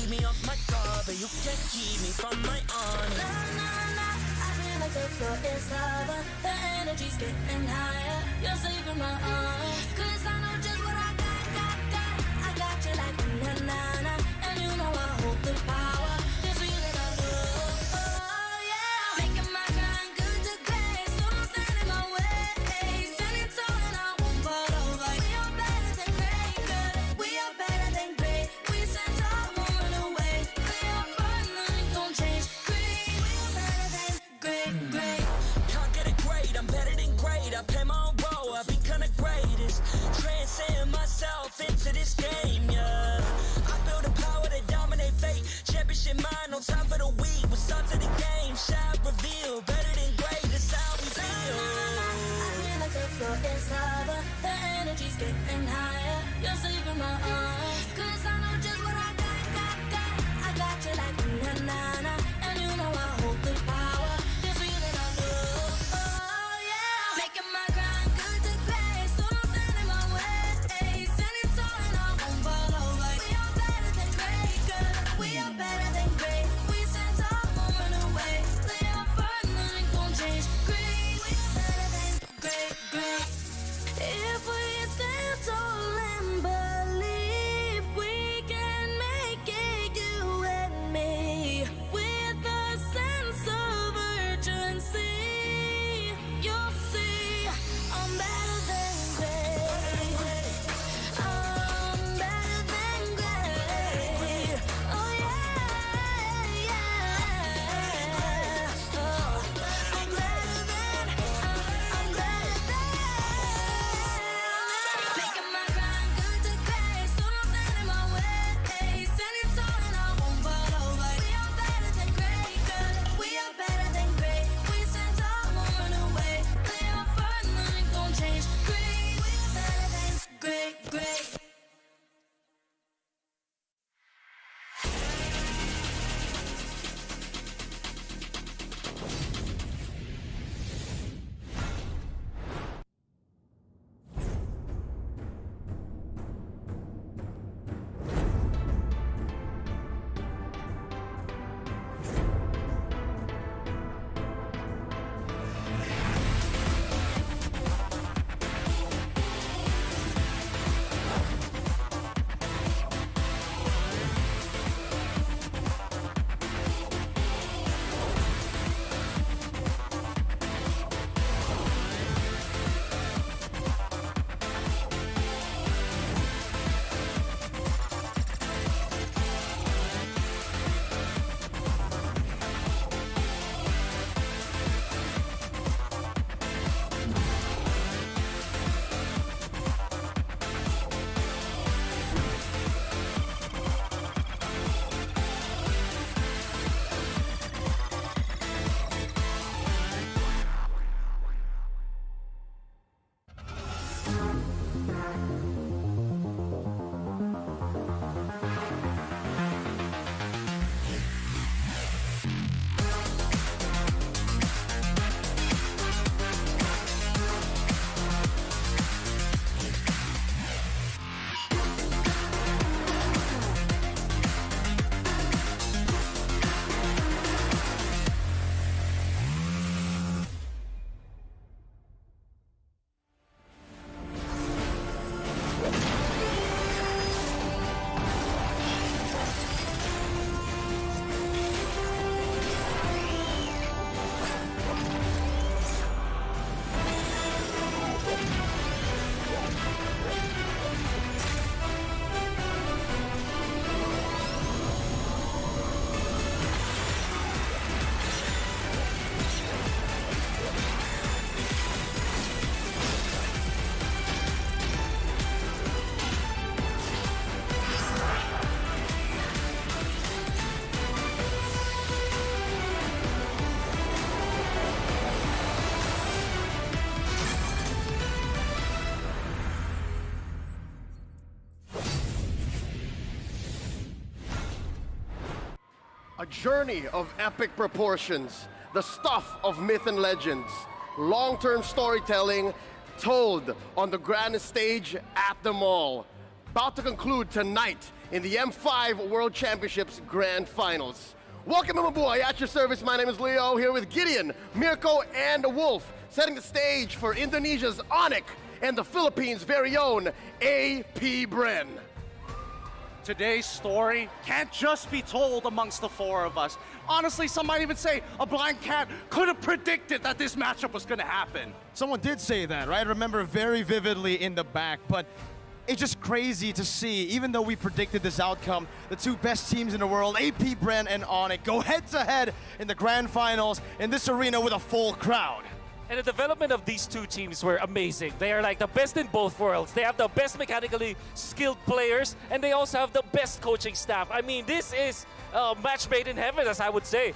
keep me off my guard, but you can't keep me from my honor. Nah, nah, nah, I feel like the floor is lava. The energy's getting higher. You're saving my arms, 'cause I know just what I got. I got you like na-na-na, and you know I hold the power. This feeling I love, oh yeah. Making my grind good to great, so don't stand in my way. Standing tall and I won't fall over. We are better than great, good. We are better than great. We stand tall, won't run away. We are fun, nothing gon' change. Great, we are better than great. Can't get it great, I'm better than great. I play my own role, I've been kinda greatest. Transcend myself into this game, yeah. I build a power to dominate fate. Championship mind, no time for the weak. We're start to the game, shout, reveal. Better than great, that's how we feel. I feel like the floor is lava. The energy's getting higher. You're saving my arms, 'cause I know just what I got. I got you like na-na-na, and you know I hold the power. This feeling I love, oh yeah. Making my grind good to great, so don't stand in my way. Standing tall and I won't fall over. We are better than great, good. We are better than great. We stand tall, won't run away. We are fun, nothing gon' change. Great, we are better than great. If we stand tall and believe, we can make it, you and me. With a sense of urgency, you'll see I'm better than great. I'm better than great. Oh yeah. Oh, I'm better than. Making my grind good to great, so don't stand in my way. Standing tall and I won't fall over. We are better than great, good. We are better than great. We stand tall, won't run away. We are fun, nothing gon' change. Great, we are better than great. A journey of epic proportions, the stuff of myth and legends, long-term storytelling told on the grandest stage at the mall. About to conclude tonight in the M5 World Championships Grand Finals. Welcome, Mabuhay, at your service. My name is Leo, here with Gideon, Mirko, and Wolf, setting the stage for Indonesia's ONIC and the Philippines' very own APBREN. Today's story can't just be told amongst the four of us. Honestly, some might even say a blind cat could have predicted that this matchup was going to happen. Someone did say that, right? I remember very vividly in the back, but it's just crazy to see, even though we predicted this outcome, the two best teams in the world, APBREN and ONIC, go head-to-head in the grand finals in this arena with a full crowd. And the development of these two teams were amazing. They are like the best in both worlds. They have the best mechanically skilled players, and they also have the best coaching staff. I mean, this is a match made in heaven, as I would say.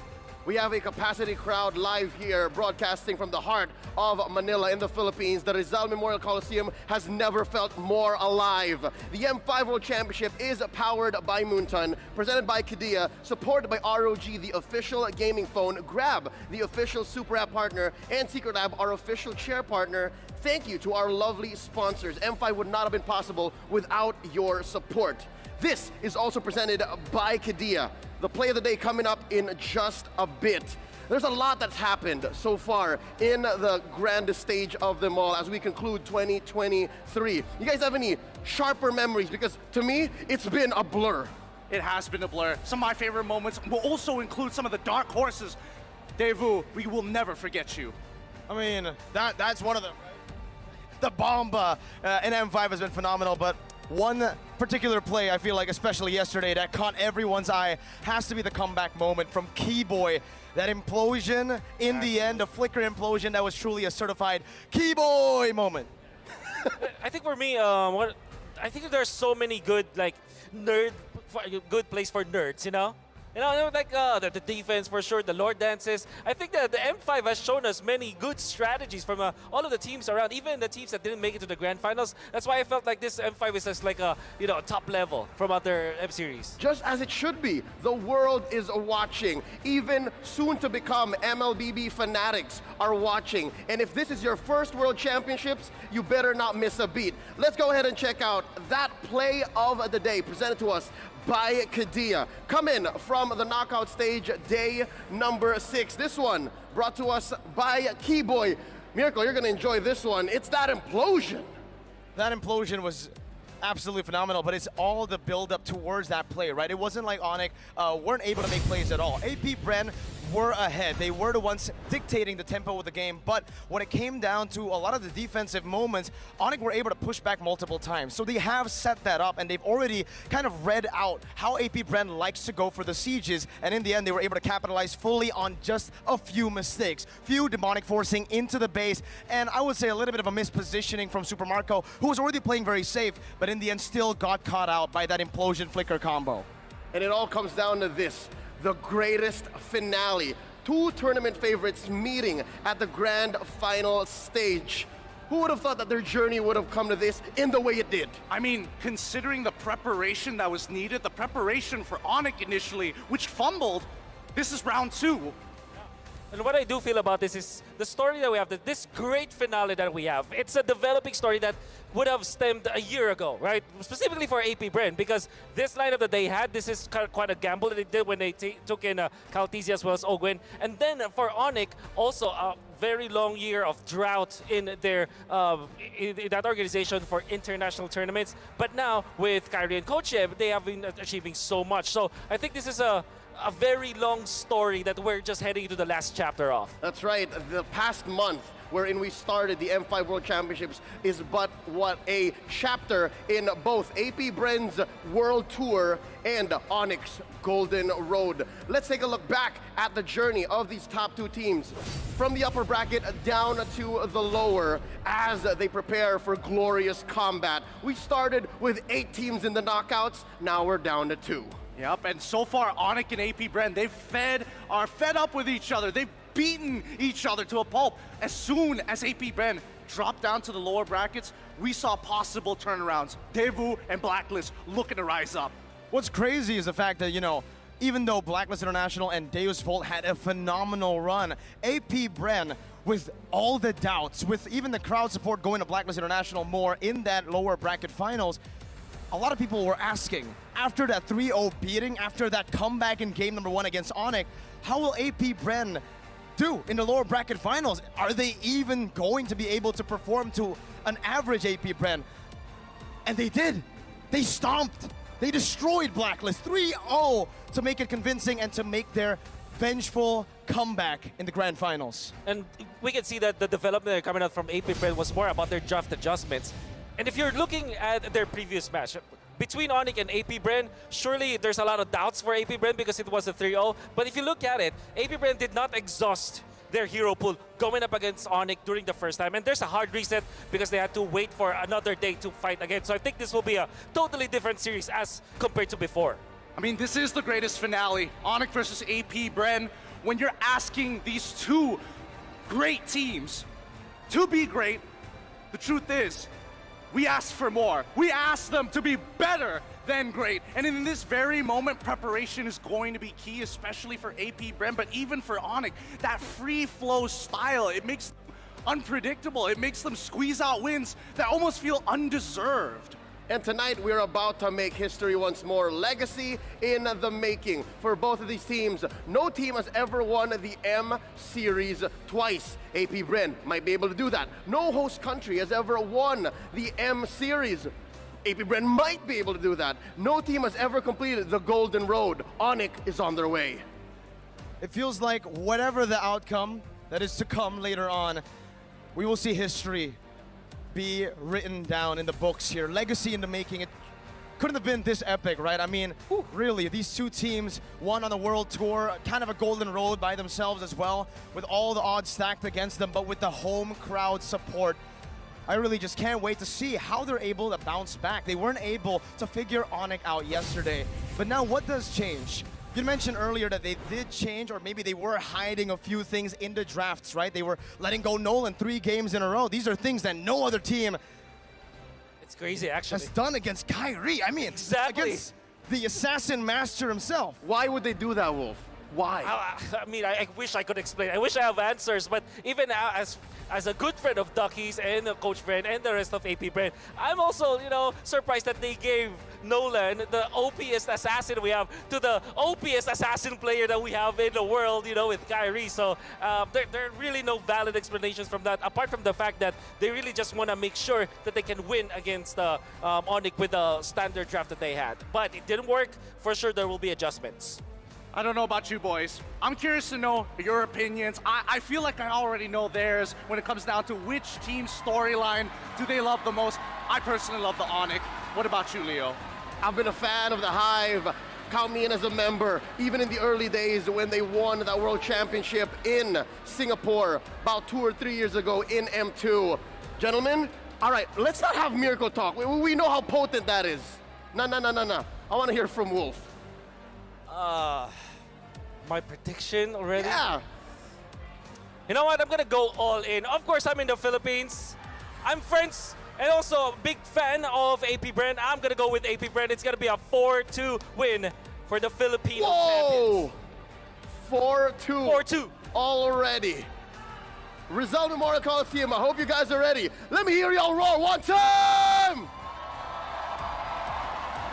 We have a capacity crowd live here, broadcasting from the heart of Manila in the Philippines. The Rizal Memorial Coliseum has never felt more alive. The M5 World Championship is powered by Moonton, presented by Kadia, supported by ROG, the official gaming phone, Grab, the official Super App partner, and Secret Lab, our official chair partner. Thank you to our lovely sponsors. M5 would not have been possible without your support. This is also presented by Kadia. The play of the day coming up in just a bit. There's a lot that's happened so far in the grandest stage of them all as we conclude 2023. You guys have any sharper memories? Because to me, it's been a blur. It has been a blur. Some of my favorite moments will also include some of the dark horses. Daewoo, we will never forget you. I mean, that's one of them, right? The Bomba in M5 has been phenomenal, but one particular play, I feel like, especially yesterday, that caught everyone's eye has to be the comeback moment from Keyboy. That implosion in the end, a flicker implosion that was truly a certified Keyboy moment. I think for me, I think there's so many good good plays for nerds, you know? You know, like the defense for sure, the Lord dances. I think that the M5 has shown us many good strategies from all of the teams around, even the teams that didn't make it to the grand finals. That's why I felt like this M5 is just like a top level from other M series. Just as it should be. The world is watching. Even soon to become MLBB fanatics are watching. And if this is your first World Championships, you better not miss a beat. Let's go ahead and check out that play of the day presented to us by Kadia. Come in from the knockout stage, day number 6. This one brought to us by Keyboy. Mirko, you're gonna enjoy this one. It's that implosion. That implosion was absolutely phenomenal, but it's all the build-up towards that play, right? It wasn't like ONIC weren't able to make plays at all. APBREN were ahead. They were the ones dictating the tempo of the game, but when it came down to a lot of the defensive moments, ONIC were able to push back multiple times. So they have set that up, and they've already kind of read out how APBREN likes to go for the sieges, and in the end, they were able to capitalize fully on just a few mistakes. Few demonic forcing into the base, and I would say a little bit of a mispositioning from Super Marco, who was already playing very safe, but in the end still got caught out by that implosion flicker combo. And it all comes down to this, the greatest finale. Two tournament favorites meeting at the grand final stage. Who would have thought that their journey would have come to this in the way it did? I mean, considering the preparation that was needed, the preparation for ONIC initially, which fumbled, this is round 2. And what I do feel about this is the story that we have, this great finale that we have. It's a developing story that would have stemmed a year ago, right? Specifically for APBREN, because this lineup that they had, this is quite a gamble that they did when they took in Caltesi as well as Ogwen. And then for ONIC, also a very long year of drought in their in that organization for international tournaments. But now with Kyrie and Kochev, they have been achieving so much. So I think this is a very long story that we're just heading into the last chapter of. That's right. The past month wherein we started the M5 World Championships is but what a chapter in both APBREN's World Tour and ONIC's Golden Road. Let's take a look back at the journey of these top two teams from the upper bracket down to the lower as they prepare for glorious combat. We started with 8 teams in the knockouts, now we're down to 2. Yep, and so far, ONIC and APBREN, are fed up with each other. They've beaten each other to a pulp. As soon as APBREN dropped down to the lower brackets, we saw possible turnarounds. Daewoo and Blacklist looking to rise up. What's crazy is the fact that, you know, even though Blacklist International and Deus Volt had a phenomenal run, APBREN, with all the doubts, with even the crowd support going to Blacklist International more in that lower bracket finals, a lot of people were asking, after that 3-0 beating, after that comeback in game number 1 against ONIC, how will APBREN do in the lower bracket finals? Are they even going to be able to perform to an average APBREN? And they did. They stomped. They destroyed Blacklist 3-0 to make it convincing and to make their vengeful comeback in the grand finals. And we can see that the development coming out from APBREN was more about their draft adjustments. And if you're looking at their previous match, between ONIC and APBREN, surely there's a lot of doubts for APBREN because it was a 3-0. But if you look at it, APBREN did not exhaust their hero pool going up against ONIC during the first time. And there's a hard reset because they had to wait for another day to fight again. So I think this will be a totally different series as compared to before. I mean, this is the greatest finale, ONIC versus APBREN. When you're asking these two great teams to be great, the truth is, we asked for more. We asked them to be better than great. And in this very moment, preparation is going to be key, especially for APBREN, but even for ONIC. That free flow style, it makes them unpredictable. It makes them squeeze out wins that almost feel undeserved. And tonight, we're about to make history once more. Legacy in the making for both of these teams. No team has ever won the M Series twice. APBREN might be able to do that. No host country has ever won the M Series. APBREN might be able to do that. No team has ever completed the Golden Road. ONIC is on their way. It feels like whatever the outcome that is to come later on, we will see history be written down in the books here. Legacy in the making. It couldn't have been this epic, right? I mean, really, these two teams, one on the world tour, kind of a golden road by themselves as well, with all the odds stacked against them, but with the home crowd support. I really just can't wait to see how they're able to bounce back. They weren't able to figure ONIC out yesterday, but now what does change? You mentioned earlier that they did change, or maybe they were hiding a few things in the drafts, right? They were letting go Nolan 3 games in a row. These are things that no other team It's crazy, actually. has done against Kyrie. I mean, Exactly. against the assassin master himself. Why would they do that, Wolf? Why? I mean, I wish I could explain. I wish I have answers, but even as a good friend of Ducky's and a coach friend and the rest of APBREN, I'm also, surprised that they gave Nolan, the OPest assassin we have, to the OPest assassin player that we have in the world, with Kyrie. So there are really no valid explanations from that, apart from the fact that they really just want to make sure that they can win against ONIC with the standard draft that they had. But it didn't work. For sure, there will be adjustments. I don't know about you boys. I'm curious to know your opinions. I feel like I already know theirs when it comes down to which team's storyline do they love the most. I personally love the ONIC. What about you, Leo? I've been a fan of the Hive. Count me in as a member, even in the early days when they won that World Championship in Singapore about 2 or 3 years ago in M2. Gentlemen, all right, let's not have miracle talk. We know how potent that is. No. I want to hear from Wolf. My prediction already? Yeah. You know what? I'm gonna go all in. Of course, I'm in the Philippines. I'm friends and also a big fan of APBREN. I'm gonna go with APBREN. It's gonna be a 4-2 win for the Filipino champions. 4-2. 4-2. Already. Rizal Memorial Coliseum. I hope you guys are ready. Let me hear y'all roar one time.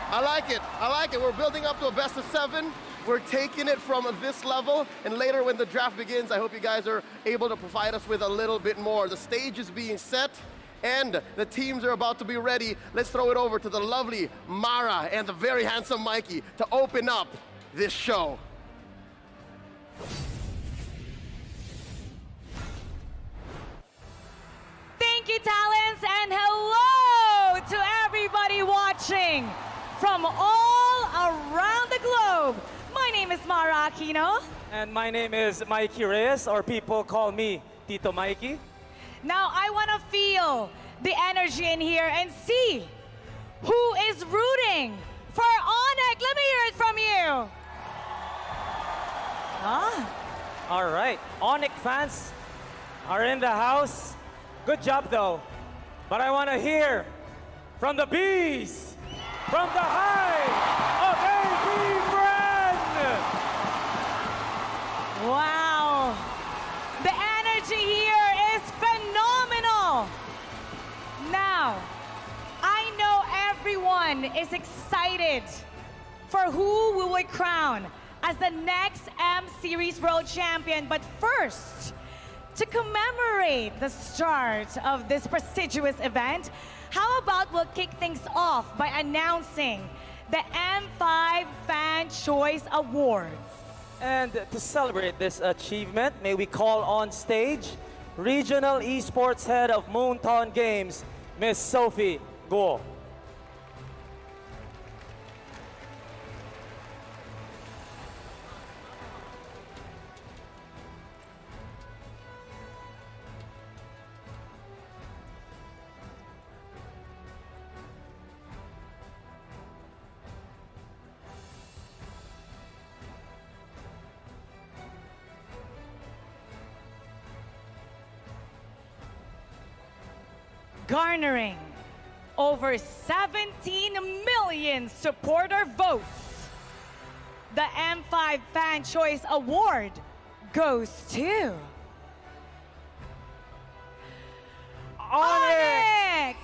I like it. We're building up to a best of 7. We're taking it from this level, and later when the draft begins, I hope you guys are able to provide us with a little bit more. The stage is being set, and the teams are about to be ready. Let's throw it over to the lovely Mara and the very handsome Mikey to open up this show. Thank you, talents, and hello to everybody watching from all around the globe. My name is Mara Aquino. And my name is Mikey Reyes, or people call me Tito Mikey. Now I want to feel the energy in here and see who is rooting for ONIC. Let me hear it from you. All right, ONIC fans are in the house. Good job, though. But I want to hear from the bees, from the Hive of APBREN. Wow. The energy here is phenomenal. Now, I know everyone is excited for who we will crown as the next M Series World Champion. But first, to commemorate the start of this prestigious event, how about we'll kick things off by announcing the M5 Fan Choice Awards. And to celebrate this achievement, may we call on stage Regional Esports Head of Moonton Games, Miss Sophie Guo. Garnering over 17 million supporter votes, the M5 Fan Choice Award goes to ONIC!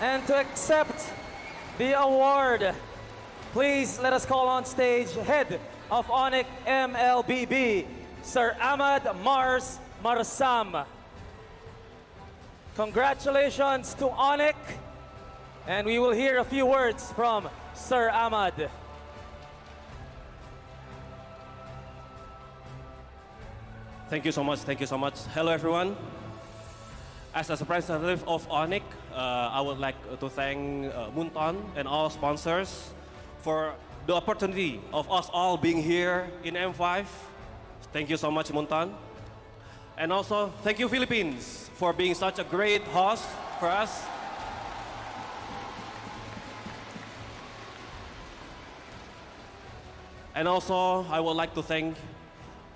And to accept the award, please let us call on stage Head of ONIC MLBB, Sir Ahmad Mars Marsam. Congratulations to ONIC, and we will hear a few words from Sir Ahmad. Thank you so much. Thank you so much. Hello, everyone. As a representative of ONIC, I would like to thank Moonton and all sponsors for the opportunity of us all being here in M5. Thank you so much, Moonton. And also, thank you, Philippines, for being such a great host for us. And also, I would like to thank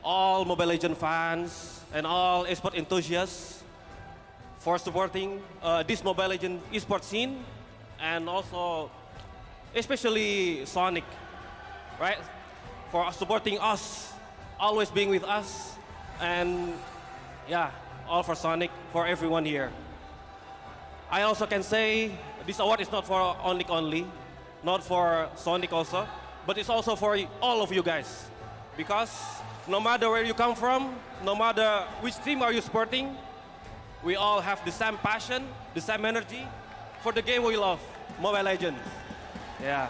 all Mobile Legends fans and all esports enthusiasts for supporting this Mobile Legends esports scene, and also especially Sonic, right? For supporting us, always being with us, and yeah, all for Sonic, for everyone here. I also can say this award is not for ONIC only, not for Sonic also, but it's also for all of you guys. Because no matter where you come from, no matter which team are you supporting, we all have the same passion, the same energy for the game we love, Mobile Legends. Yeah.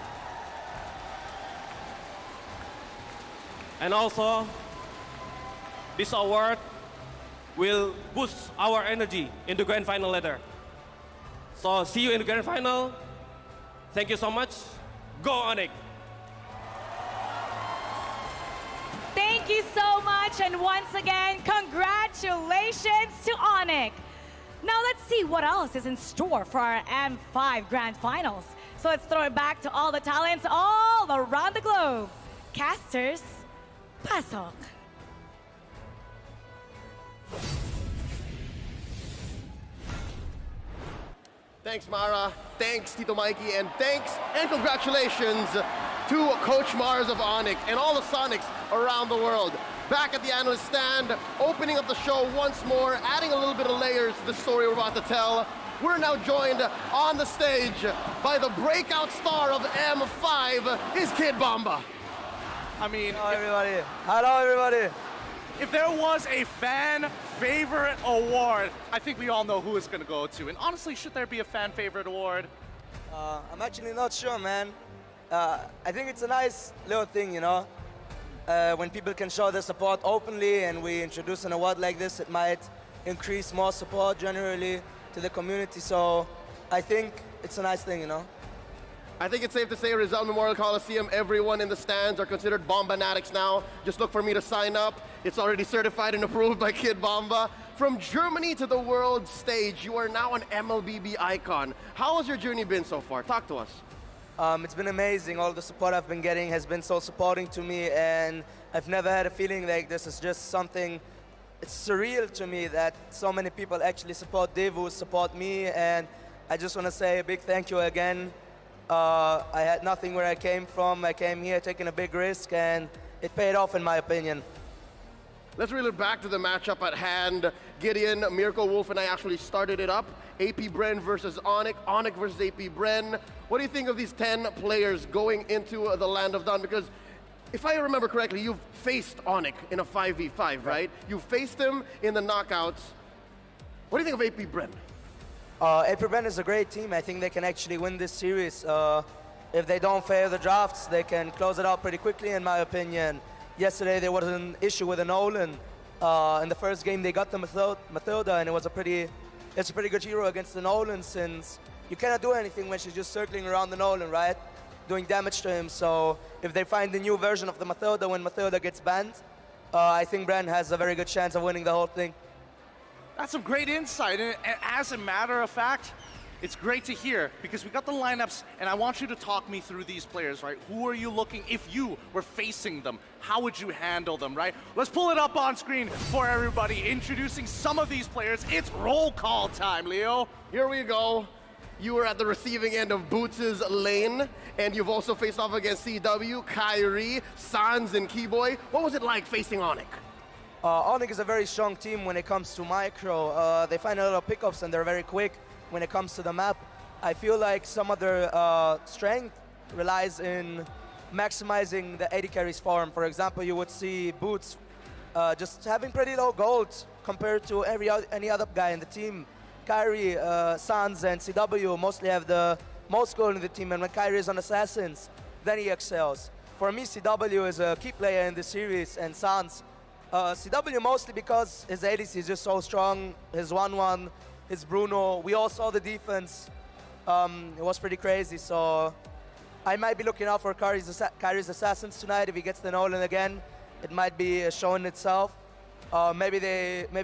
And also, this award will boost our energy in the grand final later. So see you in the grand final. Thank you so much. Go ONIC! Thank you so much, and once again, congratulations to ONIC. Now let's see what else is in store for our M5 Grand Finals. So let's throw it back to all the talents all around the globe. Casters, pasok. Thanks, Mara. Thanks, Tito Mikey. And thanks and congratulations to Coach Mars of ONIC and all the Sonics around the world. Back at the analyst stand, opening up the show once more, adding a little bit of layers to the story we're about to tell. We're now joined on the stage by the breakout star of M5, is Kid Bomba. I mean, Hello, everybody. Hello, everybody. if there was a fan favorite award, I think we all know who it's going to go to. And honestly, should there be a fan favorite award? I'm actually not sure, man. I think it's a nice little thing, you know? When people can show their support openly and we introduce an award like this, it might increase more support generally to the community. So I think it's a nice thing, you know? I think it's safe to say Rizal Memorial Coliseum, everyone in the stands are considered Bombanatics now. Just look for me to sign up. It's already certified and approved by Kid Bomba. From Germany to the world stage, you are now an MLBB icon. How has your journey been so far? Talk to us. It's been amazing. All the support I've been getting has been so supporting to me, and I've never had a feeling like this. It's just something, it's surreal to me that so many people actually support Devu, support me, and I just want to say a big thank you again. I had nothing where I came from. I came here taking a big risk, and it paid off in my opinion. Let's reel it back to the matchup at hand. Gideon, Mirko, Wolf, and I actually started it up APBREN versus ONIC, ONIC versus APBREN. What do you think of these 10 players going into the Land of Dawn? Because if I remember correctly, you've faced ONIC in a 5v5, right? You faced them in the knockouts. What do you think of APBREN? APBREN is a great team. I think they can actually win this series. If they don't fail the drafts, they can close it out pretty quickly, in my opinion. Yesterday, there was an issue with the Nolan. In the first game, they got the Mathilda, and it's a pretty good hero against the Nolan, since you cannot do anything when she's just circling around the Nolan, right? Doing damage to him. So if they find the new version of the Mathilda when Mathilda gets banned, I think Bren has a very good chance of winning the whole thing. That's some great insight. And as a matter of fact, it's great to hear, because we got the lineups, and I want you to talk me through these players, right? Who are you looking, if you were facing them, how would you handle them, right? Let's pull it up on screen for everybody. Introducing some of these players. It's roll call time, Leo. Here we go. You were at the receiving end of Boots' lane, and you've also faced off against CW, Kyrie, Sans, and Keyboy. What was it like facing ONIC? ONIC is a very strong team when it comes to micro. They find a lot of pickups, and they're very quick when it comes to the map. I feel like some of their strength relies in maximizing the AD carries farm. For example, you would see Boots just having pretty low gold compared to any other guy in the team. Kyrie, Sans, and CW mostly have the most gold in the team, and when Kyrie is on Assassins, then he excels. For me, CW is a key player in the series, and Sans. CW mostly because his ADC is just so strong, his 1-1, his Bruno. We all saw the defense. It was pretty crazy, so I might be looking out for Kyrie's Assassins tonight. If he gets the Nolan again, it might be showing itself. Maybe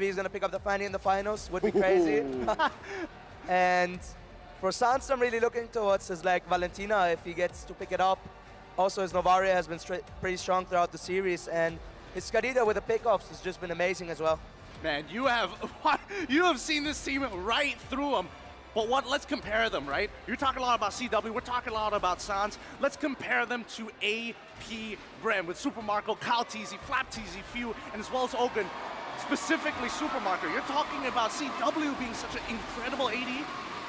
he's gonna pick up the Fanny in the finals. Would be crazy. And for Sans, I'm really looking towards his like Valentina if he gets to pick it up. Also, his Novaria has been pretty strong throughout the series, and his Skadida with the pickoffs has just been amazing as well. Man, you have seen this team right through them. But let's compare them, right? You're talking a lot about CW, we're talking a lot about Sans. Let's compare them to APBREN with Super Marco, Kyle Teasy, Flap Teasy, Few, and as well as Ogun, specifically Super Marco. You're talking about CW being such an incredible AD.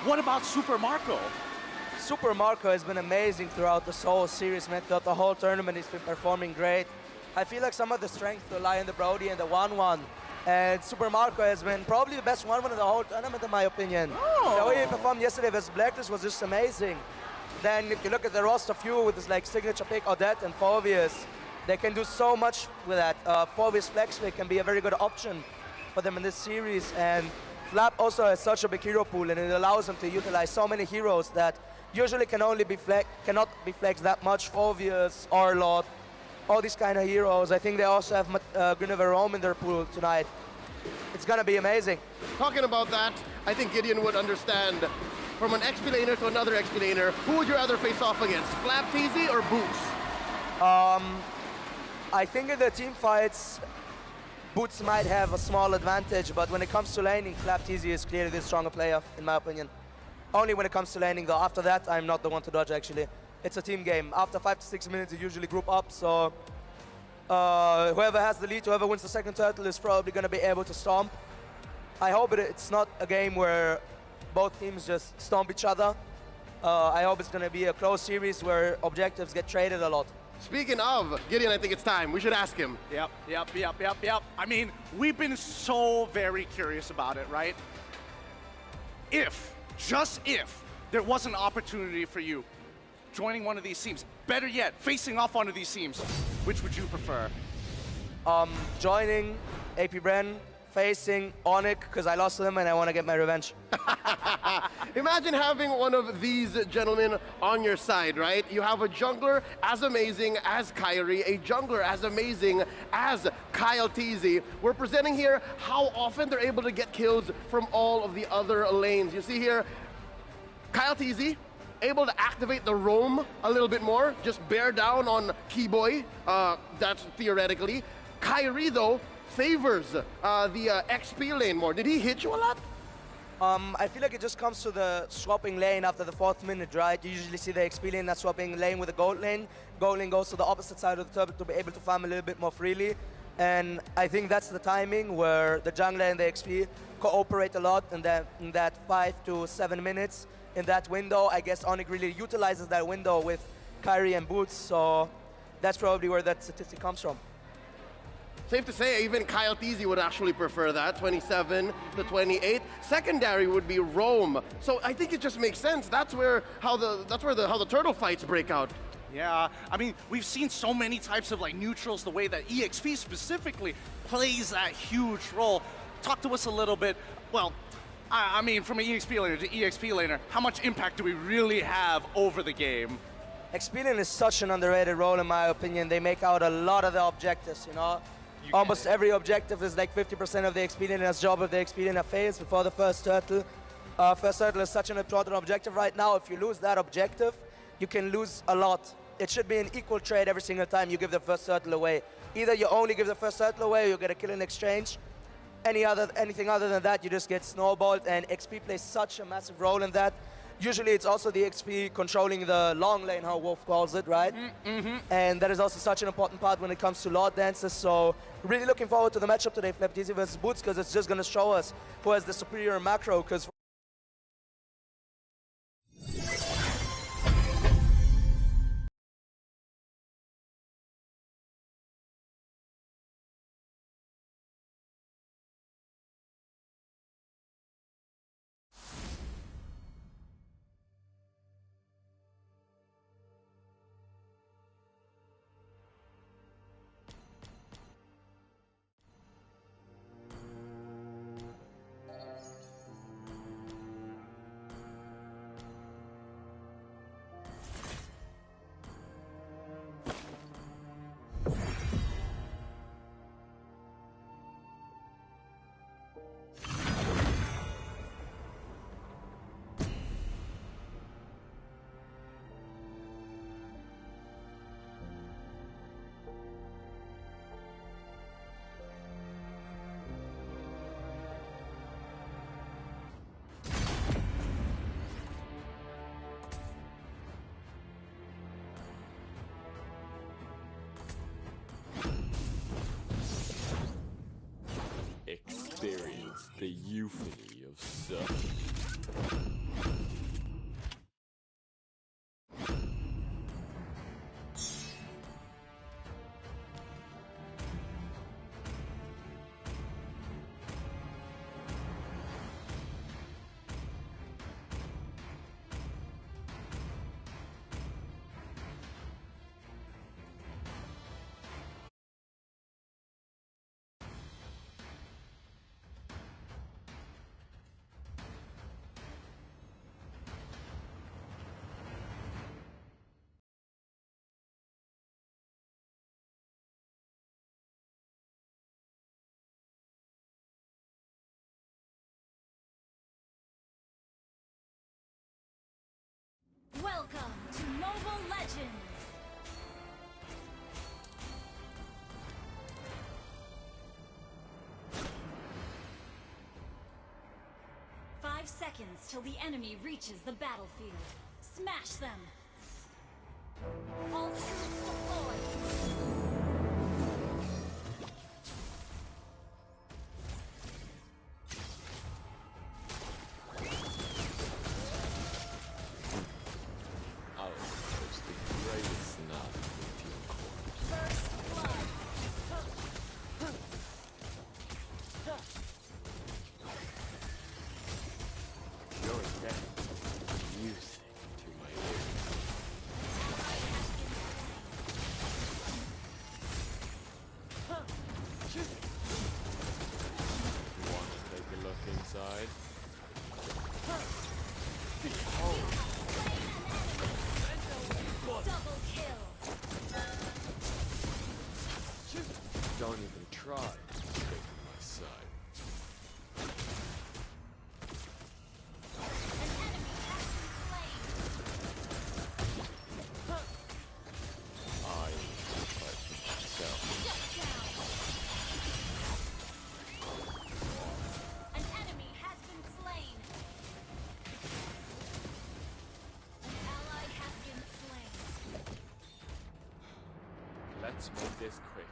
What about Super Marco? Super Marco has been amazing throughout this whole series, man. Throughout the whole tournament, he's been performing great. I feel like some of the strength rely on the Brody and the 1-1. And Super Marco has been probably the best 1-1 in the whole tournament, in my opinion. The way he performed yesterday versus Blacklist was just amazing. Then if you look at the roster Few with his like signature pick, Odette and Fovius, they can do so much with that. Fovius Flex Pick can be a very good option for them in this series. And Flap also has such a big hero pool, and it allows them to utilize so many heroes that usually cannot be flexed that much. Fovius, Arlott, all these kind of heroes. I think they also have Guinevere Rome in their pool tonight. It's gonna be amazing. Talking about that, I think Gideon would understand. From an XP laner to another XP laner, who would you rather face off against, Flap Teasy or Boots? I think in the team fights, Boots might have a small advantage, but when it comes to laning, Flap Teasy is clearly the stronger player, in my opinion. Only when it comes to laning, though. After that, I'm not the one to dodge, actually. It's a team game. After 5 to 6 minutes, you usually group up, so whoever has the lead, whoever wins the second turtle is probably going to be able to stomp. I hope it's not a game where both teams just stomp each other. I hope it's going to be a close series where objectives get traded a lot. Speaking of, Gideon, I think it's time. We should ask him. Yep. I mean, we've been so very curious about it, right? Just if, there was an opportunity for you joining one of these teams, better yet, facing off one of these teams, which would you prefer? Joining APBREN, facing ONIC, because I lost to them and I want to get my revenge. Imagine having one of these gentlemen on your side, right? You have a jungler as amazing as Kyrie, a jungler as amazing as Kyle Teasy. We're presenting here how often they're able to get kills from all of the other lanes. You see here, Kyle Teasy able to activate the roam a little bit more, just bear down on Keyboy, that's theoretically. Kyrie, though, favors the XP lane more. Did he hit you a lot? I feel like it just comes to the swapping lane after the 4th minute, right? You usually see the XP lane that's swapping lane with the gold lane. Gold lane goes to the opposite side of the turret to be able to farm a little bit more freely. And I think that's the timing where the jungler and the XP cooperate a lot in that 5 to 7 minutes. In that window, I guess ONIC really utilizes that window with Kyrie and Boots, so that's probably where that statistic comes from. Safe to say, even Kyle Teasy would actually prefer that, 27 to 28. Secondary would be Rome. So I think it just makes sense. That's where how the turtle fights break out. Yeah, I mean, we've seen so many types of like neutrals, the way that EXP specifically plays that huge role. Talk to us a little bit. Well, I mean, from an EXP laner to EXP laner, how much impact do we really have over the game? XP lane is such an underrated role in my opinion. They make out a lot of the objectives, you know? Almost every objective is like 50% of the XP laner's job if the XP laner fails before the first turtle. First turtle is such an important objective right now. If you lose that objective, you can lose a lot. It should be an equal trade every single time you give the first turtle away. Either you only give the first turtle away or you get a kill in exchange. Anything other than that, you just get snowballed, and XP plays such a massive role in that. Usually it's also the XP controlling the long lane, how Wolf calls it, right? And that is also such an important part when it comes to Lord Dances, so really looking forward to the matchup today, Flapteasy versus Boots, because it's just going to show us who has the superior macro, because Experience the euphony of surfing. Welcome to Mobile Legends! Five seconds till the enemy reaches the battlefield. Smash them! All troops deployed! Inside. Double kill! Don't even try to escape from my side. An enemy has been slain! I will fight for myself. Shut down! An enemy has been slain! An ally has been slain! Let's make this quick.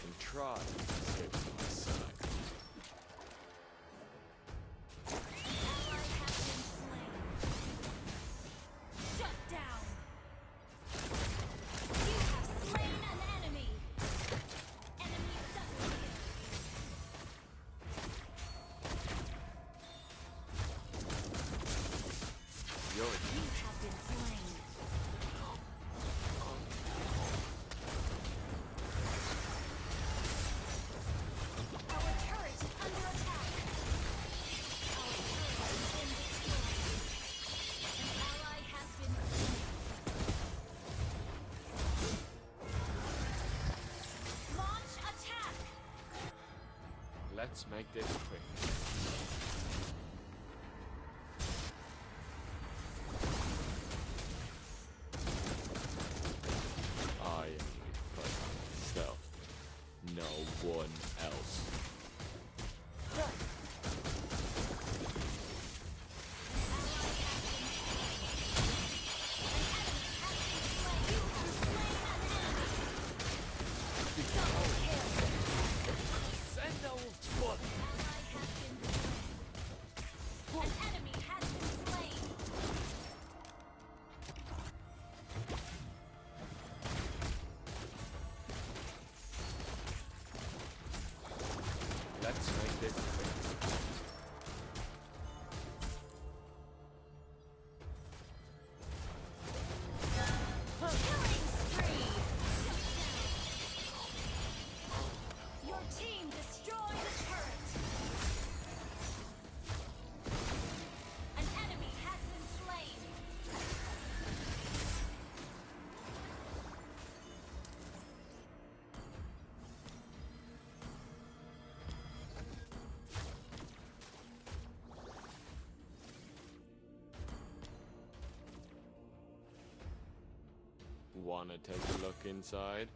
even try to escape my sight. Ally has been slain. Shut down. You have slain an enemy. Enemy double kill. You're You have been slain. Our turret is under attack. Our turret has been destroyed. An ally has been slain. Launch attack. Let's make this quick. I only fight myself, no one else. An enemy has been slain. Let's make this quick. Killing spree. Your team destroyed a turret. An enemy has been slain. Wanna take a look inside?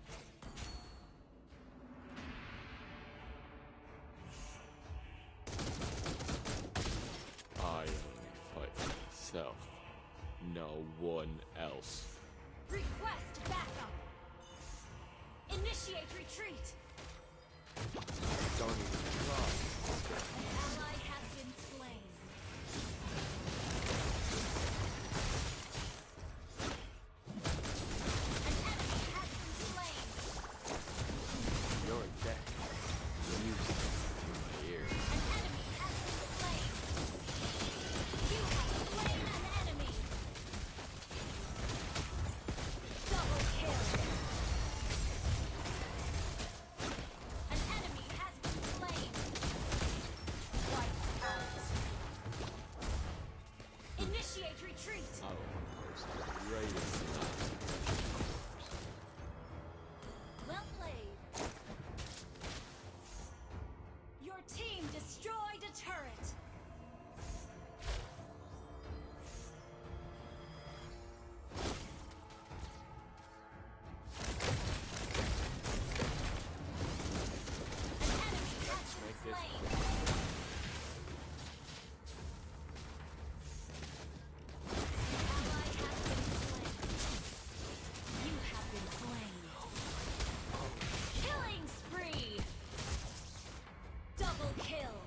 I only fight myself, no one else. Request backup. Initiate retreat. Don't even try. An ally has been slain. An enemy has been slain. You're dead. Music to my ears. An enemy has been slain. You have slain an enemy. Double kill. An enemy has been slain. Wiped out. Initiate retreat. I will post the greatest night. Well played. Your team destroyed a turret. An enemy has been make this slain. Ally has been slain. You have been slain. Killing spree. Double kill.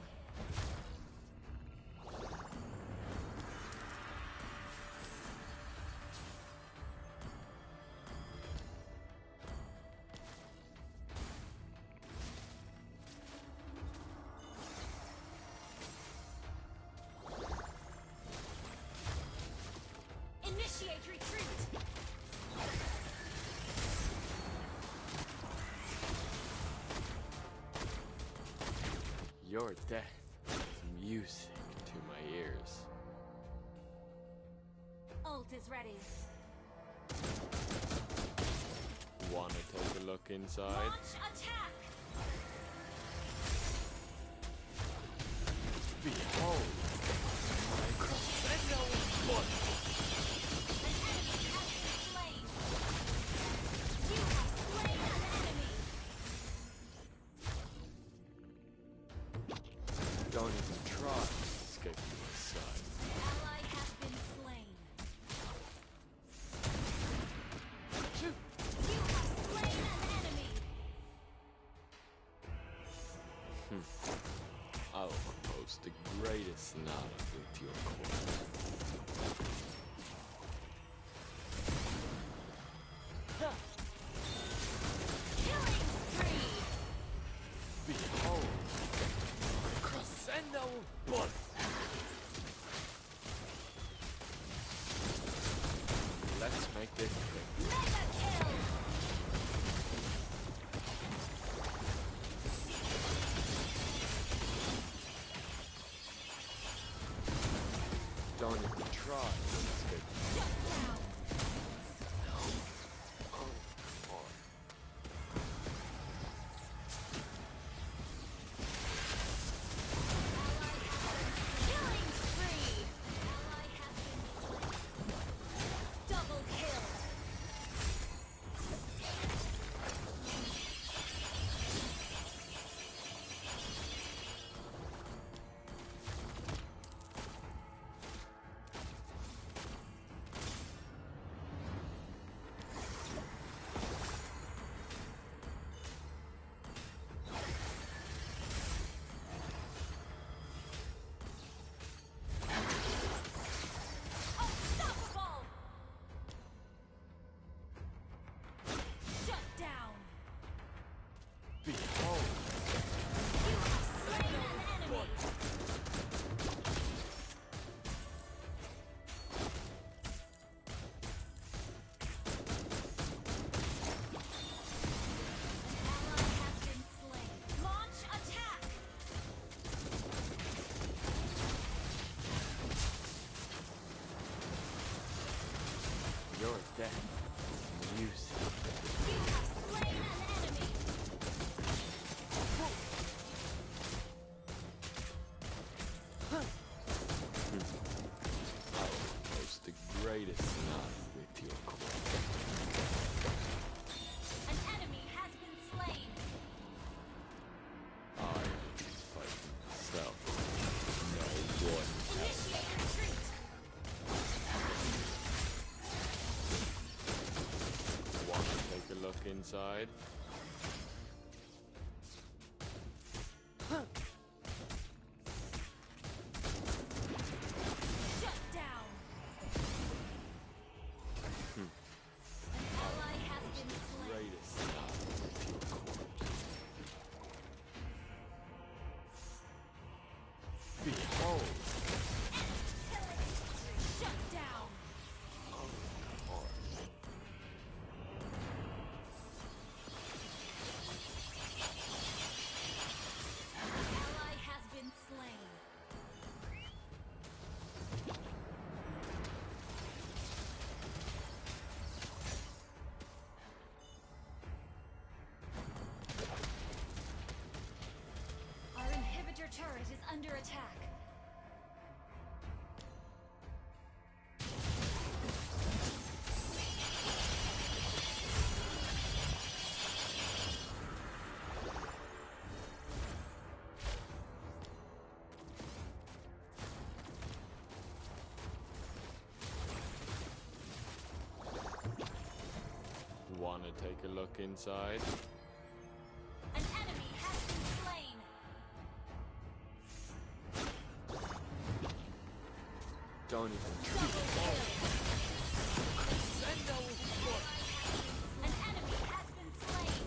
Initiate retreat. Your death is music to my ears. Ult is ready. Wanna take a look inside? Launch attack. Behold, my crescendo foot. An enemy has been slain. You have slain an enemy. Don't even try to escape my sight. An ally has been slain. You have slain an enemy. greatest now with your core. Killing spree. Behold, crescendo bullet. Let's make this quick. Mega kill. Don't even try to escape. Shut down. Killing spree. Ally has been slain. Double kill. Unstoppable. Shut down. Behold, You have slain an enemy. An ally has been slain. Launch attack. your death is music. You have slain an enemy. I will post the greatest knife with your core. An enemy has been slain. I am fighting myself. No one else. Initiate retreat. Want to take a look inside? Shut down. An ally has been slain. Greatest knife with your core. Behold, Shut down. An ally has been slain. Our inhibitor turret is under attack. wanna take a look inside? An enemy has been slain. Don't even Double kill. An enemy has been slain.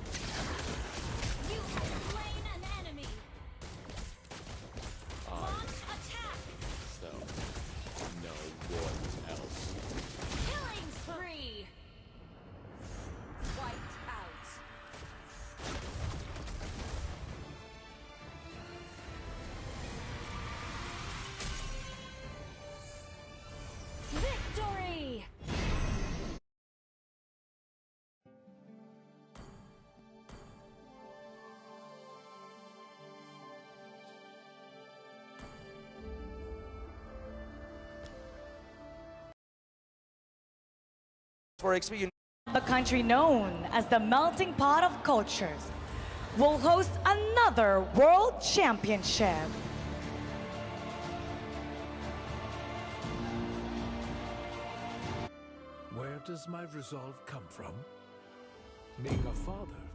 You have slain an enemy. Launch attack. so. No one else. Killing spree. Wiped out. Victory! For XP, A country known as the melting pot of cultures will host another world championship. Where does my resolve come from? Being a father.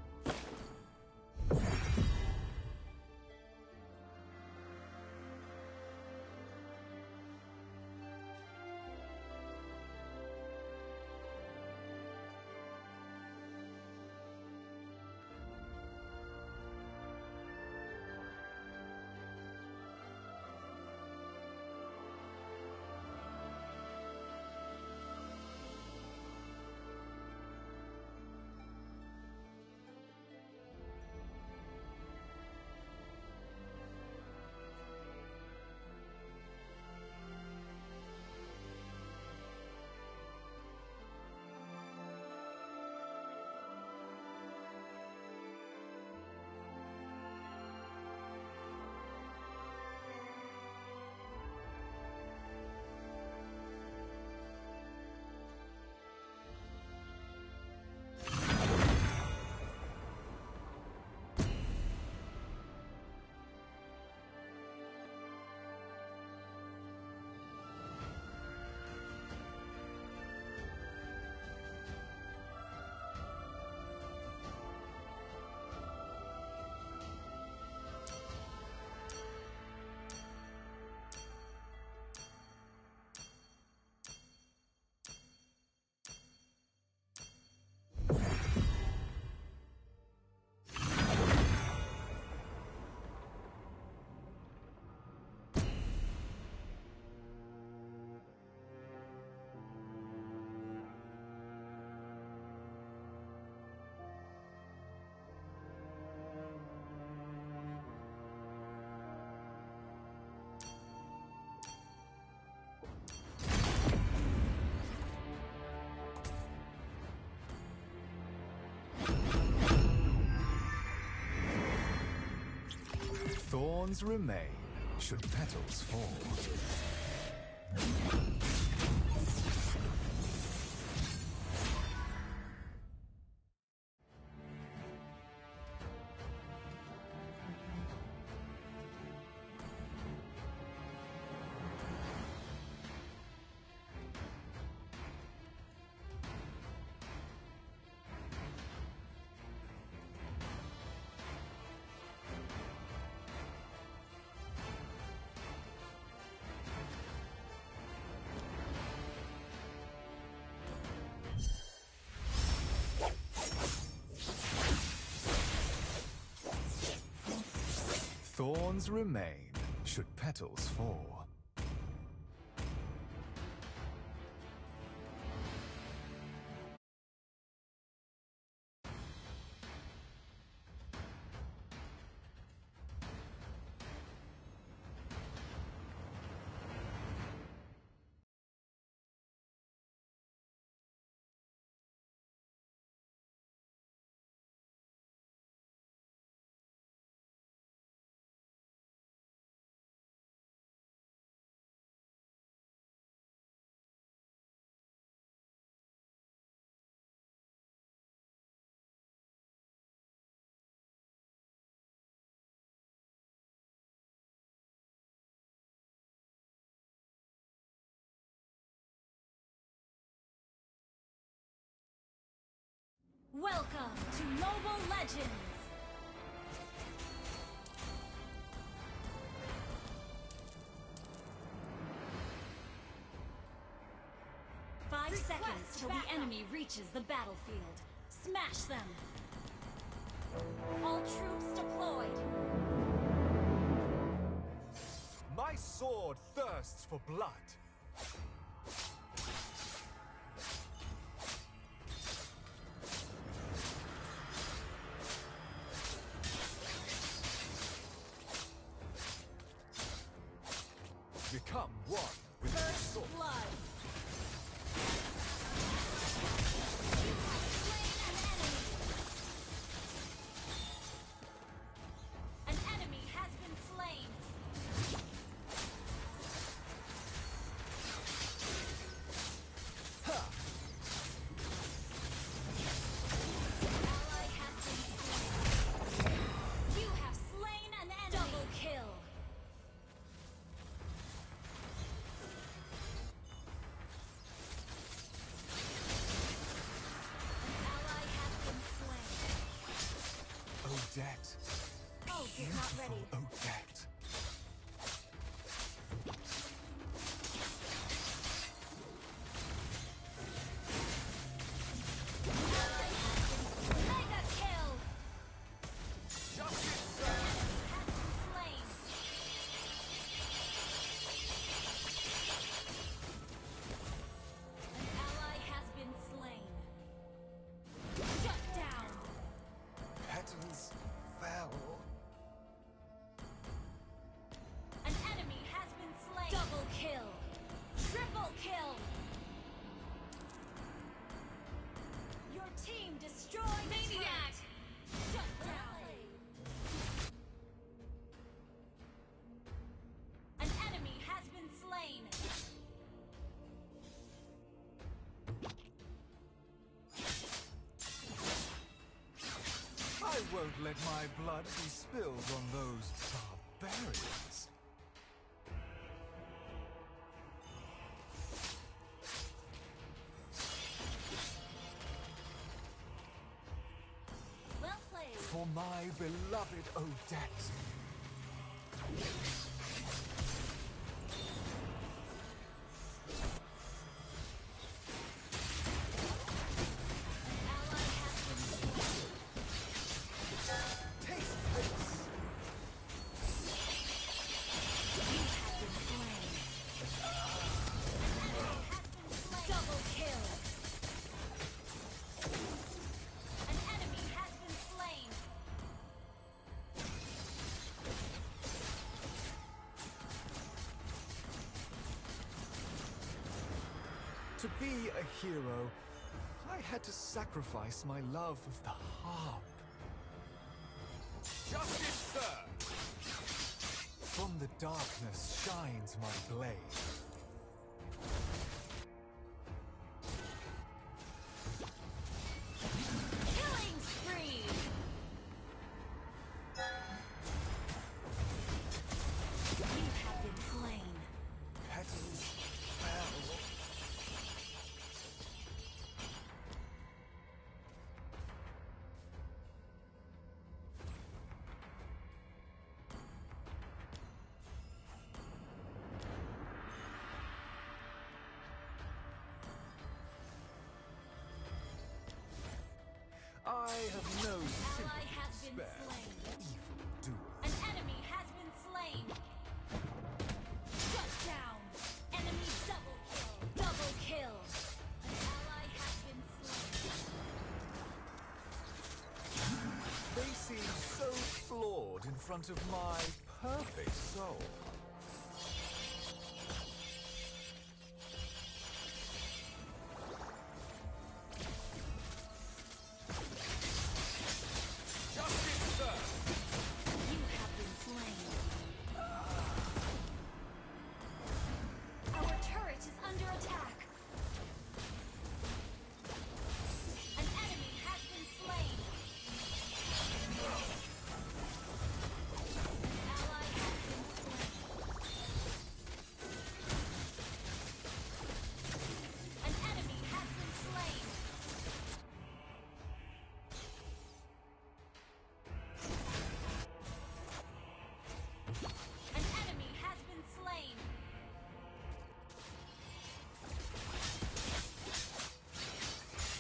Thorns remain should petals fall. Thorns remain should petals fall. Welcome to Mobile Legends! Five seconds till the enemy reaches the battlefield. Smash them! All troops deployed! My sword thirsts for blood. Become one with the sword. First blood! An enemy has been slain. Ally has been slain. You have slain an enemy. Double kill. An ally has been slain. Odette. Oh, you're not ready. Odette. Mega kill! Justice, An enemy has been slain. An ally has been slain. Shut down! petals fell. An enemy has been slain. Double kill. Triple kill. Your team destroyed Maniac. Shut down. An enemy has been slain. I won't let my blood be spilled on those barbarians. Well played. For my beloved Odette. Ally has been slain. Taste this. You have been slain. An enemy has been slain. Double kill. An enemy has been slain. To be a hero, I had to sacrifice my love of the harp. Justice, sir! From the darkness shines my blade. Killing spree! You have been slain. Petals fell. I have no Ally sympathy has to been spare slain. evil An doers. enemy has been slain. Shut down. Enemy double kill. Double kill. An ally has been slain. They seem so flawed in front of my perfect soul. Justice served. You have been slain. Our turret is under attack. An enemy has been slain. An ally has been slain. An enemy has been slain. An enemy has been slain.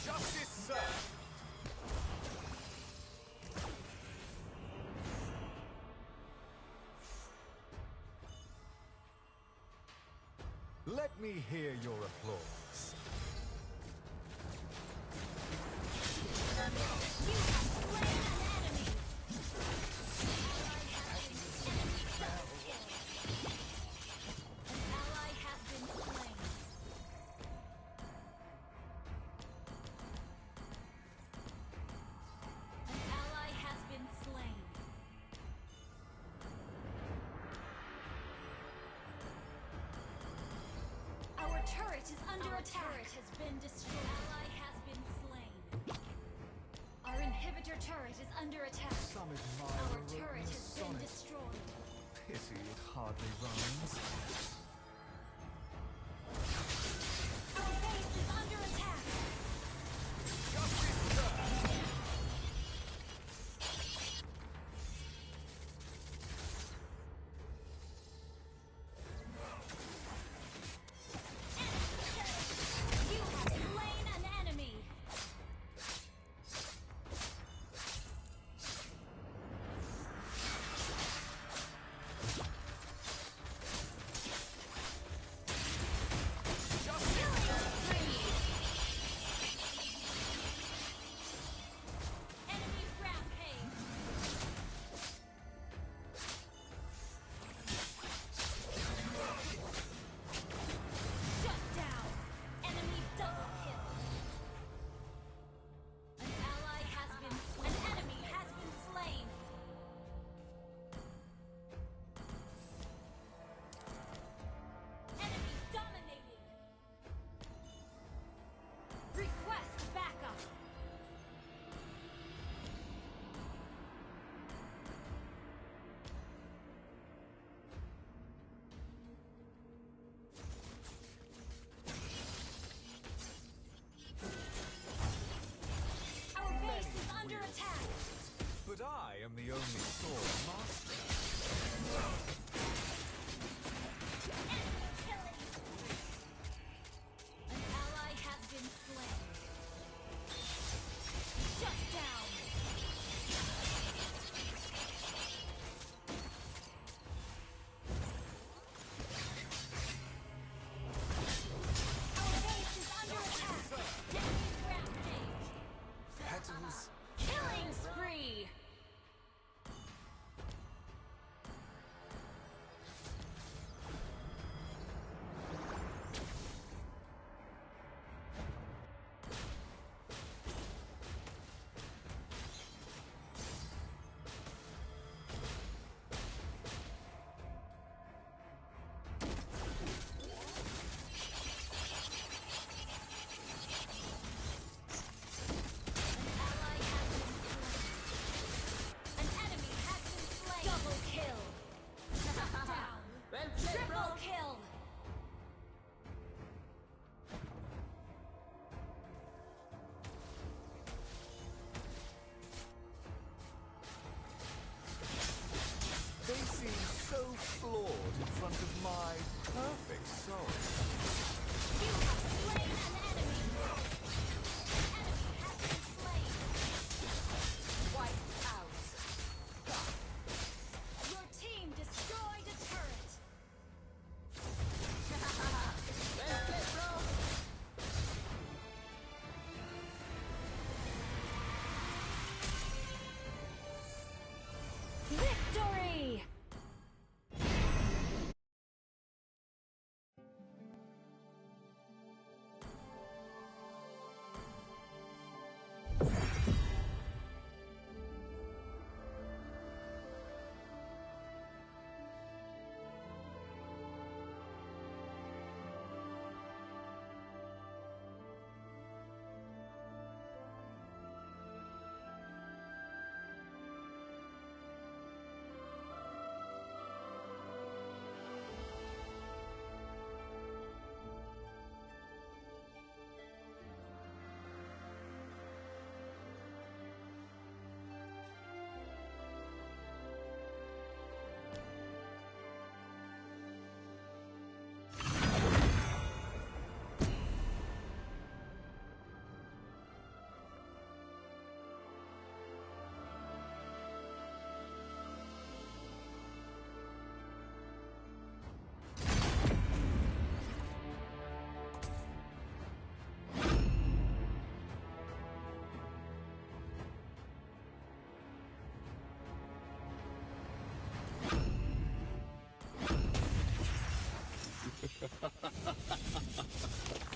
Justice served. Let me hear your applause. You have slain an enemy. Ally has been slain. An ally has been slain. Our turret is under attack. Turret has been destroyed. Ally has been slain. Our inhibitor turret is under attack. Some admire Our a turret has been sonnet. destroyed. Pity it hardly rhymes. Our base is under attack. Justice served. You have slain an enemy.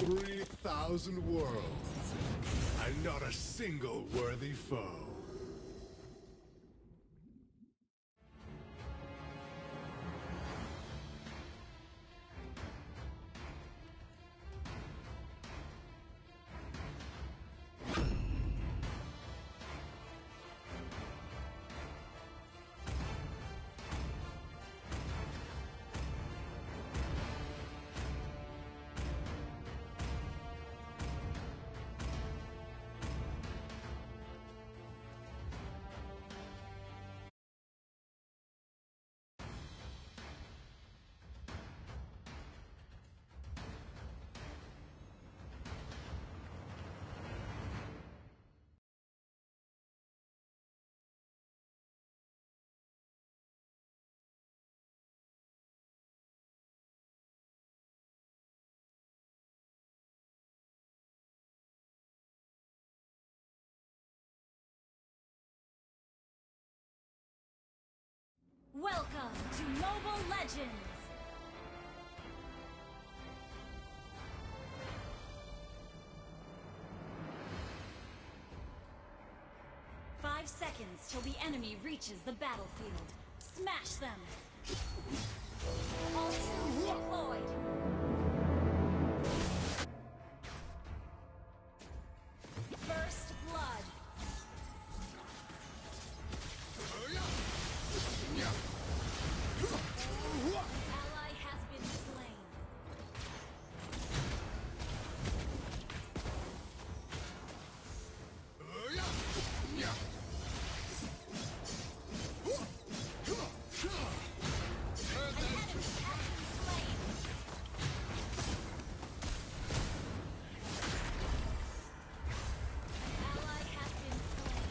3,000 worlds, and not a single worthy foe. Welcome to Mobile Legends! Five seconds till the enemy reaches the battlefield. Smash them! All troops deployed! First blood! Ally has been slain. An enemy has been slain. An ally has been slain.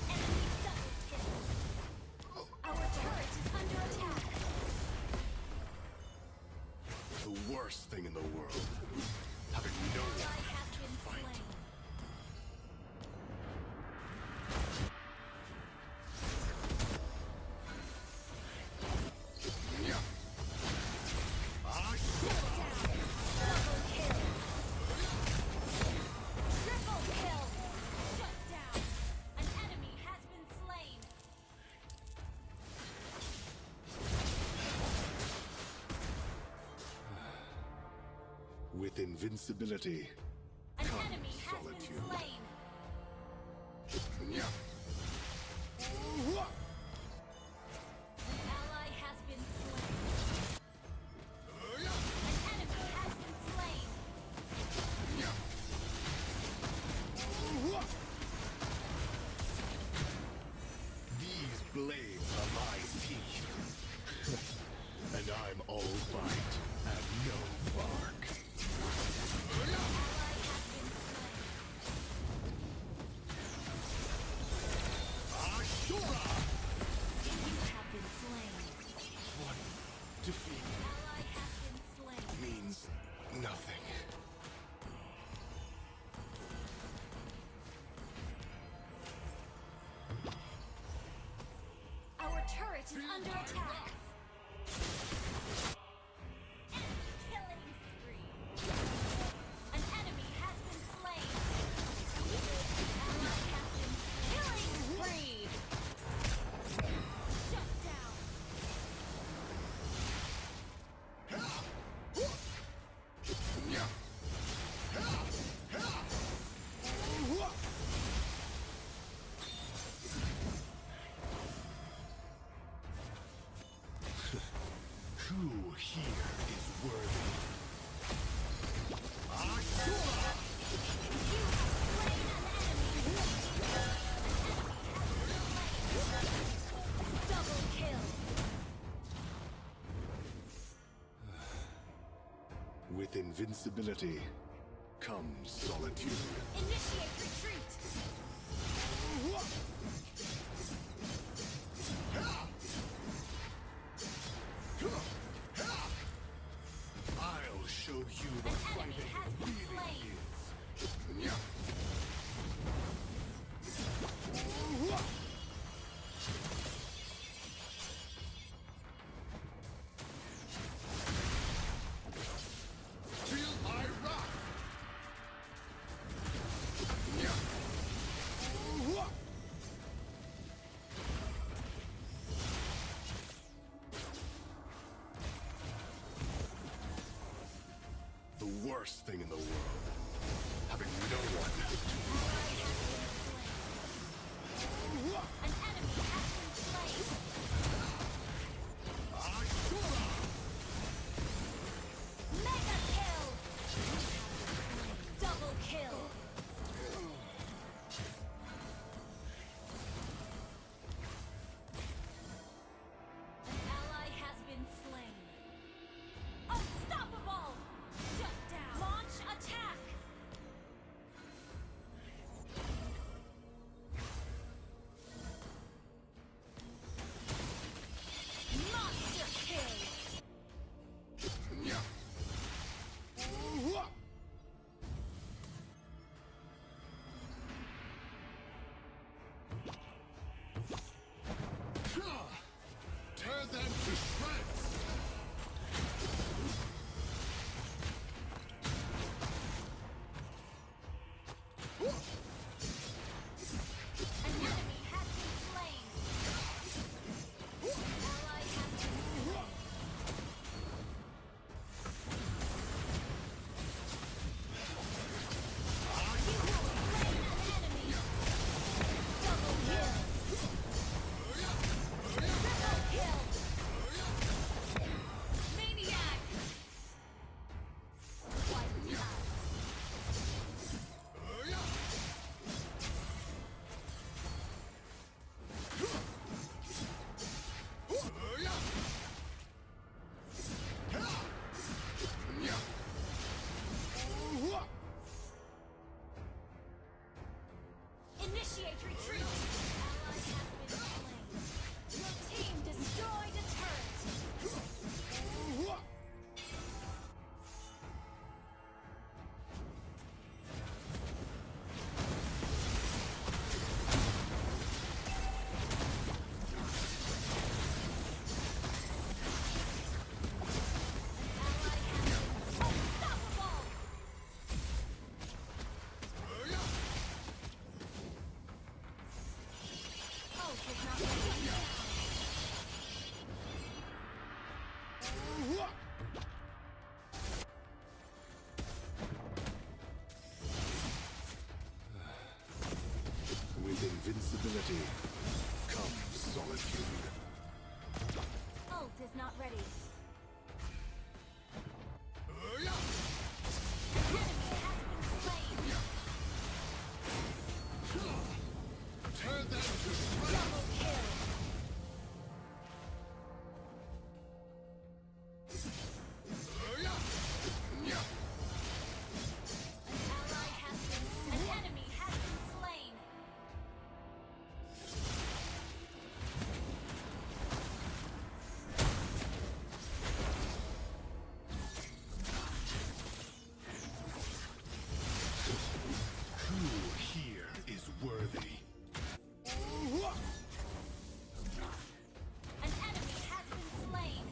Enemy double kill. Our turret is under attack. The worst thing in the world. Having no Ally one has to been fight. slain. Double kill. Triple kill. Shut down. An enemy has been slain. With invincibility An comes enemy has been solitude. slain. An ally has been slain. An enemy has been slain. These blades are my teeth. And I'm all bite and no bark. Ally has been slain. Ashura! You have been slain. One defeat Ally has been slain. means nothing. Our turret is under attack. Enemy killing spree. An enemy has been slain. Ally has been slain. Killing spree. Shut down. Who here is worthy? Ashura! You have slain an enemy. Double kill. With invincibility comes solitude. Initiate retreat. I'll show you An what enemy fighting has been really slain. is. worst thing in the world. Having no one An enemy has been slain. Mega kill. Double kill. An ally has been slain. Unstoppable. Shut down. Launch attack. Monster kill. tear them to shreds. An enemy has been slain. Ally has been slain. You will slay an enemy. Double kill. Triple kill. Maniac. Wiped out. Initiate retreat. Ally has been slain. Your team destroyed a turret. Ally has been unstoppable. Oh, does not let you down. With invincibility comes solitude. Ult is not ready. Enemy has been slain. Tear them to shreds. Double kill. An ally has been slain. An enemy has been slain. Who here is worthy? An enemy has been slain.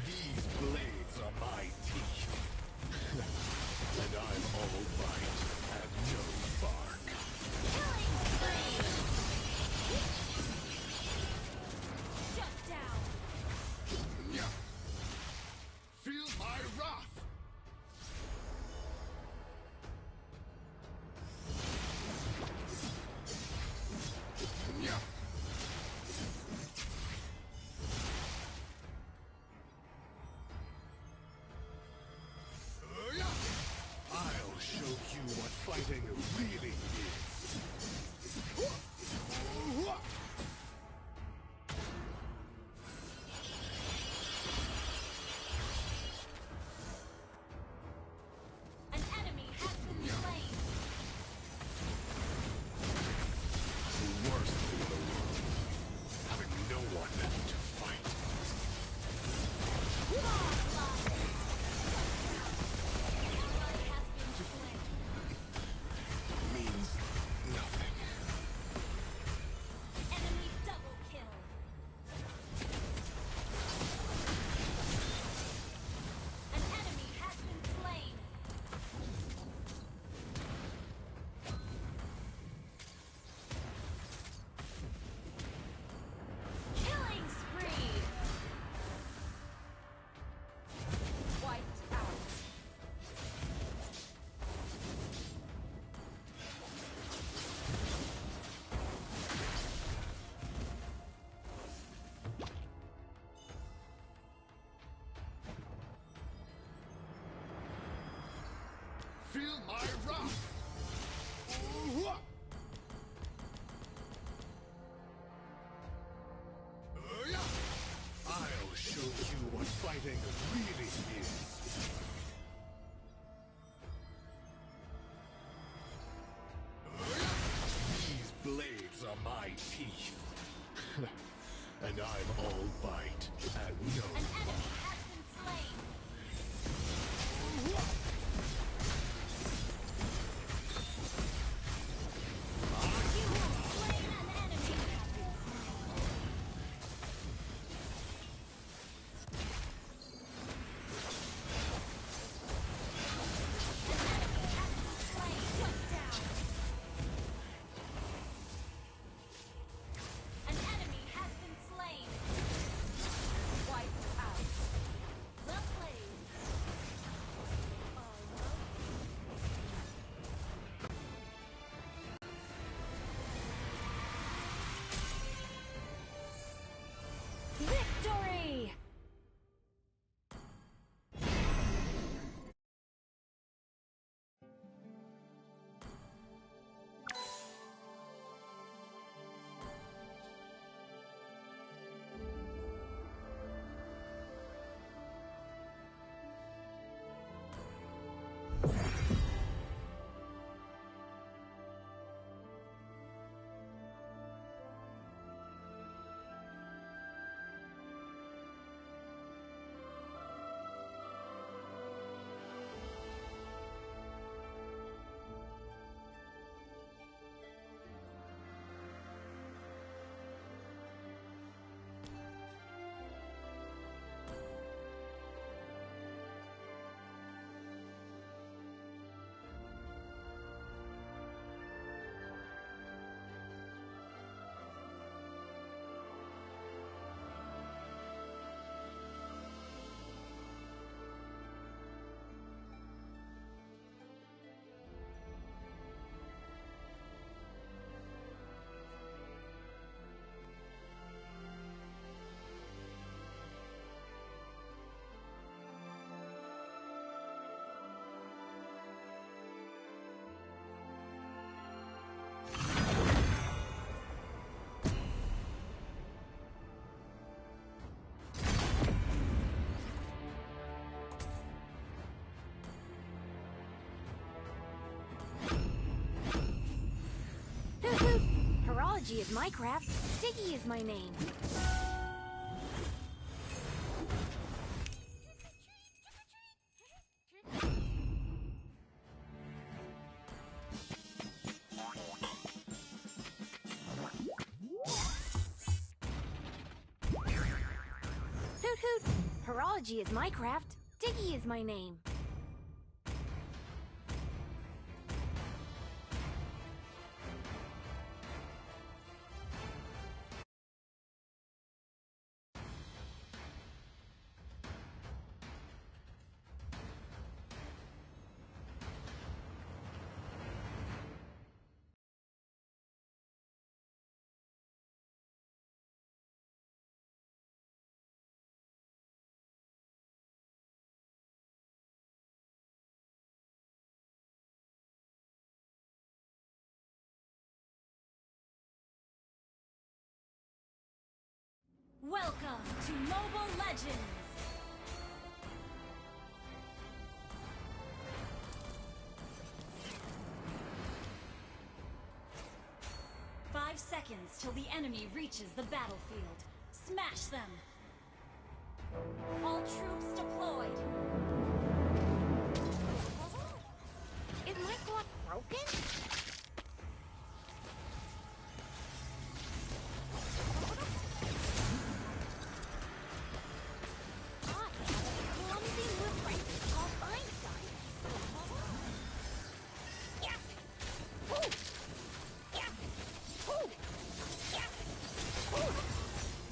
These blades are my teeth. And I'm all bite and no bark. Killing spree. Shut down. Feel my wrath! I'll show you what fighting really is. An enemy has been slain. The worst thing in the world. Having no one to fight. Onslaught. Ally has been slain. Means Feel my wrath! Ooh-hua! Yeah. I'll show you what fighting really is. These blades are my teeth. And I'm all bite and no. An enemy has been slain. You have slain an enemy. An enemy has been slain. Wiped out. Well played. Victory! Horology is my craft. Diggy is my name. Hoot hoot! Horology is my craft. Diggy is my name. Welcome to Mobile Legends! Five seconds till the enemy reaches the battlefield. Smash them! All troops deployed! Is my clock broken?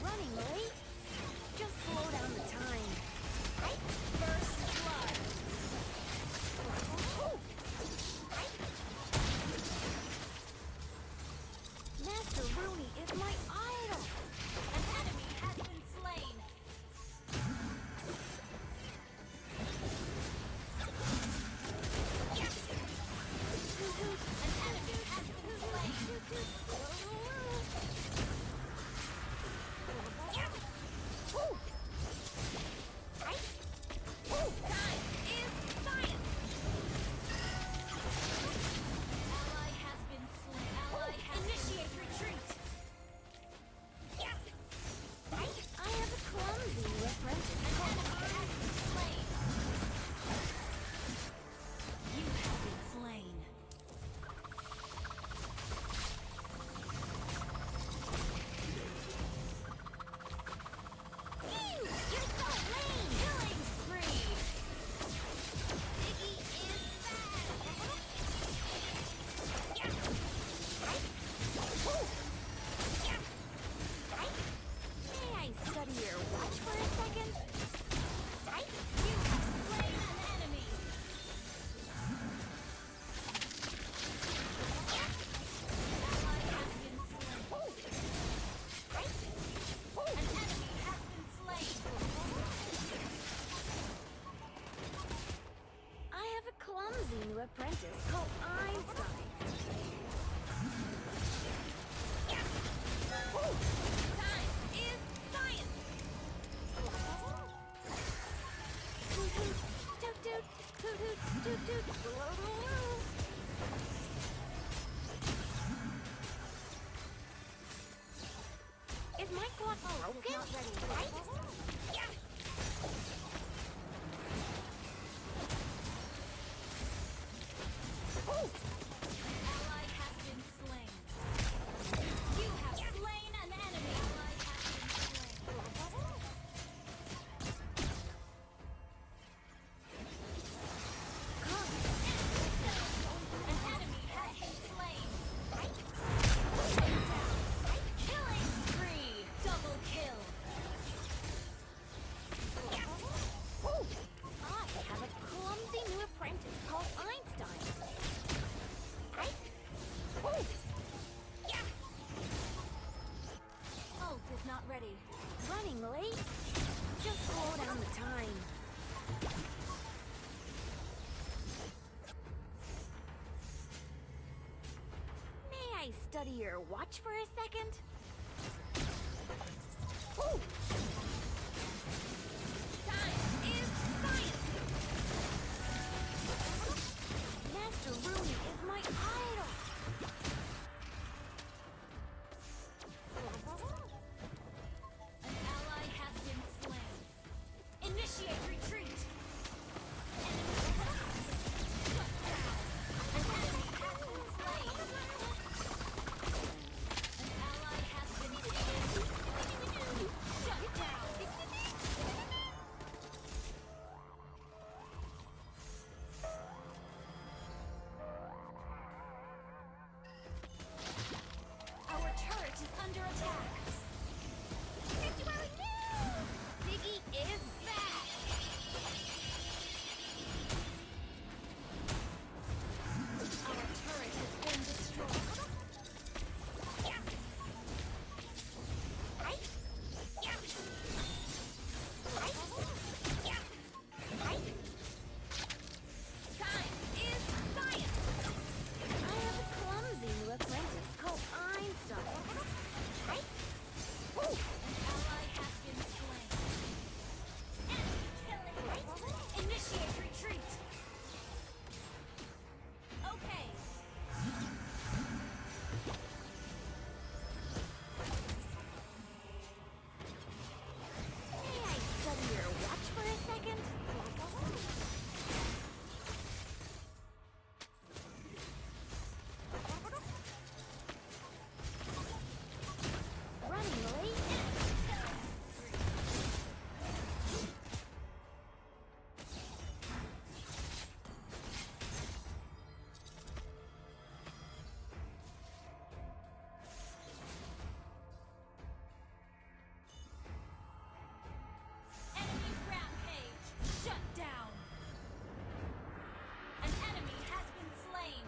Running late? Just slow down the time. First blood. clumsy new apprentice called Einstein. Time is science! Toot toot, toot toot, toot toot, toot toot. Is my clock broken? Not ready, right? Yeah! Ally has been slain. You have slain an enemy. Ally has been slain. An enemy has been slain. Killing spree. Double kill. I have a clumsy new apprentice called Einstein. Ult is not ready. Running late? Just slow down the time. May I study your watch for a second? Time is science! Master Rooney is my idol! An ally has been slain. Initiate retreat! Shut down! An enemy has been slain! An ally has been slain! Shut down! Our turret is under attack. Biggie is back. Our turret has been destroyed. Time is science. I have a clumsy new apprentice called Einstein. An ally has been slain. Enemy killing. Initiate retreat. Okay. May I study your watch for a second? Running late? Enemy rampage! Shut down! An enemy has been slain!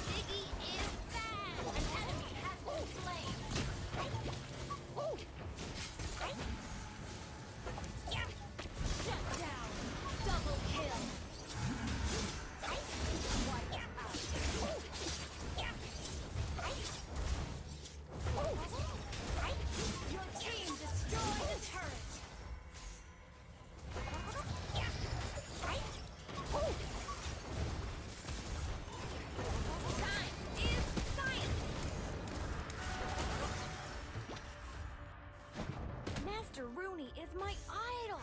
Biggie is bad! An enemy has been slain! Shut down! Double kill! Wipe out! Your team destroyed a turret! Time is science! Master Rooney is my idol!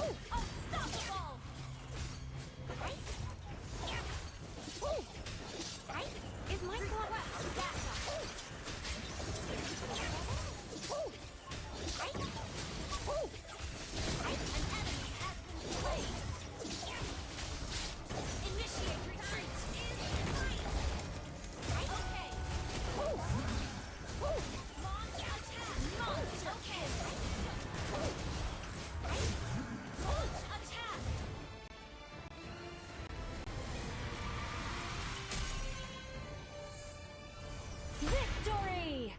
Unstoppable! Right? Right? Is my request back up? Right? Right? An enemy has been slain. Initiate retreat in defiance. Right? Okay. Launch attack. Monster kill. Right? Launch attack. Victory!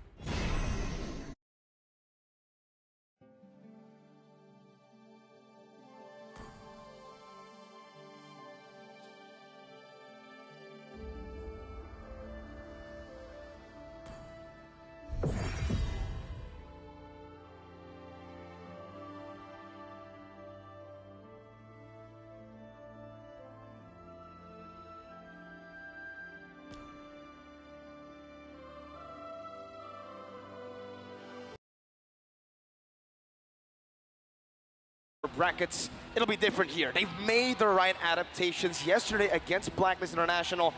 Brackets, it'll be different here. They've made the right adaptations yesterday against Blacklist International,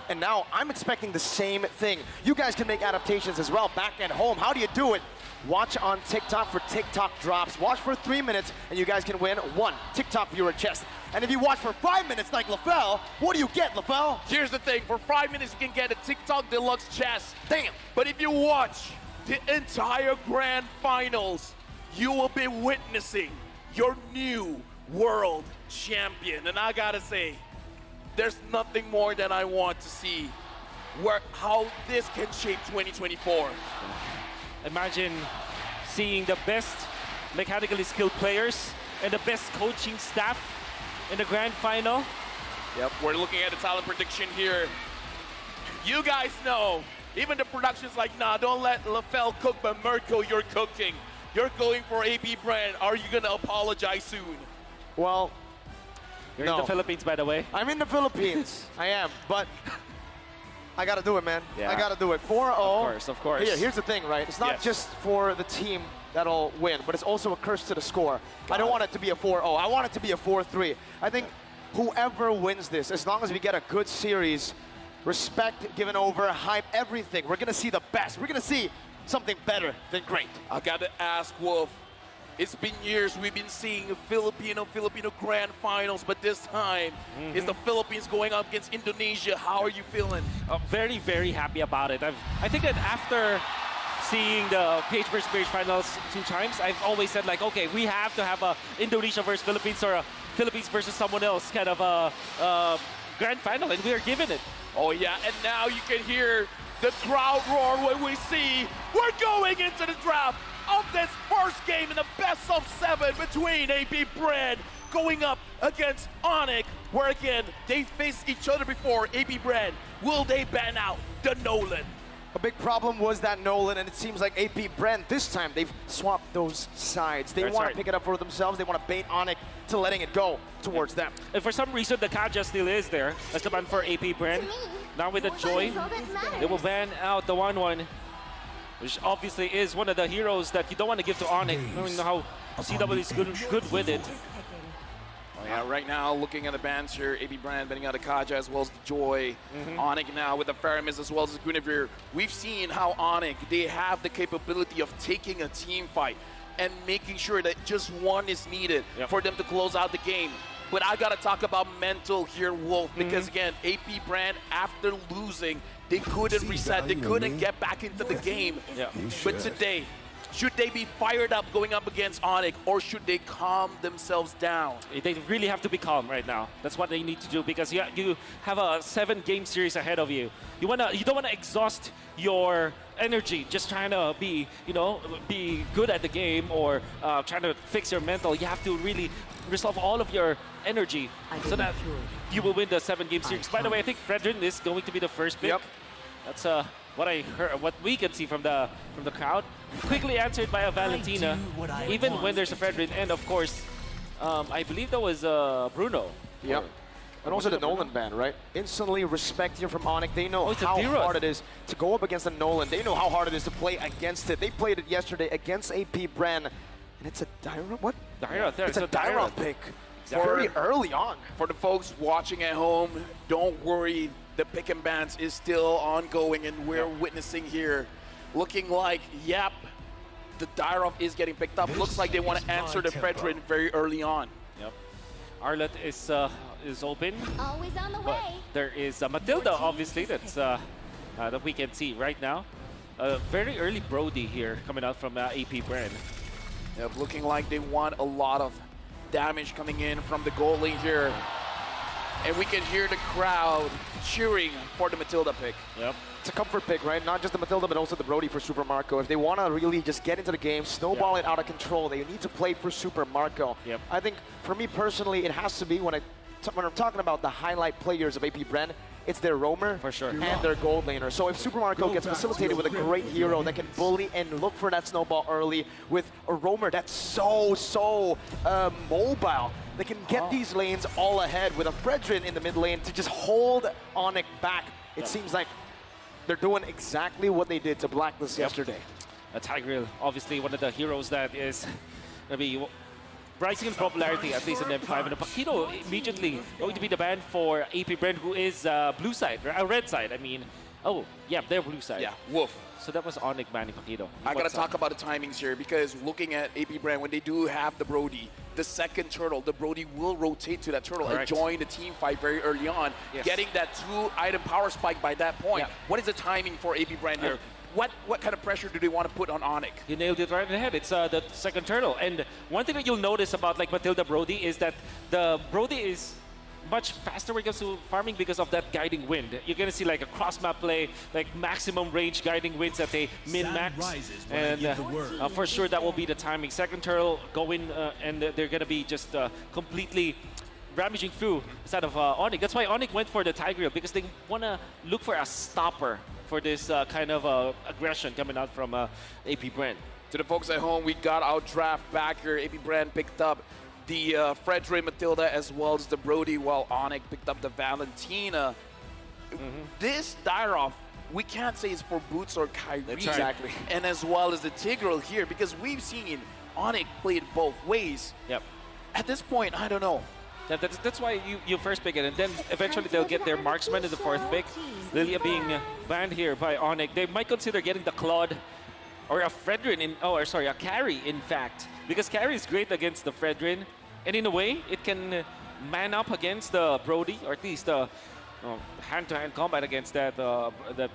and now I'm expecting the same thing. You guys can make adaptations as well back at home. How do you do it? Watch on TikTok for TikTok drops. Watch for 3 minutes, and you guys can win 1 TikTok viewer chest. And if you watch for 5 minutes like LaFell, what do you get, LaFell? Here's the thing, for 5 minutes you can get a TikTok Deluxe chest. Damn! But if you watch the entire Grand Finals, you will be witnessing your new world champion. And I gotta say, there's nothing more than I want to see how this can shape 2024. Imagine seeing the best mechanically skilled players and the best coaching staff in the grand final. Yep, we're looking at the talent prediction here. You guys know, even the production's like, nah, don't let LaFell cook, but Mirko, you're cooking. You're going for APBREN. Are you gonna apologize soon? Well, you're in the Philippines, by the way. I'm in the Philippines. I am, but I gotta do it, man. Yeah. I gotta do it. 4-0. Of course, of course. Here's the thing, right? It's not just for the team that'll win, but it's also a curse to the score. I don't want it to be a 4-0. I want it to be a 4-3. I think whoever wins this, as long as we get a good series, respect given over, hype, everything, we're gonna see the best. We're gonna see something better than great. I gotta ask, Wolf. It's been years we've been seeing Filipino Grand Finals, but this time is the Philippines going up against Indonesia. How are you feeling? Very, very happy about it. I think that after seeing the Page vs. Page finals 2 times, I've always said like, okay, we have to have a Indonesia versus Philippines or a Philippines versus someone else kind of a grand final, and we are given it. Oh yeah, and now you can hear the crowd roar when we see we're going into the draft of this first game in the best of 7 between APBREN going up against ONIC, where again, they faced each other before. APBREN, will they ban out the Nolan? A big problem was that Nolan, and it seems like APBREN this time, they've swapped those sides. They want to pick it up for themselves. They want to bait ONIC to letting it go towards them. And for some reason, the Kaja still is there as the ban for APBREN. Now with the Joy, they will ban out the 1-1, which obviously is one of the heroes that you don't want to give to ONIC, knowing how CW is good with it. Oh yeah, right now, looking at the bans here, APBREN banning out the Kaja as well as the Joy. ONIC now with the Faramis as well as the Guinevere. We've seen how ONIC, they have the capability of taking a team fight and making sure that just one is needed for them to close out the game. But I gotta talk about mental here, Wolf, because again, APBREN, after losing, they couldn't reset, they couldn't get back into the game. But today, should they be fired up going up against ONIC, or should they calm themselves down? They really have to be calm right now. That's what they need to do, because you have a 7-game series ahead of you. You don't want to exhaust your energy just trying to be, be good at the game or trying to fix your mental. You have to really resolve all of your energy so that you will win the 7-game series. By the way, I think Fredrin is going to be the first pick. That's what I heard, what we can see from the crowd. Quickly answered by a Valentina, even when there's a Fredrin, and of course, I believe that was Bruno. Yep. And also the Nolan ban, right? Instantly respect here from ONIC. They know how hard it is to go up against the Nolan. They know how hard it is to play against it. They played it yesterday against APBREN, and it's a Dyra. What? Dyroth, It's a Dyroth pick. Exactly. Very early on. For the folks watching at home, don't worry. The pick and bans is still ongoing, and we're witnessing here, looking like, yep, the Dyroth is getting picked up. Looks like they want to answer the Fredrin very early on. Yep. Arlet is open. Always on the But way. there is Matilda, obviously, that's that we can see right now. Very early Brody here coming out from APBREN. Yep, looking like they want a lot of damage coming in from the goal lane here. And we can hear the crowd cheering for the Matilda pick. Yep. It's a comfort pick, right? Not just the Matilda, but also the Brody for Super Marco. If they want to really just get into the game, snowball it out of control, they need to play for Super Marco. Yep. I think, for me personally, it has to be, when I'm talking about the highlight players of APBREN, it's their roamer for sure and their gold laner. So if Super Marco gets facilitated with a great hero that can bully and look for that snowball early with a roamer that's so mobile, they can get these lanes all ahead with a Fredrin in the mid lane to just hold ONIC back. It seems like they're doing exactly what they did to Blacklist yesterday. Tigreal, obviously one of the heroes that is going to be rising in popularity, at least in M5. And Paquito immediately going to be the ban for APBREN, who is blue side, red side, I mean. Oh, yeah, they're blue side. Yeah, Wolf. So that was ONIC banning Paquito. I got to talk about the timings here, because looking at APBREN, when they do have the Brody, the second turtle, the Brody will rotate to that turtle and join the team fight very early on, getting that 2-item power spike by that point. Yeah. What is the timing for APBREN here? What kind of pressure do they want to put on ONIC? You nailed it right in the head. It's the second turtle. And one thing that you'll notice about like Matilda Brody is that the Brody is much faster when it comes to farming because of that guiding wind. You're going to see like a cross-map play, like maximum range guiding winds at a min-max. And for sure that will be the timing. Second turtle going and they're going to be just completely ramaging through the side of ONIC. That's why ONIC went for the Tigreal, because they want to look for a stopper for this kind of aggression coming out from APBREN. To the folks at home, we got our draft back here. APBREN picked up the Fredrin Matilda as well as the Brody, while ONIC picked up the Valentina. This Dyroth, we can't say it's for Boots or Kyrie. Exactly. And as well as the Tigreal here, because we've seen ONIC play it both ways. Yep. At this point, I don't know. That's why you first pick it, and then eventually they'll get their marksman in the fourth pick. Lilia being banned here by ONIC. They might consider getting the Claude or a Fredrin a carry, in fact, because carry is great against the Fredrin, and in a way it can man up against the Brody, or at least hand-to-hand combat against that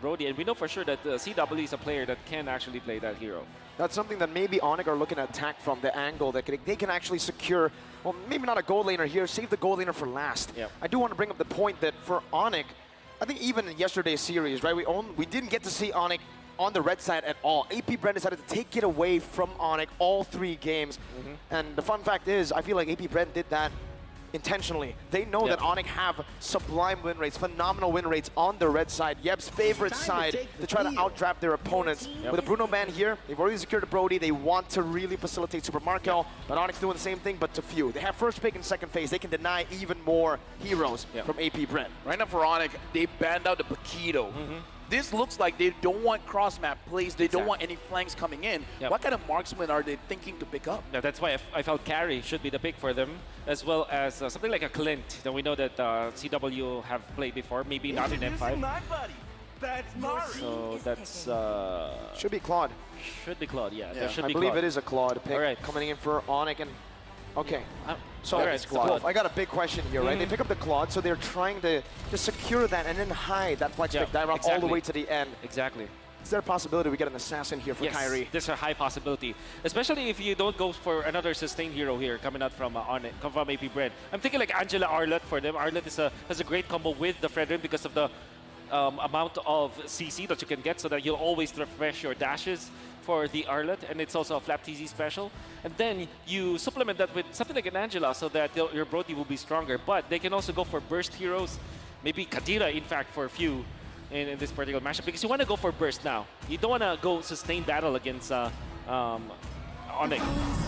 Brody. And we know for sure that CW is a player that can actually play that hero. That's something that maybe ONIC are looking to attack from the angle, that they can actually secure, well, maybe not a gold laner here, save the gold laner for last. Yep. I do want to bring up the point that for ONIC, I think even in yesterday's series, right, we didn't get to see ONIC on the red side at all. APBREN decided to take it away from ONIC all 3 games. And the fun fact is, I feel like APBREN did that intentionally. They know that ONIC have sublime win rates, phenomenal win rates on the red side, Yeb's favorite side, to try to outdraft their opponents. With a Bruno ban here, they've already secured the Brody. They want to really facilitate Super Marco, but ONIC's doing the same thing, but to few. They have first pick and second phase. They can deny even more heroes from APBREN. Right now for ONIC, they banned out the Paquito. This looks like they don't want cross-map plays. They don't want any flanks coming in. What kind of marksman are they thinking to pick up? Yeah, that's why I felt carry should be the pick for them, as well as something like a Clint that we know that CW have played before, maybe not in M5. So that's... should be Claude. Should be Claude, yeah. Yeah, Should I be believe Claude. it is a Claude pick coming in for ONIC. And okay. So, Claude. Wolf, I got a big question here, right? They pick up the Claude, so they're trying to secure that and then hide that flex pick Dyroth all the way to the end. Exactly. Is there a possibility we get an assassin here for Kyrie? There's a high possibility, especially if you don't go for another sustained hero here coming out from from APBREN. I'm thinking like Angela Arlet for them. Arlet has a great combo with the Fredrin because of the amount of CC that you can get, so that you'll always refresh your dashes for the Arlet, and it's also a flat TZ special. And then you supplement that with something like an Angela so that your Brody will be stronger. But they can also go for burst heroes, maybe Kadira, in fact, for a few in this particular matchup, because you want to go for burst now. You don't want to go sustained battle against ONIC.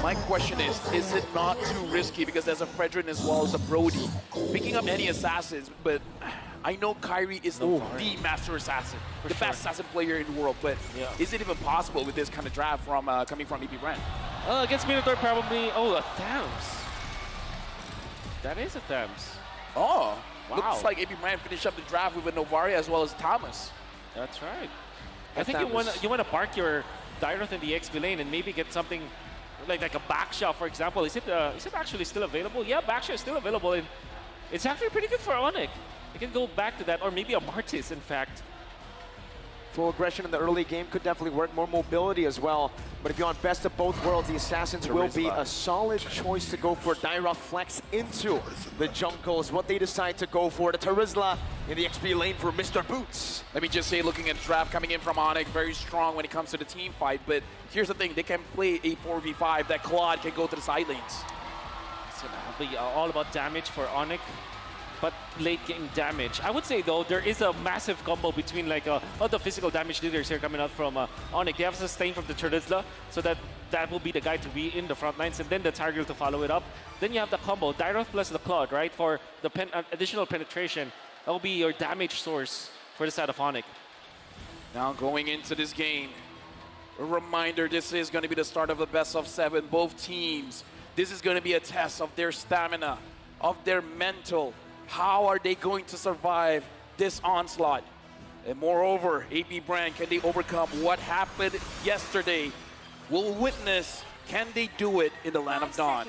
My question is it not too risky, because there's a Fredrin as well as a Brody? Picking up any assassins, but I know Kyrie is the master assassin, the best assassin player in the world, but is it even possible with this kind of draft from coming from APBREN? Against Minotaur, probably. Oh, a Thames. That is a Thames. Oh, wow. Looks like APBREN finished up the draft with a Novaria as well as Thomas. That's right. I think you want to park your Dyroth in the XP lane and maybe get something like a backshot, for example. Is it actually still available? Yeah, backshot is still available, and it's actually pretty good for ONIC. You can go back to that, or maybe a Martis, in fact. Full aggression in the early game could definitely work, more mobility as well. But if you want best of both worlds, the Assassins will be a solid choice to go for. Dyroth flex into the jungle is what they decide to go for. The Terizla in the XP lane for Mr. Boots. Let me just say, looking at the draft coming in from ONIC, very strong when it comes to the team fight, but here's the thing, they can play a 4v5, that Claude can go to the side lanes. So that'll be all about damage for ONIC. But late game damage. I would say though, there is a massive combo between like all the physical damage leaders here coming out from ONIC. They have sustain from the Terizla, so that will be the guy to be in the front lines, and then the Tigreal to follow it up. Then you have the combo, Dyroth plus the Claude, right? For the additional penetration. That will be your damage source for the side of ONIC. Now going into this game, a reminder, this is going to be the start of the best of 7. Both teams, this is going to be a test of their stamina, of their mental. How are they going to survive this onslaught? And moreover, APBREN, can they overcome what happened yesterday? We'll witness, can they do it in the Land of Dawn?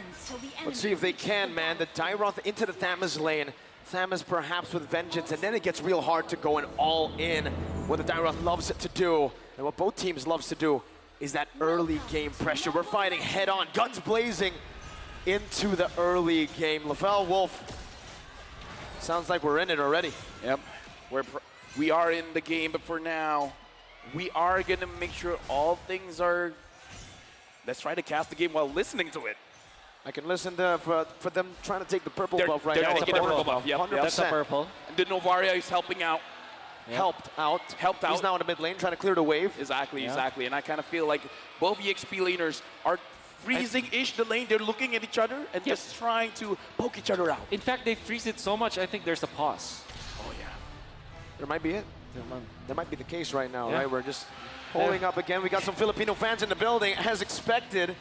Let's see if they can, man. The Dyroth into the Thames lane. Thames perhaps with vengeance, and then it gets real hard to go and all in. What the Dyroth loves to do, and what both teams loves to do, is that early game pressure. We're fighting head on, guns blazing into the early game. Lavelle Wolf, sounds like we're in it already. Yep, we are in the game, but for now, we are gonna make sure all things are, let's try to cast the game while listening to it. I can listen to, for them trying to take the purple buff right now. They're taking the purple buff, yep. 100%. That's a purple. And the Novaria is helping out. Yep. Helped out. He's now in the mid lane trying to clear the wave. Exactly. And I kind of feel like both EXP laners are freezing-ish the lane. They're looking at each other and just trying to poke each other out. In fact, they freeze it so much, I think there's a pause. Oh, yeah. There might be it. That might be the case right now, right? We're just holding up again. We got some Filipino fans in the building, as expected.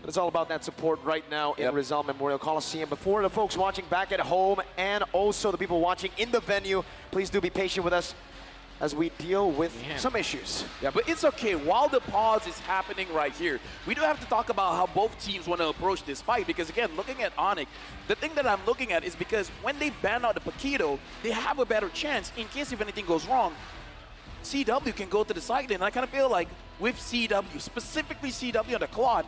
It's all about that support right now in Rizal Memorial Coliseum. Before the folks watching back at home and also the people watching in the venue, please do be patient with us as we deal with some issues. Yeah, but it's okay. While the pause is happening right here, we do have to talk about how both teams want to approach this fight, because again, looking at ONIC, the thing that I'm looking at is because when they ban out the Paquito, they have a better chance in case if anything goes wrong. CW can go to the side lane, and I kind of feel like with CW, specifically CW on the Claude,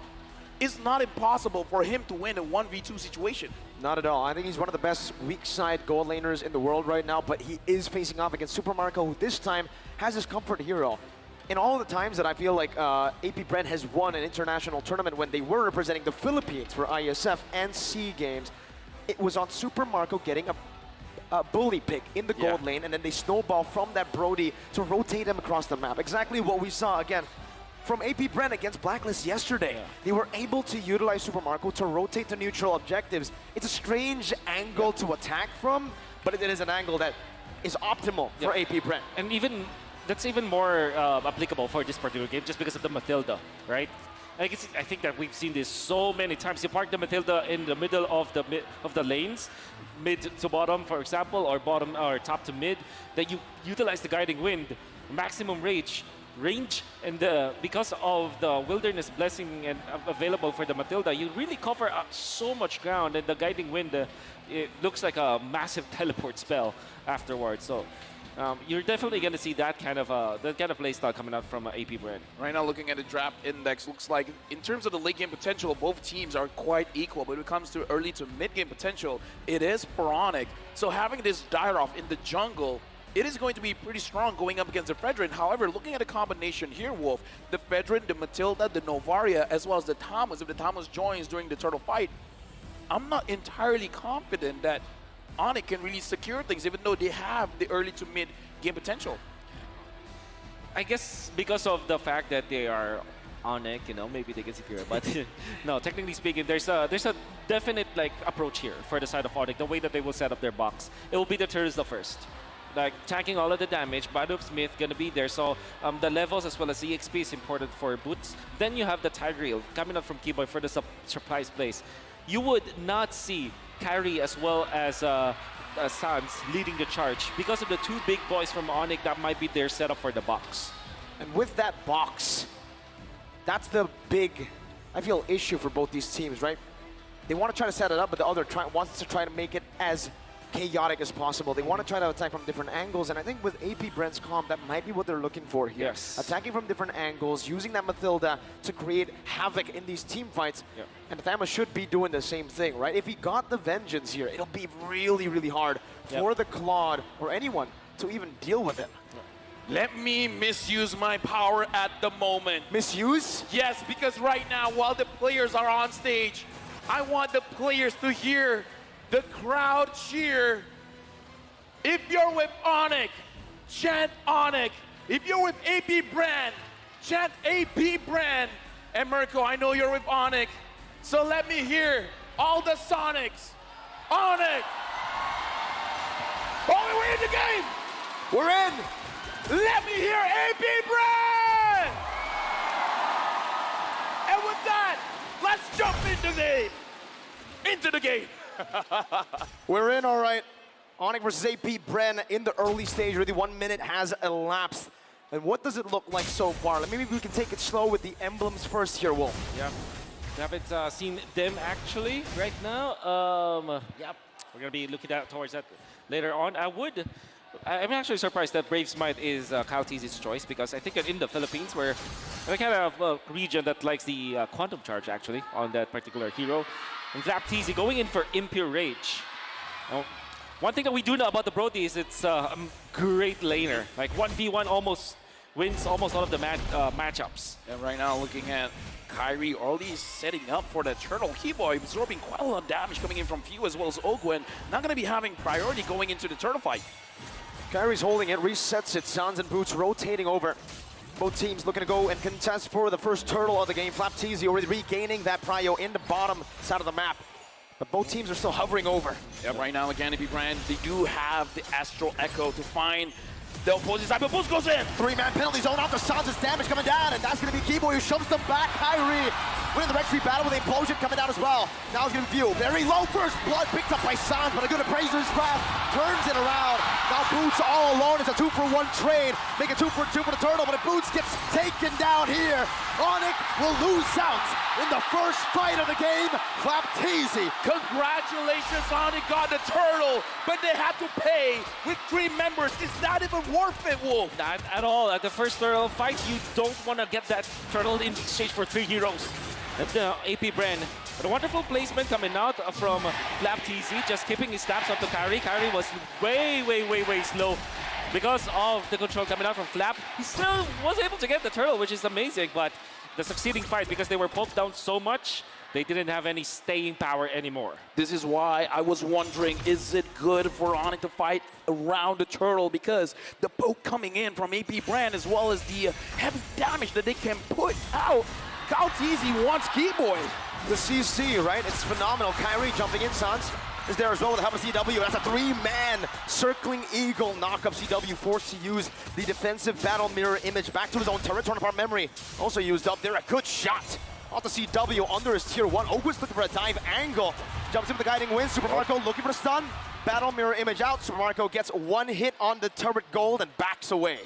it's not impossible for him to win a 1v2 situation. Not at all. I think he's one of the best weak side gold laners in the world right now, but he is facing off against Super Marco, who this time has his comfort hero. In all the times that I feel like APBREN has won an international tournament when they were representing the Philippines for ISF and SEA Games, it was on Super Marco getting a bully pick in the gold lane, and then they snowball from that Brody to rotate him across the map. Exactly what we saw again from APBREN against Blacklist yesterday. They were able to utilize Super Marco to rotate to neutral objectives. It's a strange angle to attack from, but it is an angle that is optimal for APBREN. And that's even more applicable for this particular game, just because of the Matilda, right? I think that we've seen this so many times. You park the Matilda in the middle of the lanes, mid to bottom, for example, or bottom or top to mid. That you utilize the guiding wind, maximum range, and because of the wilderness blessing and available for the Matilda, you really cover up so much ground, and the guiding wind it looks like a massive teleport spell afterwards. So. You're definitely going to see that kind of playstyle coming out from APBREN. Right now, looking at the draft index, looks like in terms of the late game potential, both teams are quite equal. But when it comes to early to mid game potential, it is for ONIC. So having this Dyroth in the jungle, it is going to be pretty strong going up against the Fedrin. However, looking at the combination here, Wolf, the Fedrin, the Matilda, the Novaria, as well as the Thomas, if the Thomas joins during the turtle fight, I'm not entirely confident that ONIC can really secure things, even though they have the early to mid game potential. I guess because of the fact that they are ONIC, you know, maybe they can secure it. But no, technically speaking, there's a definite like approach here for the side of ONIC. The way that they will set up their box, it will be the Turtles first, like tanking all of the damage. Badu Smith gonna be there, so the levels as well as the EXP is important for Boots. Then you have the Tigreal coming up from Keyboy for the surprise plays. You would not see Kyrie as well as Sans leading the charge because of the two big boys from ONIC that might be their setup for the box. And with that box, that's the big, I feel, issue for both these teams, right? They want to try to set it up, but the other wants to try to make it as chaotic as possible. They want to try to attack from different angles, and I think with APBREN's comp, that might be what they're looking for here. Yes. Attacking from different angles, using that Mathilda to create havoc in these team fights. Yep. And Thama should be doing the same thing, right? If he got the Vengeance here, it'll be really, really hard for the Claude or anyone to even deal with it. Let me misuse my power at the moment. Misuse? Yes, because right now, while the players are on stage, I want the players to hear the crowd cheer. If you're with ONIC, chant ONIC. If you're with APBREN, chant APBREN. And Mirko, I know you're with ONIC, so let me hear all the Sonics. ONIC! Oh, we're in the game! We're in! Let me hear APBREN! And with that, let's jump into the game. We're in, all right. ONIC versus APBREN in the early stage. Already 1 minute has elapsed. And what does it look like so far? Maybe we can take it slow with the emblems first here, Wolf. Yeah, we haven't seen them actually right now. Yep, we're gonna be looking at towards that later on. I'm actually surprised that Brave Smite is Kautee's choice, because I think in the Philippines, we're a kind of region that likes the Quantum Charge actually on that particular hero. And Zapteezy going in for Impure Rage. Now, one thing that we do know about the Brody is it's a great laner. Like 1v1 almost wins almost all of the matchups. And right now looking at Kyrie already setting up for the Turtle. Keyboy absorbing quite a lot of damage coming in from Few as well as Ogwen. Not going to be having priority going into the Turtle fight. Kyrie's holding it, resets it. Sans and Boots rotating over. Both teams looking to go and contest for the first Turtle of the game. Flapteezy already regaining that prio in the bottom side of the map. But both teams are still hovering over. Yeah, right now again, APBREN, they do have the Astral Echo to find the opposing side, but Boots goes in. 3-man penalty zone off the Sans' damage coming down, and that's going to be Keyboy who shoves them back. Kyrie winning the Red battle with the Implosion coming down as well. Now it's going to be View. Very low first blood picked up by Sans, but a good appraiser's grab turns it around. Now Boots all alone. It's a 2-for-1 trade. Make it 2-for-2 for the Turtle, but if Boots gets taken down here, ONIC will lose out in the first fight of the game. Flapteezy. Congratulations, ONIC got the Turtle, but they have to pay with 3 members. It's not even worth it, Wolf. Not at all. At the first Turtle fight, you don't want to get that Turtle in exchange for 3 heroes. And APBREN, but a wonderful placement coming out from Flapteezy, just keeping his stabs up to Kyrie. Kyrie was way slow because of the control coming out from Flap. He still was able to get the Turtle, which is amazing, but the succeeding fight, because they were poked down so much, they didn't have any staying power anymore. This is why I was wondering, is it good for ONIC to fight around the Turtle? Because the poke coming in from APBREN, as well as the heavy damage that they can put out, Kauteezy wants Keyboy. The CC, right? It's phenomenal. Kyrie jumping in. Sans is there as well with the help of CW. That's a 3-man circling eagle knockup. CW forced to use the defensive battle mirror image back to his own turret. Torn apart memory also used up there. A good shot off the CW under his tier 1. Ogwen's looking for a dive angle. Jumps in with the guiding wind. Super Marco looking for a stun. Battle mirror image out. Super Marco gets 1 hit on the turret gold and backs away.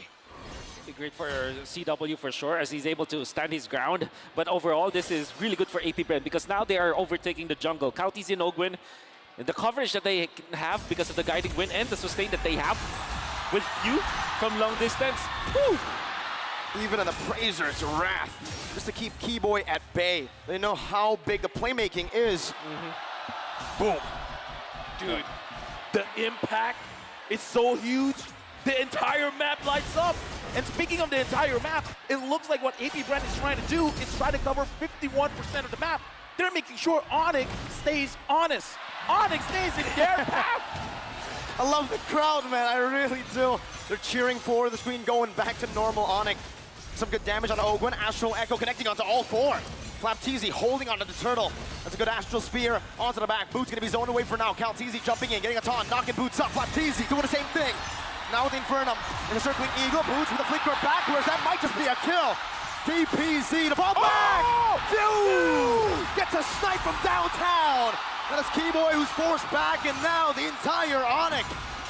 Great for CW for sure, as he's able to stand his ground. But overall, this is really good for APBREN, because now they are overtaking the jungle. Kauteezy and Ogwen, and the coverage that they have because of the guiding wind and the sustain that they have with Few from long distance. Woo! Even an appraiser's wrath, just to keep Keyboy at bay. They know how big the playmaking is. Boom. Dude, the impact is so huge. The entire map lights up. And speaking of the entire map, it looks like what APBREN is trying to do is try to cover 51% of the map. They're making sure ONIC stays honest. ONIC stays in their path. I love the crowd, man. I really do. They're cheering for the screen going back to normal. ONIC some good damage on Ogwen. Astral Echo connecting onto all four. Flapteezy holding onto the turtle. That's a good Astral Spear onto the back. Boots gonna be zoned away for now. Calteezy jumping in, getting a taunt, knocking Boots up. Flapteezy doing the same thing. Now with Infernum in a circling Eagle. Boots with a flicker backwards. That might just be a kill. DPZ to fall back. Dude! Gets a snipe from downtown. And it's Keyboy who's forced back, and now the entire ONIC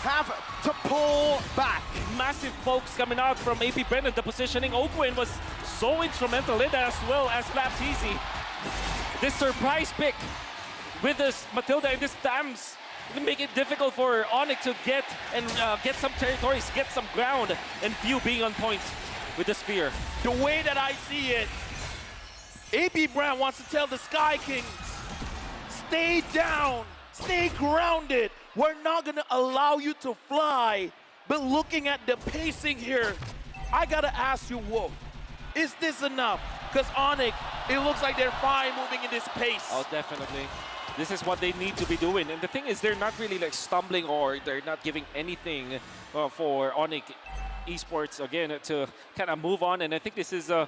have to pull back. Massive pokes coming out from APBREN. The positioning. Ogwen was so instrumental in that, as well as Flapteezy. This surprise pick with this Matilda and this Tams will make it difficult for ONIC to get some territories, get some ground, and few being on point with the spear. The way that I see it, APBREN wants to tell the Sky Kings, stay down, stay grounded. We're not gonna allow you to fly. But looking at the pacing here, I gotta ask you, Wolf, is this enough? Because ONIC, it looks like they're fine moving in this pace. Oh, definitely. This is what they need to be doing. And the thing is, they're not really like stumbling, or they're not giving anything for ONIC Esports again to kind of move on. And I think this is the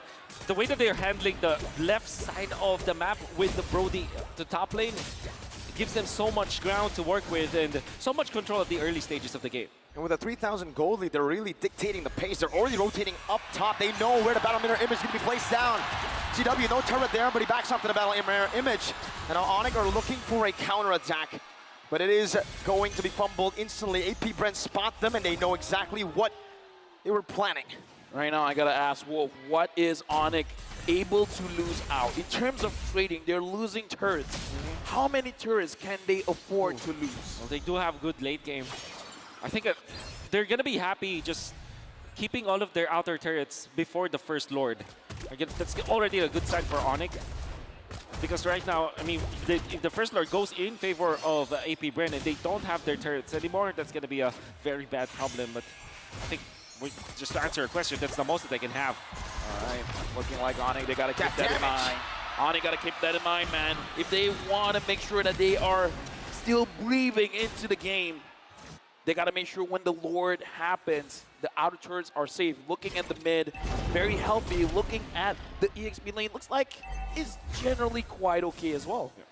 way that they're handling the left side of the map with the Brody, the top lane, gives them so much ground to work with and so much control at the early stages of the game. And with a 3,000 gold lead, they're really dictating the pace. They're already rotating up top. They know where the battle mirror image is going to be placed down. CW, no turret there, but he backs up to the battle mirror image. And now ONIC are looking for a counterattack, but it is going to be fumbled instantly. APBREN spot them, and they know exactly what they were planning. Right now, I gotta ask Wolf, what is ONIC able to lose out? In terms of trading, they're losing turrets. How many turrets can they afford to lose? Well, they do have good late game. I think they're gonna be happy just keeping all of their outer turrets before the first Lord. Again, that's already a good sign for ONIC. Because right now, I mean, if the first Lord goes in favor of APBREN and they don't have their turrets anymore, that's gonna be a very bad problem. But I think, just to answer your question, that's the most that they can have. All right, looking like ONIC, they gotta keep that in mind. ONIC gotta keep that in mind, man. If they want to make sure that they are still breathing into the game, they gotta make sure when the Lord happens, the outer turrets are safe. Looking at the mid, very healthy. Looking at the EXP lane, looks like it's generally quite okay as well. Yeah.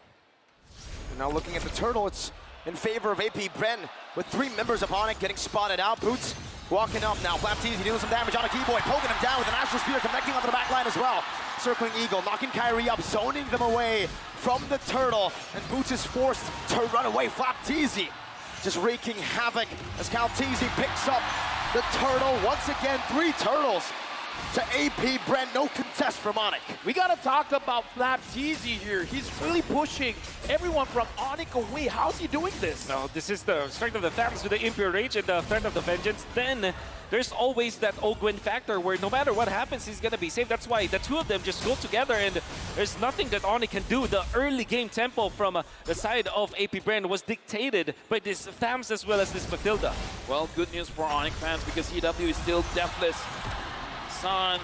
And now looking at the turtle, it's in favor of APBREN, with 3 members of ONIC getting spotted out. Boots walking up now. Flapteezy dealing some damage on a Keyboy, poking him down with an Astral Spear, connecting onto the back line as well. Circling Eagle, knocking Kyrie up, zoning them away from the turtle, and Boots is forced to run away. Flapteezy just wreaking havoc as Calteezy picks up the turtle. Once again, 3 turtles to APBREN, no contest from ONIC. We gotta talk about Flapteezy here. He's really pushing everyone from ONIC away. How's he doing this? No, this is the strength of the Thames with the Impure Rage and the threat of the Vengeance. Then there's always that Ogwen factor where no matter what happens, he's gonna be safe. That's why the 2 of them just go together, and there's nothing that ONIC can do. The early game tempo from the side of APBREN was dictated by this Thames as well as this Matilda. Well, good news for ONIC fans, because CW is still deathless. Sans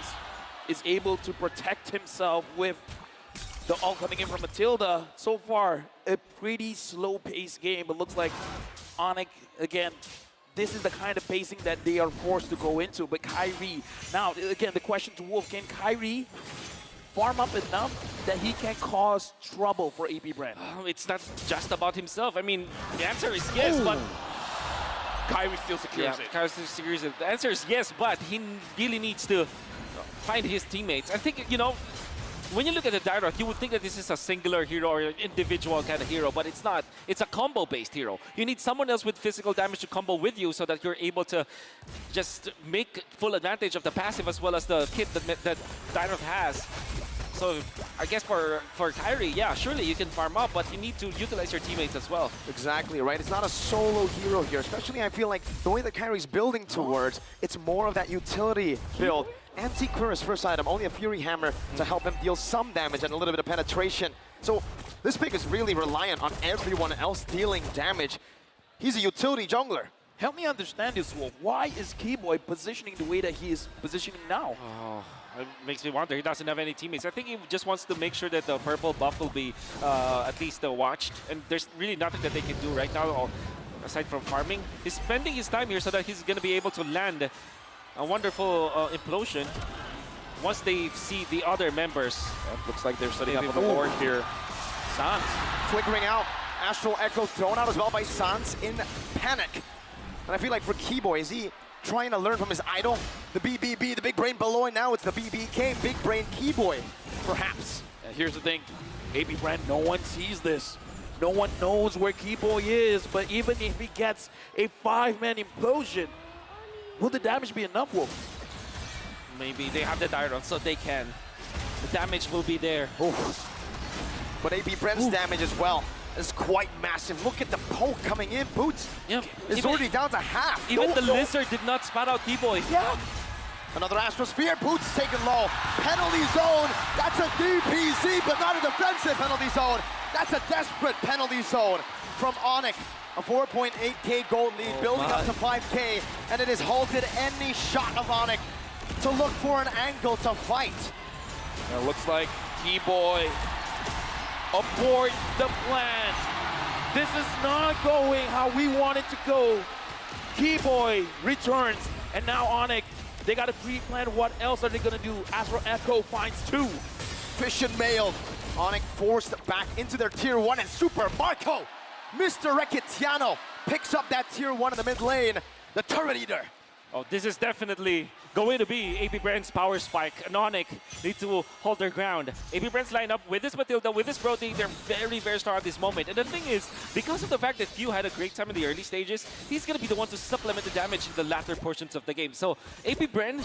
is able to protect himself with the ult coming in from Matilda. So far, a pretty slow-paced game, but looks like ONIC, again, this is the kind of pacing that they are forced to go into. But Kyrie, now, again, the question to Wolf, can Kyrie farm up enough that he can cause trouble for APBREN? Oh, it's not just about himself. I mean, the answer is yes, but Kyrie still secures it. Kyrie still secures it. The answer is yes, but he really needs to find his teammates. I think, you know, when you look at the Dairoth, you would think that this is a singular hero or an individual kind of hero, but it's not. It's a combo-based hero. You need someone else with physical damage to combo with you so that you're able to just make full advantage of the passive as well as the kit that Dairoth has. So I guess for Kyrie, yeah, surely you can farm up, but you need to utilize your teammates as well. Exactly, right? It's not a solo hero here, especially I feel like the way that Kyrie's building towards, it's more of that utility build. Anti-Curse first item, only a Fury Hammer to help him deal some damage and a little bit of penetration. So this pick is really reliant on everyone else dealing damage. He's a utility jungler. Help me understand this, Wolf. Why is Keyboy positioning the way that he is positioning now? Oh, it makes me wonder. He doesn't have any teammates. I think he just wants to make sure that the purple buff will be at least watched. And there's really nothing that they can do right now aside from farming. He's spending his time here so that he's going to be able to land a wonderful implosion. once they see the other members. Looks like they're setting up on the board here. Sans Flickering out. Astral Echo thrown out as well by Sans in panic. And I feel like for Keyboy, is he trying to learn from his idol? The BBB, the big brain below, and now it's the BBK, big brain Keyboy, perhaps. And here's the thing, APBREN, no one sees this. No one knows where Keyboy is, but even if he gets a 5-man implosion, will the damage be enough, Wolf? Maybe they have the Dyron, so they can. The damage will be there. But APBREN's damage as well is quite massive. Look at the poke coming in, Boots. Yeah. It's already down to half. Even the Lizard did not spot out Keyboy. Yeah. Another Astrosphere, Boots taken low. Penalty zone, that's a DPZ, but not a defensive penalty zone. That's a desperate penalty zone from ONIC. A 4.8k gold lead, building up to 5k, and it has halted any shot of ONIC to look for an angle to fight. And it looks like Keyboy abort the plan. This is not going how we want it to go. Keyboy returns, and now ONIC, they got to pre-plan what else are they going to do. Astral Echo finds 2. Fish and mailed. ONIC forced back into their tier 1, and Super Marco, Mr. Rekitiano, picks up that tier 1 in the mid lane, the Turret Eater. Oh, this is definitely going to be APBREN's power spike. And ONIC need to hold their ground. APBREN's lineup with this Matilda, with this Brody, they're very, very strong at this moment. And the thing is, because of the fact that Few had a great time in the early stages, he's going to be the one to supplement the damage in the latter portions of the game. So APBREN,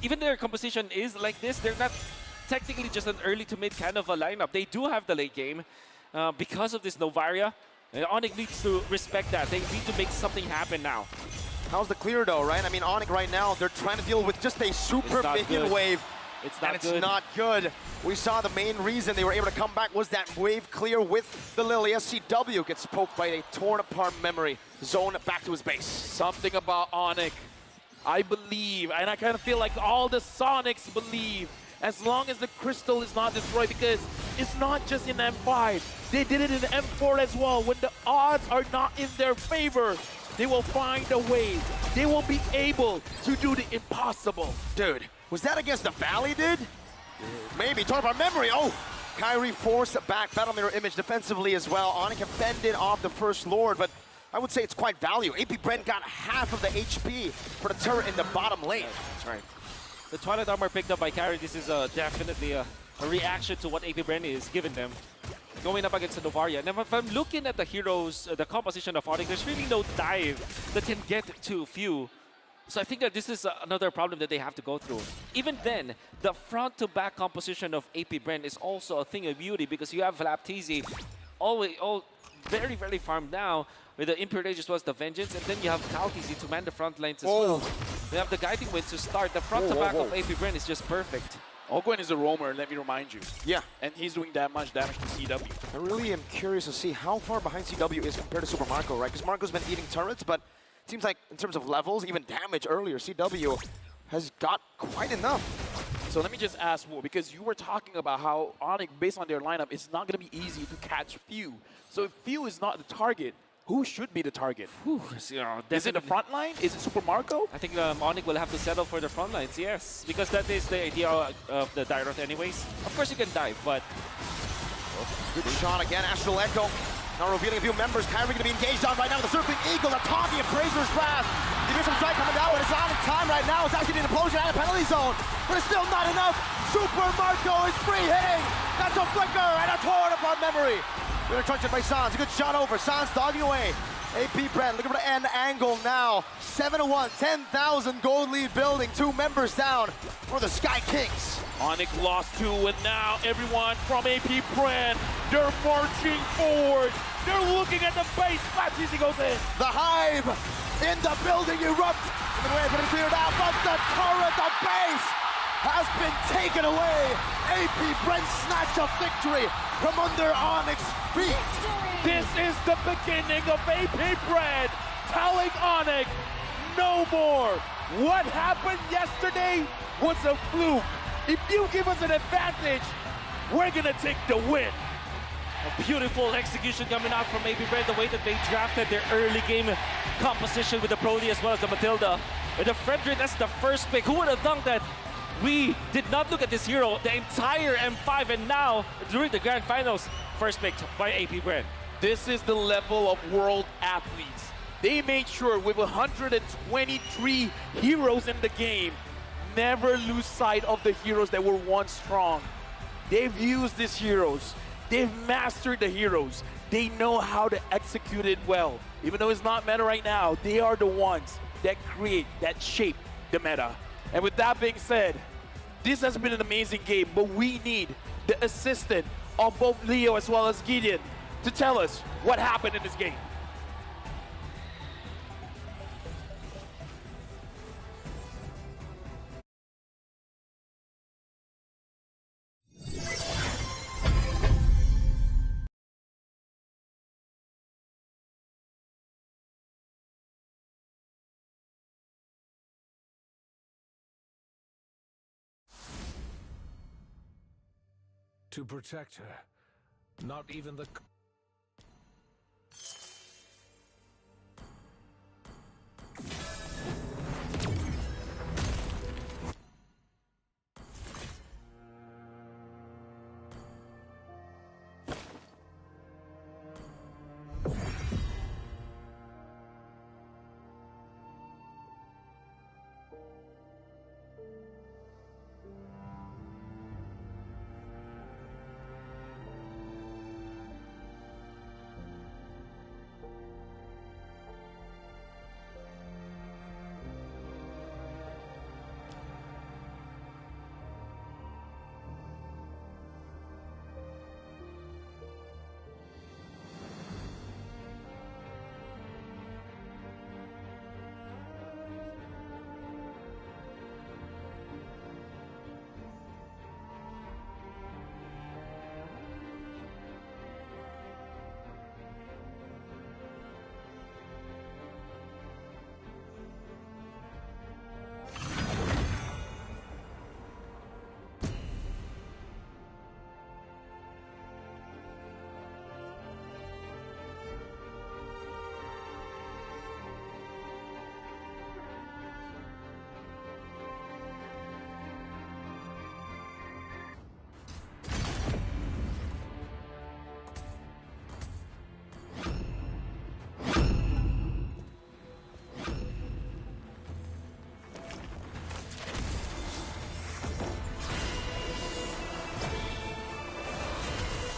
even their composition is like this, they're not technically just an early to mid kind of a lineup. They do have the late game because of this Novaria. And ONIC needs to respect that. They need to make something happen now. How's the clear though, right? I mean, ONIC right now, they're trying to deal with just a super minion wave. It's not and good. It's not good. We saw the main reason they were able to come back was that wave clear with the Lily. SCW gets poked by a torn apart memory. Zone back to his base. Something about ONIC, I believe, and I kind of feel like all the Sonics believe, as long as the crystal is not destroyed, because it's not just in M5. They did it in M4 as well. When the odds are not in their favor, they will find a way. They will be able to do the impossible. Dude, was that against the Valley, dude? Maybe, torn apart memory. Oh, Kyrie forced back, battle mirror image defensively as well. ONIC have fended off the first Lord, but I would say it's quite value. APBREN got half of the HP for the turret in the bottom lane. That's right. The Twilight Armor picked up by Kyrie, this is definitely a reaction to what APBREN is giving them. Going up against the Novaria. And if I'm looking at the heroes, the composition of ONIC, there's really no dive that can get to Few. So I think that this is another problem that they have to go through. Even then, the front-to-back composition of APBREN is also a thing of beauty because you have Lapteezy all very, very farmed now with the Impure Rage as well as the Vengeance, and then you have Kalteezy to man the front lines as well. They have the Guiding Wind to start. The front-to-back of APBREN is just perfect. Ogwen is a roamer, let me remind you. Yeah. And he's doing that much damage to CW. I really am curious to see how far behind CW is compared to Super Marco, right? Because Marco's been eating turrets, but it seems like in terms of levels, even damage earlier, CW has got quite enough. So let me just ask, because you were talking about how ONIC, based on their lineup, it's not going to be easy to catch Few. So if Few is not the target, who should be the target? Is it the front line? Is it Super Marco? I think ONIC will have to settle for the front lines, yes. Because that is the idea of the Dyrot anyways. Of course you can dive, but... Good shot again, Astral Echo. Now revealing a few members. Kyrie going to be engaged on right now with the Circling Eagle, the taunting Appraiser's Wrath. You get some strike coming down, but it's on in time right now. It's actually an implosion out of penalty zone, but it's still not enough. Super Marco is free hitting. That's a flicker and a torn apart memory. We're touched it by Sans. A good shot over. Sans dogging away. APBREN looking for the end angle now. 7-1, 10,000 gold lead building. 2 members down for the Sky Kings. ONIC lost 2, and now everyone from APBREN, they're marching forward. They're looking at the base. Lapteezy goes in. The Hive in the building erupts. And the way for it cleared out, but the turret, the base, has been taken away. APBREN snatch a victory from under ONIC's feet. This is the beginning of APBREN telling ONIC no more. What happened yesterday was a fluke. If you give us an advantage, we're gonna take the win. A beautiful execution coming out from APBREN, the way that they drafted their early game composition with the Brody as well as the Matilda. With the Frederick, that's the first pick. Who would have thunk that we did not look at this hero the entire M5, and now, during the Grand Finals, first picked by APBREN. This is the level of world athletes. They made sure with 123 heroes in the game, never lose sight of the heroes that were once strong. They've used these heroes. They've mastered the heroes. They know how to execute it well. Even though it's not meta right now, they are the ones that create, that shape the meta. And with that being said, this has been an amazing game, but we need the assistant of both Leo as well as Gideon to tell us what happened in this game. To protect her, not even the...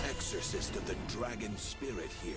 Exorcist of the dragon spirit here.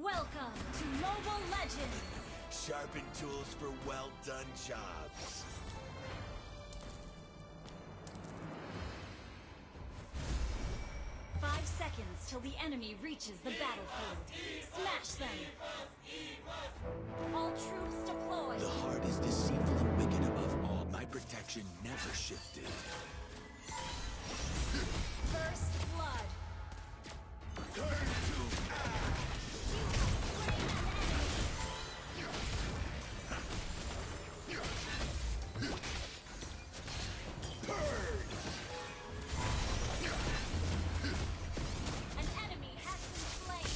Welcome to Mobile Legends! Sharpen tools for well-done jobs. Five seconds till the enemy reaches the battlefield. Smash them! All troops deployed! The heart is deceitful and wicked above all. My protection never shifted. First blood! Turn to ash! An enemy has been slain!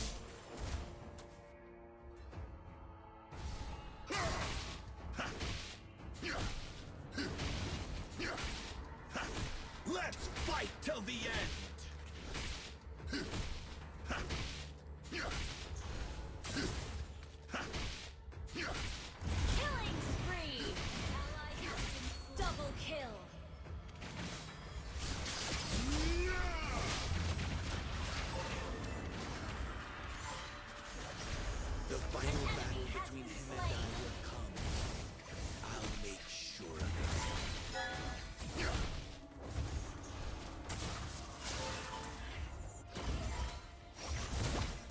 Let's fight till the end! The final battle between him and I will come. I'll make sure of it.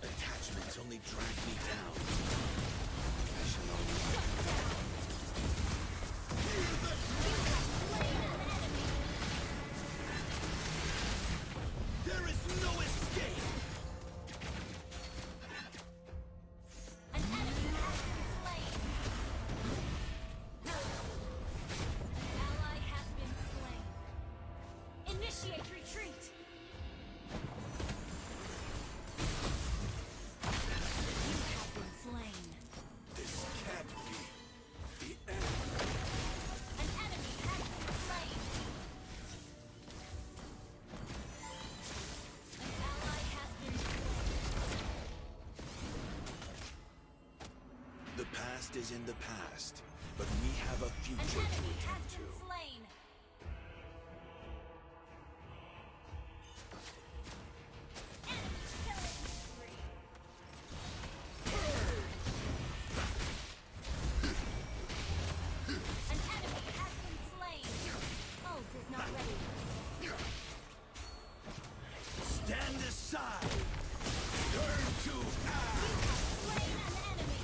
Attachments only drag me down. I shall only... There is no escape! An enemy has been slain. An ally has been slain. Initiate retreat. You have been slain. This can't be the end. An enemy has been slain. An ally has been slain. The past is in the past, but we have a An future to enemy has attend to. been slain. Enemy killing spree. An enemy has been slain. Ult is not ready. Stand aside! Turn to ash! Slain an enemy.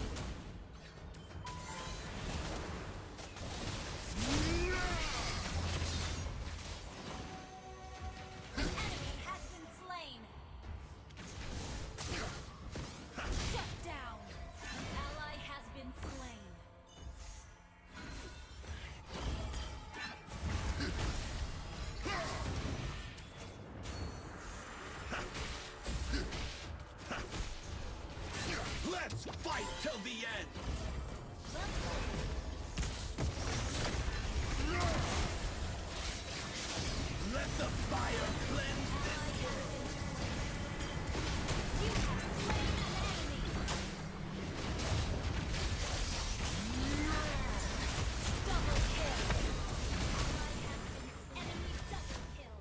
An enemy has been slain. Shut down. An ally has been slain. Let's fight till the end! Let the fire cleanse this world! You have slain an enemy. Double kill. Ally has been enemy double kill.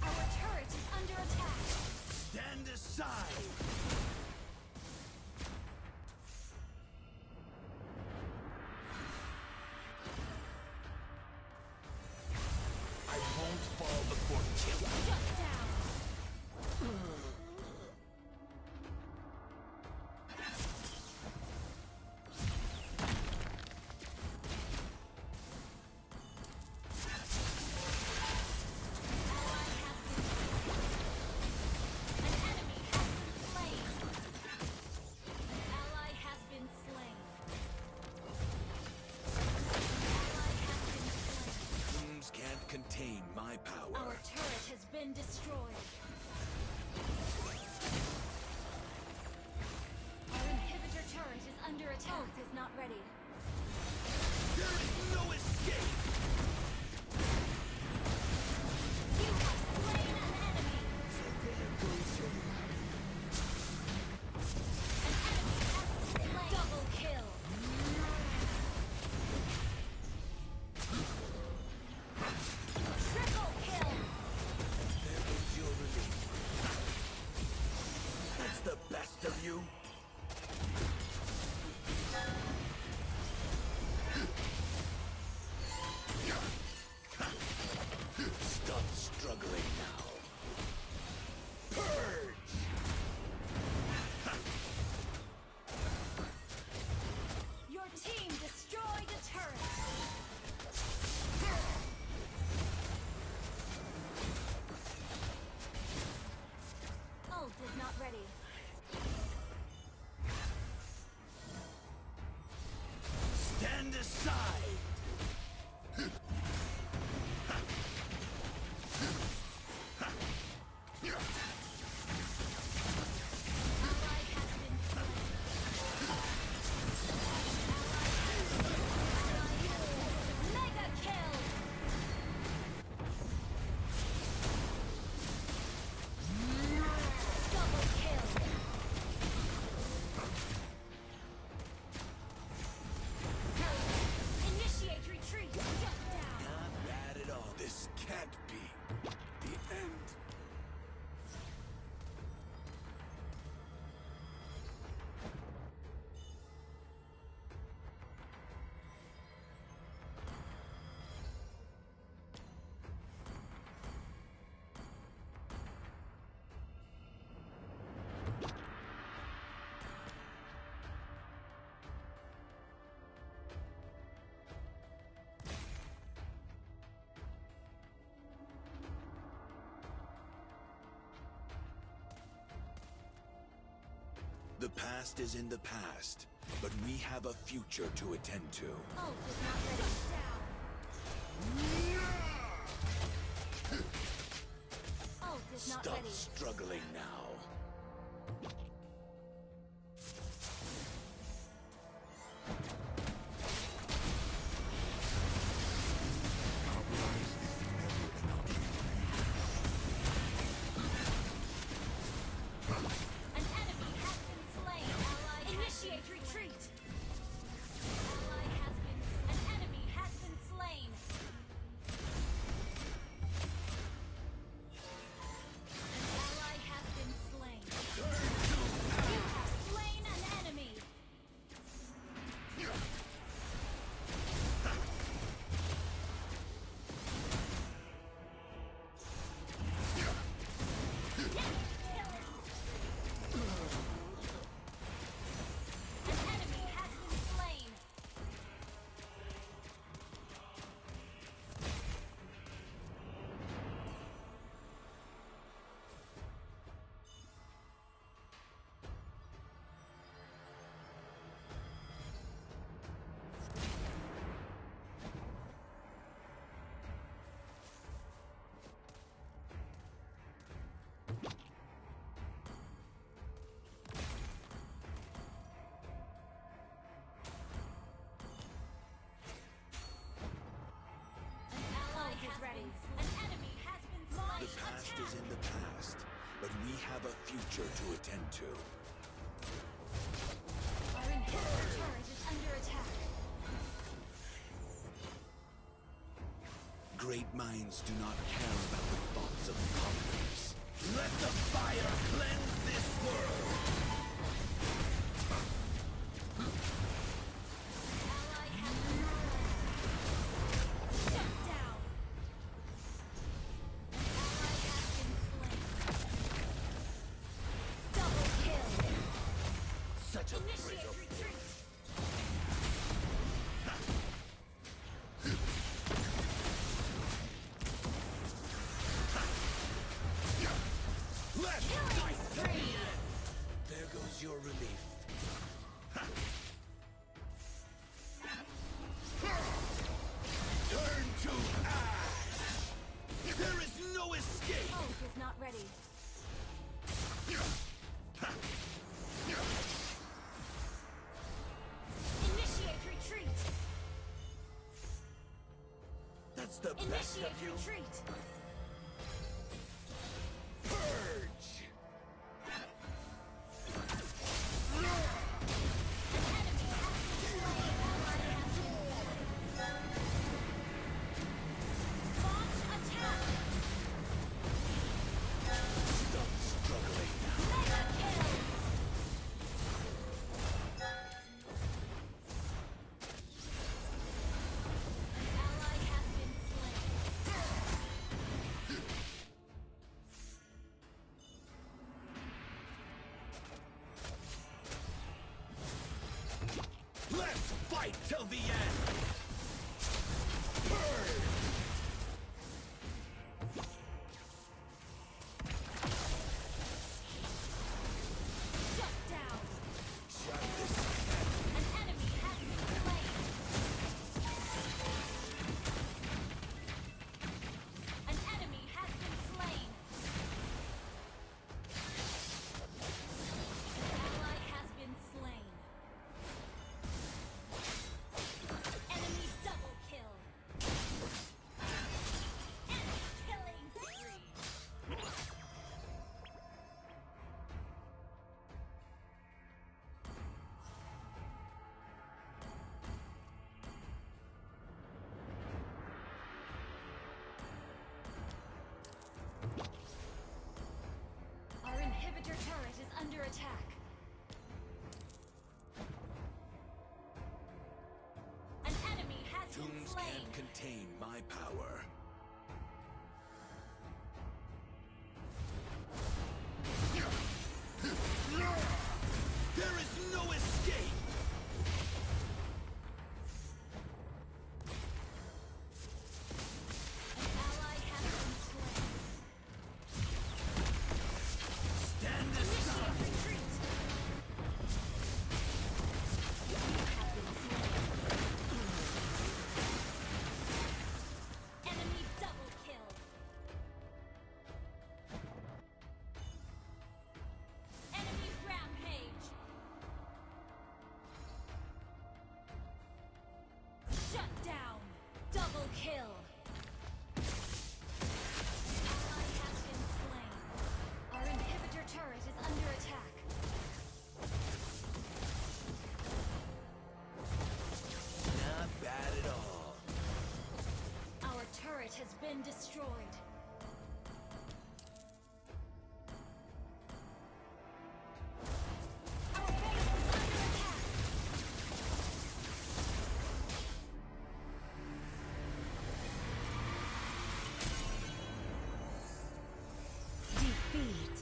Our turret is under attack. Stand aside! I won't fall before killing. Shut down. Ally has been slain. An enemy has been slain. An ally has been slain. Ally has been slain. Rooms can't contain my power. Our turret has been destroyed. Our inhibitor turret is under attack. Ult is not ready. There is no escape! You have slain an enemy. So there goes your An enemy has been slain. Double kill. Triple kill. There goes your relief. That's the best of you? The past is in the past, but we have a future to attend to. Ult is not ready. Ult is not Stop ready. struggling now. An enemy has been slain. Initiate retreat. An enemy has been slain. An ally has been slain. You have slain an enemy. An enemy has been slain. An ally has ready. An enemy has been slain. The past is in the past, but we have a future to attend to. Our inhibitor turret is under attack. Great minds do not care about the thoughts of commoners. Let the fire cleanse this world! Ally has been slain. Shut down. Ally has been slain. Double kill. Such a Initiate retreat. Killing spree. There goes your relief. Turn to ash! There is no escape! Ult is not ready. Initiate retreat. That's the best Initiate of you. retreat. Purge! Launch attack. Stop struggling now. Mega kill. An ally has been slain. been destroyed. Our base is under attack. Defeat.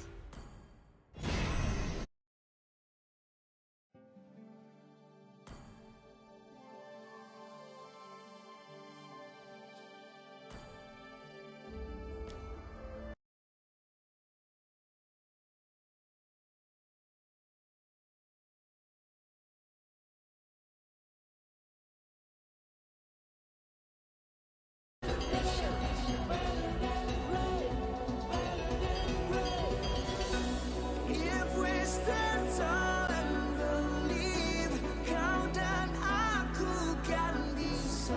If we stand tall and believe, countdown aku kan bisa.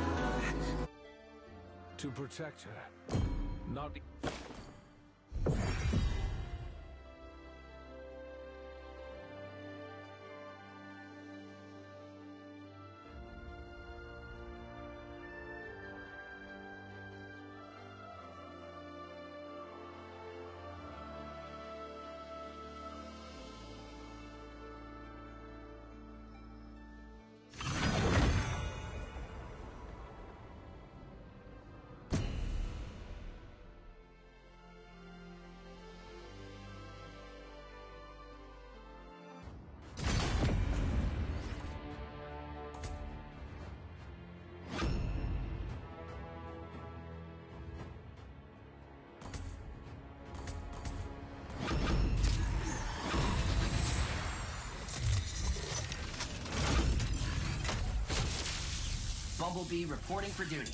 To protect her. Not. Bumblebee reporting for duty.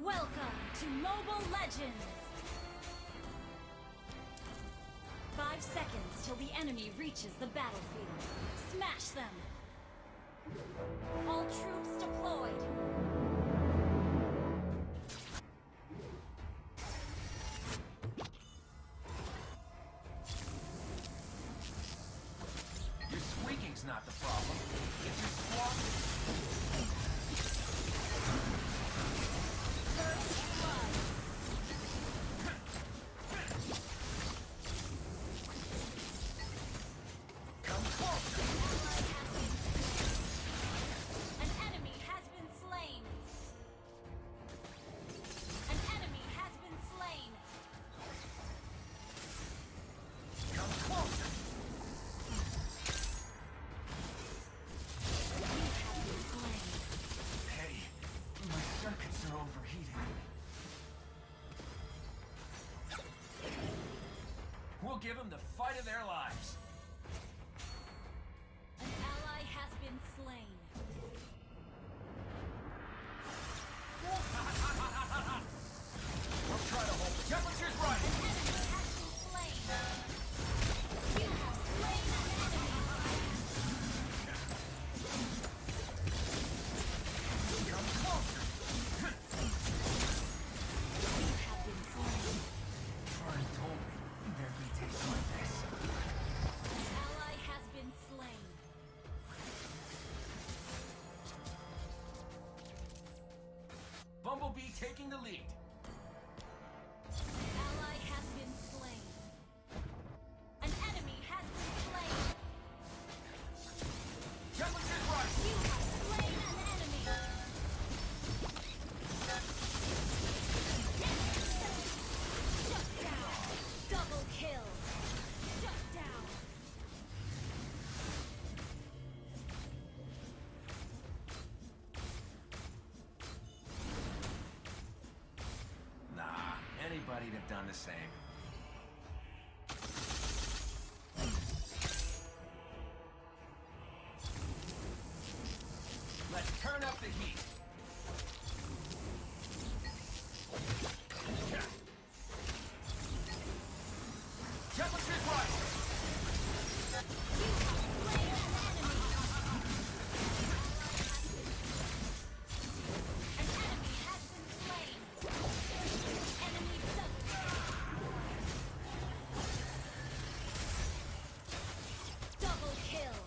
Welcome to Mobile Legends! 5 seconds till the enemy reaches the battlefield. Smash them! All troops deployed! Your squeaking's not the problem. It's your squawking. First blood! Come closer. An enemy has been slain! An enemy has been slain! Come closer. You have been slain. Hey, my circuits are overheating. We'll give them the fight of their lives. An ally has been slain. We'll try to hold the temperature's right. An enemy has been slain. You have slain an enemy. Come closer. You have been slain. taking the lead. Ally has been slain. An enemy has been slain. Temperature's rising. You have slain an enemy. Shut down. Double kill. Shut down. Nah, anybody'd have done the same. Let's turn up the heat. Temperature's rising. You have slain an enemy. An enemy has been slain. Enemy double kill.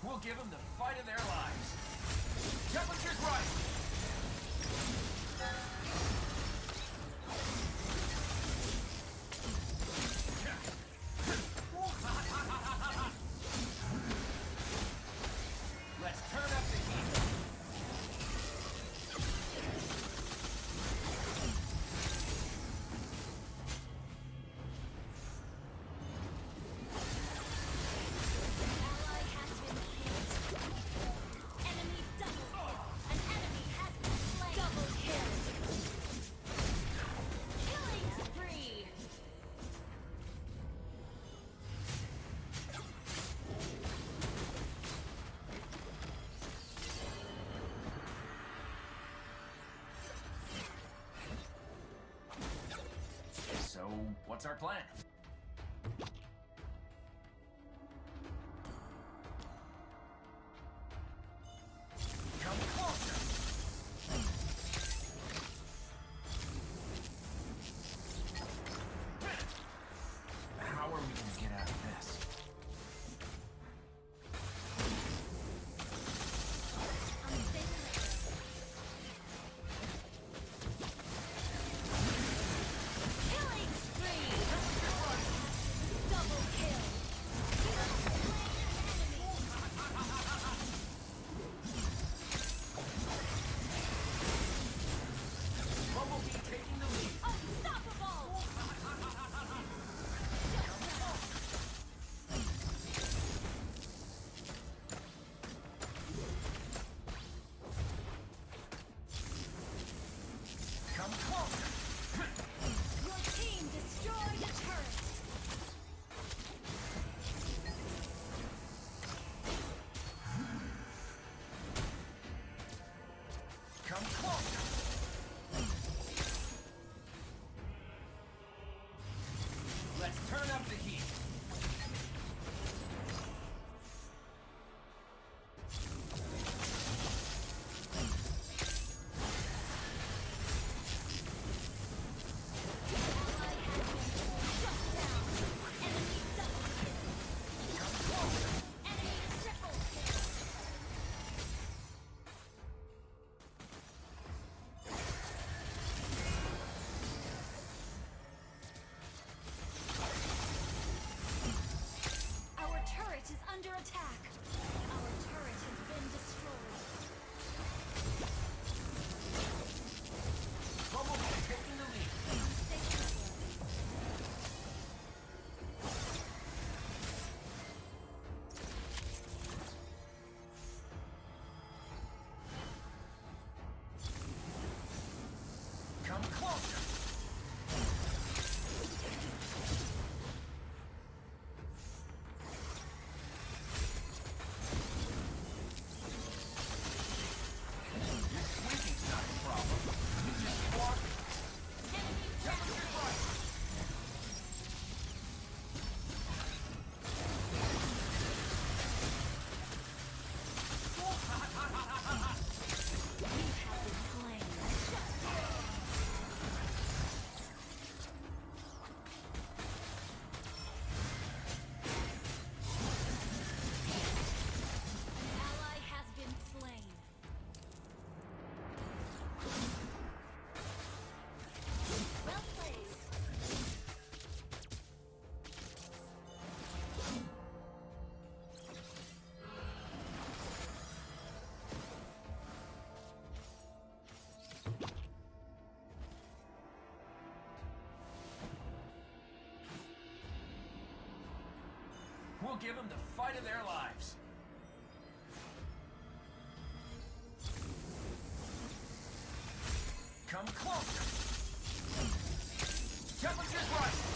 We'll give them the fight of their lives. Temperature's rising. Let's turn up the heat. Ally has been slain. Enemy double kill. An enemy has been slain. Double kill. Killing spree. So, what's our plan? Come closer. How are we gonna get out of this? Killing spree. Double kill. You have slain an enemy. Bumblebee taking the lead. Unstoppable. Come closer. Your team destroyed a turret. Come closer. Let's turn up the heat. Ally has been shut down. Enemy double kill. Come closer. Enemy triple kill. We'll give them the fight of their lives. Come closer. Temperature's rising.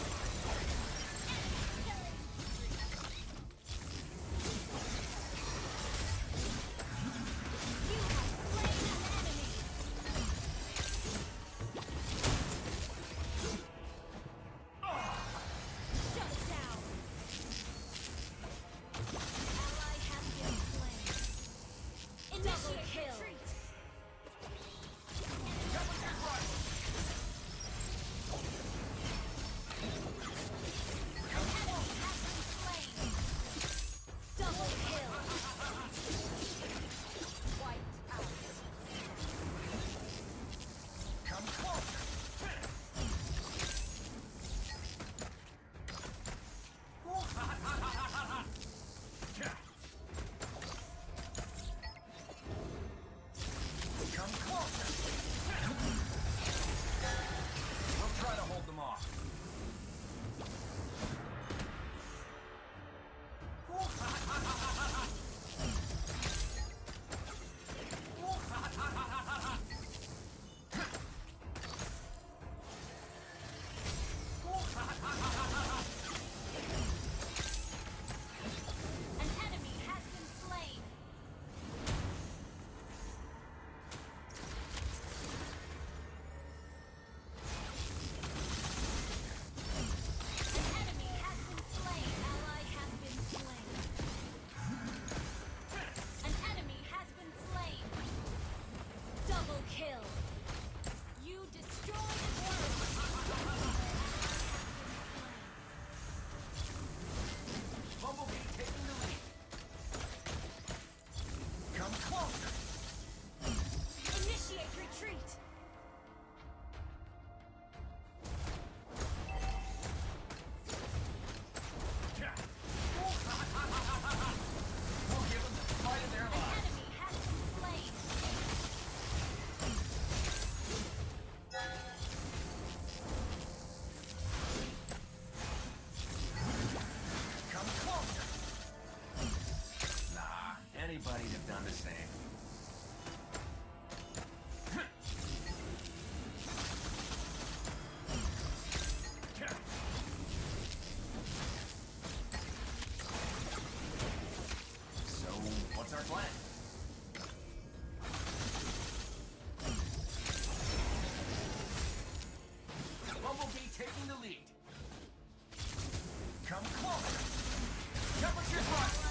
Anybody'd have done the same. So, what's our plan? Bumblebee taking the lead. Come closer. Temperature's rising.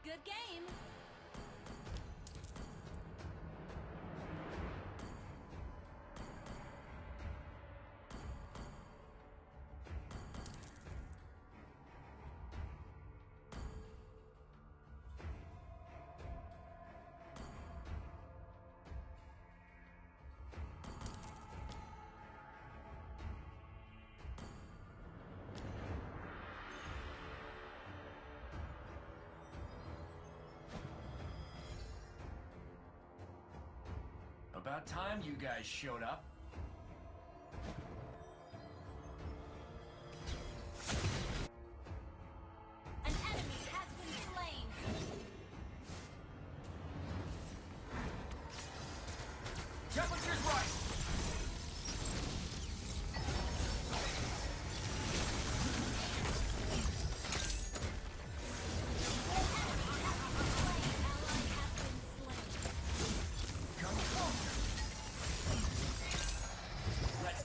Good game. About time you guys showed up. An enemy has been slain. Temperature's rising.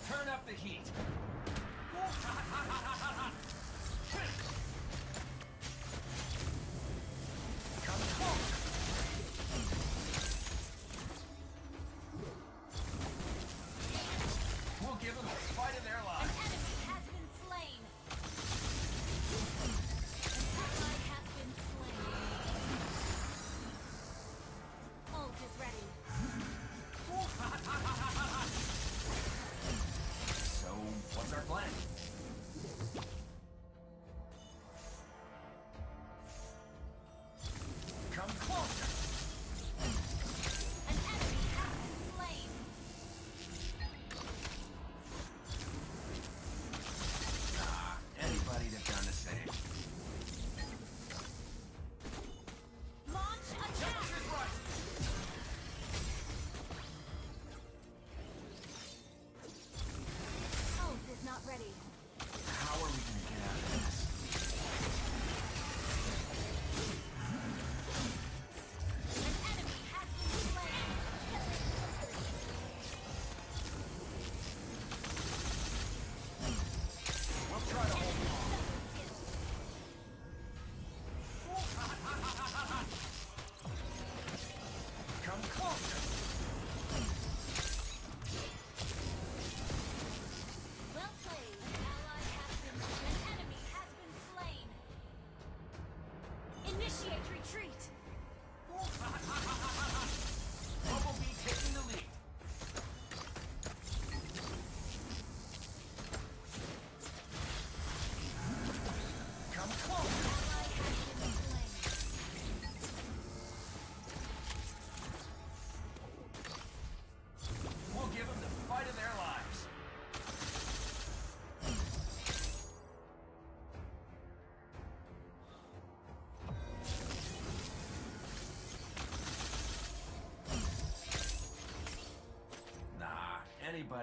Turn up the heat. Come close. We'll give them the fight of their lives. An enemy has been slain. An ally has been slain. Ult is ready.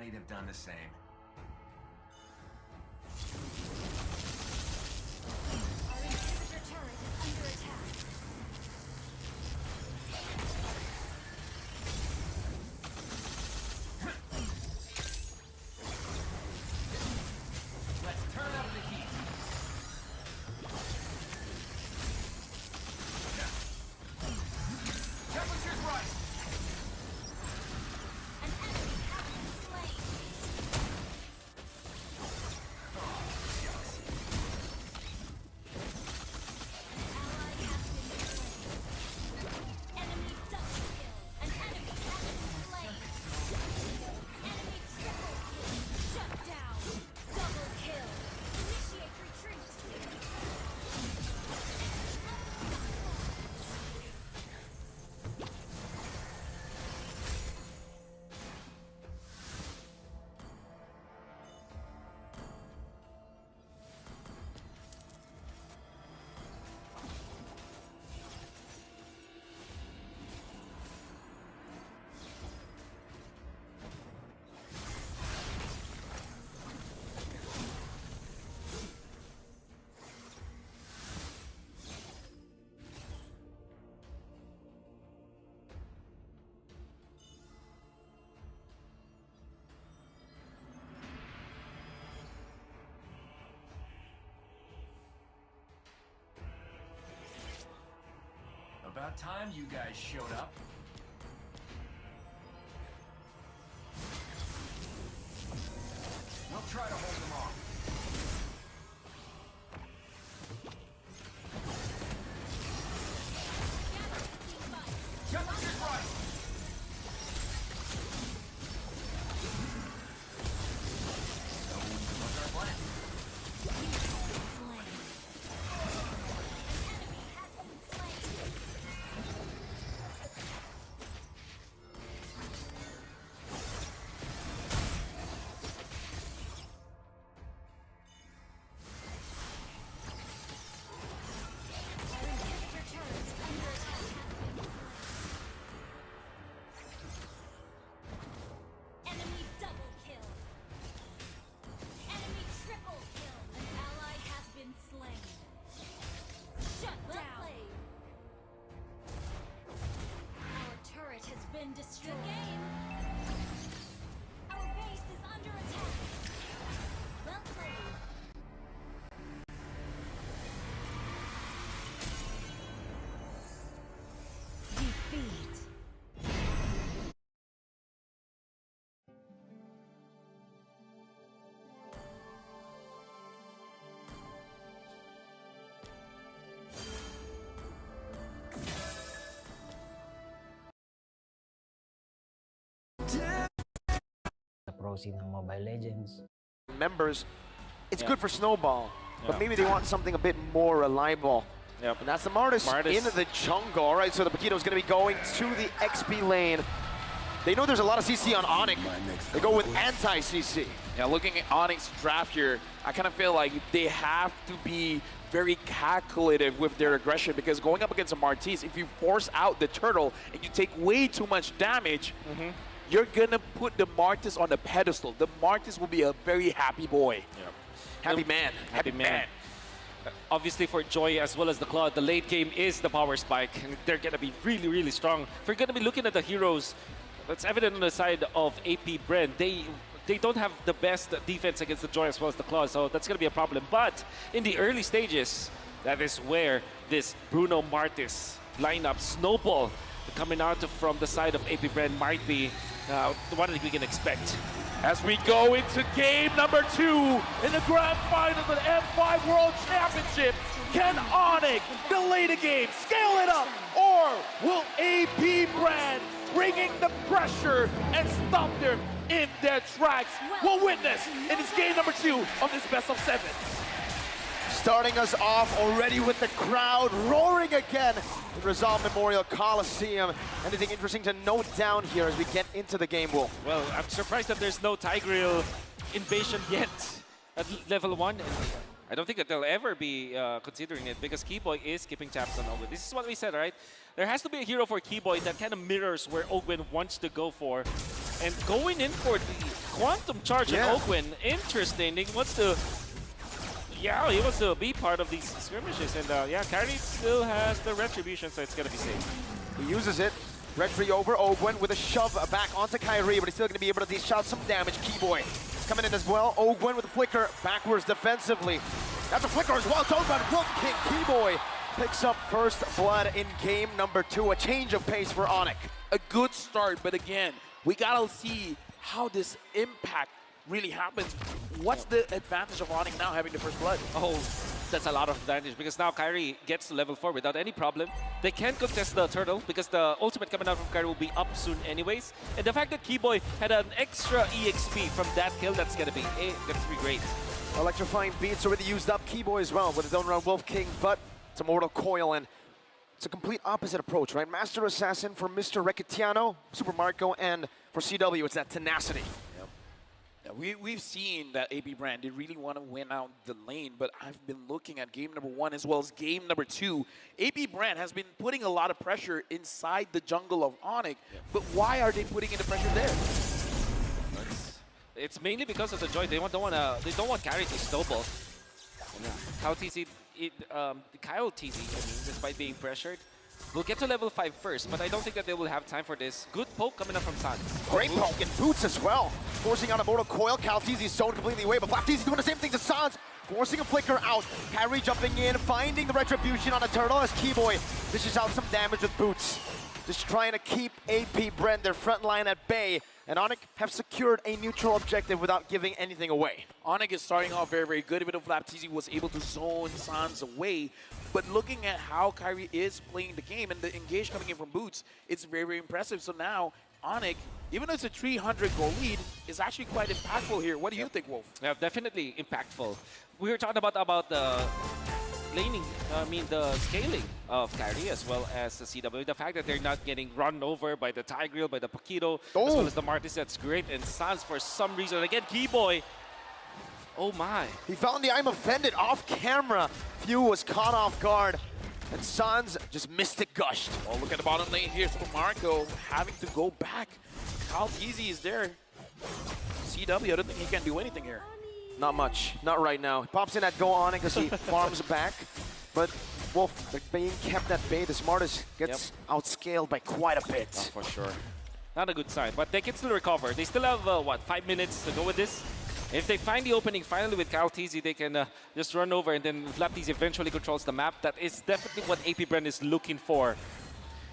thought he'd have done the same. Our inhibitor turret is under attack. Let's turn up the heat. Temperature's right. An enemy has been slain. Ally has been slain. Enemy double kill. An enemy has been slain. Enemy triple kill. Shut down. Double kill. Initiate retreat. About time you guys showed up. We'll try to hold them off. Temperature's right. So, what's our plan? Slain. An enemy has been slain. Our inhibitor turret is under attack. Enemy double kill. Enemy triple kill. An ally has been slain. Shut down. Our turret has been destroyed. Our base is under attack. Well played. Defeat. The pro scene ng Mobile Legends. Members, it's good for Snowball, but Yeah. maybe they want something a bit more reliable. Yep. And that's the Martis into the jungle. All right, so the Paquito's going to be going to the XP lane. They know there's a lot of CC on ONIC. They go with anti-CC. Yeah, looking at Onyx's draft here, I kind of feel like they have to be very calculative with their aggression, because going up against a Martis, if you force out the turtle and you take way too much damage, you're gonna put the Martis on a pedestal. The Martis will be a very happy boy. Happy man. Happy man. Obviously for Joy as well as the Claw, the late game is the power spike. And they're going to be really, really strong. If we're going to be looking at the heroes, that's evident on the side of APBREN. They don't have the best defense against the Joy as well as the Claw, so that's going to be a problem. But in the early stages, that is where this Bruno Martis lineup snowball coming out from the side of APBREN might be what we can expect. As we go into game number 2 in the grand final of the M5 World Championship, can ONIC delay the game, scale it up, or will APBREN bringing the pressure and stop them in their tracks? We'll witness in this game number 2 of this best of 7. Starting us off already with the crowd roaring again in Rizal Memorial Coliseum. Anything interesting to note down here as we get into the game, Will? Well, I'm surprised that there's no Tigreal invasion yet at level 1. I don't think that they'll ever be considering it, because Keyboy is keeping tabs on Ogwen. This is what we said, right? There has to be a hero for Keyboy that kind of mirrors where Ogwen wants to go for. And going in for the Quantum Charge on Oakwin. Interesting. He wants to... Yeah, he wants to be part of these skirmishes. And yeah, Kyrie still has the Retribution, so it's going to be safe. He uses it. Retri over Oakwin with a shove back onto Kyrie, but he's still going to be able to dish out some damage. Keyboy coming in as well. Oakwin with a flicker backwards defensively. That's a flicker as well. Don't about Wolf King. Keyboy picks up first blood in game number 2. A change of pace for ONIC. A good start, but again, we gotta see how this impact really happens. What's the advantage of ONIC now having the first blood? Oh, that's a lot of advantage because now Kyrie gets to level 4 without any problem. They can't contest the turtle because the ultimate coming out from Kyrie will be up soon anyways. And the fact that Keyboy had an extra EXP from that kill, that's gonna be great. Electrifying beats already used up. Keyboy as well with his own round Wolf King, but it's a Mortal Coil, and it's a complete opposite approach, right? Master Assassin for Mr. Recatiano, Super Marco, and for CW, it's that tenacity. Yeah, we've seen that APBREN, they really want to win out the lane, but I've been looking at game number 1 as well as game number 2. APBREN has been putting a lot of pressure inside the jungle of ONIC, but why are they putting in the pressure there? It's mainly because of the joy. They don't want Kyrie to snowball. Kyle TZ, Kyle TZ, I mean, despite being pressured, will get to level 5 first, but I don't think that they will have time for this. Good poke coming up from Sans. Great poke and boots as well. Forcing out a Mortal Coil. Cal TZ zoned completely away, but Flap TZ doing the same thing to Sans. Forcing a flicker out. Kyrie jumping in, finding the Retribution on a turtle as Keyboy dishes out some damage with boots. Just trying to keep APBREN, their front line, at bay. And ONIC have secured a neutral objective without giving anything away. ONIC is starting off very, very good, even though Flap TZ was able to zone Sans away. But looking at how Kyrie is playing the game and the engage coming in from Boots, it's very, very impressive. So now, ONIC, even though it's a 300 goal lead, is actually quite impactful here. What do you think, Wolf? Yeah, definitely impactful. We were talking about the laning, the scaling of Kyrie as well as the CW. The fact that they're not getting run over by the Tigreal, by the Paquito, as well as the Martis, that's great. And Sans, for some reason, again, Keyboy, oh my. He found the I'm offended off camera. Few was caught off guard. And Sans just mystic gushed. Oh, look at the bottom lane here. Super Marco having to go back. Kyle TZ is there. CW, I don't think he can do anything here. Not much. Not right now. He pops in that go on it as he farms back. But Wolf, they're being kept at bay. The Smartest gets outscaled by quite a bit. Oh, for sure. Not a good sign, but they can still recover. They still have, 5 minutes to go with this? If they find the opening finally with Kyle TZ, they can just run over, and then Flap TZ eventually controls the map. That is definitely what APBREN is looking for.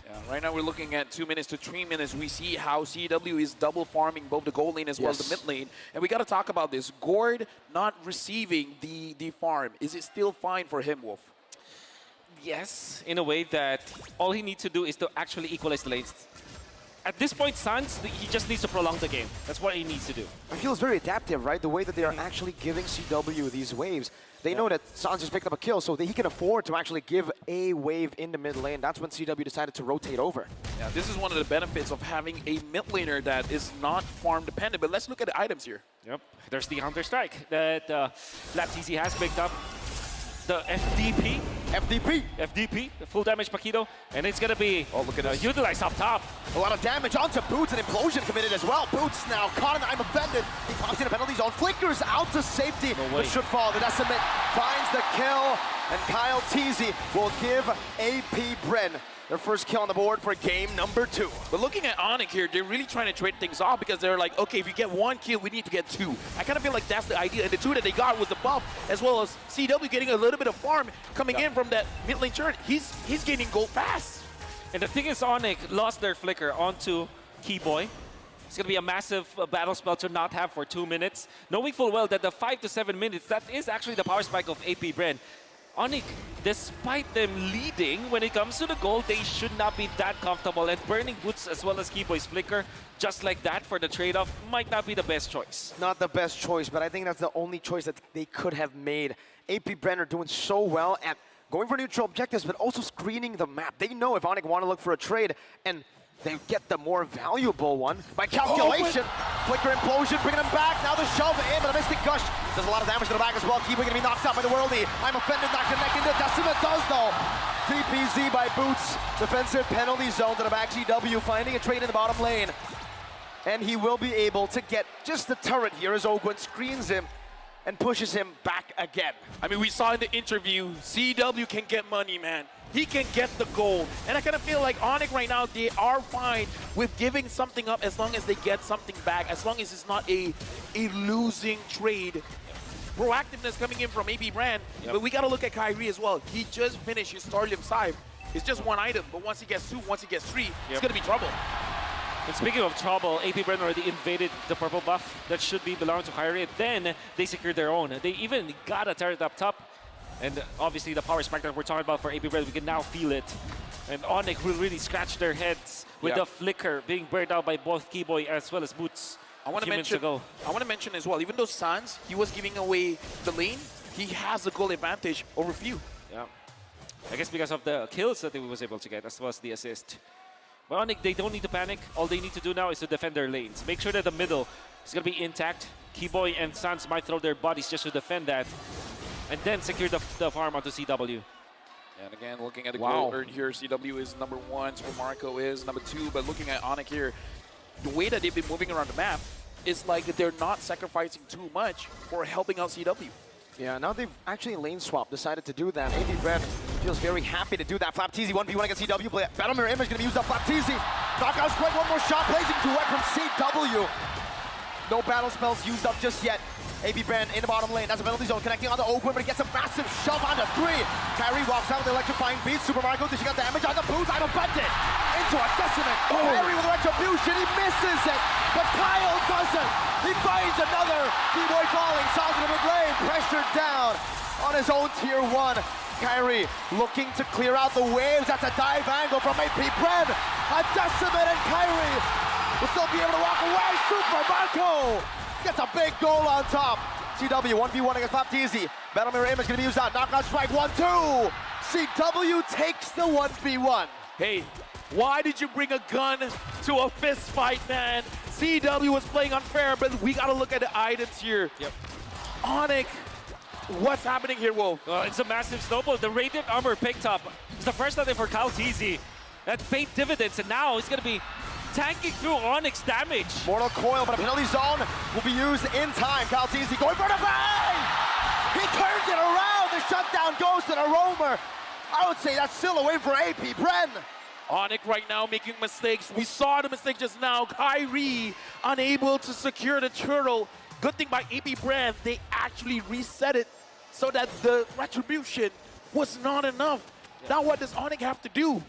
Yeah, right now we're looking at 2 minutes to 3 minutes. We see how CW is double farming both the gold lane as well as the mid lane. And we got to talk about this. Gord not receiving the farm. Is it still fine for him, Wolf? Yes, in a way that all he needs to do is to actually equalize the lanes. At this point, Sans, he just needs to prolong the game. That's what he needs to do. It feels very adaptive, right? The way that they are actually giving CW these waves. They know that Sans just picked up a kill, so that he can afford to actually give a wave in the mid lane. That's when CW decided to rotate over. Yeah, this is one of the benefits of having a mid laner that is not farm dependent. But let's look at the items here. Yep, there's the Counter Strike that Flap TZ has picked up. The FDP, the full damage Paquito, and it's gonna be utilized up top. A lot of damage onto Boots, and Implosion committed as well. Boots now caught in the I'm offended. He pops in a penalty zone, flickers out to safety, but should fall. The Decimate finds the kill, and Kyle TZ will give APBREN their first kill on the board for game number 2. But looking at ONIC here, they're really trying to trade things off because they're like, okay, if you get 1 kill, we need to get 2. I kind of feel like that's the idea. And the 2 that they got was the buff, as well as CW getting a little bit of farm coming in from that mid lane turret. He's gaining gold fast. And the thing is, ONIC lost their flicker onto Keyboy. It's going to be a massive battle spell to not have for 2 minutes, knowing full well that the 5 to 7 minutes, that is actually the power spike of APBREN. ONIC, despite them leading when it comes to the goal, they should not be that comfortable. And burning Boots as well as Keyboy's flicker, just like that for the trade-off, might not be the best choice. Not the best choice, but I think that's the only choice that they could have made. APBREN are doing so well at going for neutral objectives, but also screening the map. They know if ONIC want to look for a trade, and they get the more valuable one by calculation. Flicker Implosion, bringing him back. Now the shove in, but a Mystic Gush does a lot of damage to the back as well. Keyboy gonna be knocked out by the Worldly. I'm offended, not connecting. The Decimate does though. 3PZ by Boots. Defensive penalty zone to the back. GW finding a trade in the bottom lane. And he will be able to get just the turret here as Ogwen screens him and pushes him back again. I mean, we saw in the interview, CW can get money, man. He can get the gold. And I kind of feel like ONIC right now, they are fine with giving something up as long as they get something back, as long as it's not a losing trade. Proactiveness coming in from APBREN, but we got to look at Kyrie as well. He just finished his Starlium side. It's just one item, but once he gets two, once he gets three, it's going to be trouble. And speaking of trouble, APBREN already invaded the purple buff that should be belonging to Kyrie. Then they secured their own. They even got a turret up top. And obviously the power spike that we're talking about for APBREN, we can now feel it. And ONIC will really scratch their heads with the flicker being burned out by both Keyboy as well as Boots. I want to mention as well, even though Sans, he was giving away the lane, he has a goal advantage over few. Yeah. I guess because of the kills that he was able to get, as well as the assist. But ONIC, they don't need to panic. All they need to do now is to defend their lanes. Make sure that the middle is going to be intact. Keyboy and Sans might throw their bodies just to defend that. And then secure the farm onto CW. And again, looking at the goal earned here, CW is number 1, Super Marco is number 2. But looking at ONIC here, the way that they've been moving around the map, it's like they're not sacrificing too much for helping out CW. Yeah, now they've actually lane swap decided to do that. APBREN feels very happy to do that. Flapteezy 1v1 against CW. Battle Mirror Image going to be used up. Flapteezy. Knockout strike, one more shot. Blazing duet from CW. No battle spells used up just yet. APBREN in the bottom lane. That's a penalty zone connecting onto Ogwen, but he gets a massive shove onto 3. Kyrie walks out with the electrifying beat. Super Marco dishing out damage on the boots. I defend it into a decimate. Kyrie with retribution. He misses it, but Kyle doesn't. He finds another. Keyboy falling. Solid in the blade. Pressured down on his own tier 1. Kyrie looking to clear out the waves. That's a dive angle from APBREN. A decimate, and Kyrie will still be able to walk away. Super Marco gets a big goal on top. CW 1v1 against Flapteezy. Battle Mirror Image going to be used out. Knockout strike 1-2. CW takes the 1v1. Hey, why did you bring a gun to a fist fight, man? CW was playing unfair, but we got to look at the items here. Yep. ONIC, what's happening here, Wolf? It's a massive snowball. The Radiant Armor picked up. It's the first time for Kalteezy. That paid dividends, and now he's going to be tanking through ONIC's damage. Mortal Coil, but a penalty zone will be used in time. Kalteezy going for the bang! He turns it around. The shutdown goes to the roamer. I would say that's still a win for APBREN. ONIC right now making mistakes. We saw the mistake just now. Kyrie unable to secure the turtle. Good thing by APBREN, they actually reset it so that the retribution was not enough. Now what does ONIC have to do?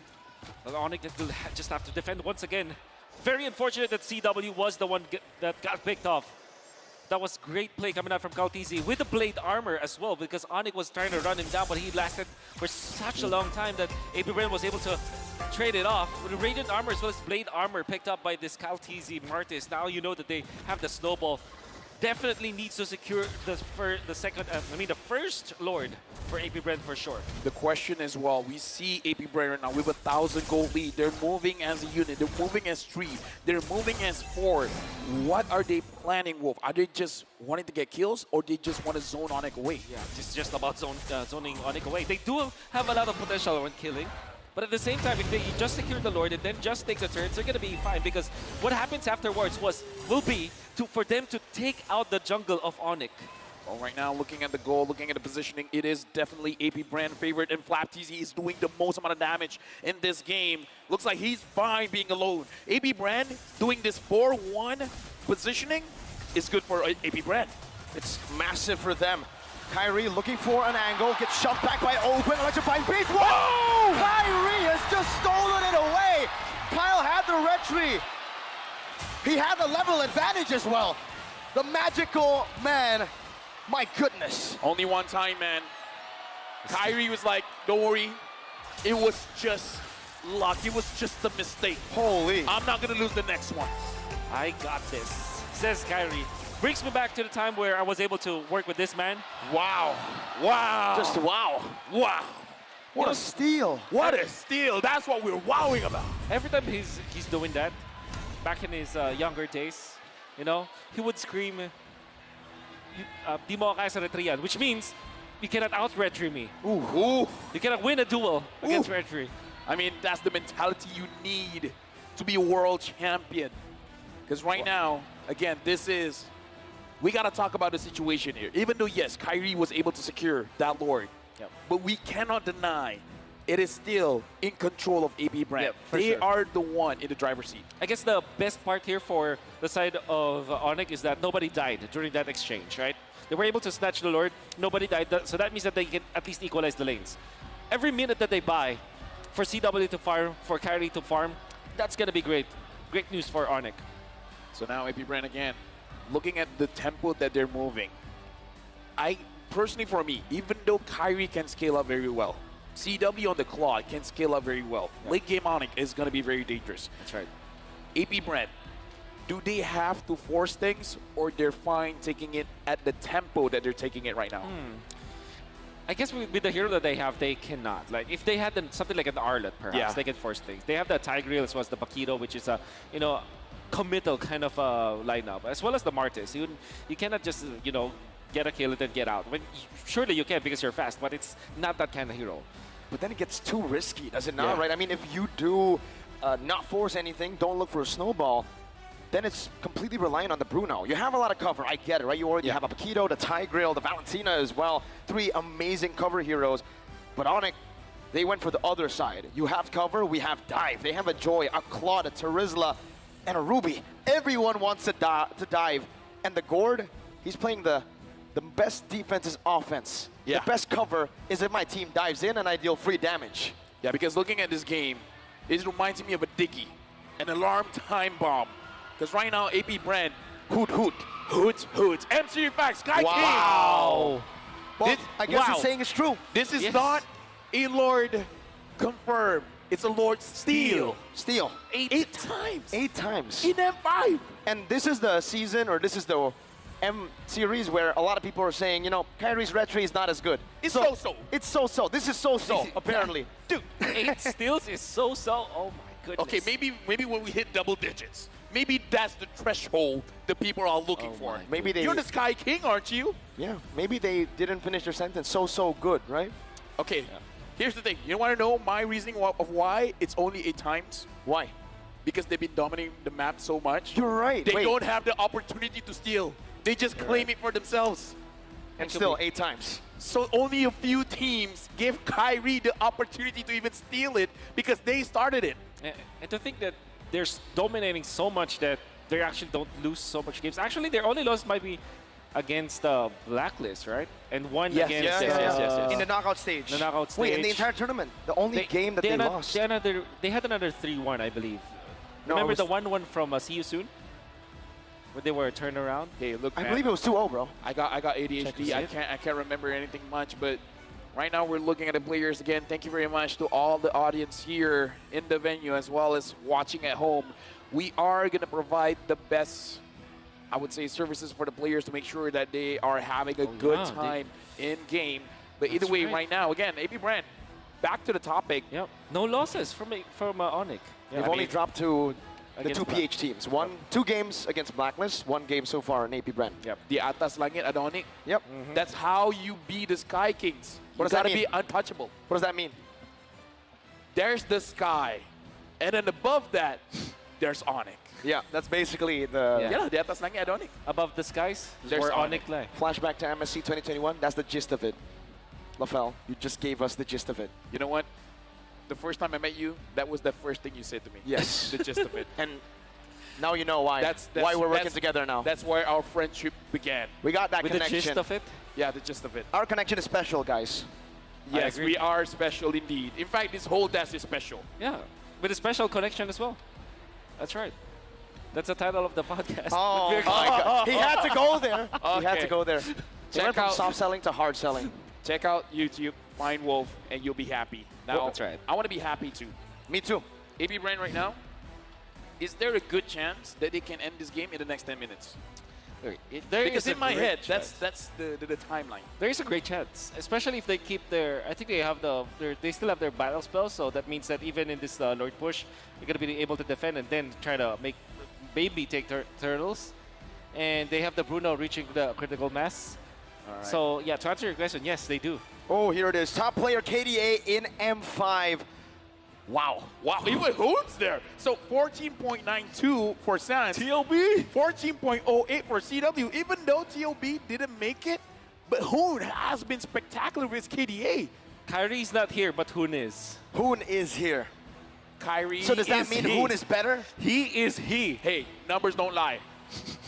Well, ONIC will just have to defend once again. Very unfortunate that CW was the one that got picked off. That was great play coming out from Kalteezy with the blade armor as well, because ONIC was trying to run him down, but he lasted for such a long time that APBREN was able to trade it off. With the Radiant armor as well as blade armor picked up by this Kalteezy Martis. Now you know that they have the snowball. Definitely needs to secure the first Lord for APBREN for sure. The question as well, we see APBREN right now with 1,000 gold lead. They're moving as a unit. They're moving as 3. They're moving as 4. What are they planning, Wolf? Are they just wanting to get kills, or they just want to zone ONIC away? Yeah, it's just about zoning ONIC away. They do have a lot of potential when killing. But at the same time, if they just secure the Lord and then just take the turns, they're going to be fine, because what happens afterwards will be for them to take out the jungle of ONIC. Well, right now, looking at the goal, looking at the positioning, it is definitely APBREN favorite, and Flapteezy is doing the most amount of damage in this game. Looks like he's fine being alone. APBREN doing this 4-1 positioning is good for APBREN. It's massive for them. Kyrie looking for an angle, gets shoved back by Ogwen, electrifying beast. Whoa! Kyrie has just stolen it away. Kyle had the retry. He had the level advantage as well. The magical man, my goodness. Only one time, man. Kyrie was like, don't worry, it was just luck. It was just a mistake. Holy. I'm not gonna lose the next one. I got this, says Kyrie. Brings me back to the time where I was able to work with this man. Wow. Wow. Just wow. Wow. What a steal. What a steal. That's what we're wowing about. Every time he's doing that, back in his younger days, you know, he would scream, "Di mo kaya sa retrian," which means you cannot out-retry me. Ooh. You cannot win a duel against retry. I mean, that's the mentality you need to be a world champion. Because right now, again, we got to talk about the situation here. Even though, yes, Kyrie was able to secure that Lord, but we cannot deny it is still in control of APBREN. Yep, they sure. are the one in the driver's seat. I guess the best part here for the side of ONIC is that nobody died during that exchange, right? They were able to snatch the Lord, nobody died, so that means that they can at least equalize the lanes. Every minute that they buy for CW to farm, for Kyrie to farm, that's going to be great. Great news for ONIC. So now APBREN again, looking at the tempo that they're moving. Personally for me, even though Kyrie can scale up very well, CW on the Claw can scale up very well. Late game ONIC is going to be very dangerous. That's right. APBREN, do they have to force things or they're fine taking it at the tempo that they're taking it right now? I guess with the hero that they have, they cannot. Like if they had something like an Arlet, perhaps they can force things. They have the Tigreal as well as the Paquito, which is a committal kind of lineup, as well as the Martis. You cannot just get a kill and then get out. Surely you can because you're fast, but it's not that kind of hero. But then it gets too risky, does it not? Yeah. Right? I mean, if you do not force anything, don't look for a snowball, then it's completely reliant on the Bruno. You have a lot of cover, I get it, right? You already have a Paquito, the Tigreal, the Valentina as well. 3 amazing cover heroes. But ONIC, they went for the other side. You have cover, we have dive. They have a Joy, a Claude, a Terizla, and a Ruby. Everyone wants to dive. And the Gord, he's playing the best defense is offense. The best cover is if my team dives in and I deal free damage. Yeah, because looking at this game, it reminds me of a Diggy, an alarm time bomb. Because right now, APBREN, hoot. MC Fact, Sky King. Wow. Well, I guess he's saying it's true. This is not a Lord confirmed. It's a Lord steal. Steal. 8 times. 8 times. In M5. And this is the season, or this is the M series where a lot of people are saying, Kyrie's red tree is not as good. It's so-so. It's so-so. This is so-so, apparently. Dude, 8 steals is so-so. Oh my goodness. Okay, maybe when we hit double digits, maybe that's the threshold the people are looking for. Maybe You're the Sky King, aren't you? Yeah, maybe they didn't finish their sentence so good, right? Okay, here's the thing. You want to know my reasoning of why it's only 8 times? Why? Because they've been dominating the map so much. You're right. They don't have the opportunity to steal. They just claim it for themselves. And still 8 times. So only a few teams give Kyrie the opportunity to even steal it because they started it. And to think that they're dominating so much that they actually don't lose so much games. Actually, their only loss might be against Blacklist, right? And one against in the knockout stage. The knockout stage. Wait, in the entire tournament, the only game that they lost. They had another 3-1, I believe. No, remember the 1-1 from See You Soon? Where they were a turnaround? Hey, look, I believe it was 2-0, bro. I got ADHD. I can't remember anything much, but right now we're looking at the players again. Thank you very much to all the audience here in the venue as well as watching at home. We are going to provide the best, I would say, services for the players to make sure that they are having a good time in game. But either way, right now, again, APBREN, back to the topic. Yep. No losses from ONIC. They've only dropped to the 2 PH teams. 2 games against Blacklist, 1 game so far in APBREN. Yep. The Atas Langit Adonic. Yep. That's how you be the Sky Kings. What does that mean? You gotta be untouchable. What does that mean? There's the sky. And then above that, there's ONIC. Yeah, that's basically the... Yeah, the Atas Langit Adonic. Above the skies, there's where ONIC. lay. Flashback to MSC 2021, that's the gist of it. LaFell, you just gave us the gist of it. You know what? The first time I met you, that was the first thing you said to me. Yes. The gist of it. And now you know why. Why we're working together now. That's where our friendship began. We got that With connection. the gist of it? Yeah, the gist of it. Our connection is special, guys. Yes, we are special indeed. In fact, this whole desk is special. Yeah, with a special connection as well. That's right. That's the title of the podcast. Oh, my God. He had to go there. He had to go there. He went from out soft selling to hard selling. Check out YouTube, find Wolf, and you'll be happy. Now, that's right. I want to be happy too. Me too. APBREN right now, is there a good chance that they can end this game in the next 10 minutes? Because in my head, that's the timeline. There is a great chance, especially if they keep their. I think they have they still have their battle spells, so that means that even in this Lord push, they're gonna be able to defend and then try to maybe take turtles, and they have the Bruno reaching the critical mass. Right. So yeah, to answer your question, yes, they do. Oh, here it is. Top player KDA in M5. Wow. Wow. Even Hoon's there. So 14.92 for Sans. TLB? 14.08 for CW. Even though TLB didn't make it, but Hoon has been spectacular with his KDA. Kyrie's not here, but Hoon is. Hoon is here. Kyrie. So does that is mean he. Hoon is better? He is he. Hey, numbers don't lie.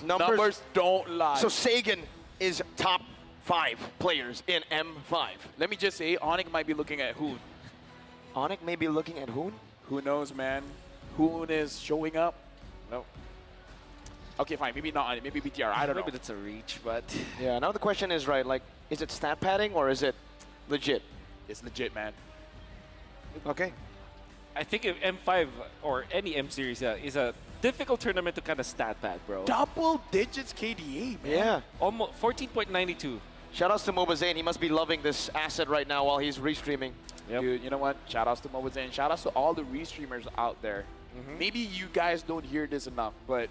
Numbers don't lie. So Sagan is top 5 players in M5. Let me just say, ONIC might be looking at Hoon. ONIC may be looking at Hoon? Who knows, man? Hoon is showing up. No. Okay, fine. Maybe not ONIC. Maybe BTR. I don't know. Maybe that's a reach, but... Yeah, now the question is, right, like, is it stat padding or is it legit? It's legit, man. Okay. I think if M5 or any M series is a difficult tournament to kind of stat pad, bro. Double digits KDA, man. Yeah. Almost 14.92. Shout outs to Mobazane. He must be loving this asset right now while he's restreaming. Yep. Dude, you know what? Shout outs to Mobazane. Shout outs to all the restreamers out there. Maybe you guys don't hear this enough, but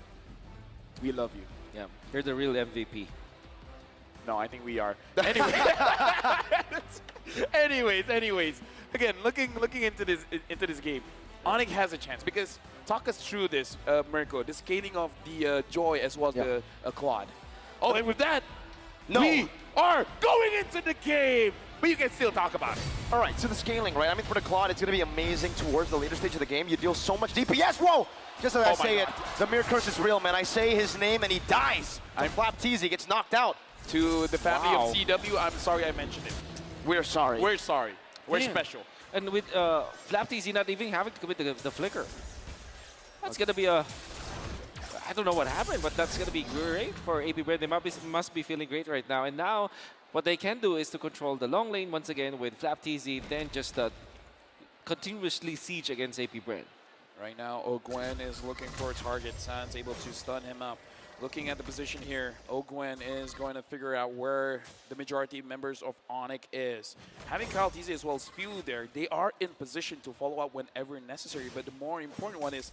we love you. Yeah, you're the real MVP. No, I think we are. Anyways. Again, looking into this game, ONIC has a chance because talk us through this, Mirko, the scaling of the Joy as well as the Claude. Oh, and with that, we are going into the game, but you can still talk about it. All right, so the scaling, right? I mean, for the Claude, it's going to be amazing towards the later stage of the game. You deal so much DPS. Whoa! Just as I say it, the Mirror Curse is real, man. I say his name and he dies. Flap Teasy gets knocked out. To the family of CW, I'm sorry I mentioned it. We're sorry. We're sorry. We're Damn. special. And with Flap TZ not even having to commit the flicker. That's going to be a... I don't know what happened, but that's going to be great for APBREN. They must be feeling great right now. And now, what they can do is to control the long lane once again with Flap TZ, then just continuously siege against APBREN. Right now, Ogwen is looking for a target. San's able to stun him up. Looking at the position here, Ogwen is going to figure out where the majority of members of ONIC is. Having Kyle TZ as well as Few there, they are in position to follow up whenever necessary. But the more important one is,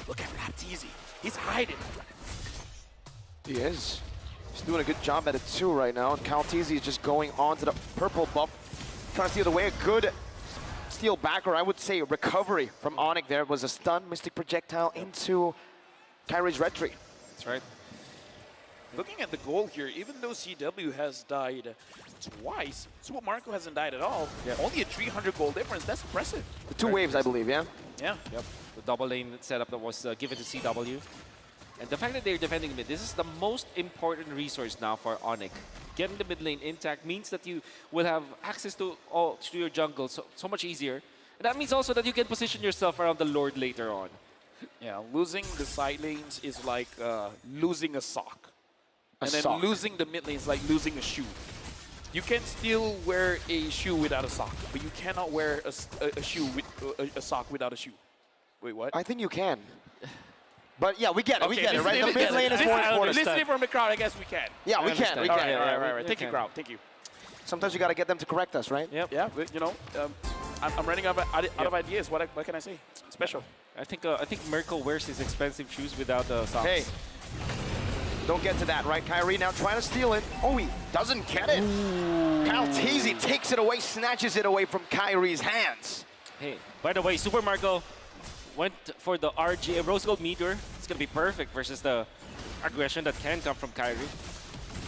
look at Flap TZ. He's hiding. He is. He's doing a good job at it too right now. And Kyle TZ is just going on to the purple buff, trying to steal away. A good steal back, or I would say recovery from ONIC there. Was a stun Mystic Projectile into Kyrie's red tree. That's right. Looking at the goal here, even though CW has died twice, Super Marco hasn't died at all. Only a 300 goal difference. That's impressive. The 2 waves, I believe, yeah? Yeah. Yep. The double lane setup that was given to CW. And the fact that they're defending mid, this is the most important resource now for ONIC. Getting the mid lane intact means that you will have access to your jungle so much easier. And that means also that you can position yourself around the Lord later on. Yeah, losing the side lanes is like losing a sock. And then sock. losing the mid lane is like losing a shoe. You can still wear a shoe without a sock, but you cannot wear a shoe with a sock without a shoe. Wait, what? I think you can. But yeah, we get it. We Okay, get it, right? The listen- mid lane is more important. Listening from the crowd, I guess we can. Yeah, we can. We All can. right. Thank you, crowd. Thank you. Sometimes you got to get them to correct us, right? Yep. Yeah, but, you know, I'm running out of ideas. What can I say? Special. I think Mirko wears his expensive shoes without the socks. Hey, don't get to that, right? Kyrie now trying to steal it. Oh, he doesn't get it. Kyle TZ takes it away, snatches it away from Kyrie's hands. Hey, by the way, Super Marco went for the RGA Rose Gold Meteor. It's going to be perfect versus the aggression that can come from Kyrie.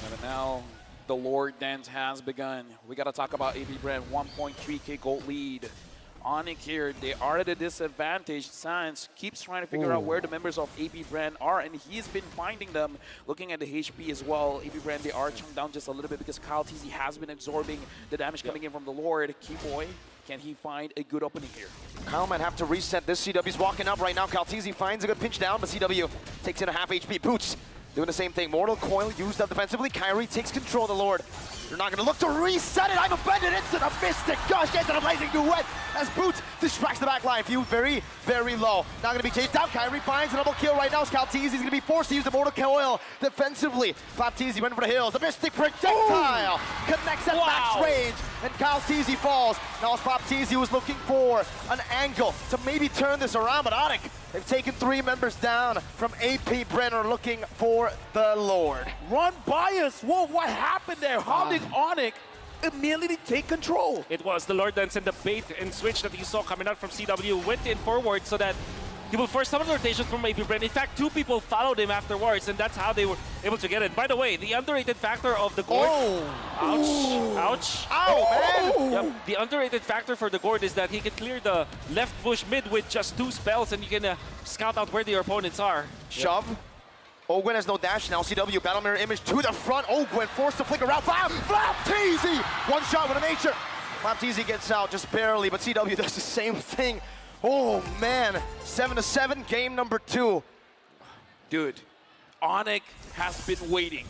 But now the Lord dance has begun. We got to talk about APBREN, 1.3k gold lead. ONIC here, they are at a disadvantage. Sans keeps trying to figure out where the members of APBREN are, and he's been finding them. Looking at the HP as well, APBREN, they are chunked down just a little bit because Kyle TZ has been absorbing the damage coming in from the Lord. Keyboy, can he find a good opening here? Kyle might have to reset this. CW's walking up right now. Kyle TZ finds a good pinch down, but CW takes in a half HP. Boots doing the same thing. Mortal Coil used up defensively. Kyrie takes control of the Lord. You're not going to look to reset it. I'm offended into the Mystic Gush into the Blazing Duet as Boots distracts the back line. Few very, very low. Not going to be chased down. Kyrie finds a double kill right now. Kyle TZ is going to be forced to use the Mortal Coil defensively. Flap TZ went for the hills. The Mystic Projectile connects at max range, and Kyle TZ falls. Now Flap TZ was looking for an angle to maybe turn this around, but ONIC, they've taken 3 members down from APBREN, looking for the Lord. Run by us. Whoa, what happened there? How did ONIC immediately take control. It was the Lord Dance and the bait and switch that you saw coming out from CW went in forward so that he will force some rotations from APBREN. In fact, 2 people followed him afterwards, and that's how they were able to get it. By the way, the underrated factor of the Gord... Ouch. Ow, man! Yep. The underrated factor for the Gord is that he can clear the left bush mid with just 2 spells, and you can scout out where your opponents are. Shove. Ogwen has no dash now. CW battle mirror image to the front. Ogwen forced to flicker out. Flapteezy! One shot with a nature. Flapteezy gets out just barely, but CW does the same thing. Oh man, 7-7, game number 2. Dude, ONIC has been waiting.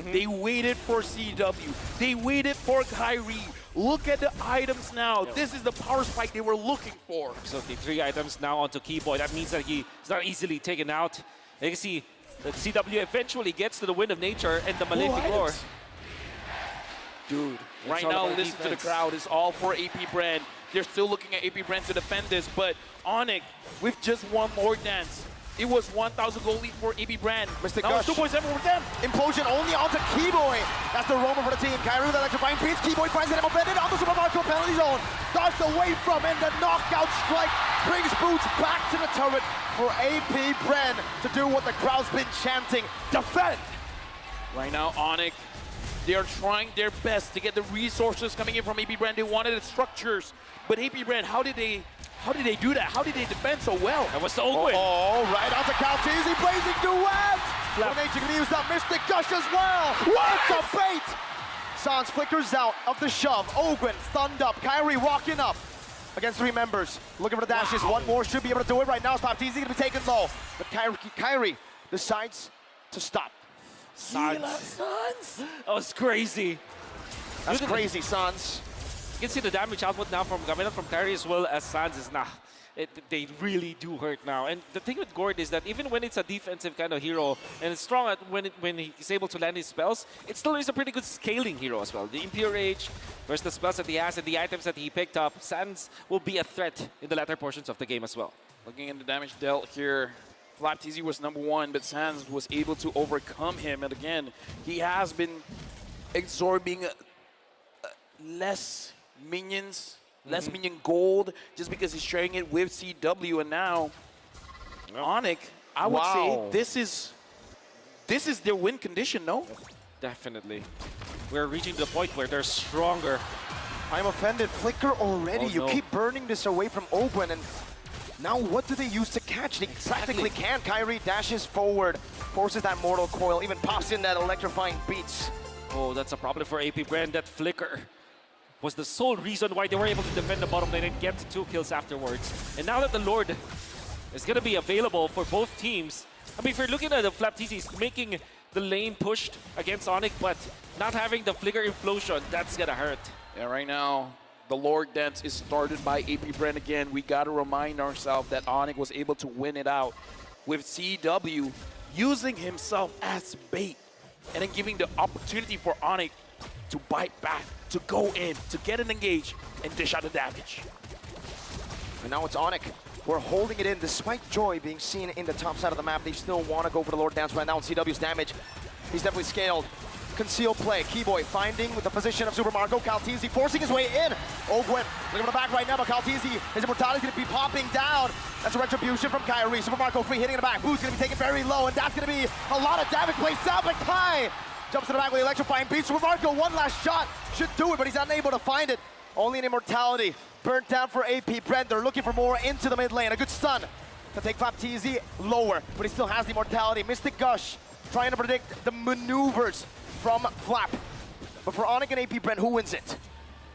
They waited for CW. They waited for Kyrie. Look at the items now. Yeah. This is the power spike they were looking for. So the 3 items now onto Keyboy. That means that he's not easily taken out. You can see that CW eventually gets to the Wind of Nature and the Malefic Lore. Dude, It's right all now, about listen to the defense. crowd. It's all for APBREN. They're still looking at APBREN to defend this, but ONIC, with just one more dance, it was 1,000 gold lead for APBREN. Mr. Now it's Gush. 2.7 for them. Implosion only onto Keyboy. That's the roamer for the team. Kyrie with electrifying beats. Keyboy finds it embedded onto Super Marco penalty zone. Dodged away from, and the knockout strike brings Boots back to the turret for APBREN to do what the crowd's been chanting. Defend! Right now, ONIC, they are trying their best to get the resources coming in from APBREN. They wanted the structures, but APBREN, how did they do that? How did they defend so well? That was the old win. Oh, right onto Caltizi, blazing duet! What nature can use that Mystic Gush as well! What's a bait! Sans flickers out of the shove. Ogwen, thunned up. Kyrie walking up against 3 members. Looking for the dashes. One more should be able to do it right now. Stop Caltizi gonna be taken low. But Kyrie decides to stop. Sans. That was crazy. That's crazy, Sans. You can see the damage output now from coming out from Kyrie as well as Sans is they really do hurt now. And the thing with Gord is that even when it's a defensive kind of hero and it's strong at when he's able to land his spells, it still is a pretty good scaling hero as well. The Impure Age versus the spells that he has and the items that he picked up, Sans will be a threat in the latter portions of the game as well. Looking at the damage dealt here, Flapteezy was #1, but Sans was able to overcome him. And again, he has been absorbing less minions, less minion gold, just because he's sharing it with CW. And now, ONIC, I would say this is their win condition, no? Definitely. We're reaching the point where they're stronger. I'm offended. Flicker already. Oh, no. You keep burning this away from Ogwen, and now what do they use to catch? They practically can't. Kyrie dashes forward, forces that Mortal Coil, even pops in that electrifying beats. Oh, that's a problem for APBREN. That flicker was the sole reason why they were able to defend the bottom lane and get 2 kills afterwards. And now that the Lord is going to be available for both teams, I mean, if you're looking at the Flapteezy making the lane pushed against ONIC, but not having the flicker implosion, that's going to hurt. Yeah, right now, the Lord Dance is started by APBREN again. We got to remind ourselves that ONIC was able to win it out with CW using himself as bait and then giving the opportunity for ONIC to bite back, to go in, to get it engaged, and dish out the damage. And now it's ONIC. We're holding it in despite Joy being seen in the top side of the map. They still want to go for the Lord Dance right now, and CW's damage. He's definitely scaled. Concealed play. Keyboy finding with the position of Super Marco. Caltizi forcing his way in. Ogwen looking for the back right now, but Caltizi, his immortality is going to be popping down. That's a retribution from Kyrie. Super Marco free hitting in the back. Boo's going to be taken very low, and that's going to be a lot of damage placed out. But Kai jumps to the back with the electrifying beat. Super Marco, one last shot. Should do it, but he's unable to find it. Only an immortality. Burnt down for APBREN. They're looking for more into the mid lane. A good stun to take Flapteezy lower, but he still has the immortality. Mystic Gush trying to predict the maneuvers from Flap. But for ONIC and APBREN, who wins it?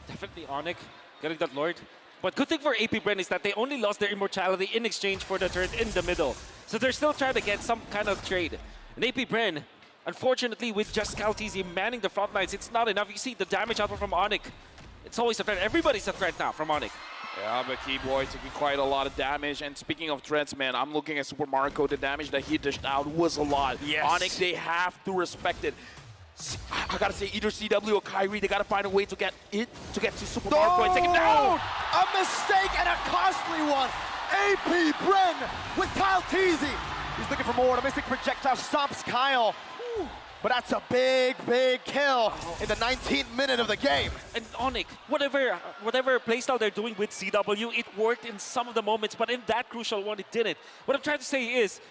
Definitely ONIC getting that Lord. But good thing for APBREN is that they only lost their immortality in exchange for the turret in the middle. So they're still trying to get some kind of trade. And APBREN, unfortunately, with just Caltizi manning the front lines, it's not enough. You see the damage output from ONIC. It's always a threat. Everybody's a threat now from ONIC. Yeah, but Keyboy taking quite a lot of damage. And speaking of threats, man, I'm looking at Super Marco. The damage that he dished out was a lot. Yes. ONIC, they have to respect it. I gotta say, either CW or Kyrie, they gotta find a way to get to Super Marco and take him down. A mistake and a costly one. APBREN with Caltizi. He's looking for more. The Mystic Projectile stomps Kyle. But that's a big, big kill in the 19th minute of the game. And ONIC, whatever playstyle they're doing with CW, it worked in some of the moments, but in that crucial one, it didn't. What I'm trying to say is,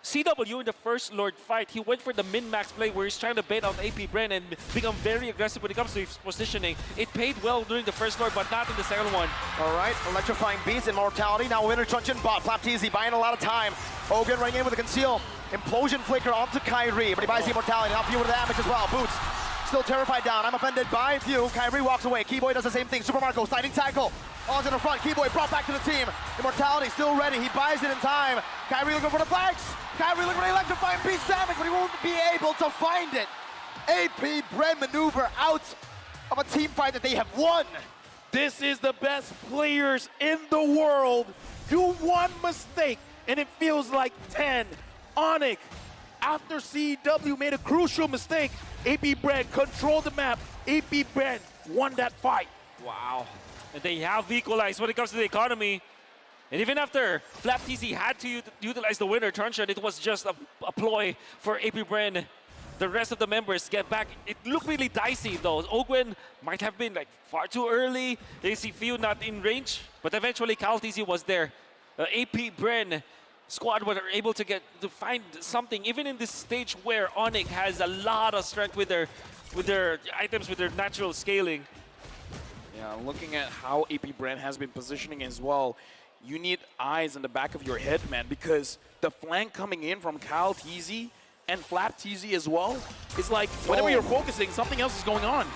CW in the first Lord fight, he went for the min-max play where he's trying to bait out APBREN and become very aggressive when it comes to his positioning. It paid well during the first Lord, but not in the second one. All right, electrifying beast, immortality. Now winner truncheon bot. FlapTZ buying a lot of time. Ogun running in with a conceal. Implosion flicker onto Kyrie, but he buys the immortality. Now Few with the damage as well. Boots still terrified down. I'm offended by Few. Kyrie walks away. Keyboy does the same thing. Super Marco sliding tackle. On's in the front. Keyboy brought back to the team. Immortality still ready. He buys it in time. Kyrie looking for the flags. Kyrie looking for the electrifying beast damage, but he won't be able to find it. APBREN maneuver out of a team fight that they have won. This is the best players in the world. Do one mistake, and it feels like 10. ONIC, after CW made a crucial mistake, APBREN controlled the map. APBREN won that fight. Wow. And they have equalized when it comes to the economy. And even after FlapTZ had to utilize the winner truncheon, it was just a ploy for APBREN. The rest of the members get back. It looked really dicey though. Ogwen might have been like far too early. They see Few not in range, but eventually CalTZ was there. APBREN squad were able to find something, even in this stage where ONIC has a lot of strength with their items, with their natural scaling. Yeah, looking at how APBREN has been positioning as well, you need eyes in the back of your head, man, because the flank coming in from CalTZ and FlapTZ as well is like, whenever you're focusing, something else is going on.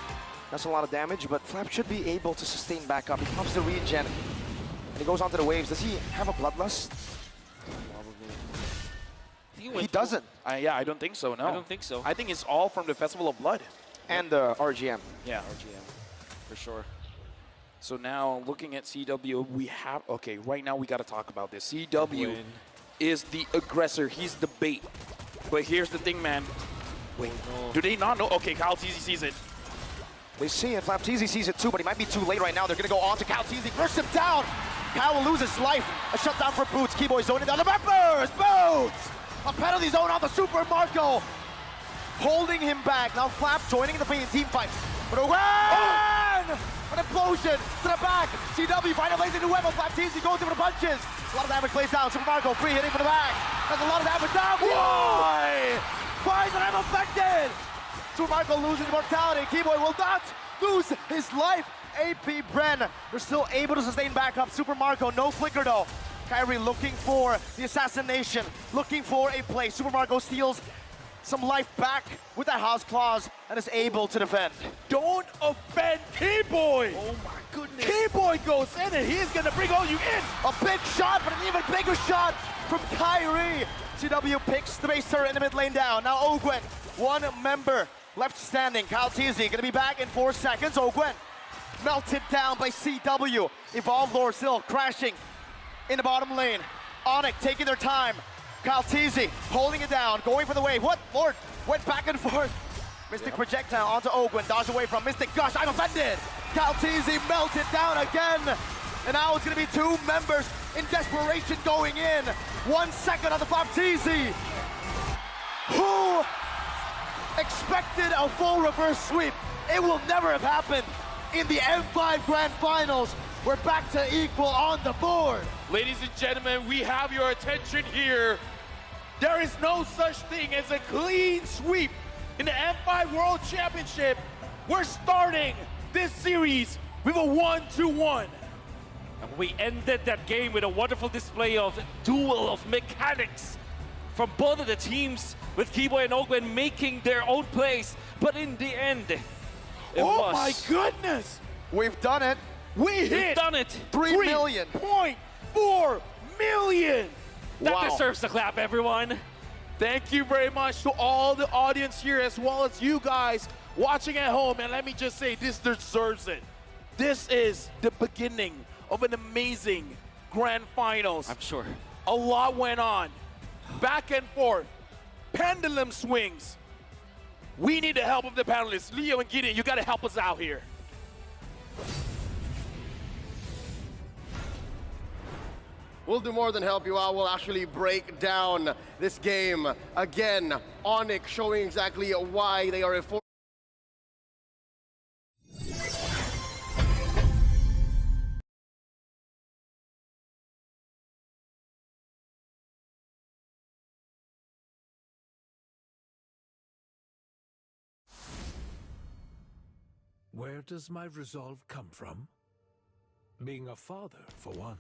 That's a lot of damage, but Flap should be able to sustain back up. He pops the regen, and he goes onto the waves. Does he have a bloodlust? He doesn't. Yeah, I don't think so, no. I don't think so. I think it's all from the Festival of Blood. And the RGM. Yeah, RGM, for sure. So now, looking at CW, we have... Okay, right now we got to talk about this. CW is the aggressor. He's the bait. But here's the thing, man. Wait, do they not know? Okay, CalTZ sees it. They see it. FlapTZ sees it too, but he might be too late right now. They're going to go on to CalTZ. Burst him down. Cal will lose his life. A shutdown for Boots. Keyboy zoning down the members. Boots! A penalty zone on the Super Marco. Holding him back. Now Flap joining the team fight. But Owen! An implosion to the back. CW finally plays into Webber. FlapTZ goes in for the punches. A lot of damage plays down. Super Marco free hitting for the back. That's a lot of damage down. Keyboy finds that I'm affected. Super Marco losing immortality. Keyboy will not lose his life. APBREN, they're still able to sustain back up. Super Marco, no flicker though. Kyrie looking for the assassination, looking for a play. Super Marco steals some life back with that house claws and is able to defend. Don't offend Keyboy! Oh my goodness. Keyboy goes in and he's gonna bring all you in! A big shot, but an even bigger shot from Kyrie. CW picks the base turret in the mid lane down. Now Ogwen, one member left standing. CalTZ gonna be back in 4 seconds. Ogwen melted down by CW. Evolve Lord still crashing in the bottom lane. ONIC taking their time. CalTZ holding it down, going for the wave. What? Lord went back and forth. Mystic projectile onto Ogwen, dodge away from Mystic Gush. I'm offended. CalTZ melted down again. And now it's going to be two members in desperation going in. 1 second on the FlapTZ. Who expected a full reverse sweep? It will never have happened in the M5 Grand Finals. We're back to equal on the board. Ladies and gentlemen, we have your attention here. There is no such thing as a clean sweep in the M5 World Championship. We're starting this series with a 1-1. And we ended that game with a wonderful display of duel of mechanics from both of the teams, with Keyboy and Ogwen making their own plays. But in the end, oh my goodness! We've done it. We've done it. 3 million. 3.4 million. That deserves a clap, everyone. Thank you very much to all the audience here, as well as you guys watching at home. And let me just say, this deserves it. This is the beginning of an amazing grand finals. I'm sure. A lot went on. Back and forth. Pendulum swings. We need the help of the panelists. Leo and Gideon, you got to help us out here. We'll do more than help you out. We'll actually break down this game. Again, ONIC showing exactly why they are a Where does my resolve come from? Being a father, for one.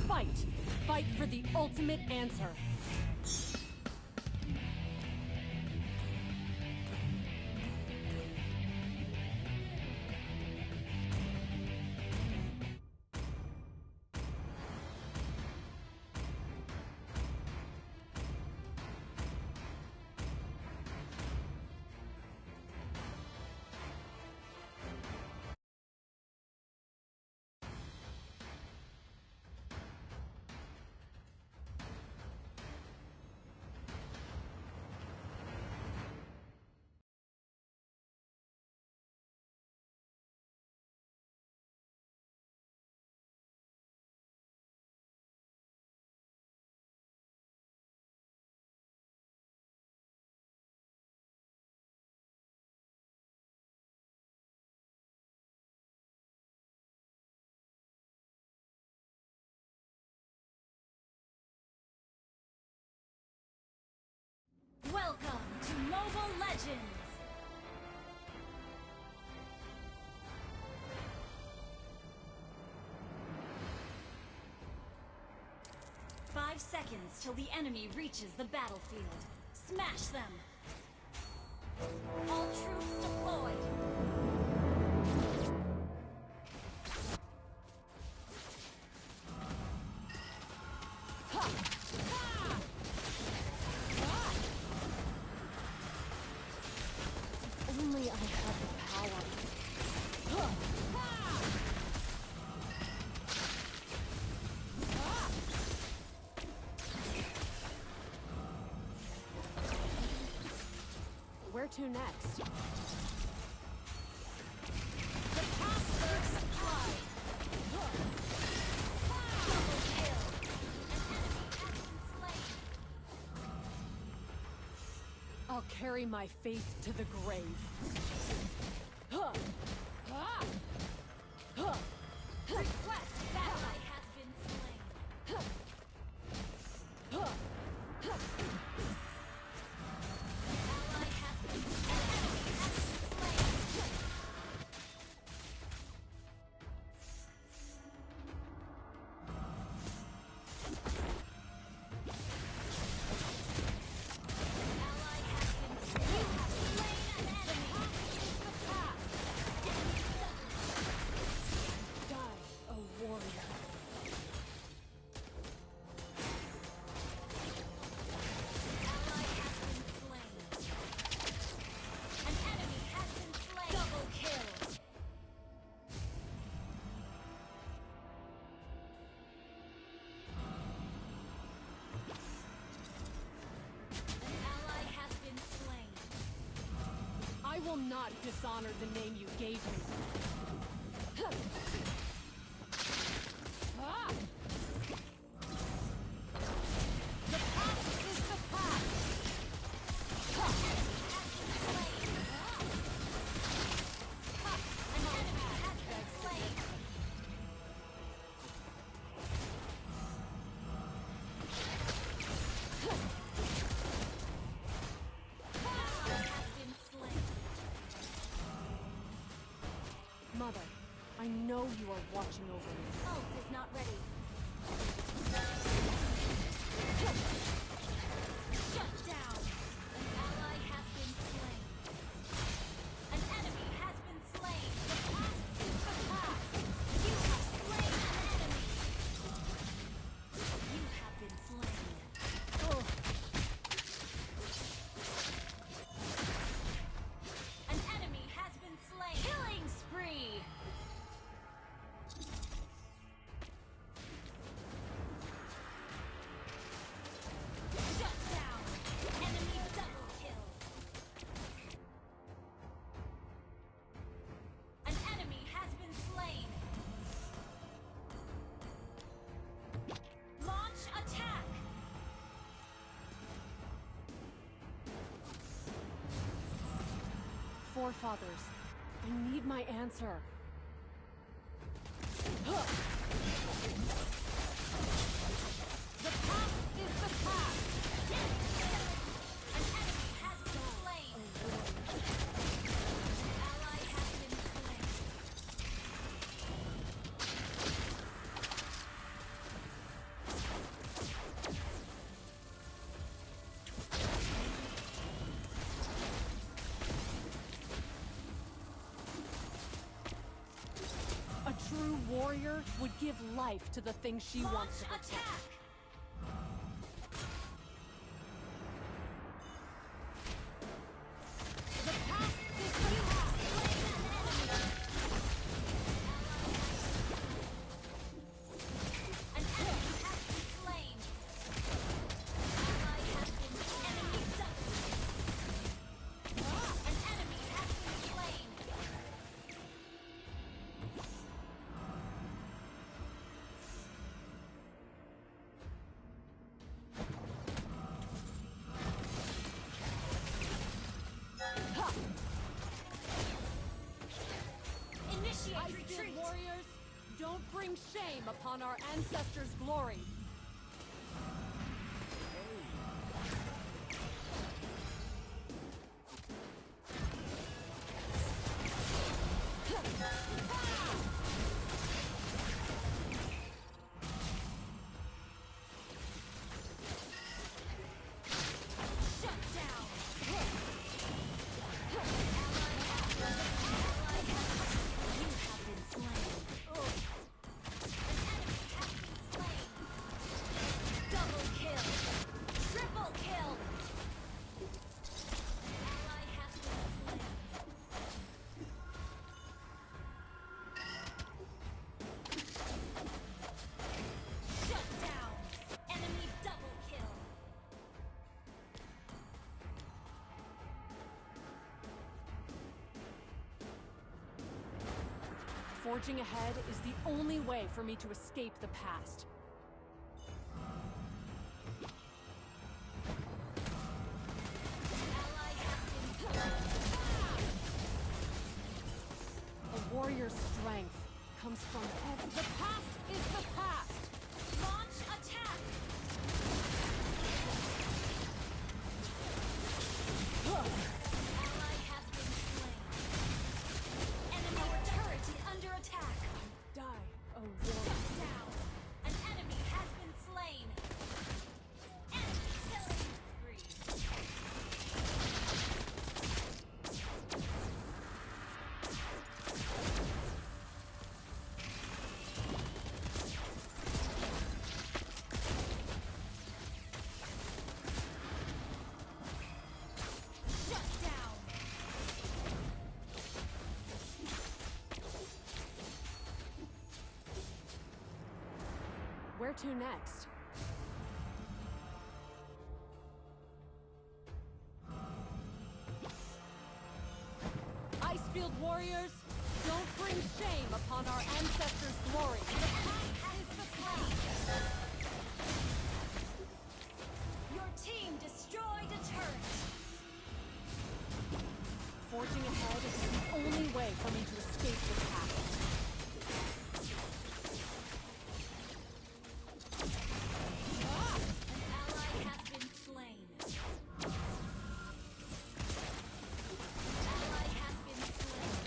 Fight! Fight for the ultimate answer. Welcome to Mobile Legends! Five seconds till the enemy reaches the battlefield. Smash them! All troops deployed! Only I had the power. Where to next? The path first supply! Double kill! An enemy has been slain! I'll carry my faith to the grave. Request ally has been slain! Ally has been slain! An enemy has been slain! Ally has been slain! You have slain an enemy! Is the path! Die, a warrior. Ally has been slain! An enemy has been slain! Double kill! An ally has been slain! I will not dishonor the name you gave me. I know you are watching over me. Ult is not ready. Shut down. An ally has been slain. An enemy has been slain. The past is the past. You have slain an enemy. You have been slain. Oh. An enemy has been slain. Killing spree. Shut down. Enemy double kill. An enemy has been slain. Launch attack. Forefathers, I need my answer. The past is the past. An enemy has been slain. An ally has been slain. A true warrior would give life to the thing she wants to protect. Attack. The past is the past. Slain an enemy. An enemy has been slain. Ally has been enemy double. An enemy has been slain. Initiate Icefield retreat. warriors, don't bring shame upon our ancestors' glory. Shut down. You have been slain. An enemy has been slain. Double kill. Triple kill. An ally has been slain. Shut down. Enemy double kill. Forging ahead is the only way for me to escape the past. Ally has been slain. A warrior's strength comes from the past is the past. Launch attack. Ally has been slain. Enemy turret is under attack. Die, oh Shut warrior. down. An enemy has been slain. Enemy killing spree. Shut down. Where to next? Icefield warriors, don't bring shame upon our ancestors' glory. The past is the past. Your team destroyed a turret. Forging ahead is the only way for me to escape the past. An ally has been slain. Ally has been slain.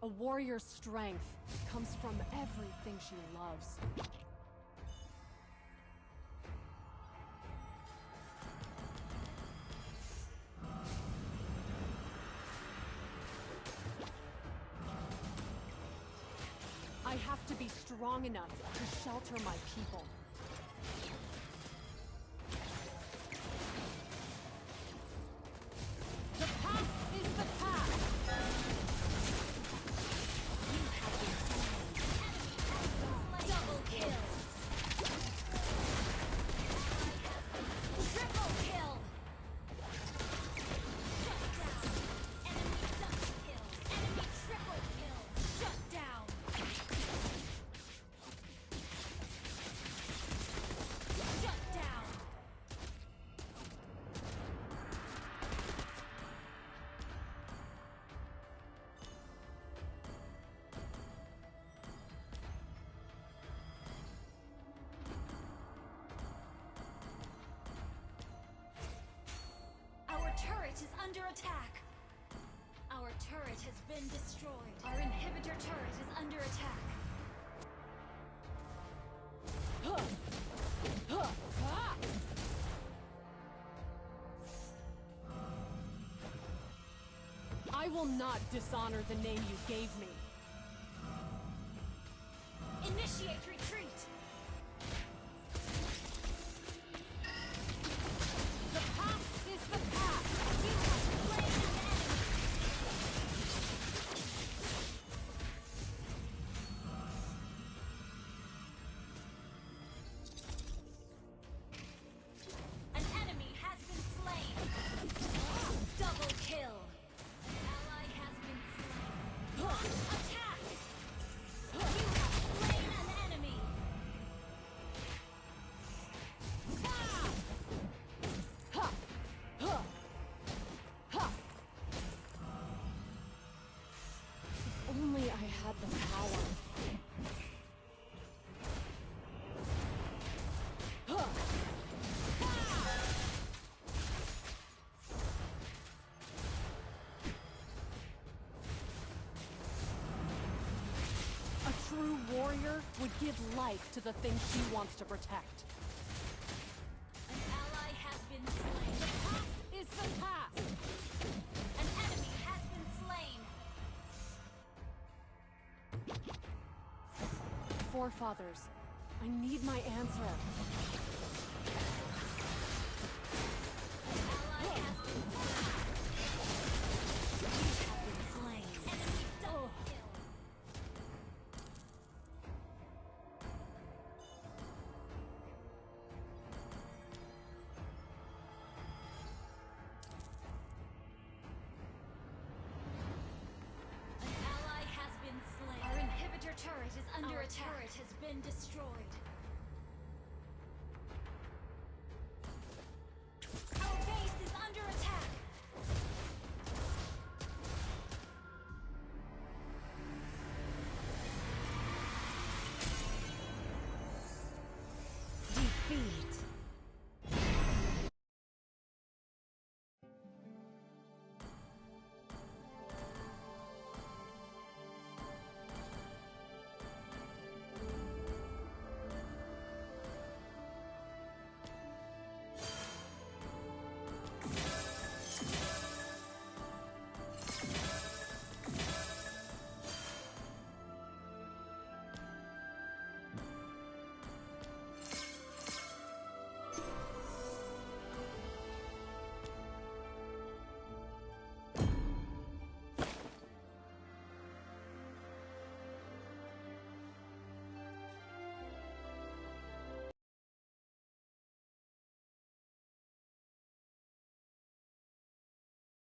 A warrior's strength comes from everything she loves. I have to be strong enough to shelter my people. The past is the past. You have been slain. Double kill. Triple kill. Shut down. Enemy double kill. Enemy triple kill. Shut down. Shut down. Our turret is under attack. Our turret has been destroyed. Our inhibitor turret is under attack. I will not dishonor the name you gave me. Initiate retreat. The past is the past. You have slain an enemy. An enemy has been slain. Double kill. An ally has been slain. Attack! You have slain an enemy. If only I had the power. A true warrior would give life to the thing she wants to protect. An ally has been slain. The past is the past. An enemy has been slain. Forefathers, I need my answer. An ally has been slain. You have been slain. Enemy double kill. An ally has been slain. Our inhibitor turret is under attack. Our turret has been destroyed. Our base is under attack. Defeat.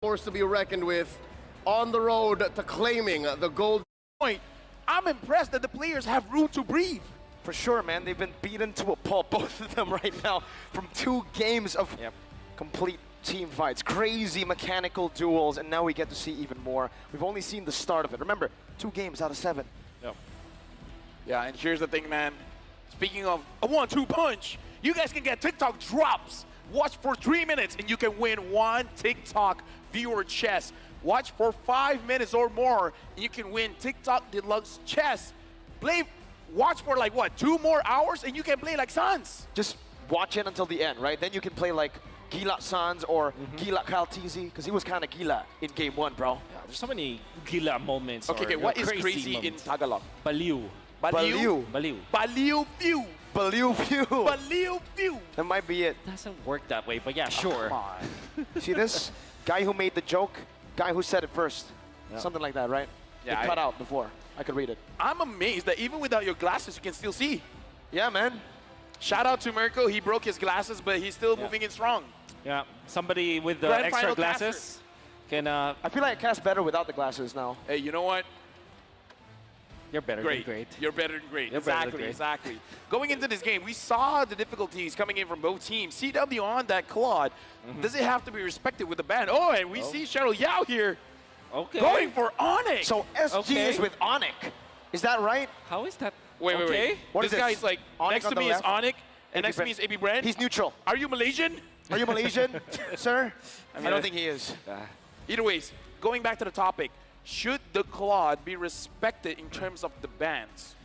Force to be reckoned with on the road to claiming the gold. Point. I'm impressed that the players have room to breathe. For sure, man. They've been beaten to a pulp, both of them right now, from 2 games of complete team fights, crazy mechanical duels, and now we get to see even more. We've only seen the start of it. Remember, 2 games out of 7. Yeah, and here's the thing, man. Speaking of a 1-2 punch, you guys can get TikTok drops Watch for 3 minutes and you can win 1 TikTok viewer chess. Watch for 5 minutes or more and you can win TikTok Deluxe chess. Watch for like what, 2 more hours and you can play like Sans. Just watch it until the end, right? Then you can play like Gila Sans or Gila Kaltizi, because he was kind of Gila in game 1, bro. Yeah, there's so many Gila moments. Okay, or, what is crazy in moments. Tagalog? Baliw. Baliw? Baliw. Baliw view. Baliw view. Baliw view. That might be it. Doesn't work that way, but yeah, sure. Come on. See this? Guy who made the joke, guy who said it first. Yeah. Something like that, right? Yeah, it cut out before. I could read it. I'm amazed that even without your glasses, you can still see. Yeah, man. Shout out to Mirko. He broke his glasses, but he's still moving in strong. Yeah, somebody with the Grand extra final glasses can. I feel like I cast better without the glasses now. Hey, you know what? You're better Great. than great. You're better than great. You're better than Exactly, great. exactly. Going into this game, we saw the difficulties coming in from both teams. CW on that Claude. Does it have to be respected with the ban? Oh, and we see Cheryl Yao here Okay. going for ONIC. So SG is with ONIC. Is that right? How is that? Wait. What this is guy this? is like, ONIC next on to the me is left? ONIC, and next to me is APBREN. He's neutral. Are you Malaysian? Are you Malaysian, sir? I mean, don't think he is. Either ways, going back to the topic, should the Claude be respected in terms of the bans?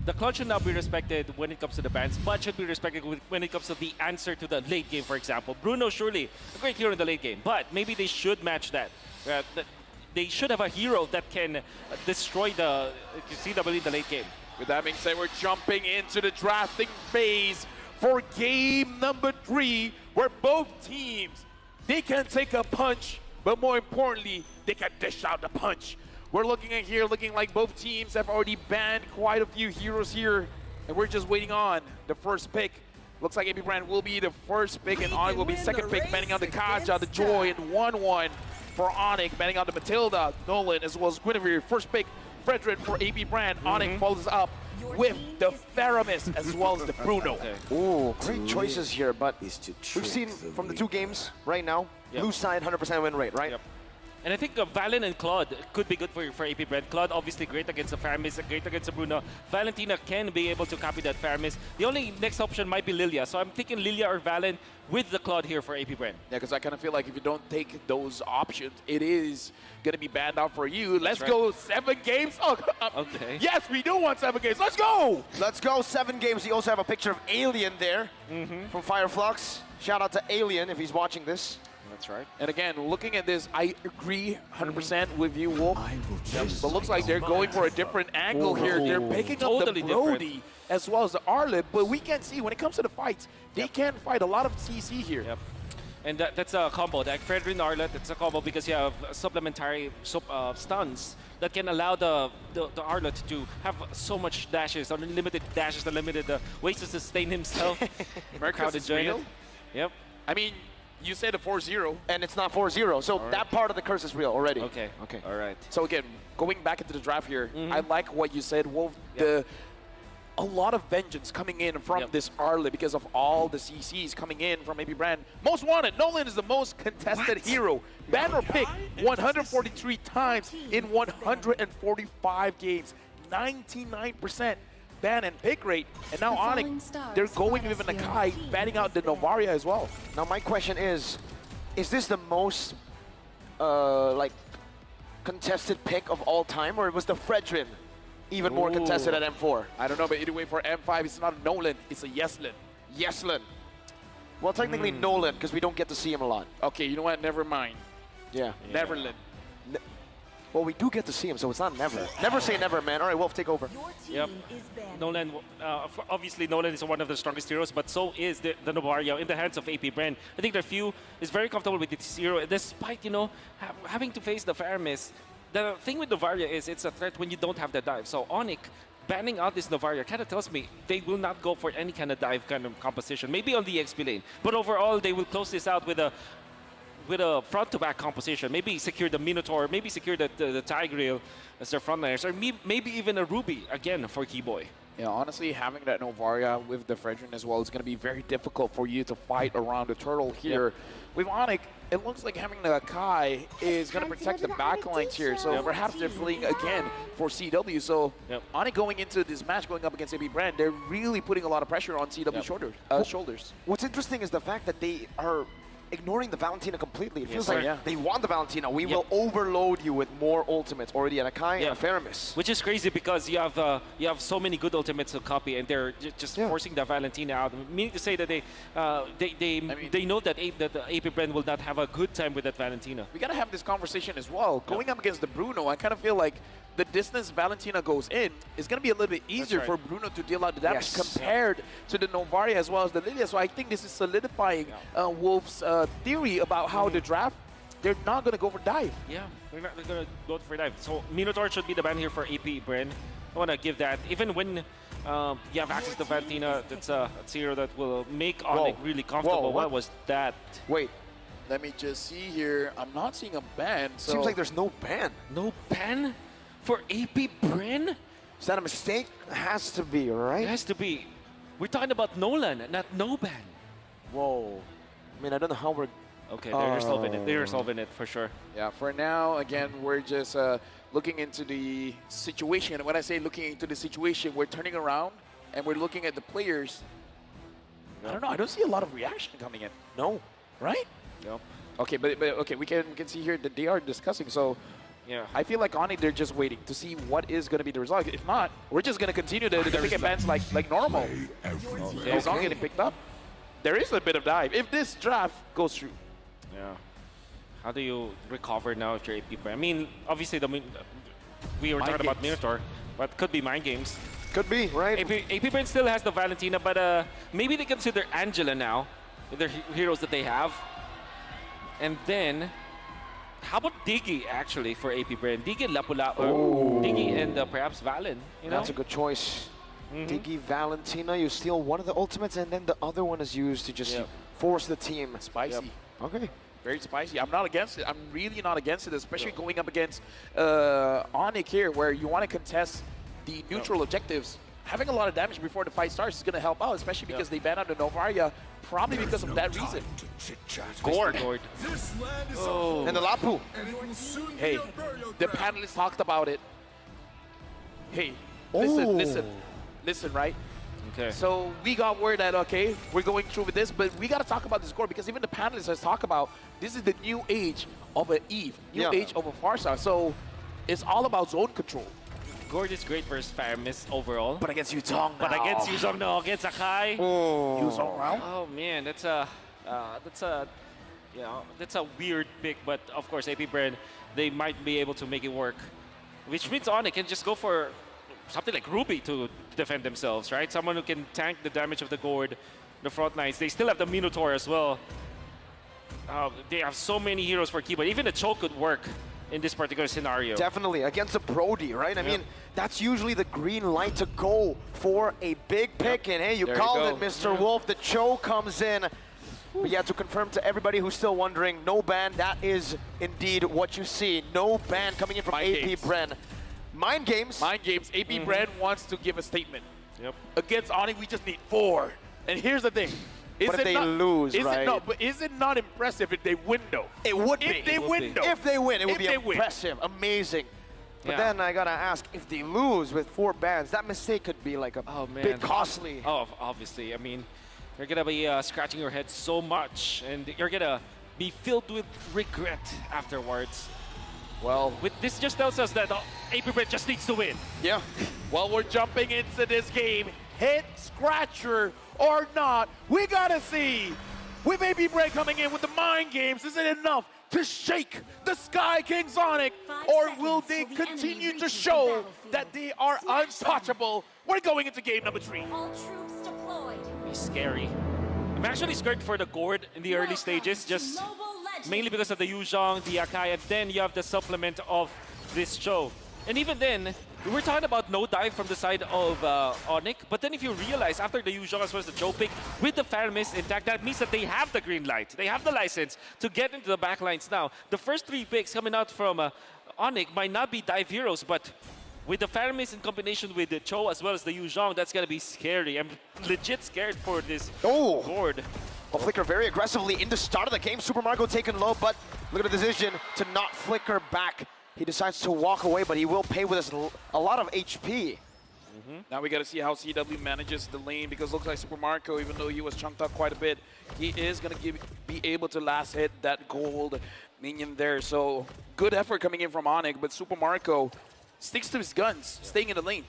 The Claude should not be respected when it comes to the bans, but should be respected when it comes to the answer to the late game, for example. Bruno, surely a great hero in the late game, but maybe they should match that. They should have a hero that can destroy the CW in the late game. With that being said, we're jumping into the drafting phase for game number 3, where both teams, they can take a punch, but more importantly, they can dish out the punch. We're looking at here, looking like both teams have already banned quite a few heroes here, and we're just waiting on the first pick. Looks like APBREN will be the first pick, and ONIC will be second pick, banning out the Kaja, the Joy, and 1-1 for ONIC, banning out the Matilda, Nolan, as well as Guinevere. First pick, Frederick for APBREN. ONIC follows up with the Faramis, as well as the Bruno. Ooh, great choices here, but we've seen from the 2 games right now, blue side 100% win rate, right? Yep. And I think Valen and Claude could be good for APBREN. Claude obviously great against the Faramis, great against the Bruno. Valentina can be able to copy that Faramis. The only next option might be Lilia, so I'm thinking Lilia or Valen with the Claude here for APBREN. Yeah, because I kind of feel like if you don't take those options, it is going to be banned out for you. Let's right. go 7 games. Oh, Okay. yes, we do want 7 games. Let's go. Let's go 7 games. You also have a picture of Alien there from Fireflux. Shout out to Alien if he's watching this. That's right. And again, looking at this, I agree 100% with you, Wolf. But looks like they're going for a different angle here. They're picking Totally up the Brody as well as the Arlet, but we can see when it comes to the fights, they can fight a lot of CC here. Yep. And that's a combo. That Frederick Arlet, it's a combo because you have supplementary stuns that can allow the Arlet to have so much dashes, unlimited dashes, unlimited ways to sustain himself. Mercus is real? Yep. I mean, you said a 4-0. And it's not 4-0, so that part of the curse is real already. Okay. All right. So again, going back into the draft here, I like what you said, Wolf. A lot of vengeance coming in from this Arlet because of all the CCs coming in from APBREN. Most wanted, Nolan is the most contested hero. Banner pick 143 times in 145 games, 99% ban and pick rate. And now ONIC, they're going with Nakai, banning out the Novaria as well. Now my question is this the most like contested pick of all time, or was the Fredrin even more contested at M4? I don't know, but either way for M5, it's not a Nolan, it's a Yeslin. Yeslin. Well, technically Nolan, because we don't get to see him a lot. Okay, you know what? Never mind. Yeah. Neverland. Well, we do get to see him, so it's not never. Never say never, man. All right, Wolf, take over. Yep. Nolan, obviously Nolan is one of the strongest heroes, but so is the Novaria in the hands of APBREN. I think their few is very comfortable with this hero, despite, you know, having to face the Faramis. The thing with Novaria is it's a threat when you don't have the dive. So ONIC banning out this Novaria kind of tells me they will not go for any kind of dive kind of composition. Maybe on the XP lane, but overall they will close this out with a front-to-back composition. Maybe secure the Minotaur, maybe secure the Tigreal as their frontliners, or maybe even a Ruby again for Keyboy. Yeah, honestly, having that Novaria with the Fredrin as well is going to be very difficult for you to fight around the turtle here. With ONIC, it looks like having the Kai is going to protect the backlines here. So perhaps they're fleeing again for CW. So ONIC going into this match, going up against APBREN, they're really putting a lot of pressure on CW's shoulders. What's interesting is the fact that they are ignoring the Valentina completely. It feels like they want the Valentina. We will overload you with more ultimates. Already an Akai and a Faramis. Which is crazy because you have so many good ultimates to copy, and they're just forcing the Valentina out. Meaning to say that they know that the APBREN will not have a good time with that Valentina. We got to have this conversation as well. Going up against the Bruno, I kind of feel like the distance Valentina goes in is going to be a little bit easier for Bruno to deal out the damage compared to the Novaria as well as the Lilia. So I think this is solidifying Wolf's theory about how the draft, they're not going to go for dive. Yeah, they're not going to go for dive. So Minotaur should be the ban here for APBREN. I want to give that. Even when you have access to Valentina, that's a hero that will make ONIC really comfortable. What was that? Wait. Let me just see here. I'm not seeing a ban. So seems like there's no ban. No ban? For APBREN? Is that a mistake? It has to be, right? It has to be. We're talking about Nolan, not no ban. Whoa. I mean, I don't know how we're... Okay, they're solving it. They're solving it for sure. Yeah, for now, again, we're just looking into the situation. And when I say looking into the situation, we're turning around and we're looking at the players. I don't know. I don't see a lot of reaction coming in. No. Right? Yep. Okay, but okay, we can see here that they are discussing. So yeah, I feel like ONIC, they're just waiting to see what is going to be the result. If not, we're just going to continue to pick up bans like normal. It's not getting picked up. There is a bit of dive if this draft goes through. Yeah. How do you recover now if you're APBREN? I mean, obviously we were talking about Minotaur, but could be mind games. Could be, right? APBREN still has the Valentina, but maybe they consider Angela now with their heroes that they have. And then, how about Diggy actually for APBREN? Diggy and Lapula, or Diggy and perhaps Valen. You know? That's a good choice. Diggy, Valentina, you steal one of the ultimates and then the other one is used to just force the team. Spicy. Okay. Very spicy. I'm not against it. I'm really not against it, especially going up against ONIC here, where you want to contest the neutral objectives. Having a lot of damage before the fight starts is going to help out, especially because they banned out the Novaria, probably because of that reason. Gord. And the Lapu. Hey, the panelists talked about it. Hey, listen, right? Okay. So we got word that, okay, we're going through with this, but we got to talk about this Gord because even the panelists has talked about this is the new age of an Eve, new age of a Farsa. So it's all about zone control. Gord is great versus Faramis overall. But against Yuzong But against Yuzong, no. Against Akai. Yuzong round? Oh, man. That's a weird pick. But, of course, APBREN, they might be able to make it work. Which means ONIC can just go for something like Ruby to defend themselves, right? Someone who can tank the damage of the Gord, the front lines. They still have the Minotaur as well. They have so many heroes for Kiba. Even the choke could work in this particular scenario. Definitely, against a Brody, right? I mean, that's usually the green light to go for a big pick. And hey, you called it, Mr. Wolf. The choke comes in. But yeah, to confirm to everybody who's still wondering, no ban, that is indeed what you see. No ban coming in from APBREN. Mind games. Mind games. APBREN wants to give a statement. Against ONIC, we just need 4. And here's the thing. But if they lose, right? But is it not impressive if they win, though? It would be. If they win, though. If they win, it would be impressive, amazing. But then I gotta ask, if they lose with 4 bans, that mistake could be like a bit costly. Oh, obviously. I mean, you're gonna be scratching your head so much, and you're gonna be filled with regret afterwards. Well, this just tells us that APBREN just needs to win. Yeah. Well, we're jumping into this game. Hit scratcher or not, we gotta see. With APBREN coming in with the mind games, is it enough to shake the Sky Kings ONIC? Or will they continue to show that they are untouchable? We're going into game number 3. All troops deployed. It's scary. I'm actually scared for the Gord in the early stages, just mainly because of the Yuzong, the Akai, and then you have the supplement of this show. And even then, we were talking about no dive from the side of ONIC, but then if you realize after the Yuzong as well as the Joe pick, with the Faramis intact, that means that they have the green light. They have the license to get into the backlines now. The first 3 picks coming out from ONIC might not be dive heroes, but with the Faramis in combination with the Cho as well as the Yu Zhong, that's gonna be scary. I'm legit scared for this board. Well, Flicker very aggressively in the start of the game. Super Mario taken low, but look at the decision to not flicker back. He decides to walk away, but he will pay with a lot of HP. Now we got to see how CW manages the lane, because it looks like Super Marco, even though he was chunked up quite a bit, he is going to be able to last hit that gold minion there. So good effort coming in from ONIC, but Super Marco sticks to his guns, staying in the lane.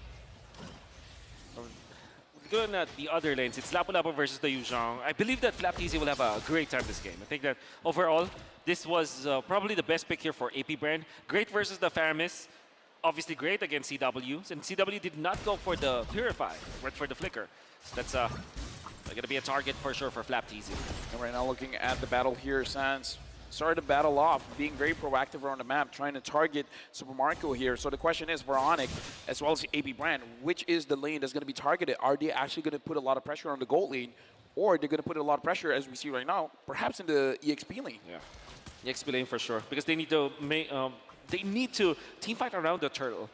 Going at the other lanes, it's Lapu Lapu versus the Yu Zhong. I believe that FlapTZ will have a great time this game. I think that overall, this was probably the best pick here for APBREN. Great versus the Faramis. Obviously great against CW, and CW did not go for the Purify, went for the Flicker. So that's going to be a target for sure for FlapTZ. And right now looking at the battle here, Sans started the battle off, being very proactive around the map, trying to target Super Marco here. So the question is for ONIC, as well as APBREN, which is the lane that's going to be targeted? Are they actually going to put a lot of pressure on the gold lane, or they're going to put a lot of pressure, as we see right now, perhaps in the EXP lane? Yeah, EXP lane for sure, because they need to team fight around the turtle.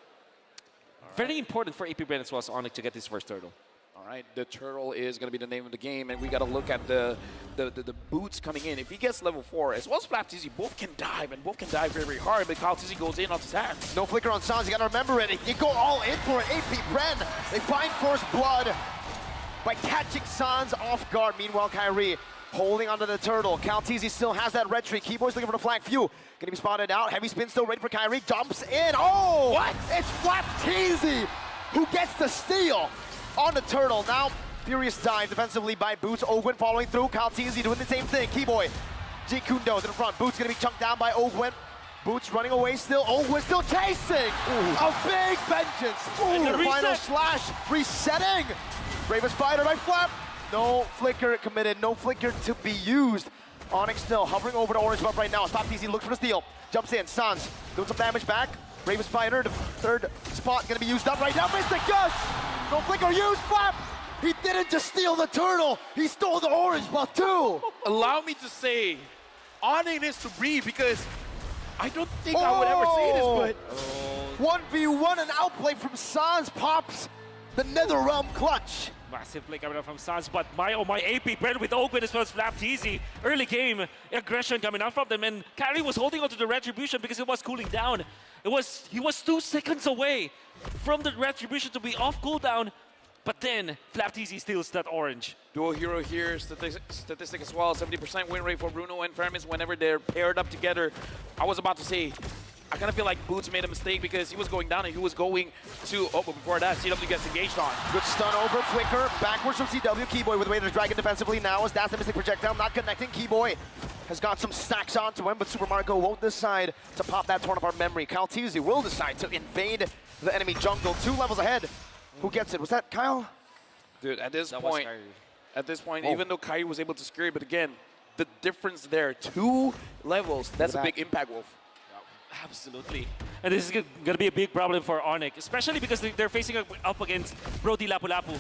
Very important for APBREN as well as ONIC to get this first turtle. All right, the turtle is going to be the name of the game, and we got to look at the boots coming in. If he gets level 4, as well as FlapTZ, both can dive, and both can dive very, very hard, but FlapTZ goes in onto Sans. No flicker on Sans, you got to remember it. You go all in for it. APBREN, they find first blood by catching Sans off guard. Meanwhile, Kyrie holding onto the turtle. FlapTZ still has that red tree. Keyboard's looking for the flag. Few gonna be spotted out. Heavy spin still ready for Kyrie. Jumps in. Oh! What? It's FlapTZ who gets the steal on the turtle. Now, furious dive defensively by Boots. Ogwen following through. FlapTZ doing the same thing. Keyboy. Jikundo to the front. Boots gonna be chunked down by Ogwen. Boots running away still. Ogwen still chasing. A big vengeance. The final slash. Resetting. Bravest fighter by Flap. No flicker committed, no flicker to be used. ONIC still hovering over the orange buff right now. FlapTZ looks for the steal. Jumps in, Sans doing some damage back. Bravest Spider, the third spot gonna be used up right now. Missed the gush! No flicker used, Flap! He didn't just steal the turtle, he stole the orange buff too! Allow me to say, ONIC needs to breathe, because I don't think I would ever say this, but... 1v1, an outplay from Sans pops the NetherRealm clutch. Massive play coming up from Sans, but my APBREN with Ogwen as well as FlapTZ. Early game, aggression coming out from them, and Kyrie was holding onto the Retribution because it was cooling down. He was 2 seconds away from the Retribution to be off cooldown, but then FlapTZ steals that orange. Dual hero here, statistic as well, 70% win rate for Bruno and Faramis whenever they're paired up together. I was about to say, I kind of feel like Boots made a mistake because he was going down and he was going to, but before that, CW gets engaged on. Good stun over, flicker, backwards from CW. Keyboy with the way to dragon defensively now as that's the missing projectile, not connecting. Keyboy has got some stacks onto him, but Super Marco won't decide to pop that torn apart memory. FlapTZ will decide to invade the enemy jungle, 2 levels ahead. Who gets it? Was that Kyle? Dude, at this point, even though Kyrie was able to scare it, but again, the difference there, 2 levels, that's a big impact, Wolf. Absolutely. And this is going to be a big problem for ONIC, especially because they're facing up against Brody Lapu Lapu.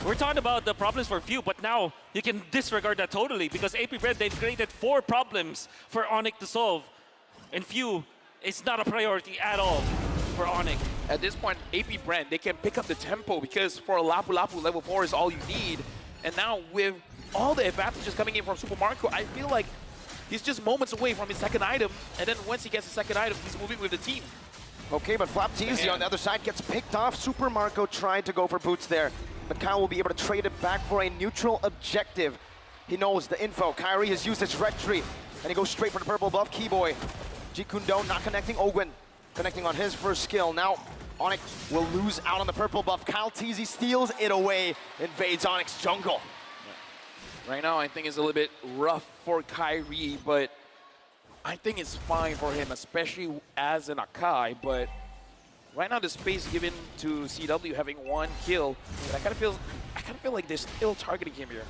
We're talking about the problems for Few, but now you can disregard that totally because APBREN, they've created 4 problems for ONIC to solve. And Few is not a priority at all for ONIC. At this point, APBREN, they can pick up the tempo because for Lapu Lapu, level 4 is all you need. And now with all the advantages coming in from Super Marco, I feel like he's just moments away from his second item, and then once he gets his second item, he's moving with the team. Okay, but FlapTZ on the other side gets picked off. Super Marco tried to go for Boots there, but Kyle will be able to trade it back for a neutral objective. He knows the info. Kyrie has used his red tree, and he goes straight for the purple buff. Keyboy, Jikundo not connecting. Ogwen connecting on his first skill. Now, ONIC will lose out on the purple buff. FlapTZ steals it away, invades ONIC's jungle. Right now, I think it's a little bit rough for Kyrie, but I think it's fine for him, especially as an Akai. But right now, the space given to CW having 1 kill, but I kind of feel like they're still targeting him here.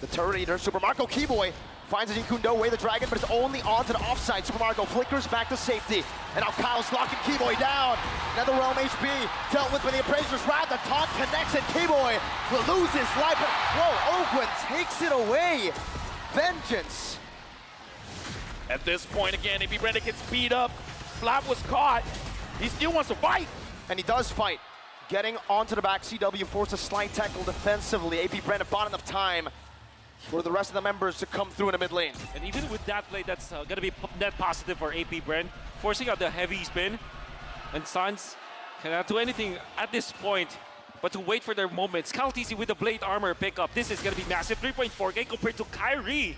The turret eater, Super Marco Keyboy finds a Jikundo away the dragon, but it's only onto the offside. Super Marco flickers back to safety, and now Kyle's locking Keyboy down. NetherRealm HP dealt with by the appraisers. Rad the taunt connects, and Keyboy will lose his life. But whoa, Ogwen takes it away. Vengeance. At this point, again, APBREN gets beat up. Flap was caught. He still wants to fight. and he does fight. Getting onto the back, CW forced a slight tackle defensively. APBREN bought enough time for the rest of the members to come through in the mid lane. And even with that play, that's going to be net positive for APBREN, forcing out the heavy spin. And Suns cannot do anything at this point but to wait for their moments. Kaltisi with the Blade Armor pickup. This is going to be massive. 3.4k compared to Kyrie,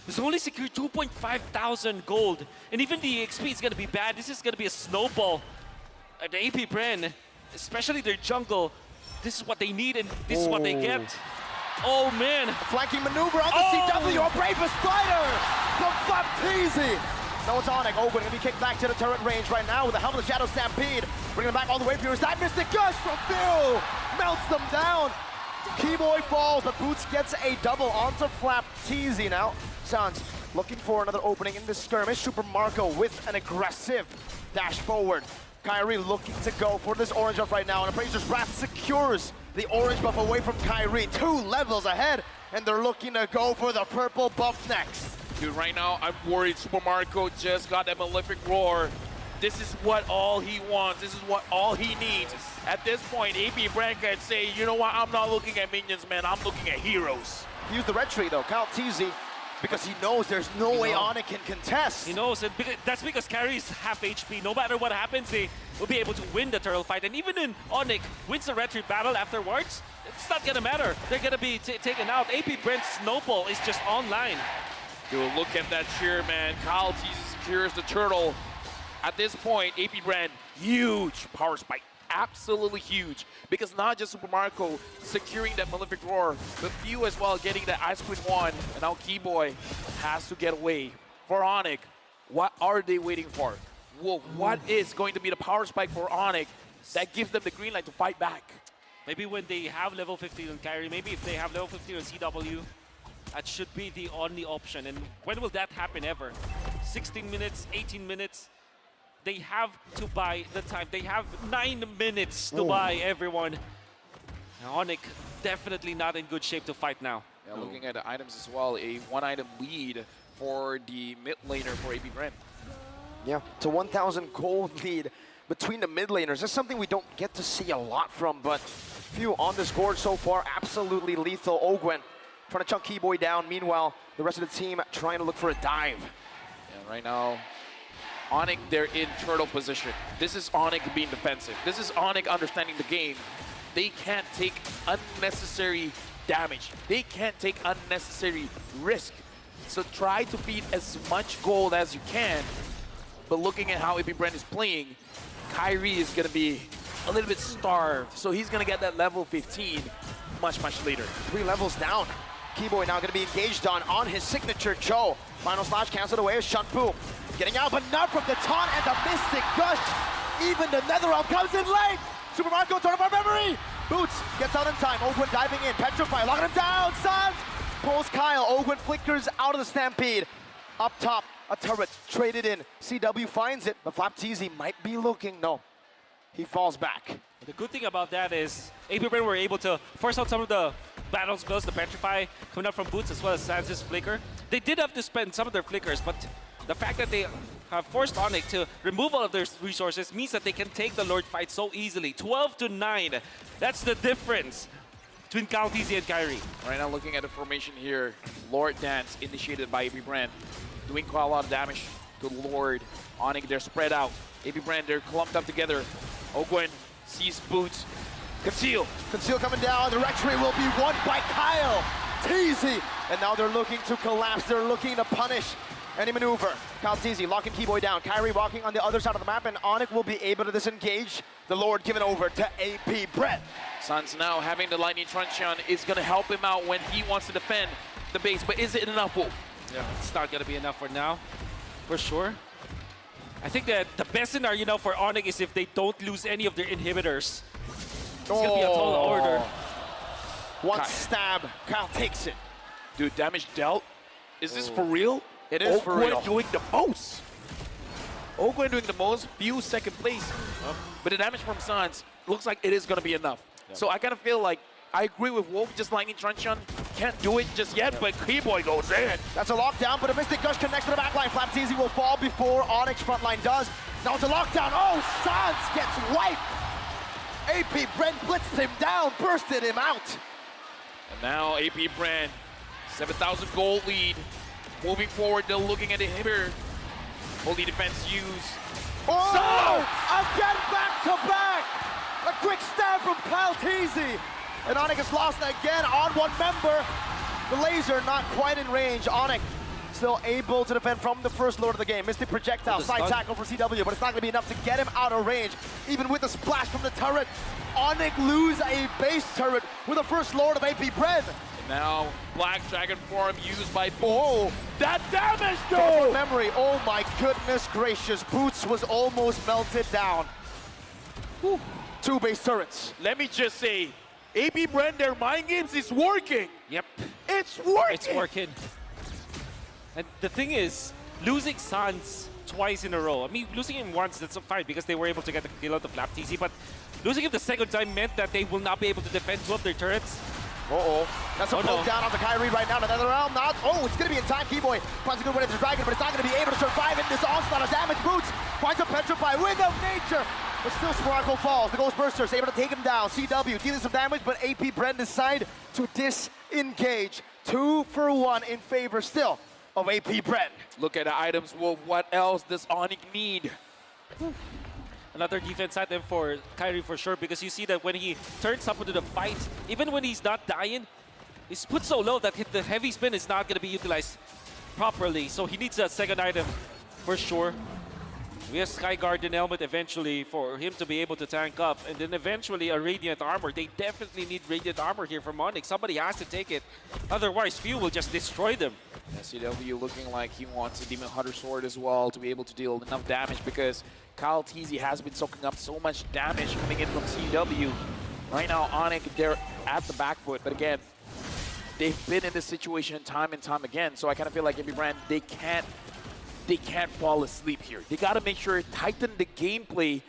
who's only secured 2,500 gold. And even the XP is going to be bad. This is going to be a snowball. The APBREN, especially their jungle, this is what they need and this is what they get. Oh man! Flanking maneuver on the CW, a bravest spider from Flapteasy. No, it's ONIC. Open gonna be kicked back to the turret range right now with a Helmet of Shadow Stampede. Bringing them back all the way for yours. That Mystic Gush from Phil melts them down. Keyboy falls, but Boots gets a double onto Flapteasy now. Suns looking for another opening in this skirmish. Super Marco with an aggressive dash forward. Kyrie looking to go for this orange buff right now, and Appraiser's Wrath secures the orange buff away from Kyrie. 2 levels ahead, and they're looking to go for the purple buff next. Dude, right now, I'm worried Super Marco just got that Malefic Roar. This is what all he wants. This is what all he needs. At this point, APBREN can say, you know what, I'm not looking at minions, man. I'm looking at heroes. Use the red tree, though. Kaltisi, because he knows there's no way ONIC can contest. He knows, and that's because Kyrie's half HP. No matter what happens, they will be able to win the turtle fight. And even in ONIC wins the red tree battle afterwards, it's not gonna matter. They're gonna be taken out. APBREN's snowball is just online. Dude, look at that cheer, man. Kaltisi secures the turtle. At this point, APBREN, huge power spike. Absolutely huge. Because not just Super Marco securing that Malefic Roar, but Few as well getting that Ice Queen 1. And now Keyboy has to get away. For ONIC, what are they waiting for? Well, what is going to be the power spike for ONIC that gives them the green light to fight back? Maybe when they have level 15 on Kyrie, maybe if they have level 15 on CW, that should be the only option. And when will that happen ever? 16 minutes, 18 minutes? They have to buy the time. They have 9 minutes to buy everyone. ONIC definitely not in good shape to fight now. Yeah, looking at the items as well, a 1-item lead for the mid laner for APBREN. Yeah, it's a 1,000 gold lead between the mid laners. That's something we don't get to see a lot from, but Few on this board so far, absolutely lethal. Ogwen trying to chunk Keyboy down. Meanwhile, the rest of the team trying to look for a dive. Yeah, right now, ONIC, they're in turtle position. This is ONIC being defensive. This is ONIC understanding the game. They can't take unnecessary damage. They can't take unnecessary risk. So try to feed as much gold as you can. But looking at how APBREN is playing, Kyrie is going to be a little bit starved. So he's going to get that level 15 much, much later. 3 levels down. Keyboy now going to be engaged on his signature Joe. Final slash canceled away as Shunpu. Getting out, but not from the taunt and the Mystic Gush. Even the Netherrealm comes in late. Super Marco, turn of memory. Boots gets out in time. Ogwen diving in. Petrify, locking him down. Suns pulls Kyle. Ogwen flickers out of the Stampede. Up top, a turret traded in. CW finds it, but Flapteasy might be looking. No, he falls back. The good thing about that is APBREN were able to force out some of the battle spells, the Petrify coming out from Boots as well as Sans' Flicker. They did have to spend some of their flickers, but the fact that they have forced ONIC to remove all of their resources means that they can take the Lord fight so easily. 12-9. That's the difference between Kaltisi and Kyrie. Right now, looking at the formation here, Lord Dance initiated by APBREN, doing quite a lot of damage to Lord. ONIC, they're spread out. APBREN, they're clumped up together. Ogwen sees Boots. Conceal. Conceal coming down. The Rectory will be won by Kyle. Teasy. And now they're looking to collapse. They're looking to punish any maneuver. Kaltisi locking Keyboy down. Kyrie walking on the other side of the map, and ONIC will be able to disengage. The Lord given over to APBREN. Suns now having the Lightning Truncheon is going to help him out when he wants to defend the base, but is it enough, Wolf? Yeah, it's not going to be enough for now, for sure. I think that the best scenario now for ONIC is if they don't lose any of their inhibitors. It's going to be a tall order. One stab, Kyle takes it. Dude, damage dealt? Is this for real? It is for real. Ogwen doing the most. Ogwen doing the most, Few second place. But the damage from Suns looks like it is going to be enough. So I kind of feel like I agree with Wolf, just Lightning Truncheon. Can't do it just yet, but Keyboy goes in. That's a lockdown, but a Mystic Gush connects to the backline. Flapteasy will fall before ONIC's front line does. Now it's a lockdown. Oh, Suns gets wiped. APBREN blitzed him down, bursted him out. And now APBREN, 7,000 gold lead. Moving forward, they're looking at the inhibitor. Holy defense use. Oh! Again back to back! A quick stab from Kyle Teasy. And ONIC has lost again on one member. The laser not quite in range. ONIC still able to defend from the first lord of the game. Mystic projectile, side tackle for CW, but it's not going to be enough to get him out of range. Even with the splash from the turret, ONIC lose a base turret with the first lord of APBREN. And now Black Dragon form used by Oh, that damage from though! memory. Oh my goodness gracious. Boots was almost melted down. Whew. 2 base turrets. Let me just say, APBREN, their mind games is working. Yep. It's working. It's working. And the thing is, losing Sans twice in a row. I mean, losing him once, that's fine because they were able to get the kill out of Flap TC, but losing him the second time meant that they will not be able to defend 2 of their turrets. Uh-oh. That's a poke down on the Kyrie right now. Another round, not. Oh, it's going to be in time. Keyboy finds a good way to the Dragon, but it's not going to be able to survive in this onslaught of damage. Boots finds a Petrify with of nature, but still Sparkle falls. The Ghostburster is able to take him down. CW dealing some damage, but APBREN decide to disengage. 2 for 1 in favor still of APBREN. Look at the items. Well, what else does ONIC need? Another defense item for Kyrie for sure, because you see that when he turns up into the fight, even when he's not dying, he's put so low that the heavy spin is not going to be utilized properly. So he needs a second item for sure. We have Sky Guardian helmet eventually for him to be able to tank up, and then eventually a Radiant Armor. They definitely need Radiant Armor here from ONIC. Somebody has to take it, otherwise Few will just destroy them. CW looking like he wants a Demon Hunter Sword as well to be able to deal enough damage, because Kyle Teasy has been soaking up so much damage coming in from CW. Right now, ONIC, they're at the back foot, but again, they've been in this situation time and time again, so I kind of feel like APBREN, they can't fall asleep here. They got to make sure, tighten the gameplay,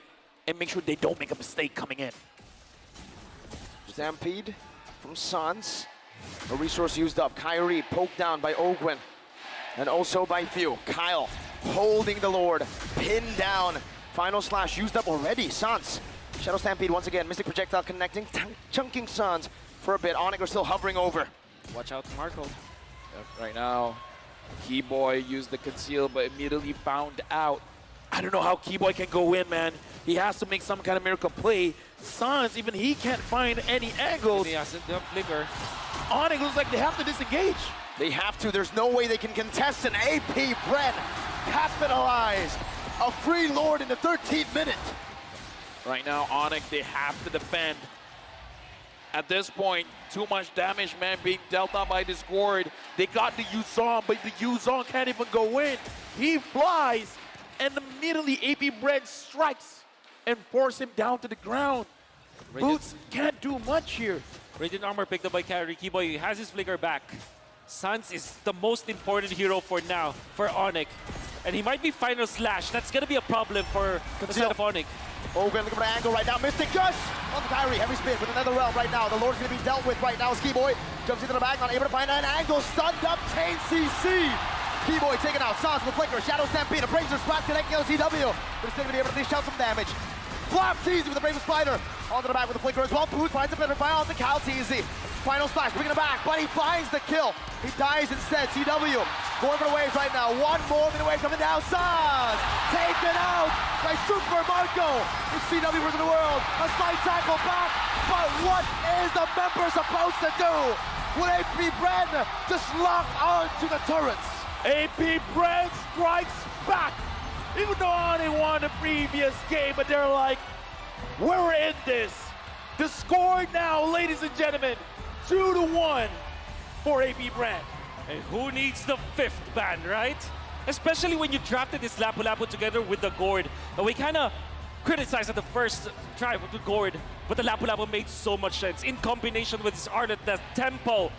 and make sure they don't make a mistake coming in. Stampede from Sans. A resource used up. Kyrie poked down by Ogwen. And also by Few. Kyle holding the Lord. Pinned down. Final slash used up already. Sans. Shadow Stampede once again. Mystic Projectile connecting. Chunking Sans for a bit. ONIC are still hovering over. Watch out, Marco. Yep, right now, Keyboy used the conceal, but immediately found out. I don't know how Keyboy can go in, man. He has to make some kind of miracle play. Sans, even he can't find any angles. He has the flicker. ONIC looks like they have to disengage. They have to. There's no way they can contest an APBREN. Capitalize. A free Lord in the 13th minute. Right now, ONIC, they have to defend. At this point, too much damage, man, being dealt out by this Gord. They got the Yuzong, but the Yuzong can't even go in. He flies, and immediately APBREN strikes and force him down to the ground. Boots can't do much here. Radiant Armor picked up by Kyrie. Keyboy has his flicker back. Sans is the most important hero for now for ONIC. And he might be Final Slash. That's going to be a problem for the side of ONIC. Ogwen looking for an angle right now. Mystic just on the Kyrie. Heavy spin with another realm right now. The Lord's going to be dealt with right now as Keyboy jumps into the back, not able to find an angle. Stunned up, Chain CC. Keyboy taken out. Sans with flicker. Shadow Stampede. A Brazier Splat connecting LCW. But it's still going to be able to dish out some damage. Flap Teasy with the Brazen Spider. Onto the back with the flicker as well. Boots finds a better fire on the Cal Teasy. Final slash, bringing it back, but he finds the kill. He dies instead. CW going for the waves right now. One more minute wave coming down. Sans taken out by Super Marco. It's CW versus the world. A slight tackle back, but what is the member supposed to do? Will APBREN just lock on to the turrets? APBREN strikes back. Even though ONIC won the previous game, but they're like, we're in this. The score now, ladies and gentlemen, 2-1 for APBREN. And who needs the 5th ban, right? Especially when you drafted this Lapu-Lapu together with the Gord. And we kind of criticized at the first try with the Gord, but the Lapu-Lapu made so much sense. In combination with his art at the tempo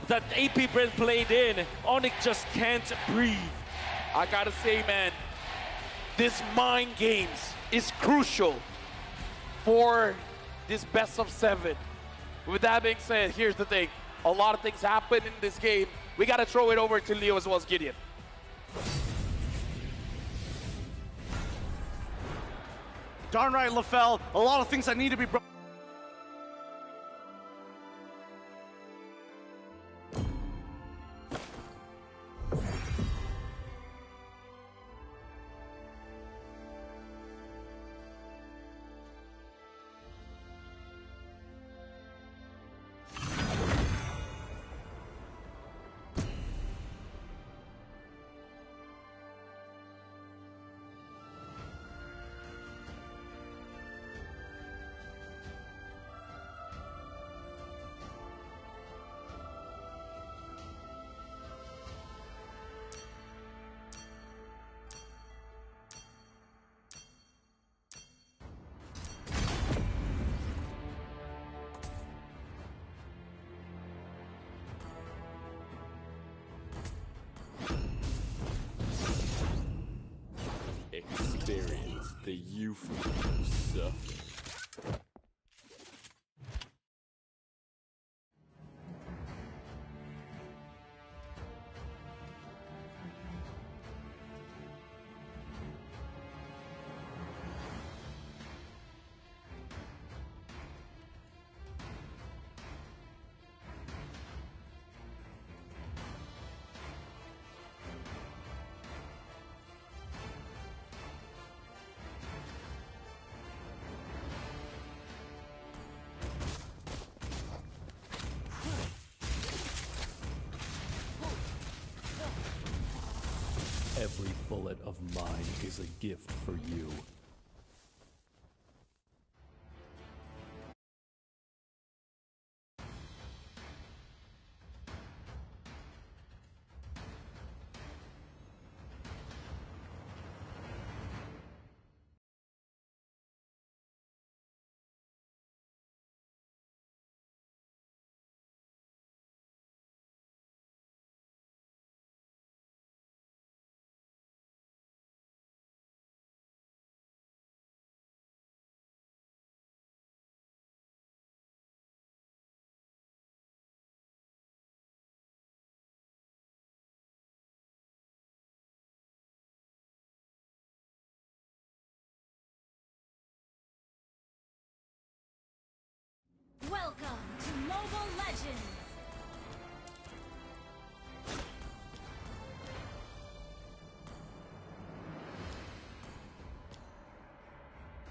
that APBREN played in, ONIC just can't breathe. I gotta say, man, this mind games is crucial for this best of 7. With that being said, here's the thing. A lot of things happen in this game. We got to throw it over to Leo as well as Gideon. Darn right, LaFell. A lot of things that need to be you for suffering. Every bullet of mine is a gift for you. Welcome to Mobile Legends!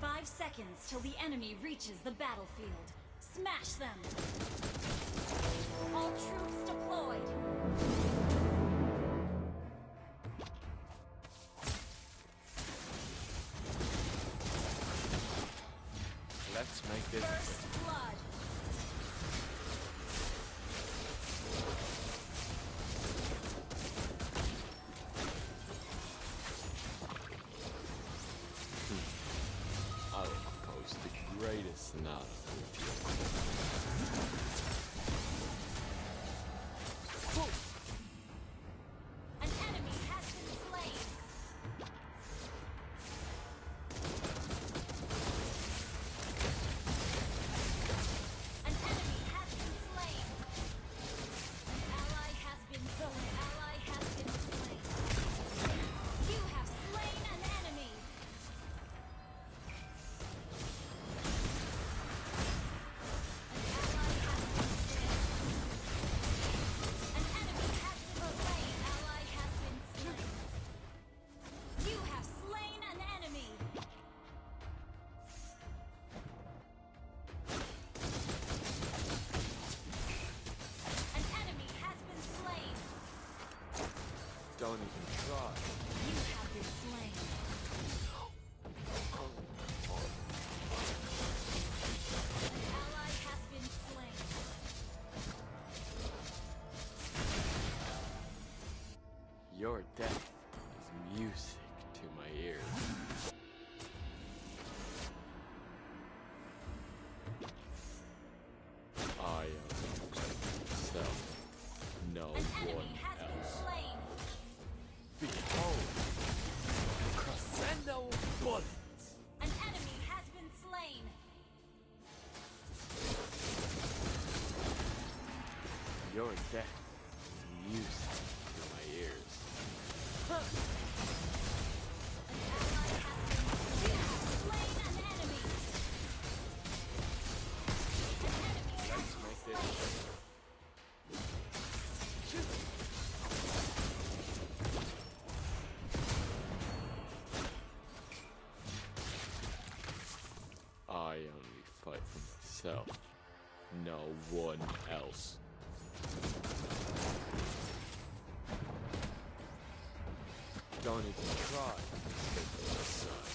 Five seconds till the enemy reaches the battlefield. Smash them! All troops deployed! Let's make this. First blood! I will post the greatest sonata with you. An enemy has been slain! An enemy has been slain! An ally has been slain! An ally has been slain! You have slain an enemy! An enemy has been slain! Ally has been slain! You have slain an enemy! An enemy has been slain! Don't even try. You have been slain! An ally has been slain! Your death is music to my ears. I am myself, no An one enemy has been else. slain! Behold, the crescendo bullet. An enemy has been slain! Your death is music to my ears. You have slain an enemy! An enemy has Let's been make slain! this. I only fight for myself, no one else. Don't even try to step to my side.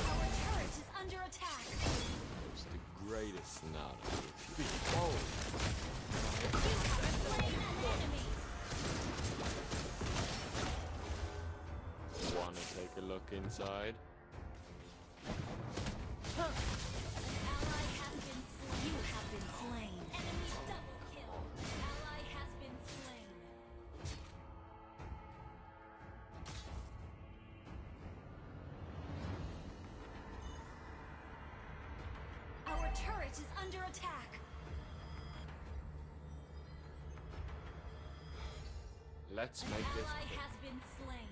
Our turret is under attack! It's the greatest sonata with you. Behold, You have slain an enemy! wanna take a look inside? An ally has been slain! You have been slain! Enemy double kill! An ally has been slain! under attack. Let's An make this ally quick. has been slain.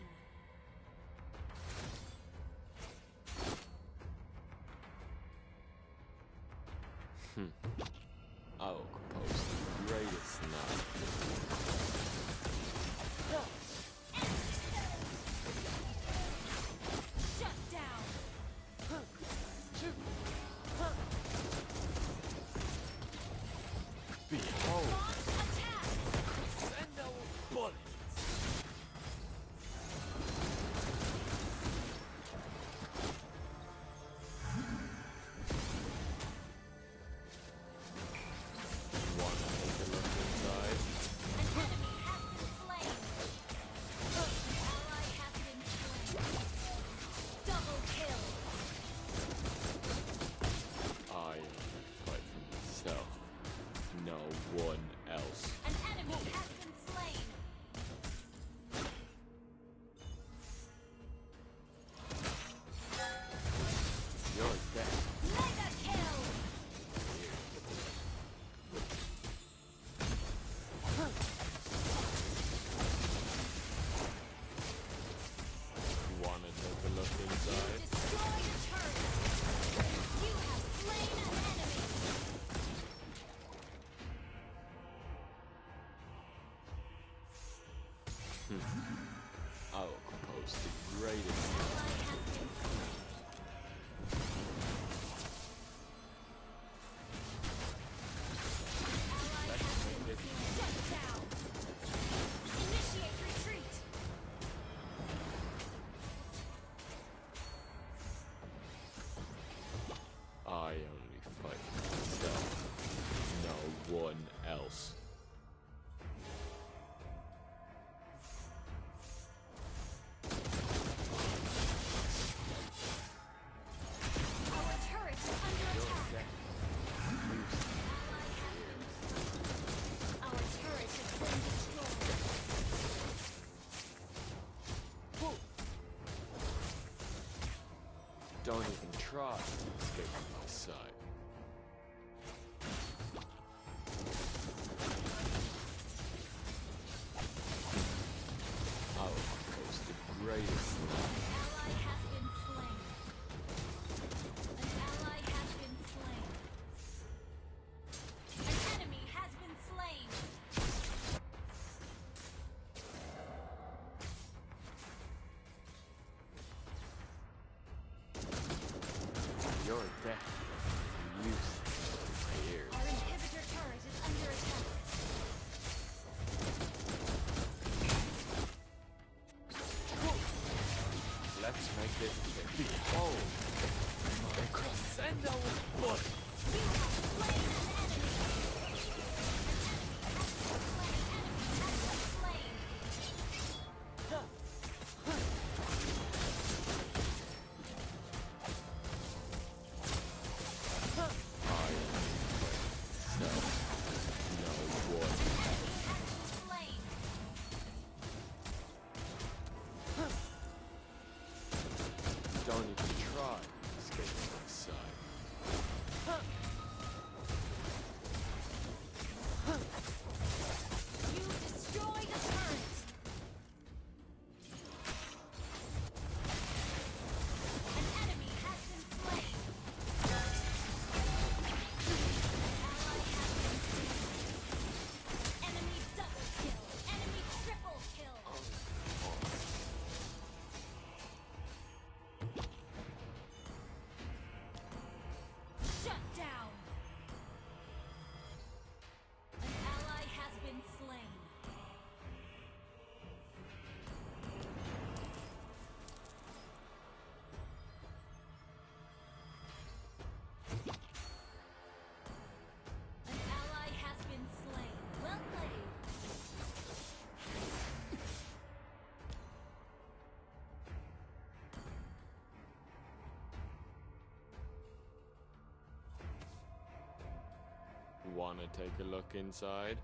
I will compose the greatest night. Shut down. Behold! Launch attack. Crescendo bullet! Wanna take a look inside? An enemy has been slain. An ally has been slain. Double kill. I only fight for myself. No one else. An enemy has been slain. You're dead. Mega kill. Wanna take a look inside? Destroy the turret. You have slain an enemy. I will compose the greatest. Ally has been slain. Ally has been slain. Shut down. Initiate retreat. I only fight for myself. No one else. Our turret is under attack. Ally has been slain. Our turret has been destroyed. Don't even try to escape from my sight. I will compose the greatest night. Ally has been slain. An ally has been slain. An enemy has been slain. Your death used my ears. Our inhibitor turret is under attack. Let's make this quick. Behold! My crescendo bullet! You have slain an enemy. An enemy has been slain. I am myself. No one. Slain. Don't even try to escape from my sight. You destroyed a turret. An enemy has been slain. Ally has been slain. Enemy double kill. Enemy triple kill. Shut down. An ally has been slain. An ally has been slain. Well played. Wanna take a look inside?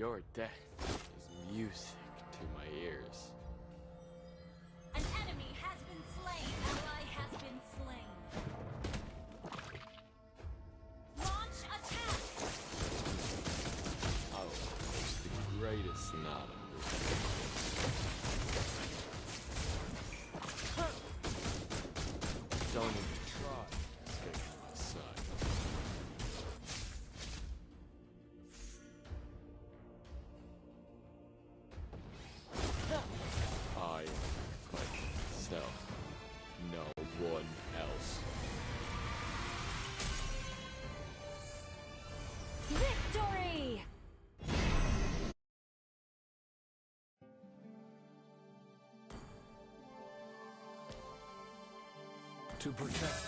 Your death is music to my ears. An enemy has been slain. Ally has been slain. Launch attack. Oh, it's the greatest sonata. Don't even try escaping my sight. I fight myself, no one else. Victory! To protect.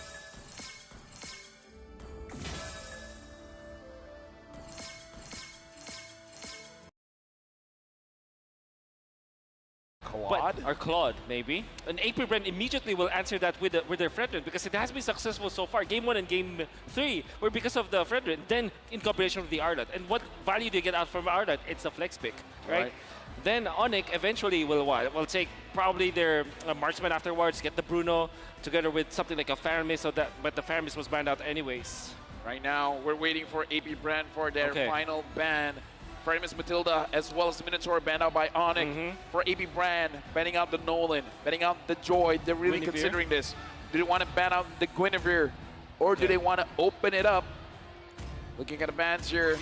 But, or Claude, maybe. And APBREN immediately will answer that with their Fredrin because it has been successful so far. Game 1 and Game 3 were because of the Fredrin, then in combination with the Arlet. And what value do you get out from Arlet? It's a flex pick, right? Then ONIC eventually will what? Will take probably their marksman afterwards, get the Bruno together with something like a Faramis, but the Faramis was banned out anyways. Right now, we're waiting for APBREN for their Okay. final ban. Faramis Matilda as well as the Minotaur banned out by ONIC. For APBREN, banning out the Nolan, banning out the Joy. They're really Guinevere. considering this. Do they want to ban out the Guinevere or do they want to open it up? Looking at the bans here.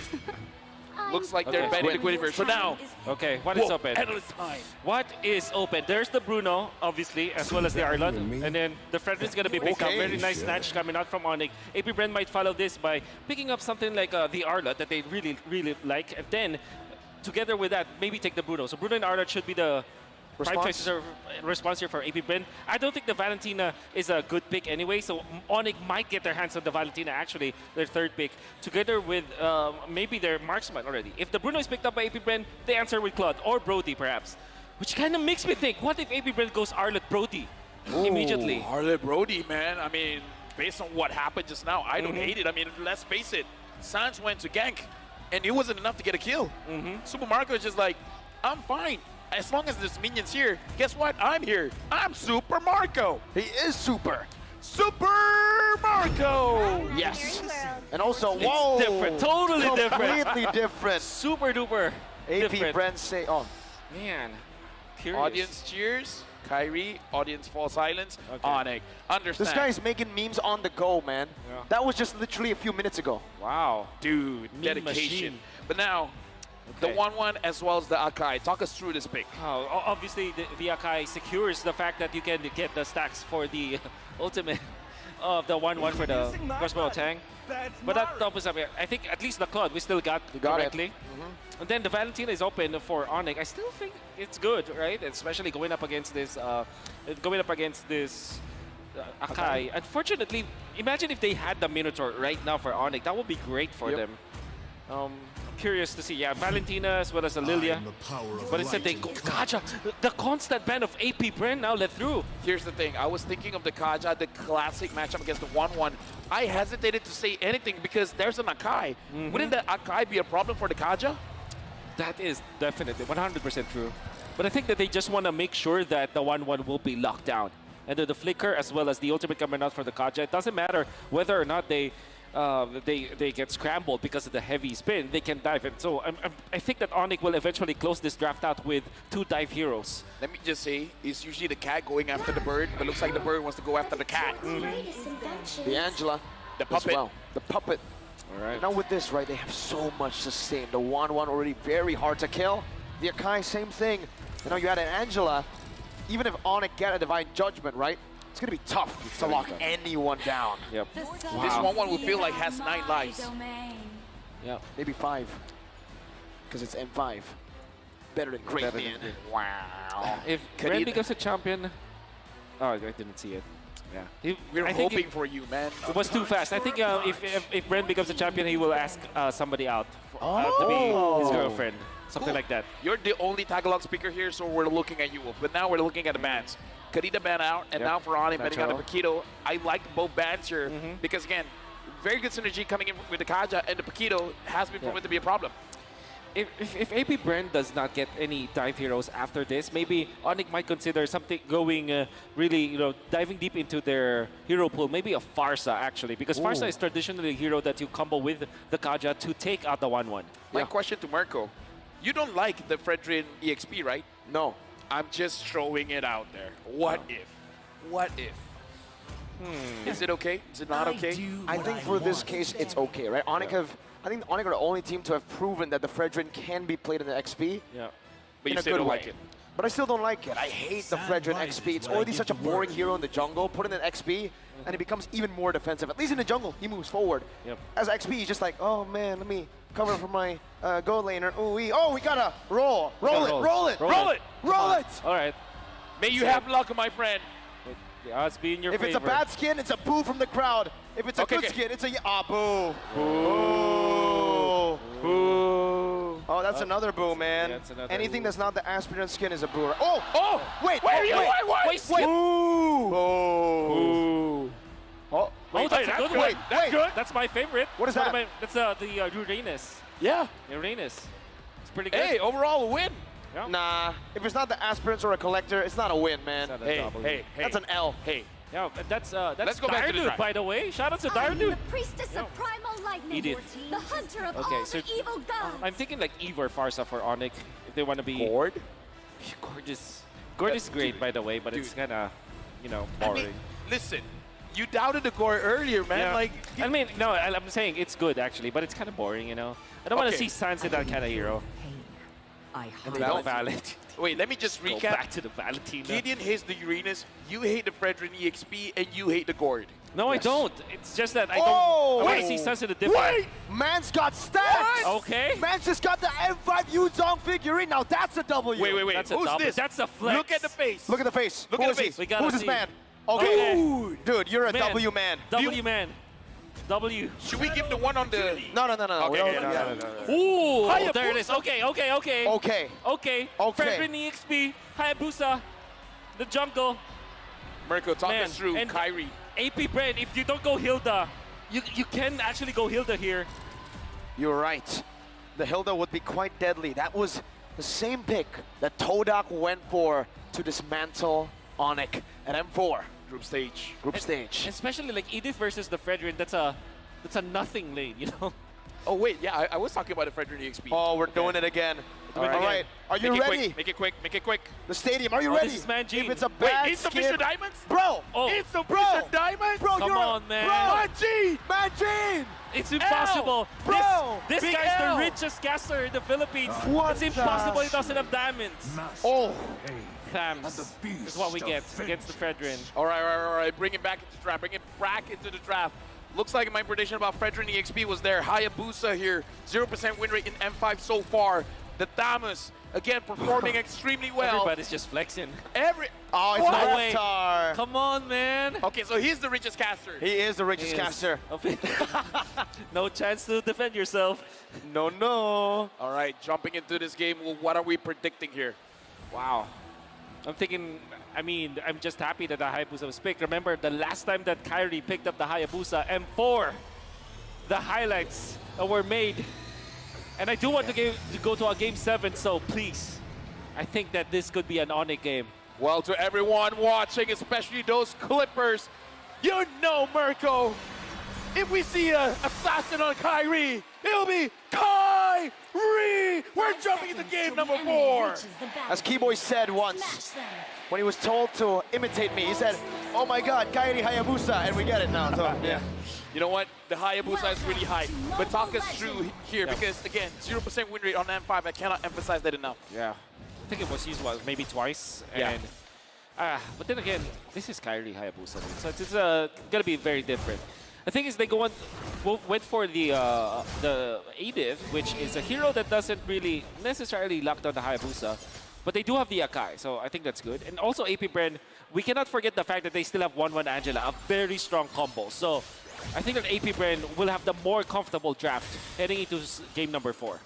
Looks like they're banning the Guinevere. So now, okay, what is open? endless time. What is open? There's the Bruno, obviously, as well as the Arlot. And then the Fredrin's going to be picked up. Very nice snatch coming out from ONIC. APBREN might follow this by picking up something like the Arlot that they really, really like. And then, together with that, maybe take the Bruno. So Bruno and Arlot should be the prime choices or response here for APBREN. I don't think the Valentina is a good pick anyway, so ONIC might get their hands on the Valentina, actually, their third pick, together with maybe their marksman already. If the Bruno is picked up by APBREN, they answer with Claude or Brody, perhaps. Which kind of makes me think, what if APBREN goes Arlot Brody immediately? Arlot Brody, man. I mean, based on what happened just now, I don't hate it. I mean, let's face it. Sans went to gank, and it wasn't enough to get a kill. Super Marco is just like, I'm fine. As long as there's minions here, guess what? I'm here. I'm Super Marco. He is super. Super Marco! Yes. And also, It's whoa! different, totally different. Completely different. Super duper different. APBREN say, oh. Man, curious. Audience cheers. Kyrie, audience fall silence. ONIC. Understand. This guy's making memes on the go, man. Yeah. That was just literally a few minutes ago. Wow. Dude, Meme dedication. machine. But now, the 1-1 as well as the Akai. Talk us through this pick. Oh, obviously, the Akai secures the fact that you can get the stacks for the ultimate of the 1-1 for the crossbow Tang. But that opens up here. I think at least the Claude we still got correctly. And then the Valentina is open for ONIC. I still think it's good, right? Especially going up against this Akai. Unfortunately, imagine if they had the Minotaur right now for ONIC. That would be great for them. I'm curious to see. Yeah, Valentina as well as the Lilia. But instead they go Kaja. The constant ban of APBREN now let through. Here's the thing. I was thinking of the Kaja, the classic matchup against the 1-1. I hesitated to say anything because there's an Akai. Wouldn't the Akai be a problem for the Kaja? That is definitely 100% true. But I think that they just want to make sure that the 1-1 will be locked down. And then the Flicker as well as the ultimate coming out for the Kaja. It doesn't matter whether or not they get scrambled because of the heavy spin. They can dive. And so I think that ONIC will eventually close this draft out with 2 dive heroes. Let me just say, it's usually the cat going after the bird, but it looks like the bird wants to go after the cat. The Angela. The puppet. As well. The puppet. All right. Now with this, right, they have so much sustain. The 1-1 already very hard to kill. The Akai, same thing. You know, you had an Angela. Even if ONIC get a Divine Judgment, right, it's going to be tough to lock anyone down. Yep. This 1-1 will feel like has 9 lives. Yeah. Maybe 5. Because it's M5. Better than Great Man. Wow. If Bren becomes a champion... Oh, I didn't see it. Yeah. We're I think hoping for you, man. It was too fast. I think if Bren becomes a champion, he will ask somebody out to be his girlfriend. Something like that. You're the only Tagalog speaker here, so we're looking at you. But now we're looking at the bans. Kadita ban out, and now for ONIC banning out the Paquito. I like both bans here because, again, very good synergy coming in with the Kaja, and the Paquito has been proven to be a problem. if APBREN does not get any dive heroes after this, maybe ONIC might consider something going really, diving deep into their hero pool. Maybe a Farsa, actually, because Farsa is traditionally a hero that you combo with the Kaja to take out the 1-1. My question to Marco, you don't like the Fredrin EXP, right? No. I'm just throwing it out there. What if? What if? Is it okay? Is it not okay? I think for this case, it's okay, right? I think ONIC are the only team to have proven that the Fredrin can be played in the XP. Yeah. But in you a still good don't way. like it. But I still don't like it. I hate the Fredrin XP. It's already such a boring hero in the jungle. Put in an XP, and it becomes even more defensive. At least in the jungle, he moves forward. Yep. As XP, he's just like, oh man, let me cover for my gold laner. Ooh, we gotta roll. Roll it. Roll it. All right. May you have luck, my friend. The odds be in your If favor. it's a bad skin, it's a boo from the crowd. If it's a good skin, it's a boo. Boo. Boo. Oh, that's another boo, man. Yeah, that's another Anything boo. that's not the aspirant skin is a boo. Oh! Wait! Wait! Boo! Ooh. Oh, That's a good one. That's good. That's my favorite. What is One of that? That's the Uranus. Yeah. Uranus. It's pretty good. Hey, overall a win. Yeah. Nah, if it's not the aspirants or a collector, it's not a win, man. It's not a Hey, W. hey, hey. That's an L. Hey. Yeah, that's Let's go back to the Dire drive. Dude, by the way. Shout out to Dire I'm Dude. the priestess of primal lightning, Edith. the hunter of Okay, all so the evil gods. I'm thinking like Eve or Farsa for ONIC if they want to be Gord? gorgeous. Gord is great, by the way, but it's kind of, boring. I mean, listen, you doubted the core earlier, man. Yeah. Like, I mean, no, I'm saying it's good actually, but it's kind of boring, I don't want to Okay. see Sansa that kind of hero. and They don't valid. Wait, let me just Go recap. back to the Valentina. Gideon hates the Uranus, you hate the Fredrin EXP, and you hate the Gord. No, I don't. It's just that I Oh! want to see Sansa the different. Wait! Man's got stacks! Okay. Man's just got the M5 Yuzong figurine. Now that's a W. Wait. That's a Who's double. this? That's a flex. Look at the face. Look at the face. Look Who at is the he? face. We gotta Who's this see. man? Okay. Okay. Dude, you're a Man. W man. W man. W. Should we give the one on the... No. Okay, We don't- yeah, no. Ooh, Hayabusa. there it is. Okay. Okay. Fredrin EXP, Hayabusa, the jungle. Mirko, talk Man, us through and- Kyrie. APBREN, if you don't go Hilda, you can actually go Hilda here. You're right. The Hilda would be quite deadly. That was the same pick that Todak went for to dismantle ONIC at M4. Group stage. Group stage. Especially like Edith versus the Fredrin, that's a nothing lane, Oh, wait, yeah, I was talking about the Fredrin EXP. Oh, we're doing it again. All right. Are you Make it ready? quick, make it quick, make it quick. The stadium, are you Oh, ready? this is Manjin. If it's a Wait, bad insufficient skin, diamonds? bro. Oh, Insufficient diamonds? Bro, Come you're on, man. Bro, Manjin. it's impossible. Bro, This Big guy's L. the richest caster in the Philippines. What It's impossible the- he doesn't have diamonds. Oh. Thams is what we get against the Fredrin. All right. Bring it back into the draft. Bring it back into the draft. Looks like my prediction about Fredrin EXP was there. Hayabusa here, 0% win rate in M5 so far. The Thamus, again, performing extremely well. Everybody's just flexing. Oh, it's No way. Reptar. Come on, man. Okay, so he's the richest caster. He is the richest caster. No chance to defend yourself. No. All right, jumping into this game, well, what are we predicting here? Wow. I'm just happy that the Hayabusa was picked. Remember, the last time that Kyrie picked up the Hayabusa, M4, the highlights were made. And I do want to go to a Game 7, so please, I think that this could be an ONIC game. Well, to everyone watching, especially those Clippers, you know, Mirko, if we see an assassin on Kyrie, it'll be Kyrie! We're jumping into game number 4. As Keyboy said once, when he was told to imitate me, he said, oh my god, Kairi Hayabusa, and we get it now. So, yeah. You know what? The Hayabusa is really high. But talk us through here, because again, 0% win rate on M5, I cannot emphasize that enough. Yeah. I think it was used maybe twice. Yeah. And, but then again, this is Kyrie Hayabusa. So it's going to be very different. The thing is, they went for the Edith, which is a hero that doesn't really necessarily lock down the Hayabusa. But they do have the Akai, so I think that's good. And also APBREN, we cannot forget the fact that they still have 1-1 Angela, a very strong combo. So I think that APBREN will have the more comfortable draft heading into game number 4.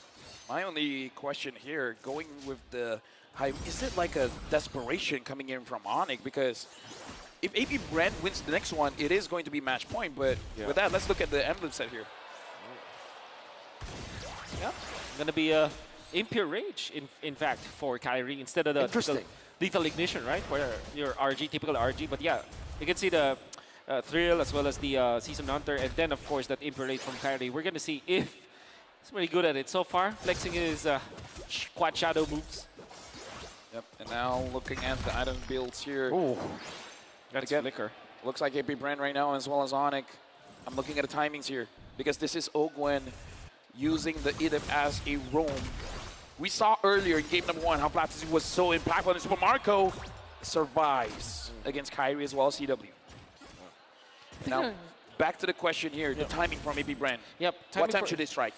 My only question here, going with the high, is it like a desperation coming in from ONIC? Because if APBREN wins the next one, it is going to be match point. But with that, let's look at the emblem set here. Yeah, gonna be a Impure Rage, in fact, for Kyrie instead of the Interesting. lethal ignition, right? For your RG, typical RG. But yeah, you can see the Thrill as well as the Season Hunter, and then of course that Impure Rage from Kyrie. We're gonna see if he's pretty good at it so far, flexing his quad shadow moves. Yep, and now looking at the item builds here. Ooh, that's again, Flicker. Looks like APBREN right now as well as ONIC. I'm looking at the timings here because this is Ogwen using the Idip as a roam. We saw earlier in game number 1 how Flapsy was so impactful, and Super Marco survives against Kyrie as well as CW. Now, back to the question here, the timing from APBREN. Yep. What time should they strike?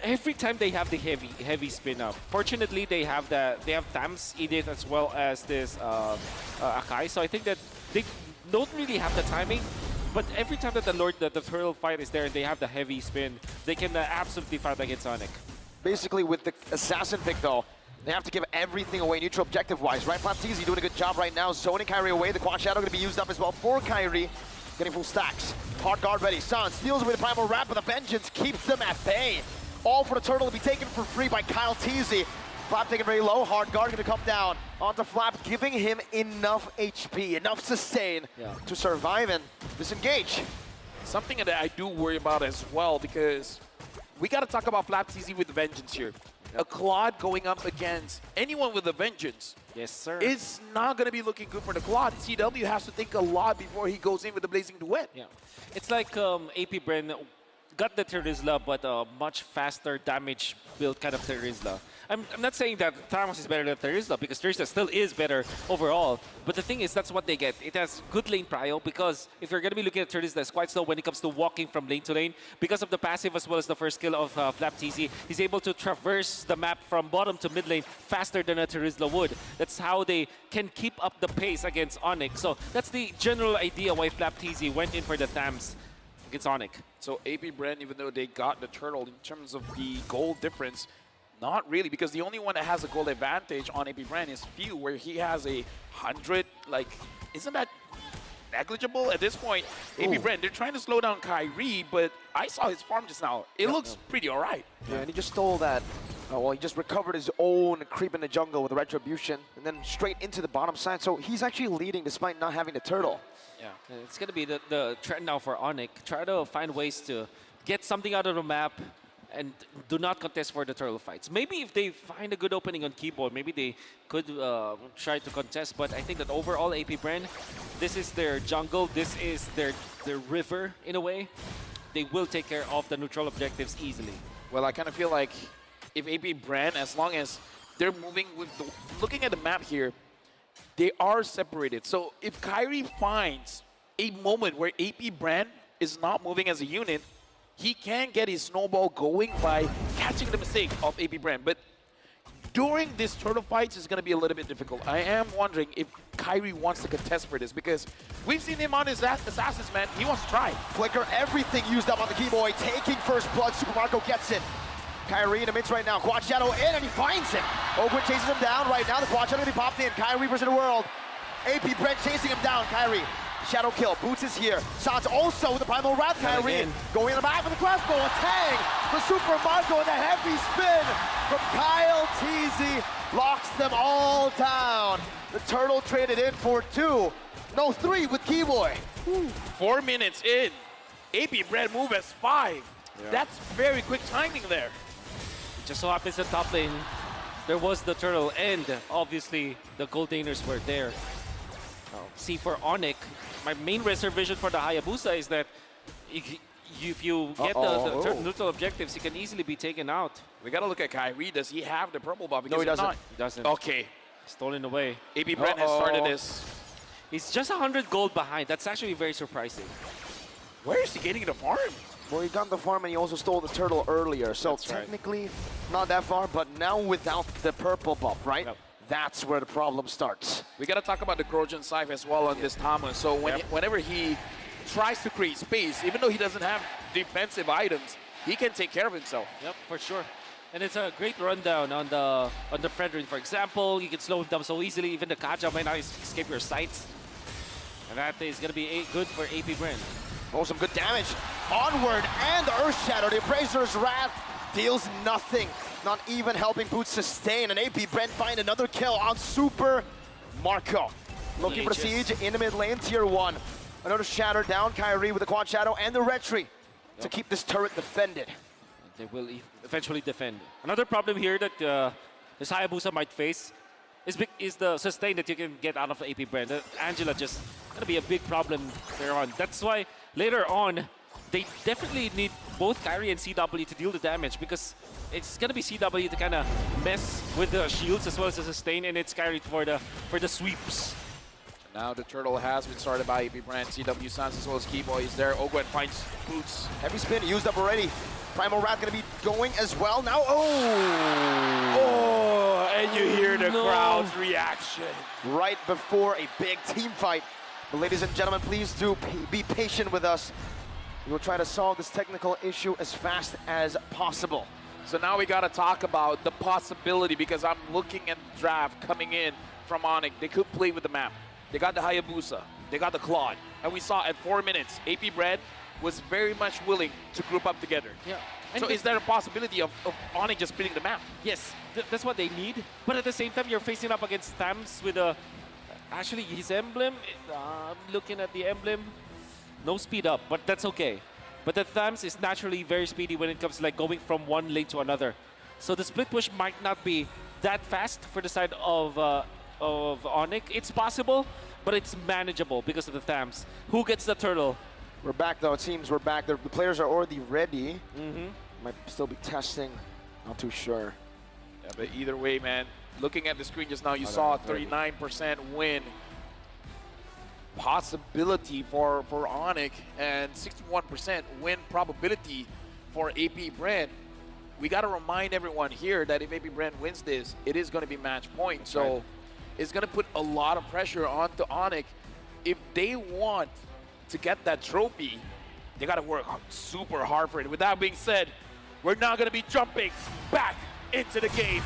Every time they have the heavy spin up. Fortunately, they have Tham's Edith as well as this Akai. So I think that they don't really have the timing. But every time that the turtle fight is there and they have the heavy spin, they can absolutely fight against ONIC. Basically, with the assassin pick though, they have to give everything away neutral objective-wise, right? Flapsy doing a good job right now, zoning Kyrie away. The quad shadow going to be used up as well for Kyrie. Getting full stacks. Hard guard ready. San steals away the primal wrap, but the vengeance keeps them at bay. All for the turtle to be taken for free by Kyle Teasy. Flap taken very low. Hard guard going to come down onto Flap, giving him enough HP, enough sustain to survive and disengage. Something that I do worry about as well, because we got to talk about Flapsy with vengeance here. A Claude going up against anyone with a vengeance. Yes, sir. It's not going to be looking good for the Claude. CW has to think a lot before he goes in with the Blazing Duet. Yeah. It's like APBREN got the Terizla, but a much faster damage build kind of Terizla. I'm not saying that Thanos is better than Terizla, because Terizla still is better overall. But the thing is, that's what they get. It has good lane prio, because if you're going to be looking at Terizla, it's quite slow when it comes to walking from lane to lane. Because of the passive as well as the first skill of Flapsy, he's able to traverse the map from bottom to mid lane faster than a Terizla would. That's how they can keep up the pace against ONIC. So that's the general idea why Flapsy went in for the Thams against ONIC. So APBREN, even though they got the turtle in terms of the gold difference, not really, because the only one that has a gold advantage on APBREN is Few, where he has 100. Like, isn't that negligible at this point? APBREN, they're trying to slow down Kyrie, but I saw his farm just now. It looks pretty all right. Yeah, and he just stole that. Well, he just recovered his own creep in the jungle with a Retribution, and then straight into the bottom side. So he's actually leading despite not having the turtle. Yeah, it's going to be the trend now for ONIC. Try to find ways to get something out of the map and do not contest for the turtle fights. Maybe if they find a good opening on keyboard, maybe they could try to contest. But I think that overall, APBREN, this is their jungle. This is their river, in a way. They will take care of the neutral objectives easily. Well, I kind of feel like if APBREN, as long as they're moving with looking at the map here, they are separated. So if Kyrie finds a moment where APBREN is not moving as a unit, he can get his snowball going by catching the mistake of APBREN. But during this turtle fights, it's going to be a little bit difficult. I am wondering if Kyrie wants to contest for this, because we've seen him on his assassins, man. He wants to try. Flicker, everything used up on the keyboy, taking first blood. Super Marco gets it. Kyrie in the midst right now. Quad Shadow in, and he finds him. Ogwen chases him down right now. The Quad Shadow going to be popped in. Kyrie versus the world. APBREN chasing him down. Kyrie. Shadow kill. Boots is here. Sans also with the Primal Wrath. Kyrie going in the back with the crossbow. A tang. The Super Marco and the heavy spin from Kyle Teasy locks them all down. The turtle traded in for 3 with Keyboy. 4 minutes in. APBREN move as 5. Yeah. That's very quick timing there. Just so happens at top lane, there was the turtle, and obviously the Goldaners were there. See, for ONIC, my main reservation for the Hayabusa is that if you get the neutral objectives, you can easily be taken out. We got to look at Kyrie. Does he have the purple buff? No, he doesn't. Not, He doesn't. Okay. Stolen away. APBREN has started this. He's just 100 gold behind. That's actually very surprising. Where is he getting the farm? Well, he got the farm and he also stole the turtle earlier, so technically not that far, but now without the purple buff, right? Yep. That's where the problem starts. We got to talk about the Grojan Scythe as well on this Thomas. So whenever he tries to create space, even though he doesn't have defensive items, he can take care of himself. Yep, for sure. And it's a great rundown on the Fredrin, for example. You can slow him down so easily. Even the Kaja might not escape your sights. And that is going to be good for APBREN. Oh, some good damage. Onward and Earth Shadow. The Appraiser's Wrath deals nothing not even helping Boots sustain. And APBREN find another kill on Super Marco. Looking for Siege in the mid lane, tier 1. Another shatter down, Kyrie with the quad shadow and the retry to keep this turret defended. They will eventually defend. Another problem here that this Hayabusa might face is the sustain that you can get out of APBREN. Angela just gonna be a big problem there on. That's why later on, they definitely need both Kyrie and CW to deal the damage, because it's gonna be CW to kind of mess with the shields as well as the sustain, and it's Kyrie for the sweeps. Now the turtle has been started by APBREN. CW Sans as well as Keyboy is there. Ogwen finds Boots. Heavy spin used up already. Primal Wrath gonna be going as well now. And you hear the crowd's reaction. Right before a big team fight. But ladies and gentlemen, please do be patient with us. We will try to solve this technical issue as fast as possible. So now we gotta talk about the possibility, because I'm looking at the draft coming in from ONIC. They could play with the map. They got the Hayabusa, they got the Claude. And we saw at 4 minutes, APBREN was very much willing to group up together. Yeah. So is there a possibility of ONIC just splitting the map? Yes, that's what they need. But at the same time, you're facing up against Thams with actually his emblem. I'm looking at the emblem. No speed up, but that's okay. But the Thams is naturally very speedy when it comes to like going from one lane to another. So the split push might not be that fast for the side of ONIC. It's possible, but it's manageable because of the Thams. Who gets the turtle? We're back though, it seems we're back. The players are already ready. Might still be testing, not too sure. Yeah, but either way, man, looking at the screen just now, you saw a 39% win possibility for ONIC and 61% win probability for APBREN. We got to remind everyone here that if APBREN wins this, it is going to be match point. So it's going to put a lot of pressure onto ONIC. If they want to get that trophy, they got to work super hard for it. With that being said, we're now going to be jumping back into the game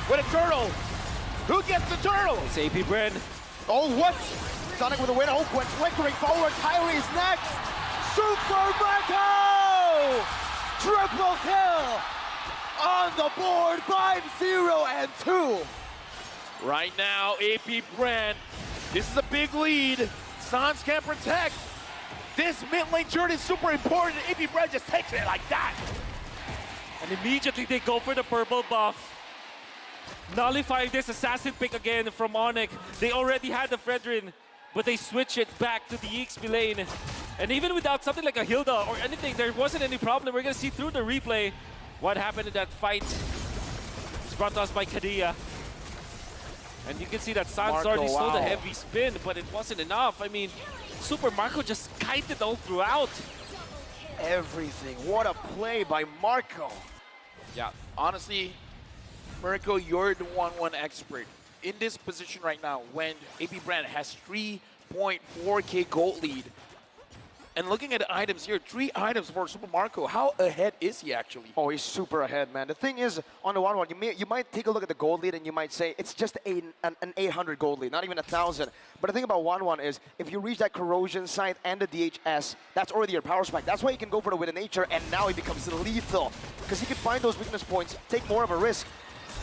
with a turtle. Who gets the turtle? It's APBREN. Oh, what? Sonic with a win. Oh, went flickering forward. Kyrie's next. Super Marco! Triple kill on the board. 5-0 and 2. Right now, APBREN, this is a big lead. Sans can protect. This mid lane journey is super important. APBREN just takes it like that. And immediately they go for the purple buff. Nullifying this assassin pick again from ONIC. They already had the Fredrin, but they switch it back to the EXP lane. And even without something like a Hilda or anything, there wasn't any problem. We're gonna see through the replay what happened in that fight. It's brought to us by Kadia. And you can see that Sans already stole the heavy spin, but it wasn't enough. I mean, Super Marco just kited all throughout. Everything. What a play by Marco. Yeah, honestly, Marco, you're the 1-1 expert. In this position right now, when APBREN has 3.4k gold lead, and looking at the items here, 3 items for Super Marco, how ahead is he actually? Oh, he's super ahead, man. The thing is, on the 1-1, you might take a look at the gold lead and you might say, it's just an 800 gold lead, not even 1,000. But the thing about 1-1 is, if you reach that corrosion site and the DHS, that's already your power spike. That's why you can go for the Wit of Nature, and now he becomes lethal. Because he can find those weakness points, take more of a risk,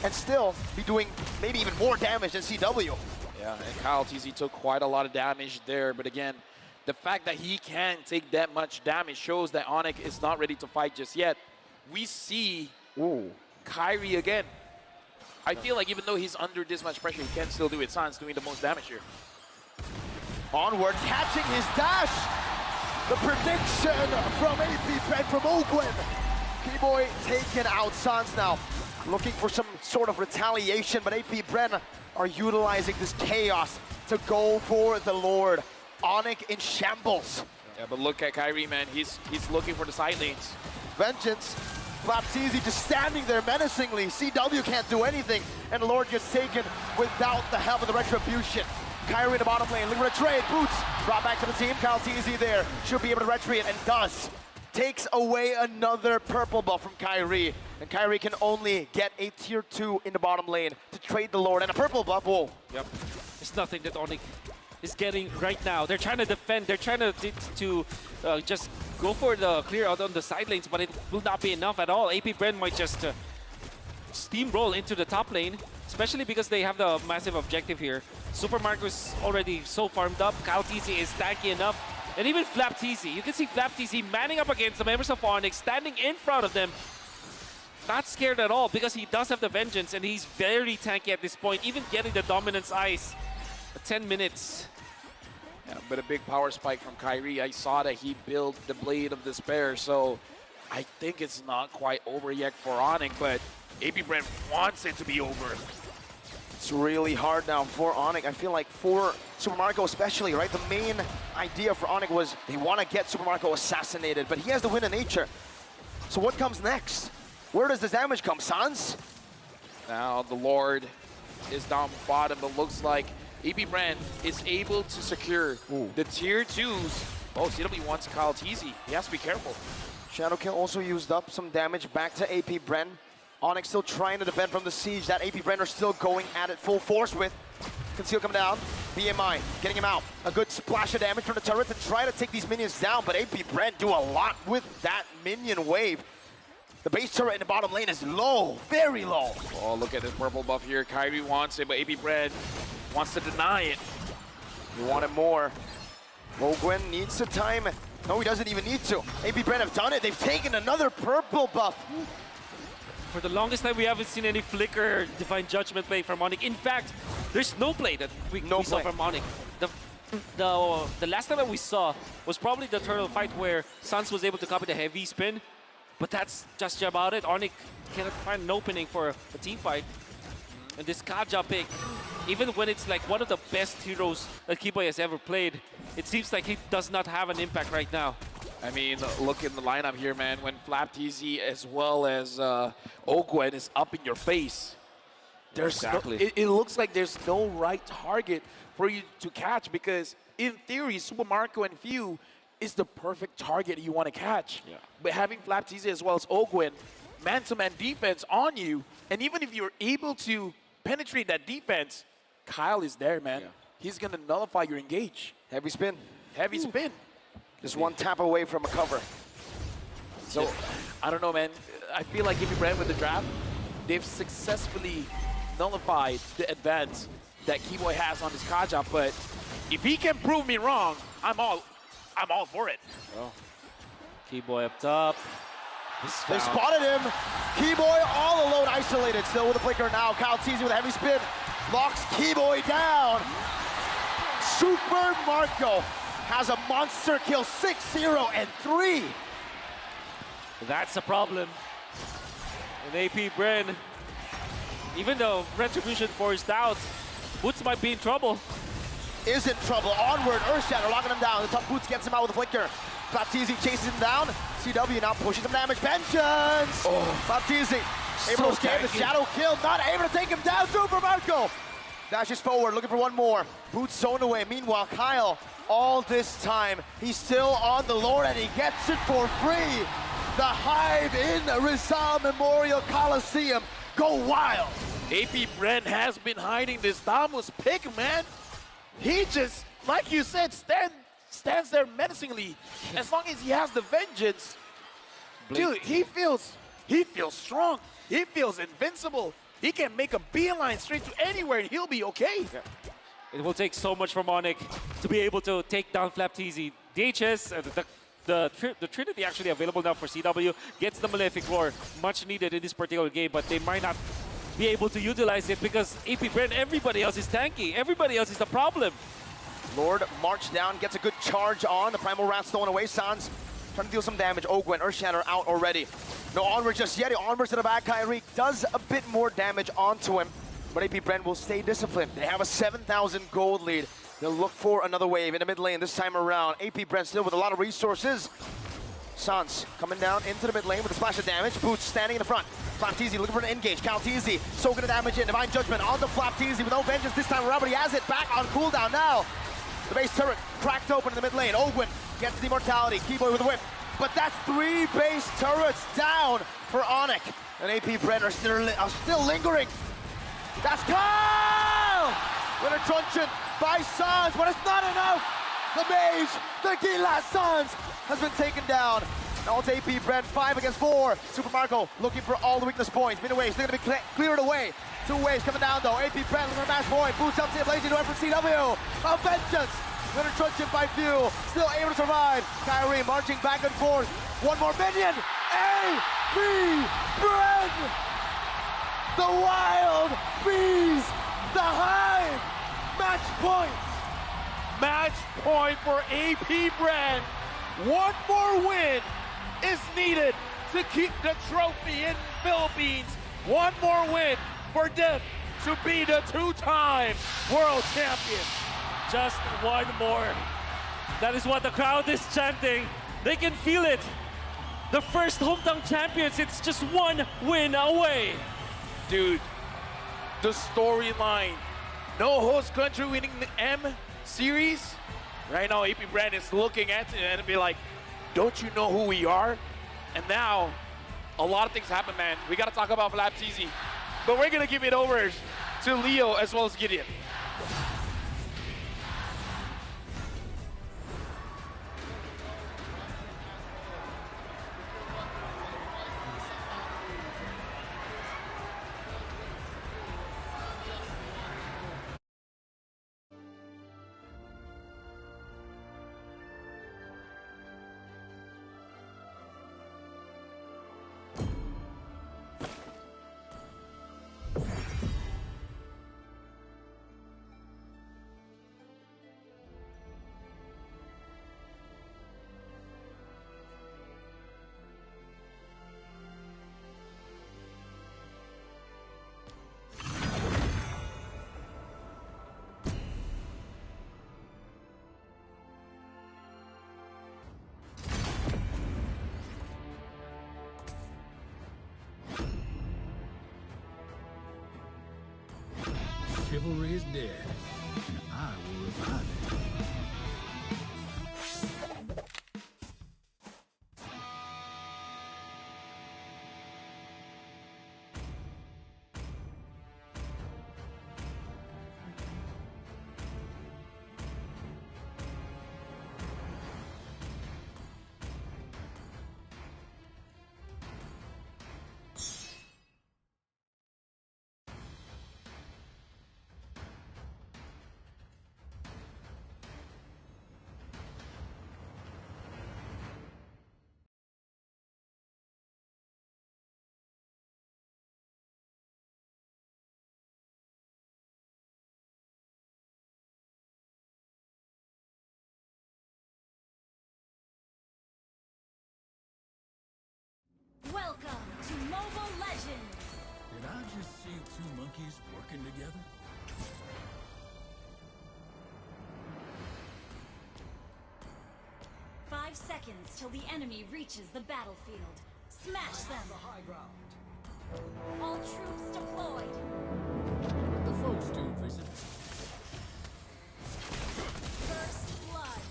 and still be doing maybe even more damage than CW. Yeah, and Kyle TZ took quite a lot of damage there, but again, the fact that he can take that much damage shows that ONIC is not ready to fight just yet. We see Kyrie again. I feel like even though he's under this much pressure, he can still do it. Sans doing the most damage here. Onward, catching his dash. The prediction from APBREN from Ogwen. Keyboy taking out Sans now. Looking for some sort of retaliation, but APBREN are utilizing this chaos to go for the Lord. ONIC in shambles. Yeah, but look at Kyrie, man. He's looking for the side lanes. Vengeance. Baptiste just standing there menacingly. CW can't do anything, and Lord gets taken without the help of the Retribution. Kyrie in the bottom lane, looking for a trade. Boots brought back to the team. Kyle TZ there. Should be able to retreat, and does. Takes away another purple buff from Kyrie. And Kyrie can only get a tier 2 in the bottom lane to trade the Lord. And a purple buff, whoa. Yep. It's nothing that ONIC is getting right now. They're trying to defend. They're trying to just go for the clear out on the side lanes, but it will not be enough at all. APBREN might just steamroll into the top lane, especially because they have the massive objective here. Super Marco is already so farmed up. Kyle TZ is tanky enough. And even Flap TZ. You can see Flap TZ manning up against the members of ONIC, standing in front of them. Not scared at all because he does have the Vengeance and he's very tanky at this point, even getting the Dominance Ice. 10 minutes. Yeah, but a big power spike from Kyrie. I saw that he built the Blade of Despair, so I think it's not quite over yet for ONIC, but APBREN wants it to be over. It's really hard now for ONIC. I feel like for Super Marco especially, right? The main idea for ONIC was they want to get Super Marco assassinated, but he has the win of nature. So what comes next? Where does this damage come, Sans? Now the Lord is down bottom, but looks like APBREN is able to secure the tier 2s. Oh, CW wants Kyle TZ. He has to be careful. Shadowkill also used up some damage back to APBREN. ONIC still trying to defend from the siege that APBREN are still going at it full force with. Conceal coming down. BMI getting him out. A good splash of damage from the turret to try to take these minions down, but APBREN do a lot with that minion wave. The base turret in the bottom lane is low, very low. Oh, look at this purple buff here. Kyrie wants it, but APBREN wants to deny it. He wanted more. Ogwen needs to time. No, he doesn't even need to. APBREN have done it. They've taken another purple buff. For the longest time, we haven't seen any Flicker Divine Judgment play from ONIC. In fact, there's no play that we saw from ONIC. The last time that we saw was probably the turtle fight where Sans was able to copy the heavy spin, but that's just about it. ONIC cannot find an opening for a team fight. And this Kaja pick, even when it's like one of the best heroes that Keyboy has ever played, it seems like he does not have an impact right now. I mean, look in the lineup here, man. When Flap TZ as well as Ogwen is up in your face, there's it looks like there's no right target for you to catch because, in theory, Super Marco and Few is the perfect target you want to catch. Yeah. But having Flap TZ as well as Ogwen, man-to-man defense on you, and even if you're able to penetrate that defense, Kyle is there, man. Yeah. He's going to nullify your engage. Heavy spin. Heavy spin. Just one tap away from a cover. So, I don't know, man. I feel like APBREN with the draft, they've successfully nullified the advance that Keyboy has on his Kaja, but if he can prove me wrong, I'm all for it. Oh. Keyboy up top. They spotted him. Keyboy all alone, isolated. Still with a flicker now. Kyle TZ with a heavy spin. Locks Keyboy down. Super Marco has a monster kill, 6-0 and 3. That's a problem. And APBREN, even though Retribution forced out, Boots might be in trouble. Is in trouble. Onward, Earthshatter locking him down. The top Boots gets him out with a flicker. Flap TZ chases him down. CW now pushing some damage. Vengeance! Flap TZ able to escape the shadow kill. Not able to take him down. Super Marco dashes forward, looking for one more. Boots zoned away. Meanwhile, Kyle, all this time, he's still on the Lord and he gets it for free. The Hive in Rizal Memorial Coliseum. Go wild. APBREN has been hiding this Damus pick, man. He just, like you said, stands there menacingly. As long as he has the Vengeance, dude, he feels strong. He feels invincible. He can make a beeline straight to anywhere and he'll be okay. Yeah. It will take so much from ONIC to be able to take down Flap TZ. DHS, the Trinity actually available now for CW, gets the Malefic Roar, much needed in this particular game, but they might not be able to utilize it because APBREN, everybody else is tanky. Everybody else is the problem. Lord march down, gets a good charge on. The Primal Rat stolen away. Sans trying to deal some damage. Ogwen, Earthshatter out already. No onward just yet. He onwards to the back. Kyrie does a bit more damage onto him, but APBREN will stay disciplined. They have a 7,000 gold lead. They'll look for another wave in the mid lane this time around. APBREN still with a lot of resources. Sans coming down into the mid lane with a splash of damage. Boots standing in the front. Flap TZ looking for an engage. Kyle TZ soaking the damage in. Divine Judgment on the Flap TZ with no vengeance this time around, but he has it back on cooldown now. The base turret cracked open in the mid lane. Ogwen gets the immortality. Keyboy with a whip. But that's 3 base turrets down for ONIC. And APBREN are still lingering. That's Kyle! With a truncheon by Sans, but it's not enough. The mage, the last Suns, has been taken down. Now it's APBREN 5 against 4. Super Marco looking for all the weakness points. Mid waves, they're going to be cleared away. 2 waves coming down though. APBREN looking for match point. Boost up to blazing door from CW. A vengeance. Gonna trudge him by few. Still able to survive. Kyrie marching back and forth. One more minion. APBREN. The wild bees. The hive. Match point. Match point for APBREN. One more win is needed to keep the trophy in Philippines. One more win for them to be the 2-time world champion. Just one more. That is what the crowd is chanting. They can feel it. The first hometown champions, it's just one win away. Dude, the storyline. No host country winning the M series. Right now, APBREN is looking at it and be like, don't you know who we are? And now, a lot of things happen, man. We got to talk about Flap TZ. But we're going to give it over to Leo as well as Gideon. Chivalry is dead, and I will revive it. Welcome to Mobile Legends! Did I just see 2 monkeys working together? Five seconds till the enemy reaches the battlefield. Smash them! All troops deployed! What the folks do, visit? First blood!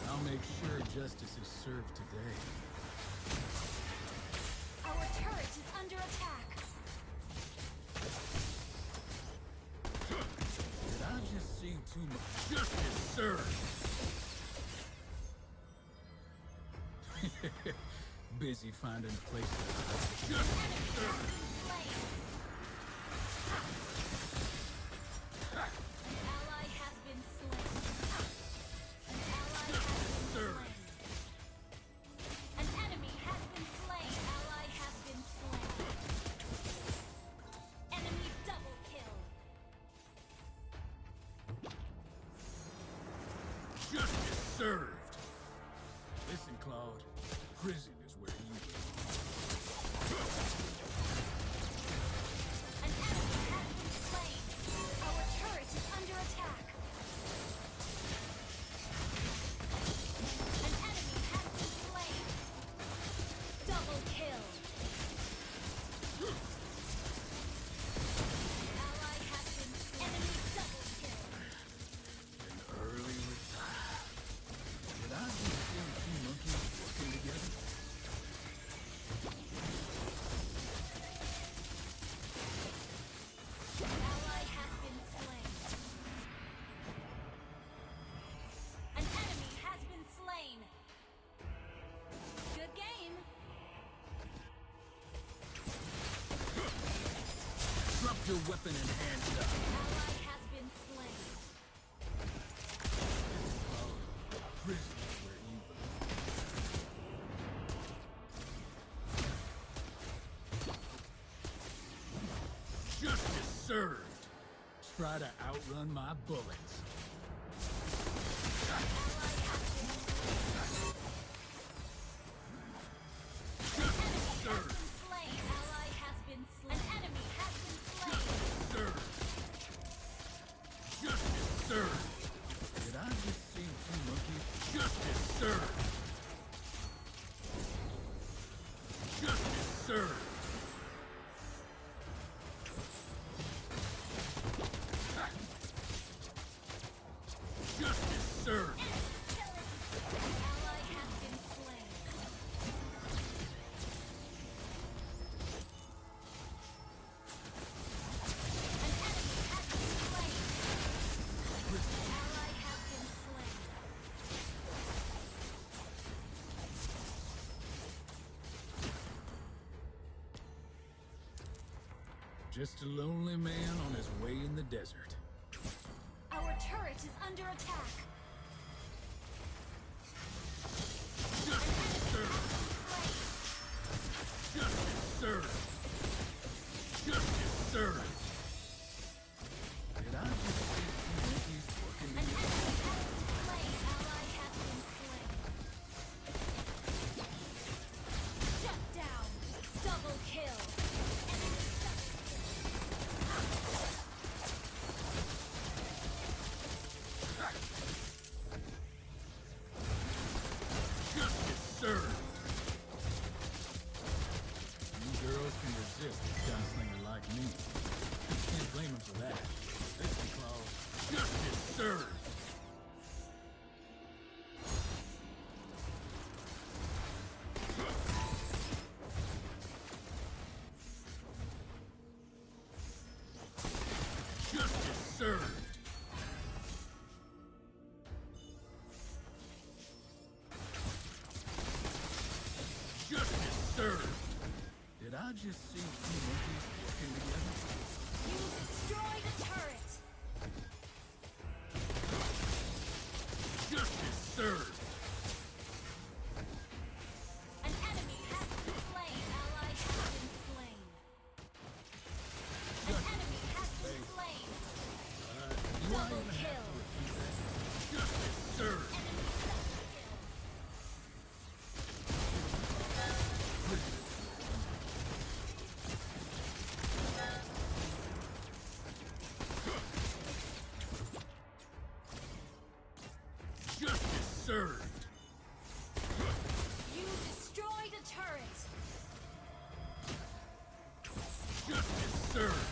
I'll make sure justice is served today. Our turret is under attack! Did I just see too much justice served? Busy finding a place to hide. Justice served. Ally has been slain. Ally has been slain. An enemy has been slain. Ally has been slain. Enemy double kill. Justice served. Listen, Claude. Prison is where you belong. An enemy has been slain. Our turret is under attack. An enemy has been slain. Double kill. your weapon and hands up. Ally has been slain. Prison is where you belong. Justice served. Try to outrun my bullets. Did I just see two monkeys? Justice served! Justice served! Justice served! Ally has been slain. Ally has been slain. Just a lonely man on his way in the desert. Our turret is under attack. Justice served! Justice served! Justice served! Did I just see two monkeys working together? Ally has been slain. Shut down. Double kill. Justice served! You girls can resist a gunslinger like me. Can't blame them for that. Listen, Claude. Justice served! Justice served! Justice served! Did I just see two monkeys working together? You destroyed a turret. Justice served! An enemy has been slain. Ally has been slain. An enemy has been slain. Do I Double even have kill. to repeat that? Justice served! Justice served! You destroyed a turret. Justice served!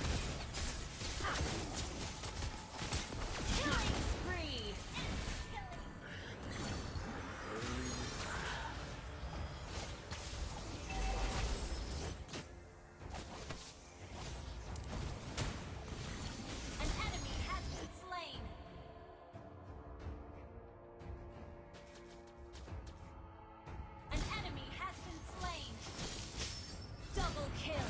Killing spree. An enemy has been slain. An enemy has been slain. Double kill.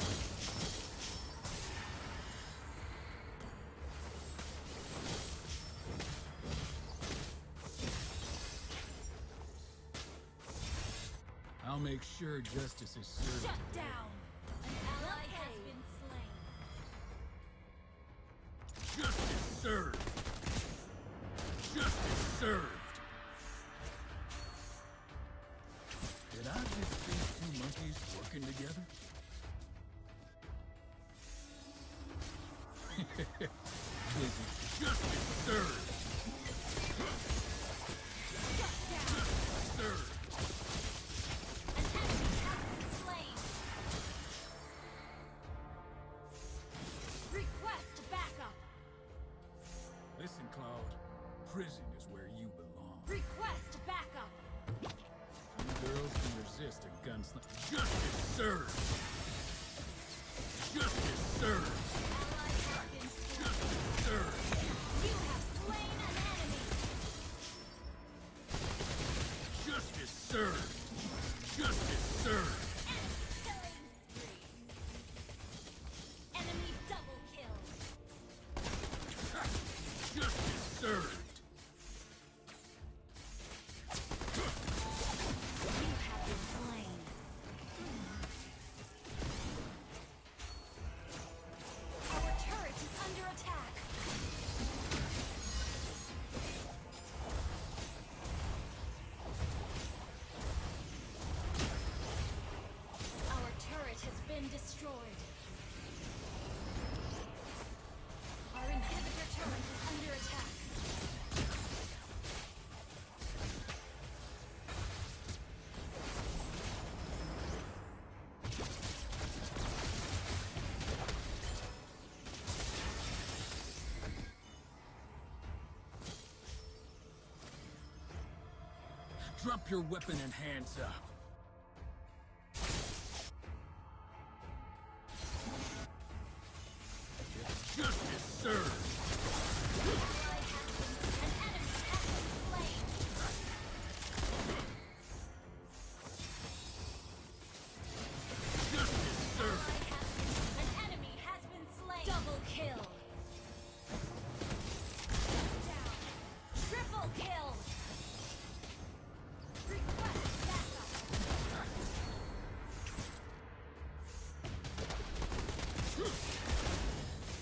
I'll make sure justice is served. Shut down. An ally has been slain. Justice served! Justice served! Did I just see two monkeys working together? Busy. Justice served! Justice served! An enemy has been slain. Request backup. Listen, Claude. Prison is where you belong. Request backup. You girls can resist a gunslinger. Justice served! Justice served! Ally has been slain. Justice served! You have slain an enemy. Justice served! Justice served! Killing spree. Enemy double kill. Drop your weapon and hands up. Justice served. Double kill. Triple kill. Request backup.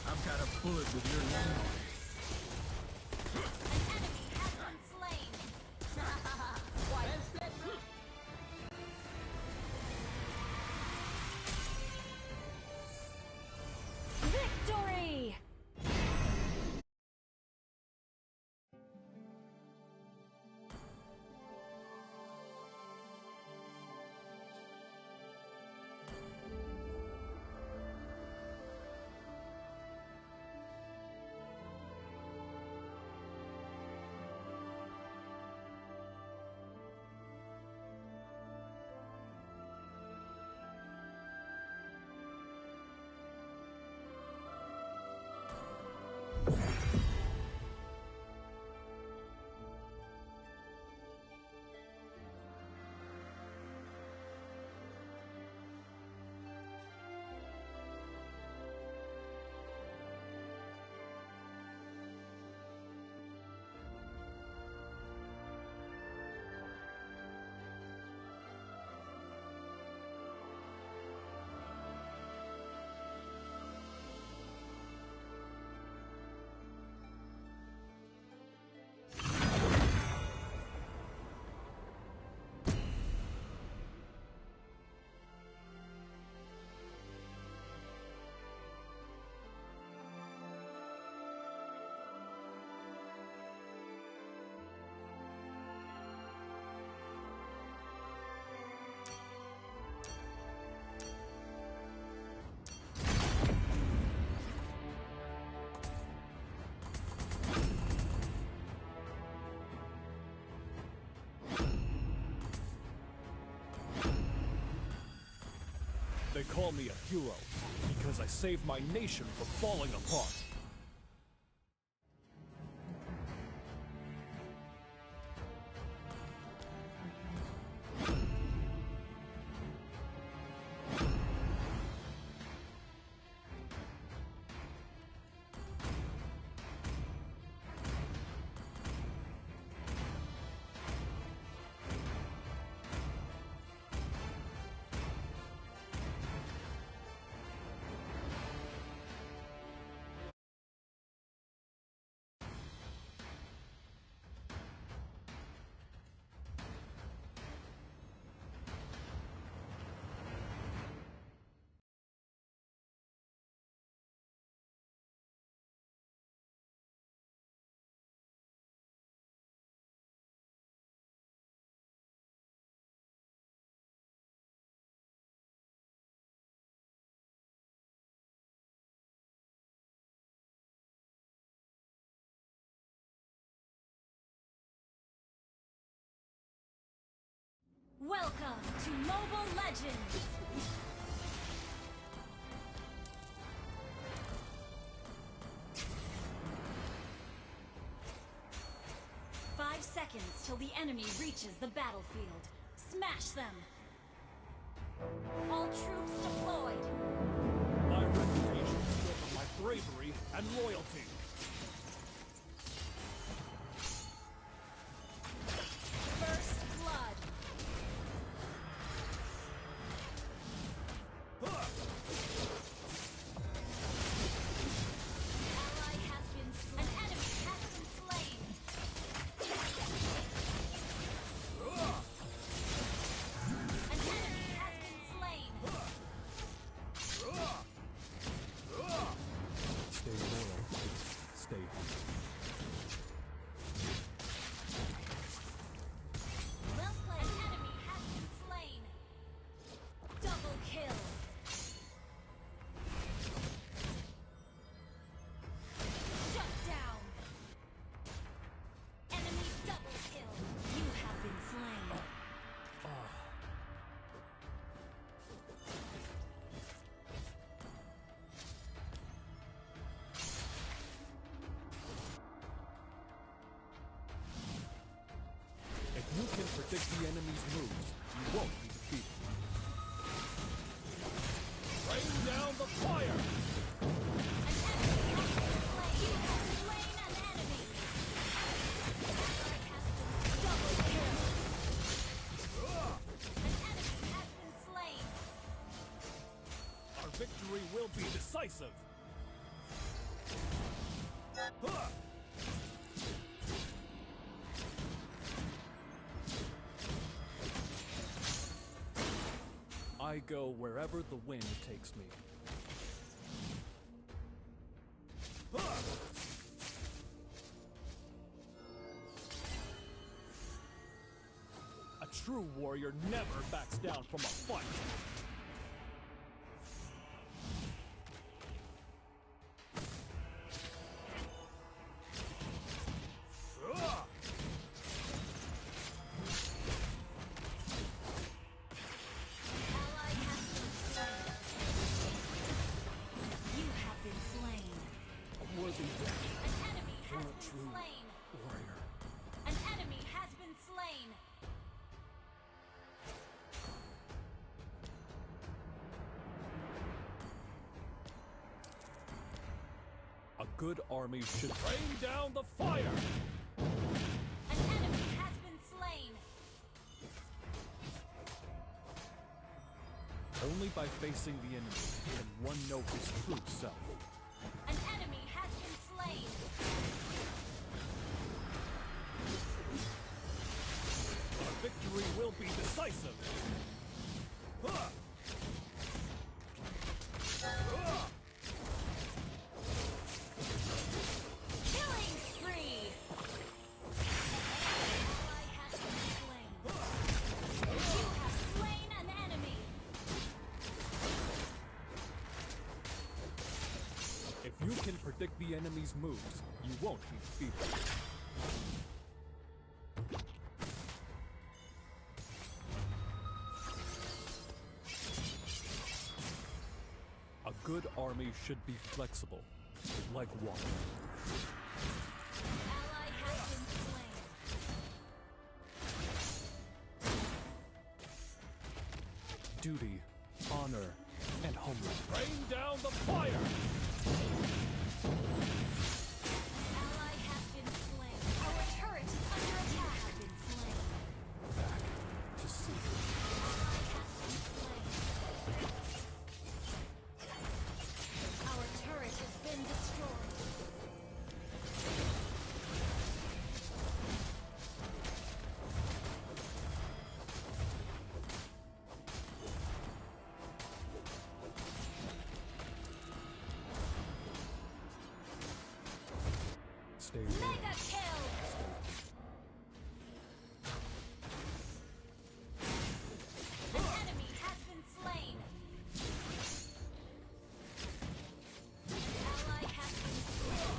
I've got a bullet with your name. An enemy has been slain. Victory! They call me a hero because I saved my nation from falling apart. Welcome to Mobile Legends! Five seconds till the enemy reaches the battlefield. Smash them! All troops deployed! My reputation is built on my bravery and loyalty. First blood! Ally has been slain. An enemy has been slain! An enemy has been slain! predict the enemy's moves, you won't be defeated. Rain down the fire! Our victory will be decisive. I go wherever the wind takes me. A true warrior never backs down from a fight. A good army should rain down the fire! An enemy has been slain. Only by facing the enemy can one know his true self. An enemy has been slain. Our victory will be decisive! Killing spree. Ally has been slain. You have slain an enemy. If you can predict the enemy's moves, you won't be defeated. A good army should be flexible, like water. Ally has been slain. Duty, honor, and homeland. Rain down the fire! Ally has been slain. Our turret is under attack. Has been slain. Back to sea. Ally has been slain. Our turret has been destroyed. Stay Mega kill! An enemy has been slain. An ally has been slain.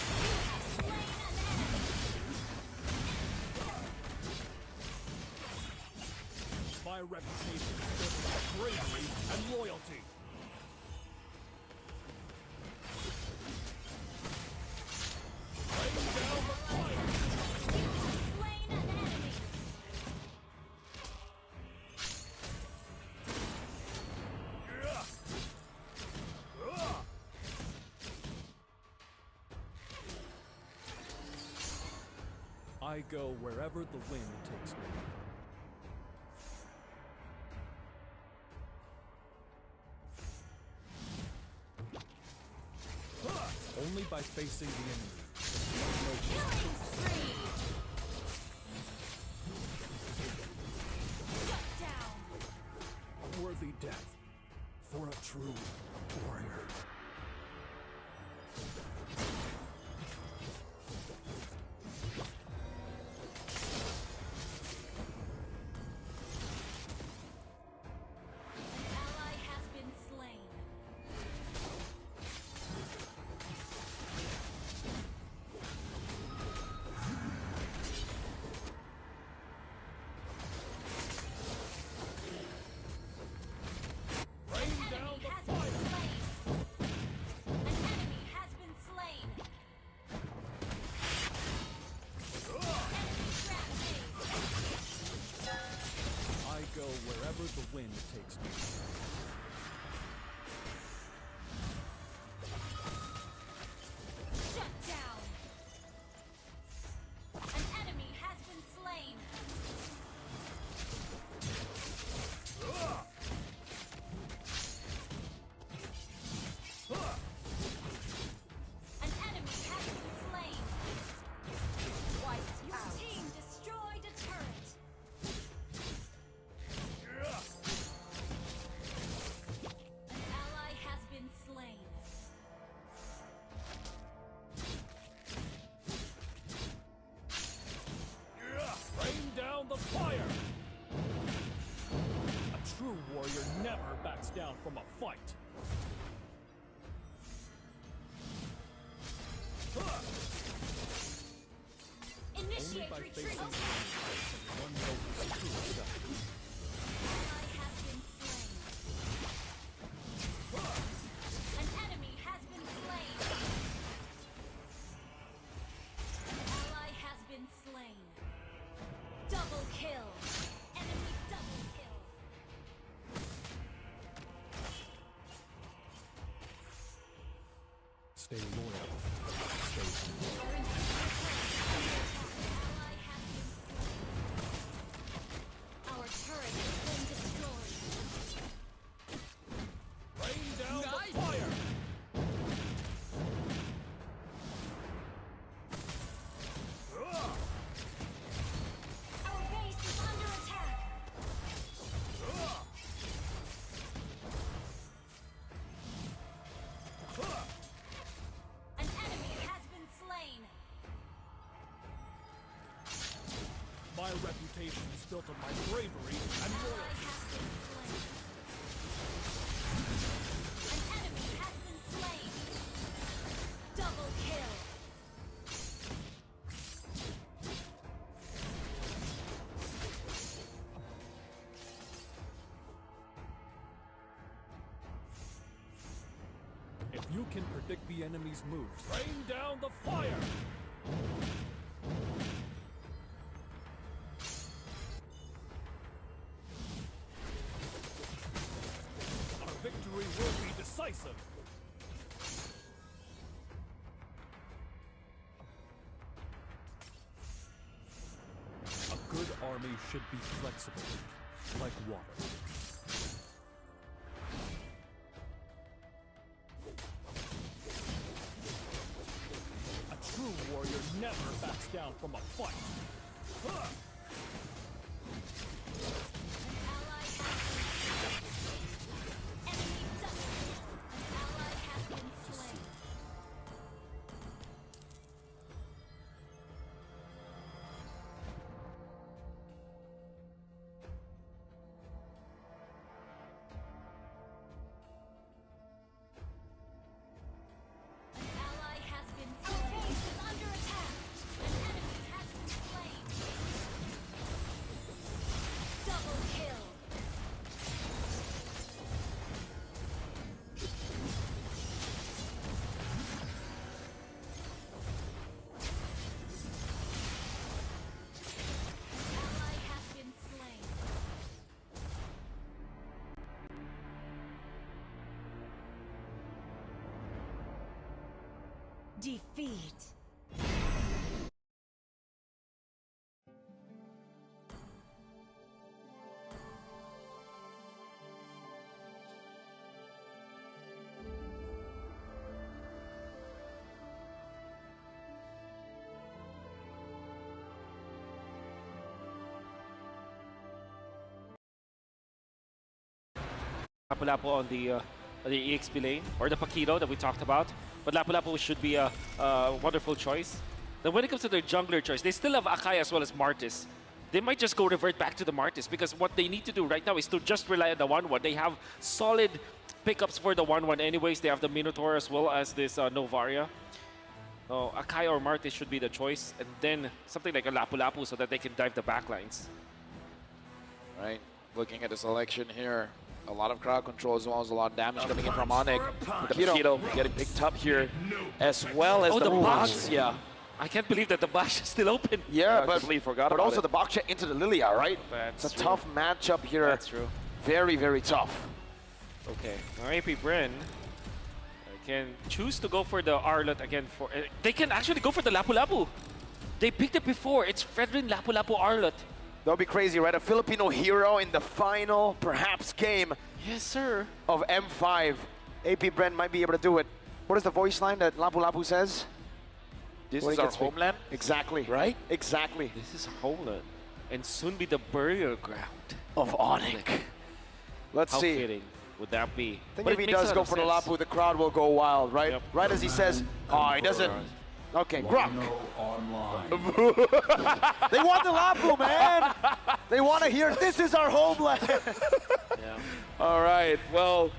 You have slain an enemy. My reputation is built on bravery and loyalty. Rain down the fire! You have slain an enemy. I go wherever the wind takes me. Only by facing the enemy can one know his Killing spree. Shut down. a worthy death for a true warrior. An ally has been slain. facing one knows his true self. An enemy has been slain. Ally has been slain. Double kill. Enemy double kill. Stay loyal. Stay loyal. Our turret has been destroyed. Rain down the fire! Our base is under attack. An enemy has been slain. My reputation is built on my bravery and loyalty. An enemy has been slain. Double kill. If you can predict the enemy's moves, rain down the fire! Our victory will be decisive! A good army should be flexible, like water. A true warrior never backs down from a fight. Defeat. Lapu-Lapu on the EXP lane, or the Paquito that we talked about. But Lapu-Lapu should be a wonderful choice. Then when it comes to their jungler choice, they still have Akai as well as Martis. They might just go revert back to the Martis because what they need to do right now is to just rely on the 1-1. They have solid pickups for the 1-1 anyways. They have the Minotaur as well as this Novaria. So Akai or Martis should be the choice. And then something like a Lapu-Lapu so that they can dive the backlines. Right, looking at the selection here. A lot of crowd control as well as a lot of damage coming in from ONIC. The Paquito getting picked up here as well as the box. Yeah. I can't believe that the Bash is still open. Yeah, I but completely forgot about also it. the box check into the Lilia, right? That's it's a true. tough matchup here. That's true. Very, very tough. Okay, now APBREN can choose to go for the Arlot again. They can actually go for the Lapu-Lapu. They picked it before. It's Fredrin Lapu-Lapu Arlot. That would be crazy, right? A Filipino hero in the final, perhaps, game. Yes, sir. Of M5. APBREN might be able to do it. What is the voice line that Lapu-Lapu says? This When is he our gets picked? homeland? Exactly. Right? Exactly. This is homeland. And soon be the burial ground of ONIC. Let's How see. fitting would that be? I think But if it he makes a does lot go of for the sense. Lapu, the crowd will go wild, right? Yep. Right as he says, oh, he doesn't. Okay, Grok. They want the Lapu, man. They want to hear, this is our homeland. All right, well,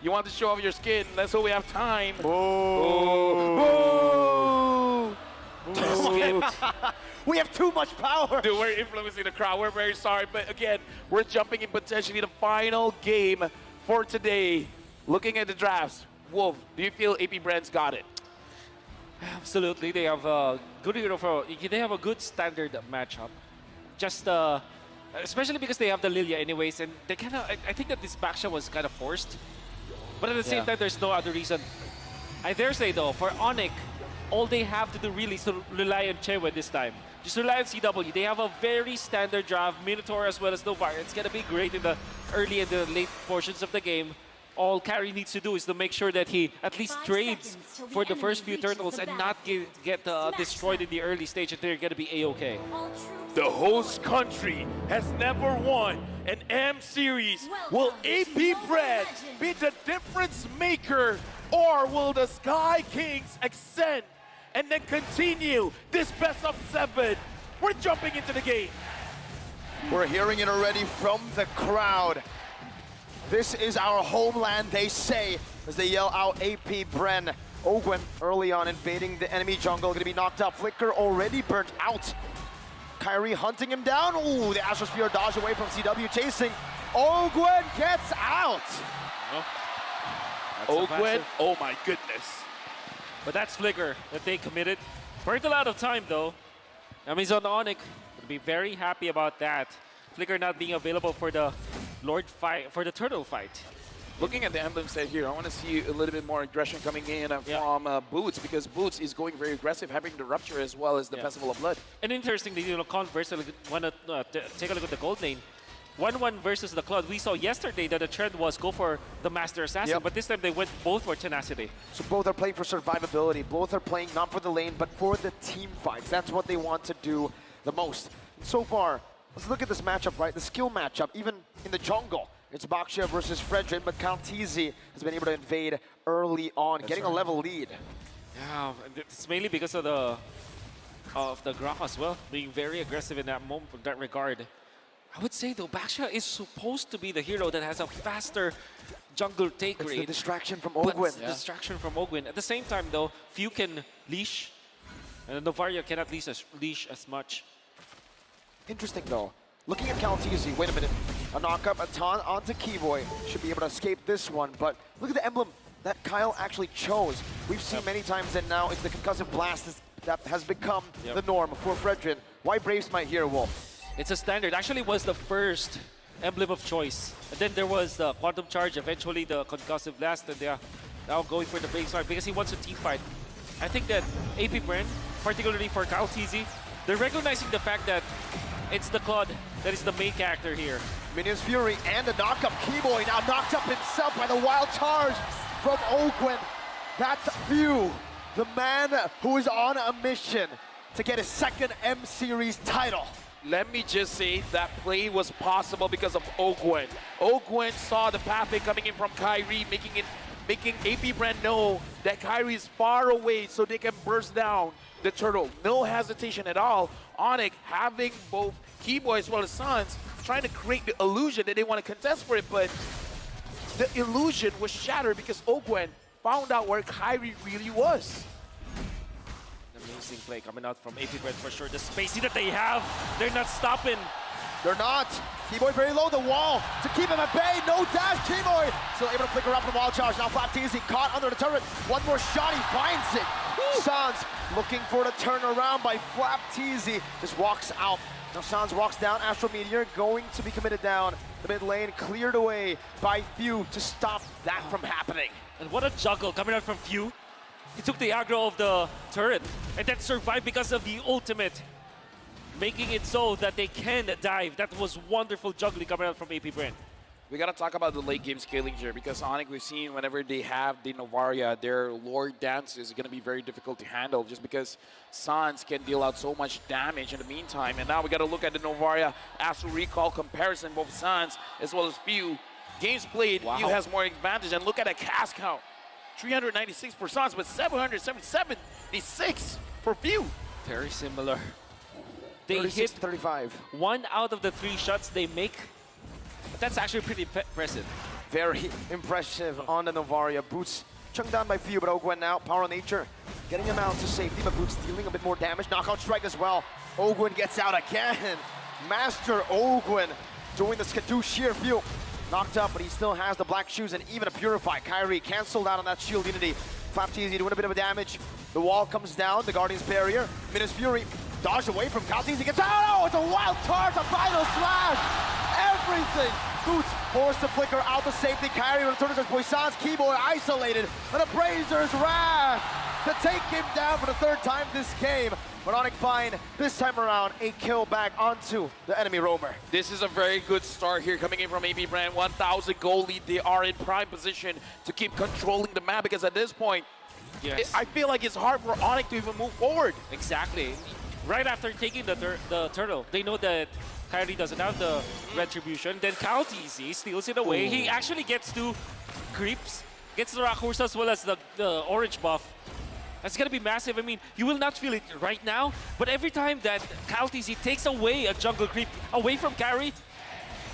you want to show off your skin. Let's hope we have time. Oh. We have too much power. Dude, we're influencing the crowd. We're very sorry. But again, we're jumping in potentially the final game for today. Looking at the drafts, Wolf, do you feel APBREN's got it? Absolutely, they have a good they have a good standard matchup. Just especially because they have the Lilia anyways, and they kind of I think that this backshot was kind of forced, but at the same time, there's no other reason. I dare say though, for ONIC, all they have to do really is to rely on Chewe this time. Just rely on CW. They have a very standard draft, Minotaur as well as Novaria. It's gonna be great in the early and the late portions of the game. All Carry needs to do is to make sure that he at least trades for the first few turtles and not get destroyed in the early stage, and they're going to be A-okay. The host country has never won an M series. Will APBREN be the difference maker, or will the Sky Kings ascend and then continue this best of 7? We're jumping into the game. We're hearing it already from the crowd. This is our homeland, they say, as they yell out APBREN. Ogwen early on invading the enemy jungle, gonna be knocked out. Flicker already burnt out. Kyrie hunting him down. Ooh, the Astrosphere dodge away from CW, chasing. Ogwen gets out. Ogwen, oh my goodness. But that's Flicker that they committed. Burnt a lot of time though. Amazon ONIC would be very happy about that. Flicker not being available for the Lord fight, for the turtle fight. Looking at the emblem set here, I want to see a little bit more aggression coming in from Boots, because Boots is going very aggressive, having the Rupture as well as the Festival of Blood. And interestingly, Converse, want to take a look at the gold lane. 1-1 versus the Cloud. We saw yesterday that the trend was go for the Master Assassin, but this time they went both for Tenacity. So both are playing for survivability. Both are playing not for the lane, but for the team fights. That's what they want to do the most. So far, let's look at this matchup, right? The skill matchup, even in the jungle. It's Baxia versus Fredrin, but Kaltizi has been able to invade early on, getting a level lead. Yeah, it's mainly because of the Grok as well, being very aggressive in that moment, in that regard. I would say though, Baxia is supposed to be the hero that has a faster jungle take rate. It's the distraction from Ogwen. Distraction from Ogwen. At the same time though, Few can leash, and Novaria cannot leash as much. Interesting though. Looking at Kaltizi, wait a minute. A knock-up, a taunt onto Keyboy. Should be able to escape this one, but look at the emblem that Kyle actually chose. We've seen many times that now it's the concussive blast that has become the norm for Fredrin. Why Braves might here, Wolf? It's a standard. Actually, it was the first emblem of choice. And then there was the Quantum Charge, eventually the concussive blast, and they're now going for the Brave Star because he wants a team fight. I think that APBREN, particularly for Kaltizi, they're recognizing the fact that it's the Claude that is the main character here. Minions Fury and a knock-up. Keyboy now knocked up himself by the Wild Charge from Ogwen. That's Few, the man who is on a mission to get his second M-Series title. Let me just say that play was possible because of Ogwen. Ogwen saw the pathway coming in from Kyrie, making APBREN know that Kyrie is far away so they can burst down the turtle. No hesitation at all. ONIC having both Keyboy as well as Suns trying to create the illusion that they want to contest for it, but the illusion was shattered because Ogwen found out where Kyrie really was. Amazing play coming out from APBREN for sure. The spacing that they have, they're not stopping. They're not. Keyboy very low, the wall to keep him at bay. No dash, Keyboy still able to flicker up the Wild Charge. Now Flapteasy caught under the turret. One more shot, he finds it. Sans looking for the turnaround by Flapteasy. Just walks out. Now Sans walks down. Astro Meteor going to be committed down. The mid lane cleared away by Few to stop that from happening. And what a juggle coming out from Few. He took the aggro of the turret and then survived because of the ultimate, making it so that they can dive. That was wonderful juggling coming out from APBREN. We got to talk about the late game scaling here because ONIC, we've seen whenever they have the Novaria, their Lord Dance is going to be very difficult to handle just because Sans can deal out so much damage in the meantime. And now we got to look at the Novaria Astral Recall comparison, both Sans as well as Few. Games played, Few has more advantage. And look at that cast count. 396 for Sans, but 776 for Few. Very similar. They hit 35. 1 out of the 3 shots they make. That's actually pretty impressive. Very impressive on the Novaria. Boots chunked down by few, but Ogwen now, Power of Nature, getting him out to safety, but Boots dealing a bit more damage. Knockout strike as well. Ogwen gets out again. Master Ogwen doing the Skadoo sheer view. Knocked up, but he still has the black shoes and even a Purify. Kyrie canceled out on that shield unity. Flapteezy doing a bit of damage. The wall comes down, the Guardian's barrier. Minus Fury dodged away from Kalteezy, gets out. Oh, it's a wild charge, a final slash. Everything. Boots forced to flicker out the safety. Kyrie returns as Poisson's Keyboy isolated. And a Brazer's Wrath to take him down for the third time this game. But ONIC find this time around a kill back onto the enemy roamer. This is a very good start here coming in from APBREN. 1,000 goal lead. They are in prime position to keep controlling the map because at this point, I feel like it's hard for ONIC to even move forward. Exactly. Right after taking the turtle, they know that Kyrie doesn't have the retribution. Then Kalteezy steals it away. He actually gets 2 creeps, gets the Rakursa as well as the orange buff. That's gonna be massive. I mean, you will not feel it right now, but every time that Kalteezy takes away a jungle creep away from Kyrie,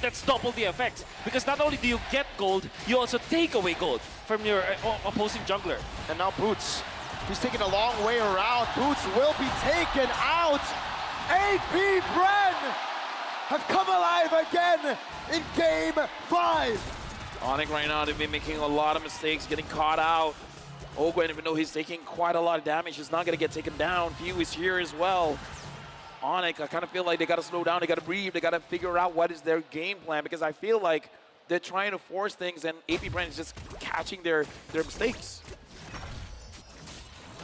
that's double the effect. Because not only do you get gold, you also take away gold from your opposing jungler. And now Boots, he's taking a long way around. Boots will be taken out. APBREN have come alive again in Game 5. ONIC right now, they've been making a lot of mistakes, getting caught out. Ogwen, even though he's taking quite a lot of damage, he's not going to get taken down. Few is here as well. ONIC, I kind of feel like they got to slow down, they got to breathe, they got to figure out what is their game plan, because I feel like they're trying to force things and APBREN is just catching their mistakes.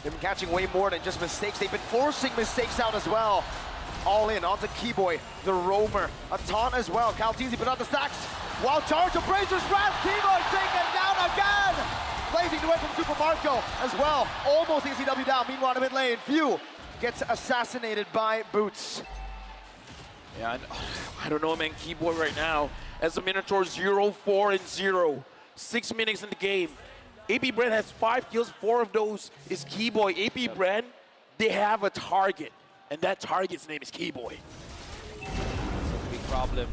They've been catching way more than just mistakes. They've been forcing mistakes out as well. All in onto Keyboy, the roamer. A taunt as well. Kalteezy put on the stacks. Wild charge of Brazer's Wrath. Keyboy taken down again. Blazing away from Super Marco as well. Almost ECW down. Meanwhile, in mid lane, Few gets assassinated by Boots. Yeah, I don't know, man. Keyboy right now as the Minotaur 0-4-0. 6 minutes in the game. APBREN has 5 kills, 4 of those is Keyboy. APBREN, they have a target, and that target's name is Keyboy. Big problem.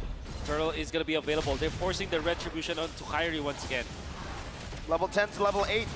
Turtle is going to be available. They're forcing the retribution onto Kyrie once again. Level 10 to level 8.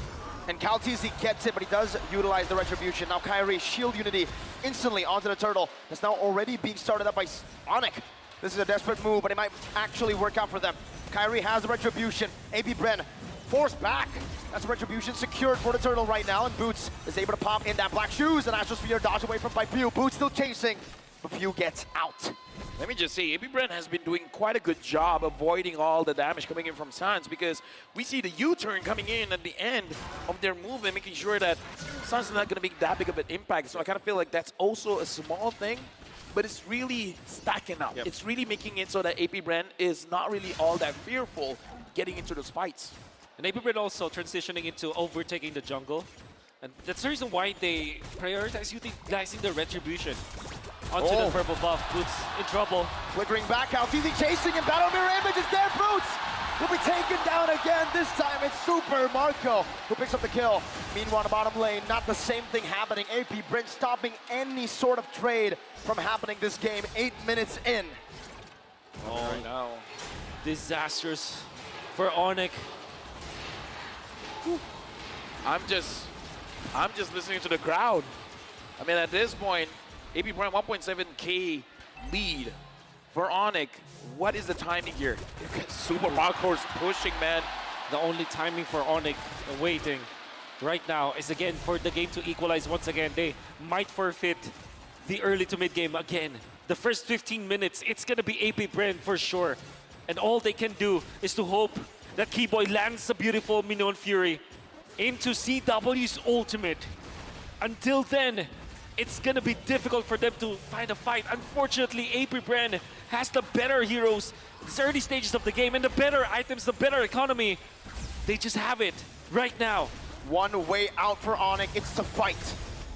And Kalteezy gets it, but he does utilize the retribution. Now Kyrie, shield unity instantly onto the turtle. That's now already being started up by ONIC. This is a desperate move, but it might actually work out for them. Kyrie has the retribution. APBREN forced back. That's retribution secured for the turtle right now, and Boots is able to pop in that black shoes, and Astrosphere dodge away from by Pew. Boots still chasing, but Pew gets out. Let me just say, APBREN has been doing quite a good job avoiding all the damage coming in from Sans, because we see the U-turn coming in at the end of their move and making sure that Sans is not going to make that big of an impact. So I kind of feel like that's also a small thing, but it's really stacking up. It's really making it so that APBREN is not really all that fearful getting into those fights. And APBREN also transitioning into overtaking the jungle. And that's the reason why they prioritize utilizing the retribution onto the purple buff. Boots in trouble. Flickering back out, easy chasing, and Battle Mirror Image is there. Boots will be taken down again. This time it's Super Marco who picks up the kill. Meanwhile, the bottom lane, not the same thing happening. APBREN stopping any sort of trade from happening this game 8 minutes in. Oh, no. Disastrous for ONIC. I'm just listening to the crowd. I mean, at this point, APBREN 1.7K lead for ONIC. What is the timing here? Super Marco's pushing, man. The only timing for ONIC waiting right now is again for the game to equalize once again. They might forfeit the early to mid game again. The first 15 minutes, it's gonna be APBREN for sure. And all they can do is to hope that Keyboy lands a beautiful Minion Fury into CW's ultimate. Until then, it's gonna be difficult for them to find a fight. Unfortunately, APBREN has the better heroes, the early stages of the game, and the better items, the better economy. They just have it right now. One way out for ONIC, it's to fight.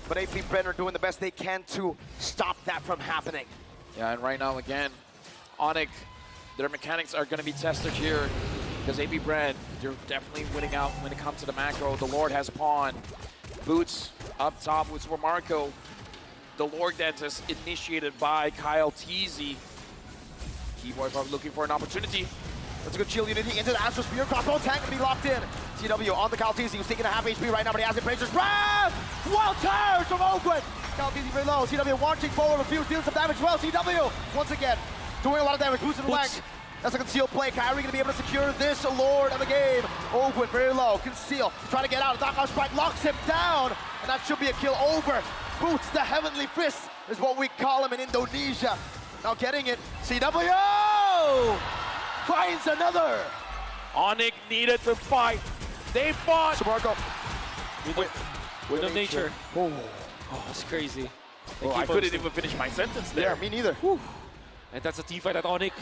But APBREN are doing the best they can to stop that from happening. Yeah, and right now, again, ONIC, their mechanics are gonna be tested here. Because APBREN, they're definitely winning out when it comes to the macro. The Lord has pawn. Boots up top with Super Marco. The Lord dance is initiated by Kalteezy. Keyboy probably looking for an opportunity. That's a good shield unity into the Astral Spear. Crossbow tank gonna be locked in. CW on the Caltese, who's taking a half HP right now, but he has it. Razor's Breath! Wild charge from Oakwood! Caltese very low. CW launching forward, refuse, dealing some damage as well. CW, once again, doing a lot of damage. Boosting the leg. That's a concealed play. Kyrie gonna be able to secure this Lord of the game. Oakwood very low. Conceal. Trying to get out. Knockout strike locks him down. And that should be a kill over. Boots the Heavenly Fist is what we call him in Indonesia. Now getting it. CW finds another. ONIC needed to fight. They fought. Samarco. Wind of nature. Oh, that's crazy. I couldn't even finish my sentence there. Yeah, me neither. And that's a team fight that ONIC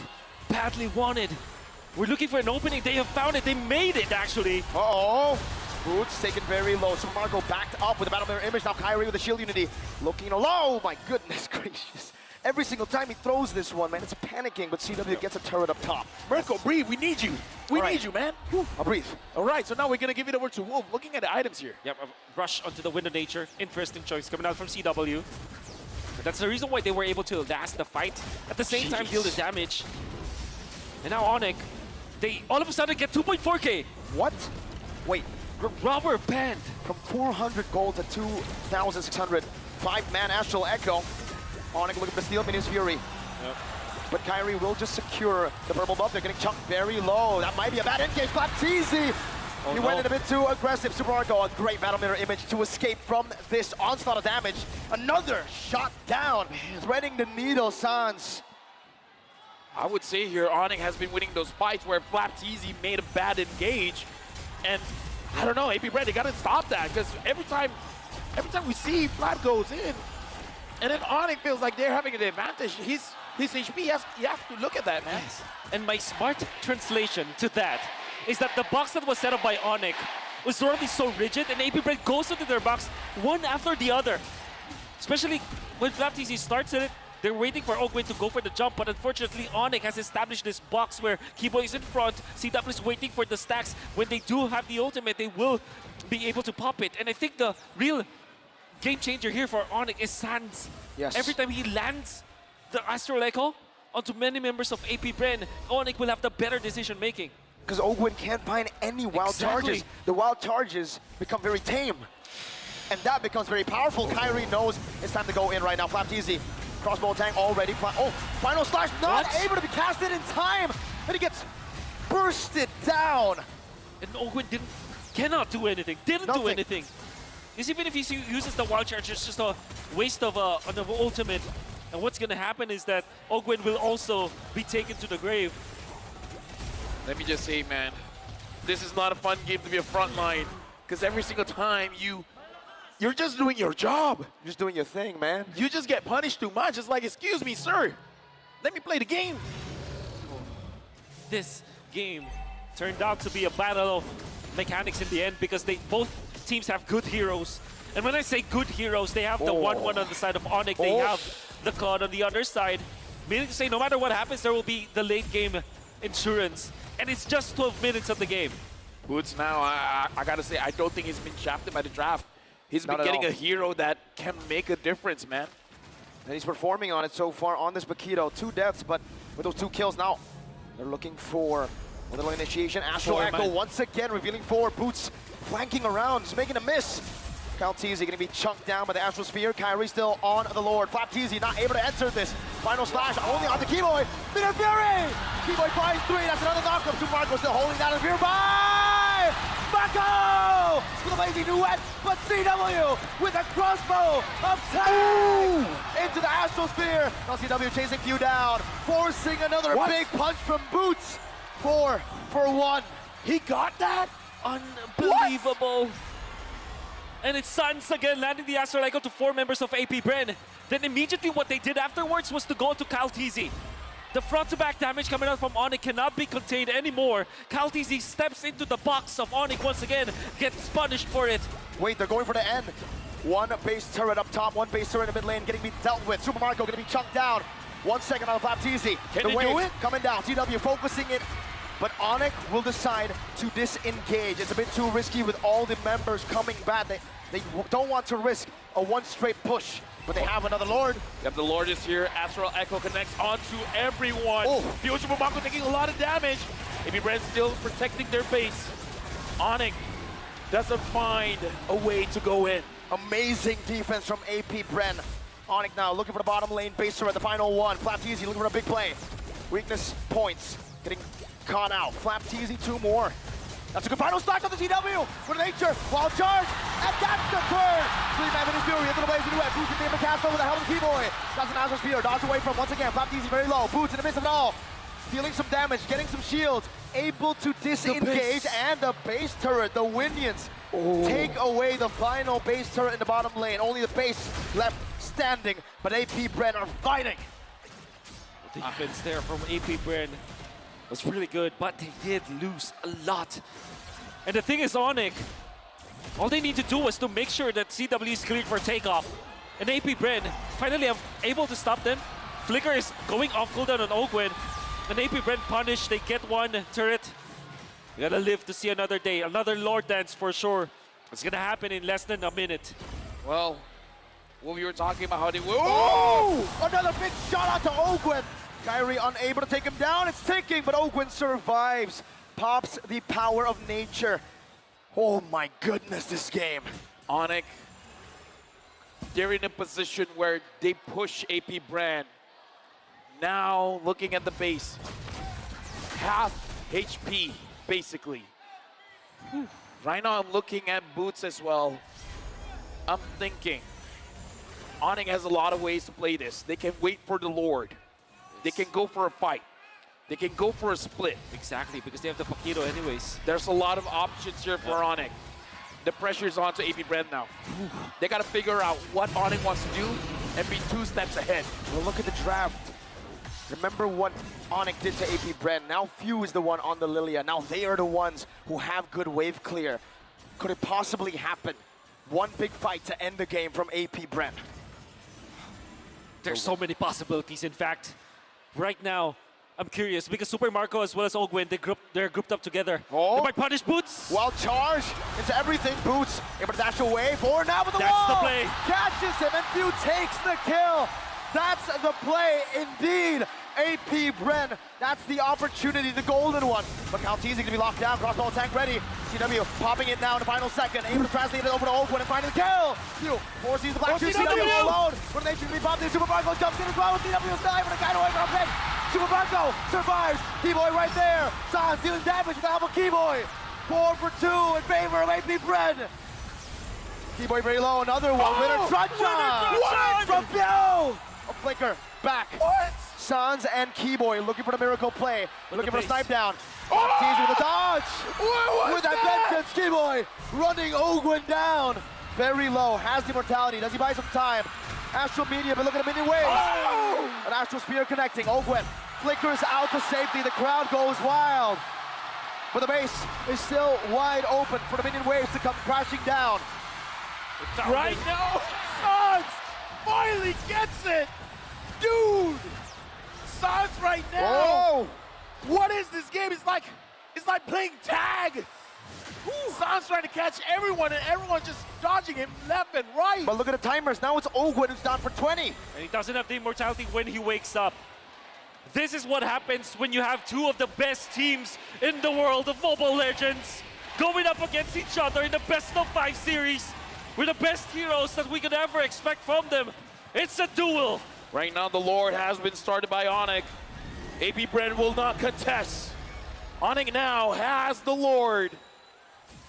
badly wanted. We're looking for an opening. They have found it. They made it, actually. Uh-oh. Boots taken very low. Samarco backed up with the Battle Mirror Image. Now Kyrie with the shield unity. Looking low. My goodness gracious. Every single time he throws this one, man, it's panicking, but CW gets a turret up top. Mirko, breathe. We need you. We need you, man. I'll breathe. All right, so now we're going to give it over to Wolf. Looking at the items here. Yep, a rush onto the Wind of Nature. Interesting choice coming out from CW. But that's the reason why they were able to last the fight. At the same time, deal the damage. And now ONIC, they all of a sudden get 2.4k. What? Wait. Rubber band. From 400 gold to 2,600. 5-man Astral Echo. ONIC looking for steal Minions Fury. Yep. But Kyrie will just secure the purple buff. They're getting chunked very low. That might be a bad engage. Baptiste! He went in a bit too aggressive. Super Arco, a great Battle Mirror Image to escape from this onslaught of damage. Another shot down, threading the needle, Sans. I would say here, ONIC has been winning those fights where Flapteasy made a bad engage. And I don't know, APBREN, they gotta stop that, because every time we see Flap goes in, and then ONIC feels like they're having an advantage. His HP, you have to look at that, man. Yes. And my smart translation to that is that the box that was set up by ONIC was already so rigid, and APBREN goes into their box one after the other. Especially when Flapteasy starts it, they're waiting for Oakwood to go for the jump, but unfortunately ONIC has established this box where Kiboy is in front, CW is waiting for the stacks. When they do have the ultimate, they will be able to pop it. And I think the real game changer here for ONIC is Sans. Yes. Every time he lands the Astral Echo onto many members of APBREN, ONIC will have the better decision making. Because Oakwood can't find any wild charges. The wild charges become very tame. And that becomes very powerful. Kyrie knows it's time to go in right now. Flapteasy. Crossbow tank already. Oh, final slash not able to be casted in time. And he gets bursted down. And Oakwood cannot do anything. Didn't do anything. Because even if he uses the wild charge, it's just a waste of an ultimate. And what's going to happen is that Oakwood will also be taken to the grave. Let me just say, man, this is not a fun game to be a frontline, because every single time you're just doing your job. You're just doing your thing, man. You just get punished too much. It's like, excuse me, sir. Let me play the game. This game turned out to be a battle of mechanics in the end, because both teams have good heroes. And when I say good heroes, they have the 1-1 on the side of ONIC. They have the Cloud on the other side. Meaning to say, no matter what happens, there will be the late game insurance. And it's just 12 minutes of the game. Boots now, I gotta say, I don't think he's been shafted by the draft. He's been getting a hero that can make a difference, man. And he's performing on it so far on this Bakito. 2 deaths, but with those 2 kills now, they're looking for a little initiation. Astral Echo once again revealing forward. Boots flanking around, just making a miss. Caltese going to be chunked down by the Astral Sphere. Kyrie still on the Lord. Flapteasy not able to ensure this. Final slash only on the Kiboy. Minions Fury! Kiboy finds 3. That's another knockup. Marco still holding down the Fury by Mako! With a lazy duet, but CW with a crossbow of tag into the Astral Sphere. Now CW chasing Few down, forcing another big punch from Boots. 4 for 1. He got that? Unbelievable. And it's Sans again landing the Astral Echo to 4 members of APBREN. Then immediately what they did afterwards was to go to Caltese. The front-to-back damage coming out from ONIC cannot be contained anymore. Caltese steps into the box of ONIC once again, gets punished for it. Wait, they're going for the end. 1 base turret up top, 1 base turret in the mid lane getting dealt with. Super Marco gonna be chunked down. 1 second on Flapteasy. Can he do it? Coming down, CW focusing it. But ONIC will decide to disengage. It's a bit too risky with all the members coming back. They don't want to risk a 1 straight push, but they have another Lord. Yep, the Lord is here. Astral Echo connects onto everyone. Future Bumako taking a lot of damage. APBREN still protecting their base. ONIC doesn't find a way to go in. Amazing defense from APBREN. ONIC now looking for the bottom lane base turret, the final one. Flapteezy looking for a big play. Weakness points, getting caught out. Flapteezy, 2 more. That's a good final stack on the TW for nature. Wild charge, and that's the third. 3-man Vinny Fury into the blazing web. Boots into the cast over the helmet Keyboy. That's an Astro Spear, dodge away from once again. Flapteezy very low. Boots in the midst of it all. Dealing some damage, getting some shields. Able to disengage, and the base turret, the Winions, take away the final base turret in the bottom lane. Only the base left standing, but APBREN are fighting. The defense there from APBREN was really good, but they did lose a lot. And the thing is, ONIC, all they need to do is to make sure that CW is cleared for takeoff. And APBREN finally are able to stop them. Flicker is going off cooldown on Ogwen. And APBREN punish, they get 1 turret. We gotta live to see another day, another Lord Dance for sure. It's gonna happen in less than a minute. Well, what we were talking about, how they will. Oh! Another big shot out to Ogwen. Kyrie unable to take him down. It's ticking, but Ogwen survives. Pops the power of nature. Oh my goodness, this game. ONIC, they're in a position where they push APBREN. Now, looking at the base, half HP, basically. Right now, I'm looking at Boots as well. I'm thinking, ONIC has a lot of ways to play this. They can wait for the Lord. They can go for a fight. They can go for a split. Exactly, because they have the Paquito anyways. There's a lot of options here for ONIC. The pressure's on to APBREN now. They got to figure out what ONIC wants to do and be 2 steps ahead. Well, look at the draft. Remember what ONIC did to APBREN. Now Few is the one on the Lilia. Now they are the ones who have good wave clear. Could it possibly happen? One big fight to end the game from APBREN. There's so many possibilities. In fact, right now, I'm curious because Super Marco as well as Ogwen, they're grouped up together. Oh. They might punish Boots. Well, charge into everything. Boots able to dash away. Forward now with the That's wall. the play. Catches him, and Few takes the kill. That's the play indeed. APBREN, that's the opportunity, the golden one. But Calteezy gonna be locked down, crossbow tank ready. CW popping it now in the final second, able to translate it over to Ogwen and finding the kill. Few forces the black shoe, CW alone. But they should be popped in. Super Marco jumps in as well with CW's dive and a guy away from a pick. Super Marco survives. Keyboy right there. Sans dealing damage with the help of Keyboy. 4 for 2 in favor of APBREN. Keyboy very low, another one. Winner Truncheon from Few. A flicker back. What? Sans and Keyboy looking for the miracle play. Looking for a snipe down. Teasing with a dodge. With that vengeance, Keyboy running Ogwen down. Very low, has the mortality. Does he buy some time? Astral Media, but look at the minion waves. An Astral Spear connecting. Ogwen flickers out to safety. The crowd goes wild. But the base is still wide open for the minion waves to come crashing down. Right now, Sans finally gets it. Dude, Sans right now. Whoa. What is this game? It's like playing tag. Sans trying to catch everyone, and everyone just dodging him left and right. But look at the timers. Now it's Ogwen who's down for 20. And he doesn't have the immortality when he wakes up. This is what happens when you have 2 of the best teams in the world of Mobile Legends going up against each other in the best of 5 series with the best heroes that we could ever expect from them. It's a duel. Right now, the Lord has been started by ONIC. APBREN will not contest. ONIC now has the Lord.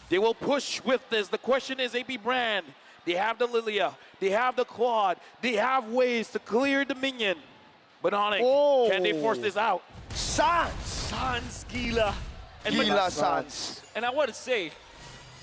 They will push with this. The question is APBREN. They have the Lilia. They have the Claude. They have ways to clear the minion. But ONIC, can they force this out? Sans, Gila. Gila Sans. And I want to say,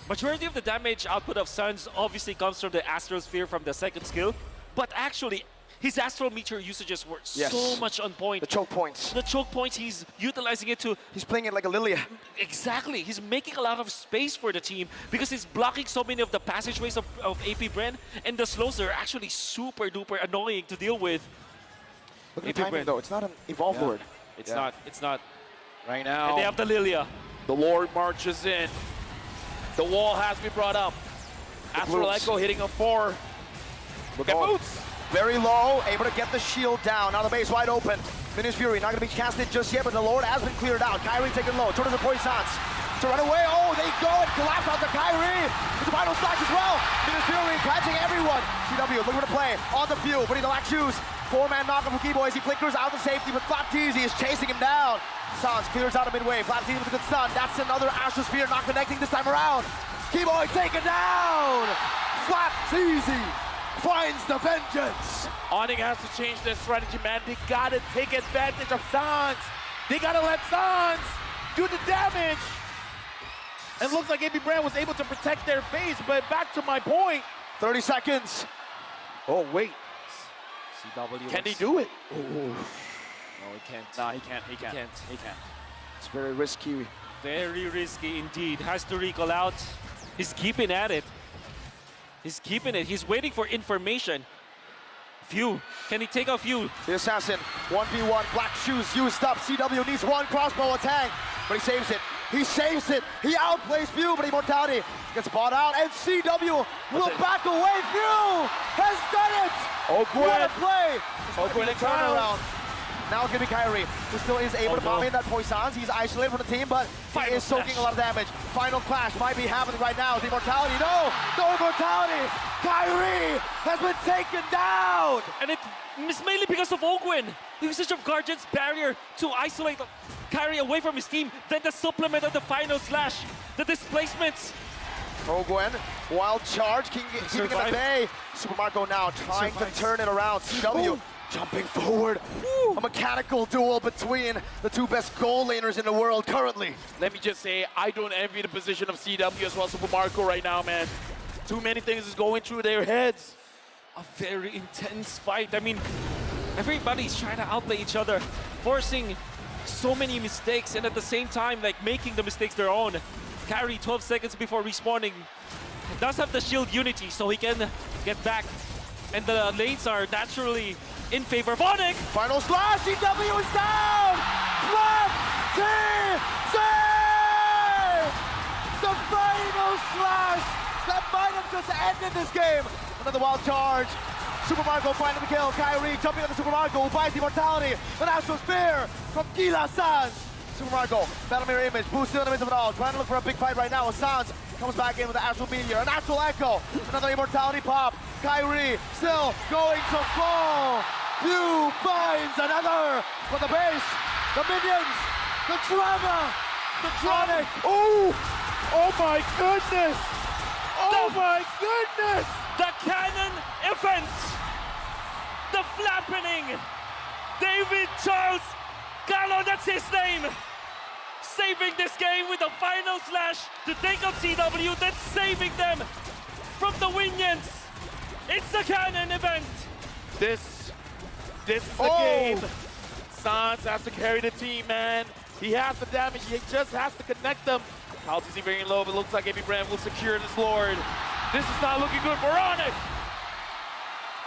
majority of the damage output of Sans obviously comes from the Astral Sphere from the second skill. But actually, his Astral Meteor usages were so much on point. The choke points. The choke points, he's utilizing it to... He's playing it like a Lilia. Exactly. He's making a lot of space for the team because he's blocking so many of the passageways of APBREN, and the slows are actually super duper annoying to deal with. Look at the timing though. It's not an Evolve Lord. It's not. It's not. Right now. And they have the Lilia. The Lord marches in. The wall has been brought up. Astral Echo hitting a 4. Look at Boots. Very low, able to get the shield down. Now the base wide open. Finish Fury, not gonna be casted just yet, but the Lord has been cleared out. Kyrie taken low, towards the Poisons. To run away, oh, they go and collapse out to Kyrie. It's the final slash as well. Finish Fury catching everyone. CW looking for the play on the few, putting the black shoes. Four-man knockup from Keyboy as he flickers out of safety, but Flapteezy is chasing him down. Sans clears out of midway. Flapteezy with a good stun. That's another Astrosphere not connecting this time around. Keyboy taken down. Flapteezy finds the vengeance. ONIC has to change their strategy, man. They gotta take advantage of Sans. They gotta let Sans do the damage. And looks like APBREN was able to protect their base, but back to my point. 30 seconds. Oh, wait. CW Can he do it? No, he can't. No, he can't. He can't. He can't. It's very risky. Very risky indeed. Has to recall out. He's keeping at it. He's keeping it. He's waiting for information. Few. Can he take out Few? The assassin, 1v1, black shoes used up. CW needs one crossbow attack, but he saves it. He saves it. He outplays Few, but Immortality gets bought out, and CW will back away. Few has done it. What a play. Ogwen turnaround. Now it's going to be Kyrie, who still is able to bomb in that Poisons. He's isolated from the team, but he is soaking a lot of damage. Final clash might be happening right now. The Immortality, no Immortality. Kyrie has been taken down. And it's mainly because of Ogwen. The usage of Guardian's barrier to isolate Kyrie away from his team. Then the supplement of the final slash, the displacements. Ogwen, wild charge, keeping it at bay. Super Marco now trying to turn it around. CW jumping forward. A mechanical duel between the two best goal laners in the world currently. Let me just say, I don't envy the position of CW as well as Super Marco right now, man. Too many things is going through their heads. A very intense fight. I mean, everybody's trying to outplay each other, forcing so many mistakes, and at the same time, like, making the mistakes their own. Kyrie, 12 seconds before respawning, does have the shield unity, so he can get back. And the lanes are naturally in favor of ONIC. Final slash, CW is down! Flapteezy! The final slash that might have just ended this game. Another wild charge. Super Marco finding the kill. Kyrie jumping on the Super Marco, who buys the Immortality. An Astrosphere from Gila Sans. Super Marco, Battle Mirror Image, Boost still in the midst of it all. Trying to look for a big fight right now. Sans comes back in with the Astral Meteor. An Astral Echo. Another Immortality pop. Kyrie still going to fall. Few finds another. For the base, the minions, the drama, the Tronic. Oh! Oh my goodness! Oh my goodness! The cannon event! The flappening! David Charles Gallo, that's his name! Saving this game with the final slash to take out CW, that's saving them from the Minions! It's the cannon event! This is the game. Sans has to carry the team, man. He has the damage, he just has to connect them. Flapteezy very low, but looks like APBREN will secure this Lord. This is not looking good for ONIC.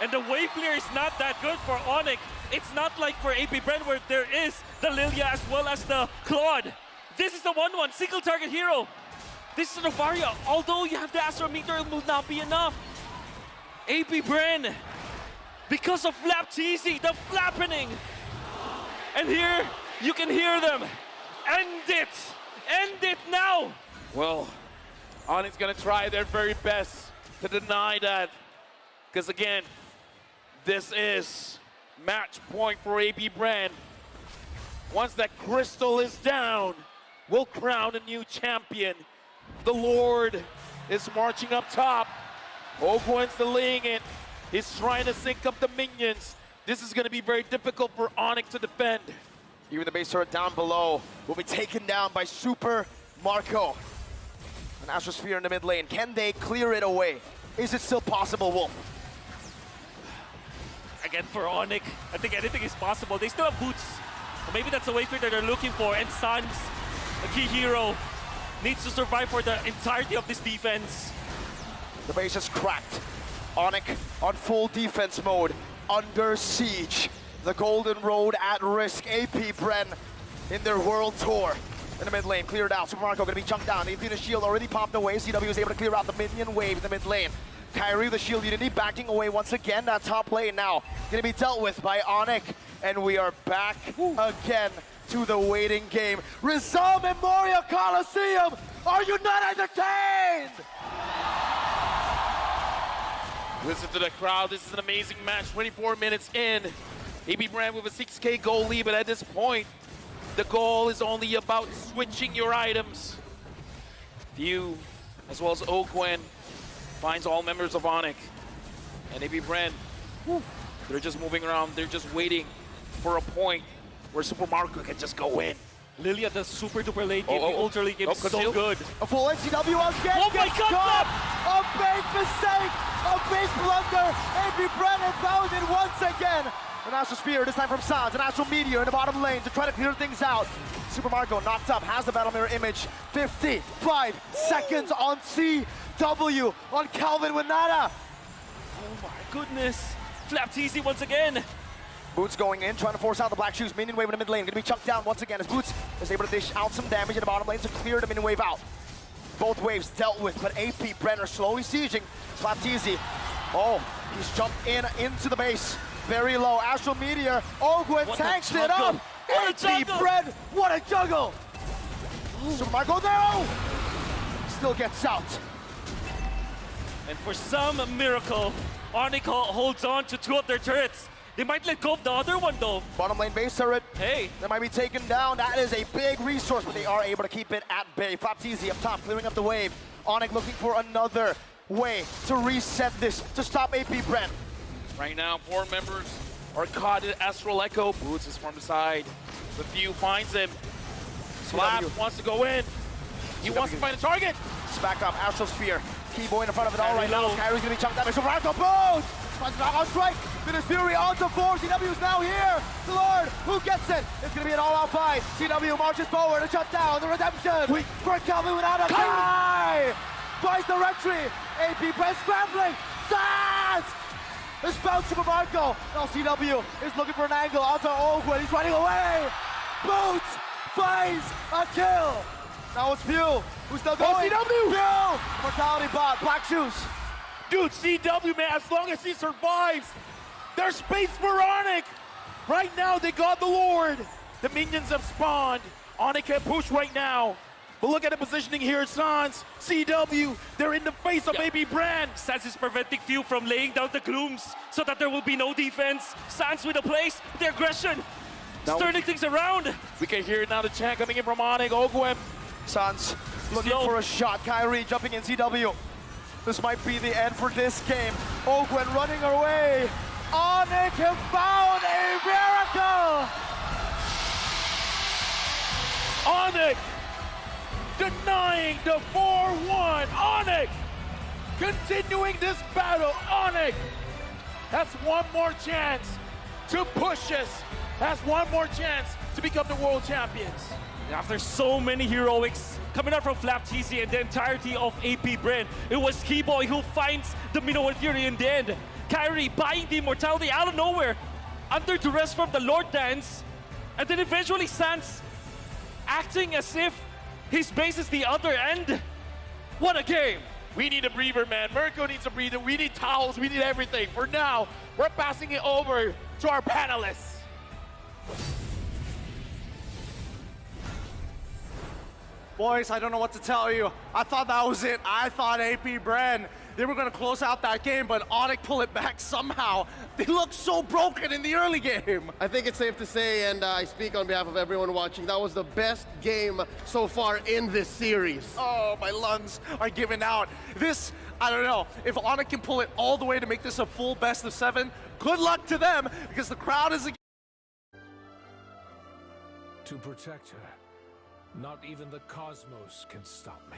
And the wave clear is not that good for ONIC. It's not like for APBREN where there is the Lilia as well as the Claude. This is the 1-1 single target hero. This is Novaria. Although you have the Astro Meteor, it will not be enough. APBREN, because of Flapteezy, the flappening. And here you can hear them. End it! End it now! Well, ONIC's gonna try their very best to deny that. Because again, this is match point for APBREN. Once that crystal is down, we'll crown a new champion. The Lord is marching up top. Ogwen's delaying it. He's trying to sync up the minions. This is gonna be very difficult for ONIC to defend. Even the base turret down below will be taken down by Super Marco. An Astrosphere in the mid lane. Can they clear it away? Is it still possible, Wolf? Again, for ONIC, I think anything is possible. They still have boots. Or maybe that's the wayfair that they're looking for. And Sans, a key hero, needs to survive for the entirety of this defense. The base is cracked. ONIC on full defense mode, under siege. The Golden Road at risk. APBREN in their world tour. In the mid lane, cleared out. Super Marco gonna be chunked down. The Infinite Shield already popped away. CW is able to clear out the minion wave in the mid lane. Kyrie, the shield unity, backing away once again. That top lane now gonna be dealt with by ONIC. and we are back again to the waiting game. Rizal Memorial Coliseum, are you not entertained? Listen to the crowd. This is an amazing match. 24 minutes in. APBREN with a 6K goal lead, but at this point, the goal is only about switching your items. View, as well as Oakwen, finds all members of ONIC. And APBREN, they're just moving around. They're just waiting for a point where Super Marco can just go in. Lilia, the super duper late game, the ultra late game is so good. A full NCW again. Oh my God! Caught. A big mistake, a big blunder. APBREN found it once again. An Astral Spear, this time from Sans, an Astral Meteor in the bottom lane to try to clear things out. Super Marco knocked up, has the battle mirror image. 55 seconds on CW on Calvin Winata. Oh my goodness. Flapteasy once again. Boots going in, trying to force out the Black Shoes. Minion wave in the mid lane, gonna be chucked down once again as Boots is able to dish out some damage in the bottom lane to clear the minion wave out. Both waves dealt with, but APBREN are slowly sieging. Flapteasy, oh, he's jumped into the base. Very low, Astral Meteor. Oakwen tanks it up. APBREN, what a juggle! Super Marco, no! Still gets out. And for some miracle, ONIC holds on to 2 of their turrets. They might let go of the other one though. Bottom lane base turret. Hey. That might be taken down. That is a big resource, but they are able to keep it at bay. Flapteasy up top, clearing up the wave. ONIC looking for another way to reset this, to stop APBREN. Right now, 4 members are caught in Astral Echo. Boots is from the side. The View finds him. Slap wants to go in. He wants to find a target. It's back up, Astral Spear. Keyboy in front of it all right now. Kyrie's gonna be chunked damage. Super Marco, Boots! Finds knock on strike. Finish Fury onto 4. CW is now here. The Lord, who gets it? It's gonna be an all-out fight. CW marches forward to shut down the redemption. Wait, for Calvin without a tie. Finds the retry. APBREN scrambling. Sans! It's found Super Marco. Now CW is looking for an angle onto Oakwood. He's running away. Boots finds a kill. Now it's View, who's still going. CW! View! Mortality bot, Black Shoes. Dude, CW, man, as long as he survives, there's space for ONIC. Right now, they got the Lord. The minions have spawned. ONIC can push right now. But look at the positioning here, Sans, CW, they're in the face of APBREN. Sans is preventing View from laying down the glooms so that there will be no defense. Sans with the place, the aggression, turning things around. We can hear now the chant coming in from ONIC. Oakwen. Sans looking for a shot. Kyrie jumping in CW. This might be the end for this game. Oakwen running away. ONIC have found a miracle. ONIC denying the 4-1. ONIC continuing this battle. ONIC has one more chance to push us. Has one more chance to become the world champions. After so many heroics coming out from Flapteasy and the entirety of APBREN, it was Keyboy who finds the Minoan Fury in the end. Kyrie buying the immortality out of nowhere, under duress from the Lord Dance, and then eventually Sans acting as if his base is the other end. What a game! We need a breather, man. Mirko needs a breather. We need towels. We need everything. For now, we're passing it over to our panelists. Boys, I don't know what to tell you. I thought that was it. I thought APBREN, they were going to close out that game, but ONIC pull it back somehow. They looked so broken in the early game. I think it's safe to say, and I speak on behalf of everyone watching, that was the best game so far in this series. Oh, my lungs are giving out. This, I don't know. If ONIC can pull it all the way to make this a full best of 7, good luck to them, because the crowd is... To protect her, not even the cosmos can stop me.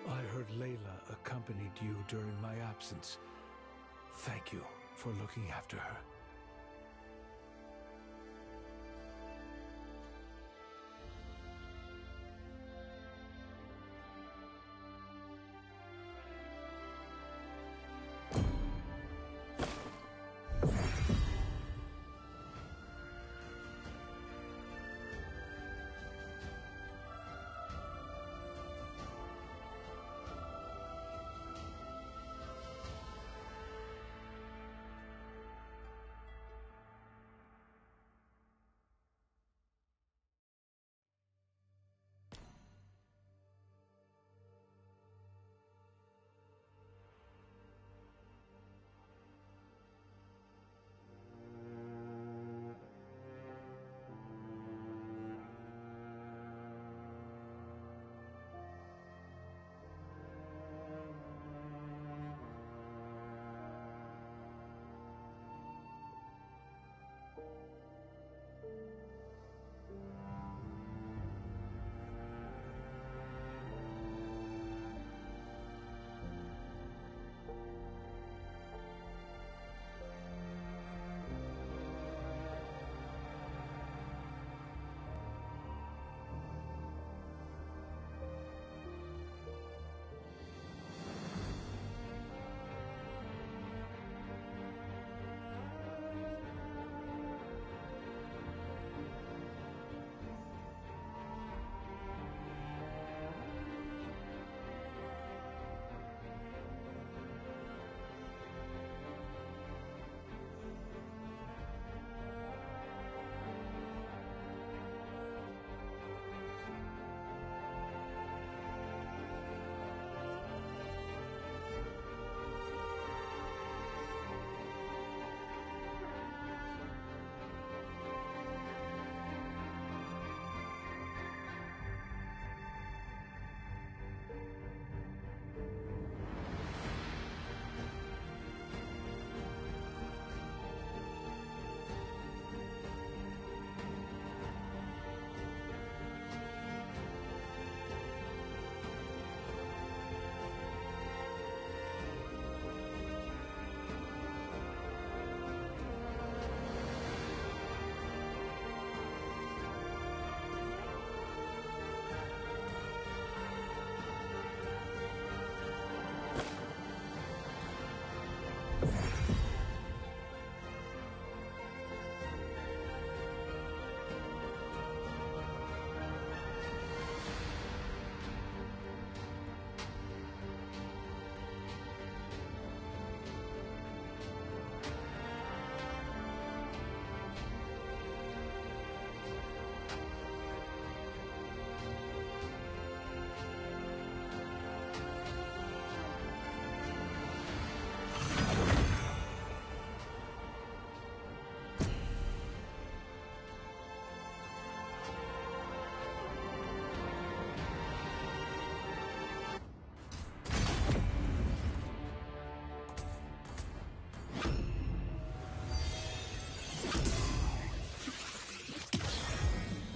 I heard Layla accompanied you during my absence. Thank you for looking after her.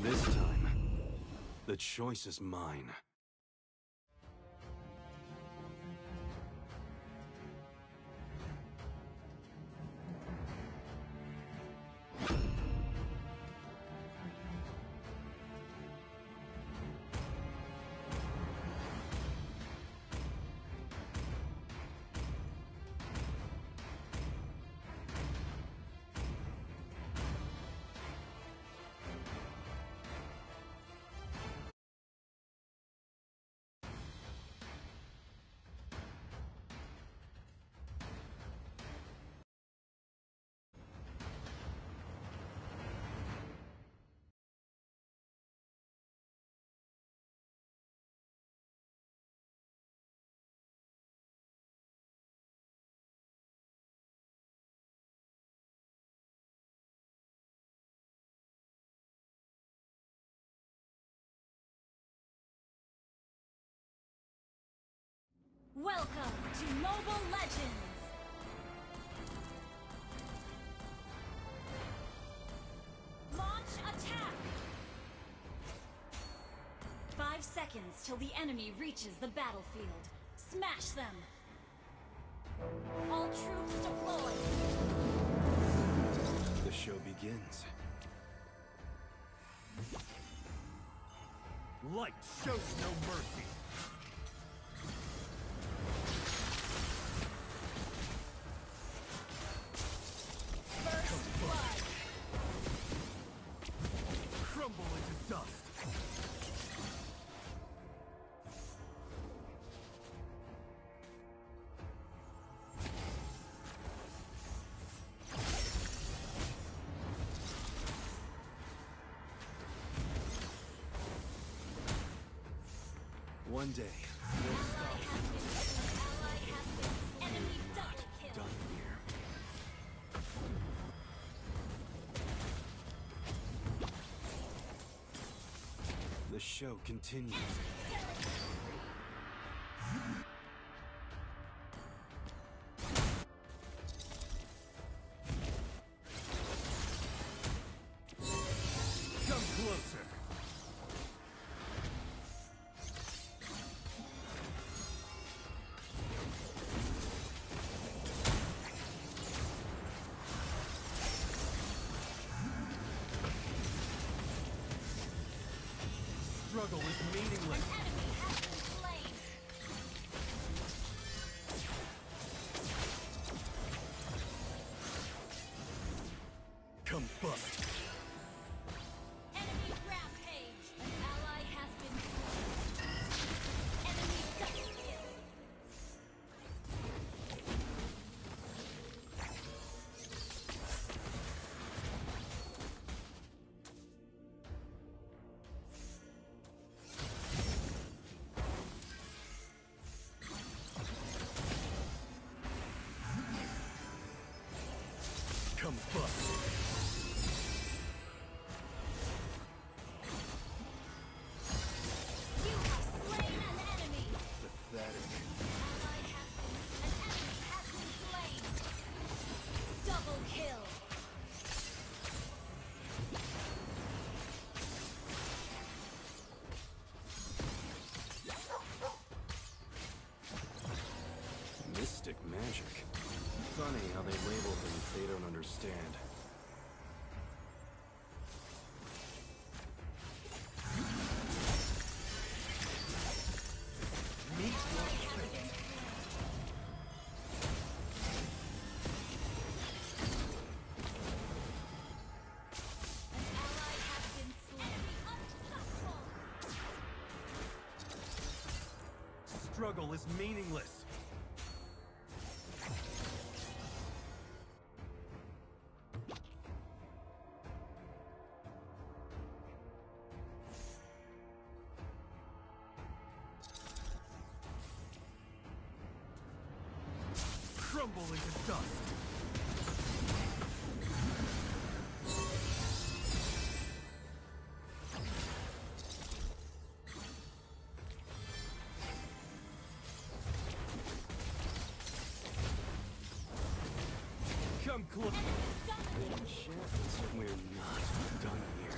This time, the choice is mine. Welcome to Mobile Legends! Launch attack! 5 seconds till the enemy reaches the battlefield. Smash them! All troops deployed! The show begins. Light shows no mercy. First blood! Crumble into dust. One day, we'll stop. Enemy double kill! Done here. The show continues. Come closer. Struggle is meaningless. Enemy has been slain! Combust. Enemy rampage! An ally has been slain. Enemy double kill! Combust. You have slain an enemy! Pathetic. An enemy has been slain! Double kill! Mystic magic. Funny how they label things they don't understand. Meet your fate. struggle is meaningless. Crumble into dust. Come close. We're not done here.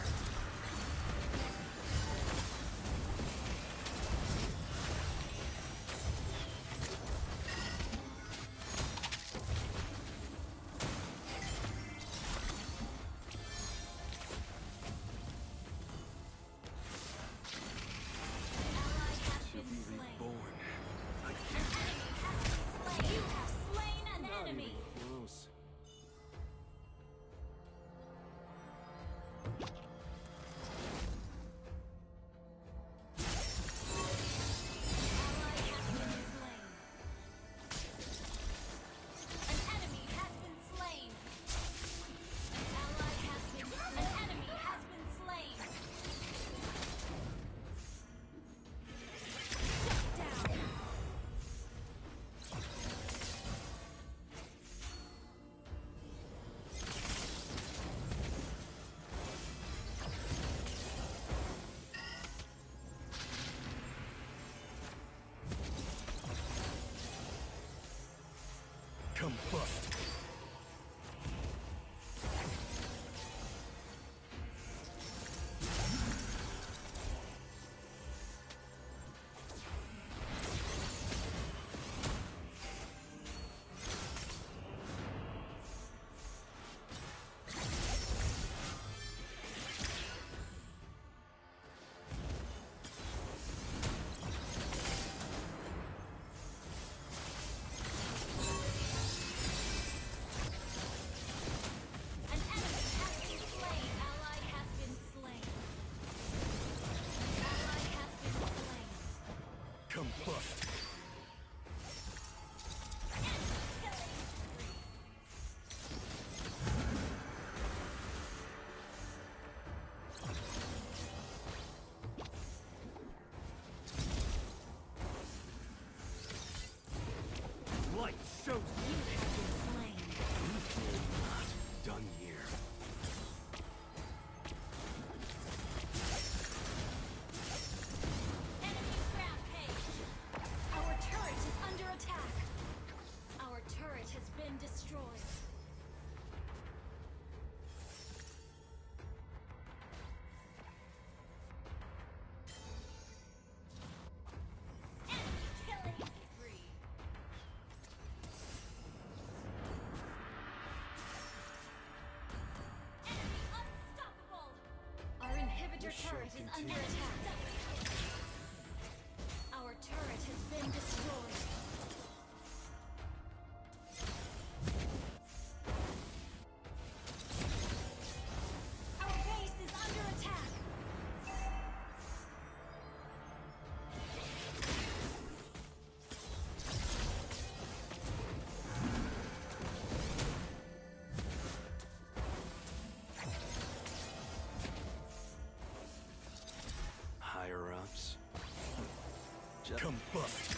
To be reborn. I can't. You have slain an enemy. Close. Combust. Combust. Light shows You have been slain. We're not done here. Enemy rampage. Our turret is under attack. Our turret has been destroyed. Enemy killing spree. Enemy unstoppable. Our inhibitor turret is under attack. Our turret has been destroyed. Our base is under attack. Higher ups. Combust.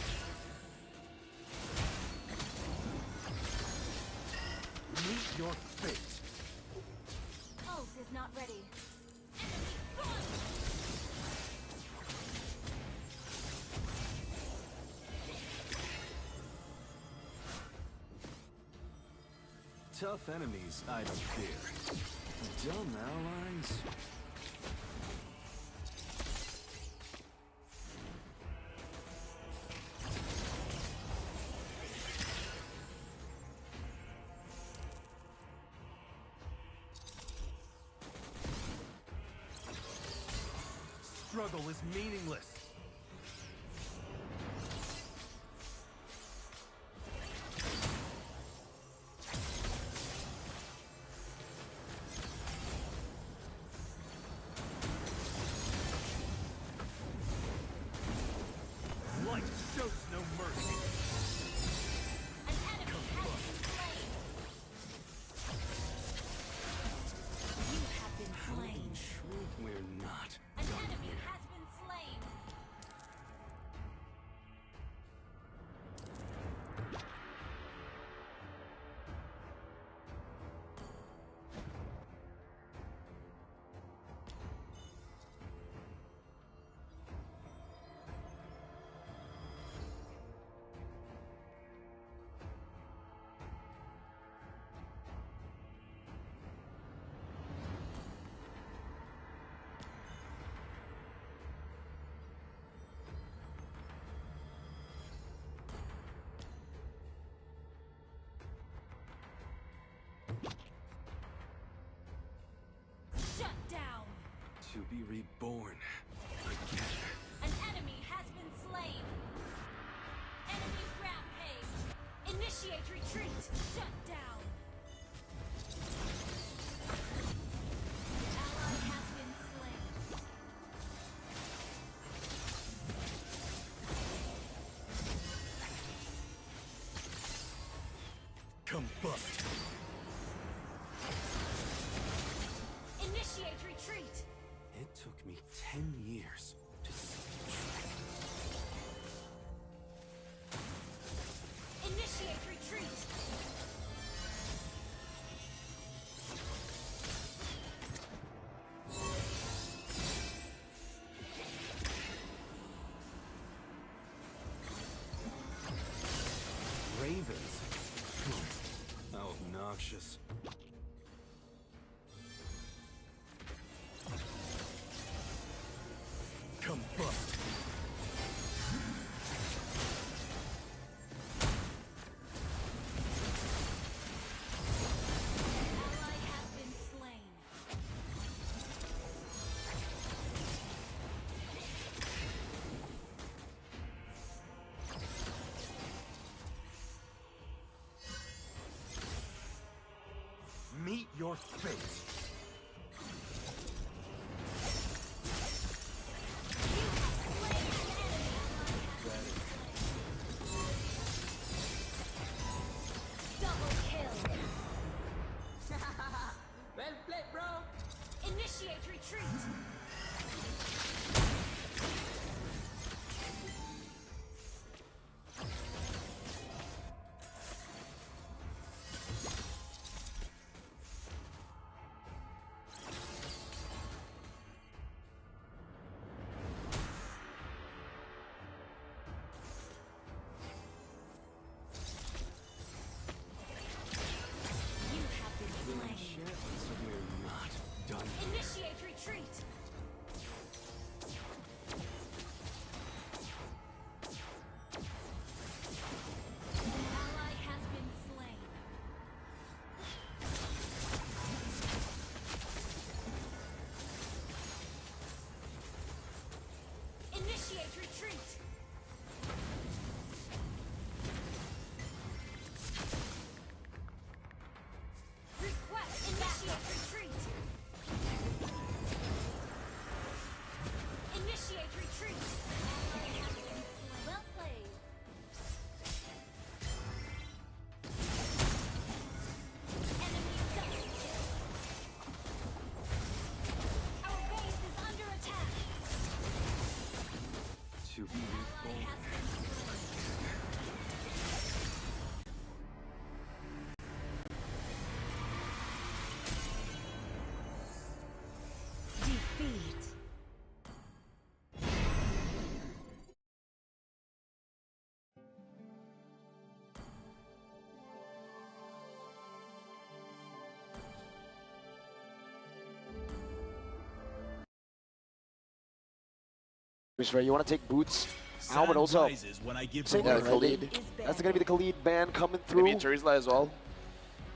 Meet your fate. Ult is not ready. Tough enemies, I don't fear. Dumb allies? Struggle is meaningless. Light shows no mercy. An enemy has been slain. You have been slain. Shrewd, we're not. An enemy has been slain. Shut down. To be reborn again. An enemy has been slain. Enemy rampage. Initiate retreat. Shut down. Ally has been slain. Combust. Initiate retreat. It took me 10 years to see the truth. Initiate retreat. Ravens. How obnoxious. Combust. Ally has been slain. Meet your fate. Double kill. Well played, bro. Initiate retreat. You have been slain. We're not done. Initiate retreat. Ally has been slain. Initiate retreat. Request initiate retreat. Initiate retreat. Well played. Enemy double kill. Our base is under attack. To be reborn. Defeat. Right, you want to take boots out, but also When I give same Yeah, thing, right? Khalid. That's going to be the Khalid ban coming through. Maybe Terizla as well.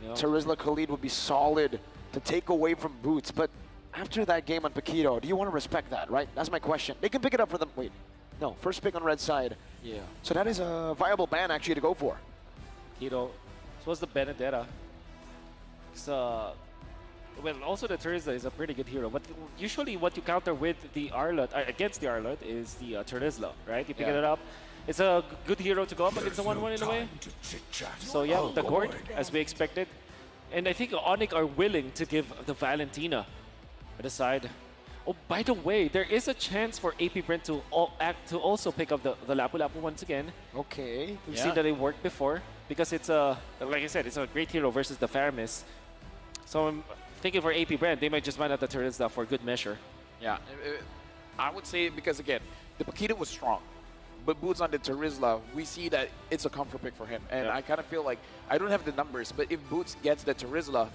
Terizla Khalid would be solid to take away from boots, but after that game on Paquito, do you want to respect that, right? That's my question. They can pick it up for them. Wait, no, first pick on red side. Yeah. So that is a viable ban actually to go for. So was the Benedetta. Well, also the Terizla is a pretty good hero, but usually what you counter with the Arlot, against the Arlot, is the Terizla, right? You pick it up, It's a good hero to go up against the 1-1 in a way. So yeah, the Gord, as we expected. And I think ONIC are willing to give the Valentina at the side. Oh, by the way, there is a chance for APBREN to also pick up the Lapu Lapu once again. Okay. We've seen that it worked before because it's a, like I said, it's a great hero versus the Faramis. So I'm thinking for APBREN, they might just run out the Terizla for good measure. Yeah, I would say because again, the Paquita was strong, but Boots on the Terizla, we see that it's a comfort pick for him. And I kind of feel like, I don't have the numbers, but if Boots gets the Terizla,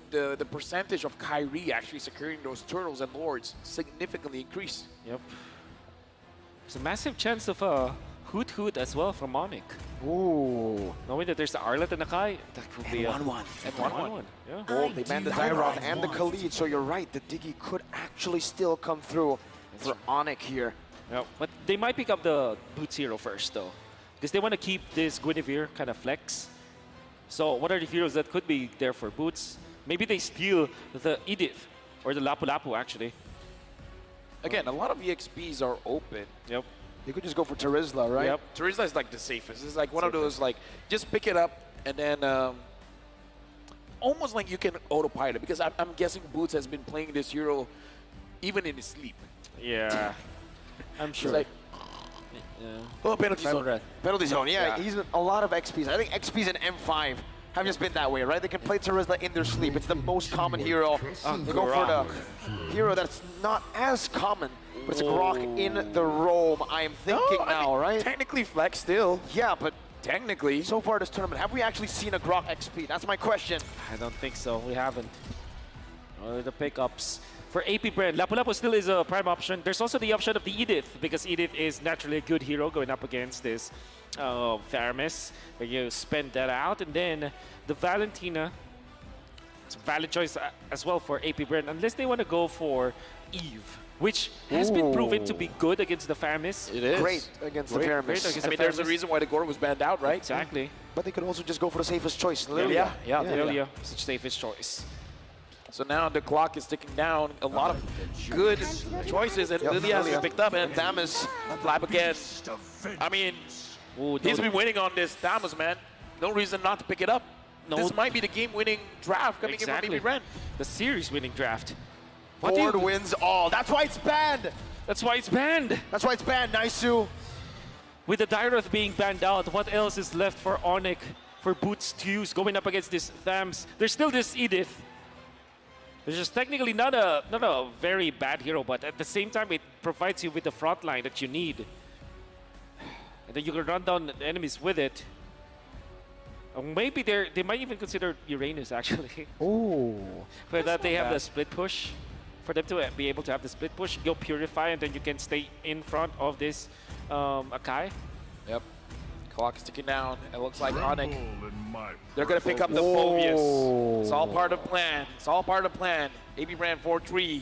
the percentage of Kyrie actually securing those turtles and lords significantly increase. Yep. There's a massive chance of a Hoot Hoot as well from ONIC. Ooh. Knowing that there's the Arlet and the Kai, that could be a 1-1. And 1-1. Yeah. Oh, they banned the Dyroth and the Khalid, so you're right. The Diggy could actually still come through for ONIC here. Yeah, but they might pick up the Boots hero first, though. Because they want to keep this Guinevere kind of flex. So what are the heroes that could be there for Boots? Maybe they steal the Edith, or the Lapu Lapu, actually. Again, a lot of EXPs are open. Yep. They could just go for Terizla, right? Yep. Terizla is like the safest. It's like one of those, like, just pick it up and then almost like you can autopilot, because I'm guessing Boots has been playing this hero even in his sleep. Yeah. I'm sure. Like, Oh, penalty zone. Penalty zone, yeah. He's a lot of XPs. I think XPs in M5 have just been that way, right? They can play Terizla in their sleep. It's the most common hero. They go for the hero that's not as common, but it's a Grok in the roam, I am thinking now, right? Technically flex still. Yeah, but technically. So far this tournament, have we actually seen a Grok XP? That's my question. I don't think so. We haven't. The pickups. For APBREN, Lapu Lapu still is a prime option. There's also the option of the Edith, because Edith is naturally a good hero going up against this Faramis, where you spend that out. And then the Valentina, it's a valid choice as well for APBREN, unless they want to go for Eve, which has been proven to be good against the Faramis. It is. Great against the Faramis. I mean, there's a reason why the Gord was banned out, right? Exactly. But they could also just go for the safest choice, Lilia. Yeah, Lilia is the safest choice. So now the clock is ticking down. A lot of good choices, and Lilia has been picked up, and Damas flap again. I mean, he's been winning on this Damas, man. No reason not to pick it up. This might be the game-winning draft coming in from APBREN. The series-winning draft. Board wins all. That's why it's banned. That's why it's banned. That's why it's banned, Naisu. With the Dyroth being banned out, what else is left for ONIC, for Boots to use going up against this Thams? There's still this Edith. It's just technically not a very bad hero, but at the same time, it provides you with the front line that you need. And then you can run down the enemies with it. Maybe they might even consider Uranus, actually. Oh. For that, they have the split push. For them to be able to have the split push, go Purify, and then you can stay in front of this Akai. Yep. Clock is ticking down. It looks like ONIC, they're going to pick up the Phobius. It's all part of the plan. It's all part of the plan. APBREN 4-3.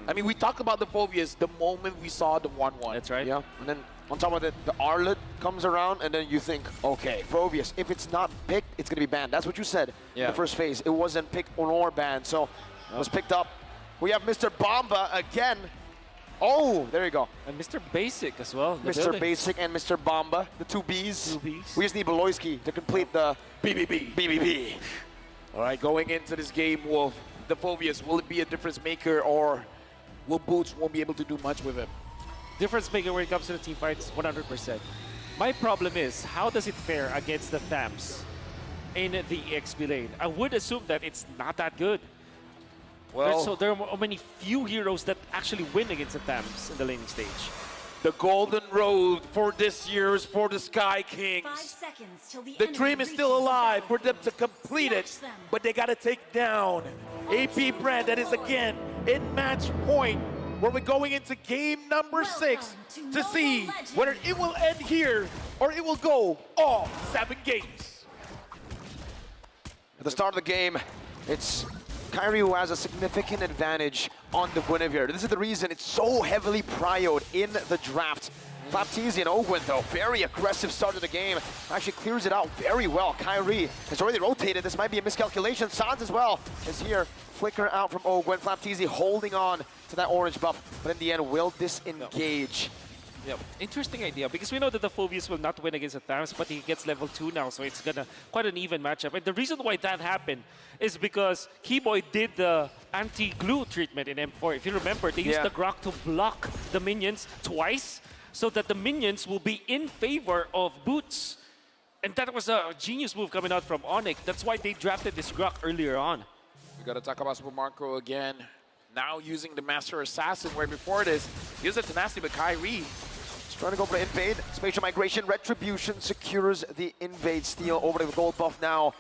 I mean, we talked about the Phobius the moment we saw the 1-1. That's right. Yeah, and then on top of it, the Arlet comes around, and then you think, okay, Phobius, if it's not picked, it's going to be banned. That's what you said in the first phase. It wasn't picked or banned, so it was picked up. We have Mr. Bomba again. Oh, there you go. And Mr. Basic as well. Mr. Basic and Mr. Bomba, the two Bs. We just need Beloyski to complete the BBB. All right, going into this game, Wolf, the Phobius, will it be a difference maker, or will Boots won't be able to do much with him? Difference maker when it comes to the team fights, 100%. My problem is, how does it fare against the Thams in the EXP lane? I would assume that it's not that good. Well, there are many few heroes that actually win against the Thams in the laning stage. The golden road for this year is for the Sky Kings. 5 seconds till the dream is still alive for them to complete it, but they got to take down APBREN. That is again in match point, where we're going into game number 6 to see whether it will end here or it will go all 7 games. At the start of the game, it's Kyrie who has a significant advantage on the Guinevere. This is the reason it's so heavily prioed in the draft. Flaptizi and Ogwen, though, very aggressive start of the game. Actually clears it out very well. Kyrie has already rotated. This might be a miscalculation. Sans as well is here. Flicker out from Ogwen. Flaptizi holding on to that orange buff. But in the end, will disengage. Yeah, interesting idea because we know that the Phobius will not win against the Thams, but he gets level 2 now, so it's gonna quite an even matchup. And the reason why that happened is because Keyboy did the anti-glue treatment in M4. If you remember, they used the Grok to block the minions twice so that the minions will be in favor of Boots. And that was a genius move coming out from ONIC. That's why they drafted this Grok earlier on. We gotta talk about Super Marco again. Now using the Master Assassin, where before this, he was a Tenacity, but Kyrie. He's trying to go for the invade. Spatial Migration, Retribution secures the invade steal over to the gold buff now.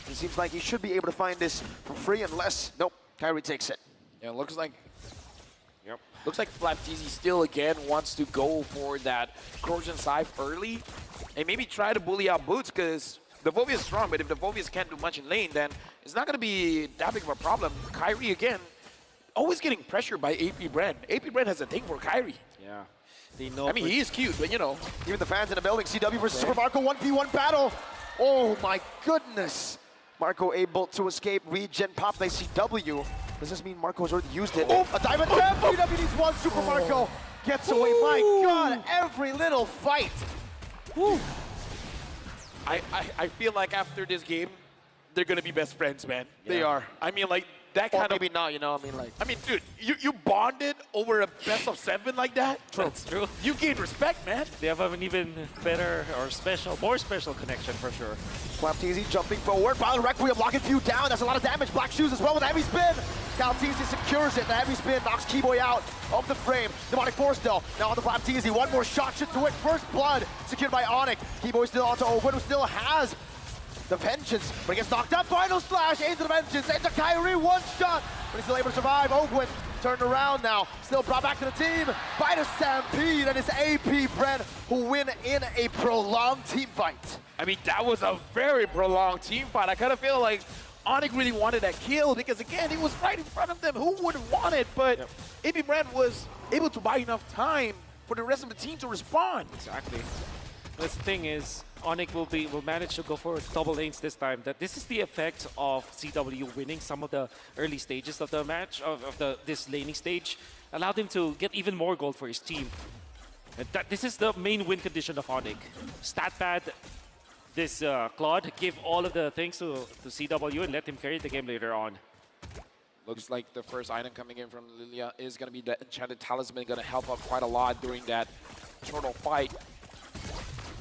It seems like he should be able to find this for free unless, nope, Kyrie takes it. Yeah, it looks like Flapteezy still again wants to go for that Corrosion Scythe early and maybe try to bully out Boots because the Phobius is strong, but if the Phobius can't do much in lane, then it's not going to be that big of a problem. Kyrie again, always getting pressured by APBREN. APBREN has a thing for Kyrie. Yeah. They know I mean, he is cute, but you know. Even the fans in the building, CW versus Super Marco 1v1 battle. Oh my goodness. Marco able to escape, regen pop by CW. Does this mean Marco's already used it? Oh, a diamond tap! CW needs one, Super Marco gets away. My God, every little fight. Woo. I feel like after this game, they're gonna be best friends, man. Yeah. They are. I mean, like, that kind maybe not, you know, I mean, dude, you bonded over a best of 7 like that? That's true. You gain respect, man. They have an even better or more special connection for sure. Flapteezy jumping forward. Violent Requiem blocking few down. That's a lot of damage. Black Shoes as well with the heavy spin. Flapteezy secures it. The heavy spin knocks Keyboy out of the frame. Demonic Force though. Now on the Flapteezy. One more shot should do it. First blood secured by ONIC. Keyboy still onto Owen, who still has the Vengeance, but he gets knocked up. Final slash into the Vengeance, into Kyrie, one shot, but he's still able to survive. Ogwin turned around now, still brought back to the team by the Stampede, and it's APBREN who win in a prolonged team fight. I mean, that was a very prolonged team fight. I kind of feel like ONIC really wanted that kill because, again, he was right in front of them. Who wouldn't want it? But APBREN was able to buy enough time for the rest of the team to respond. Exactly. The thing is, ONIC will manage to go for double lanes this time. That this is the effect of CW winning some of the early stages of the match, this laning stage, allowed him to get even more gold for his team. And this is the main win condition of ONIC. Stat pad this Claude, give all of the things to CW and let him carry the game later on. Looks like the first item coming in from Lilia is going to be the Enchanted Talisman, going to help out quite a lot during that turtle fight.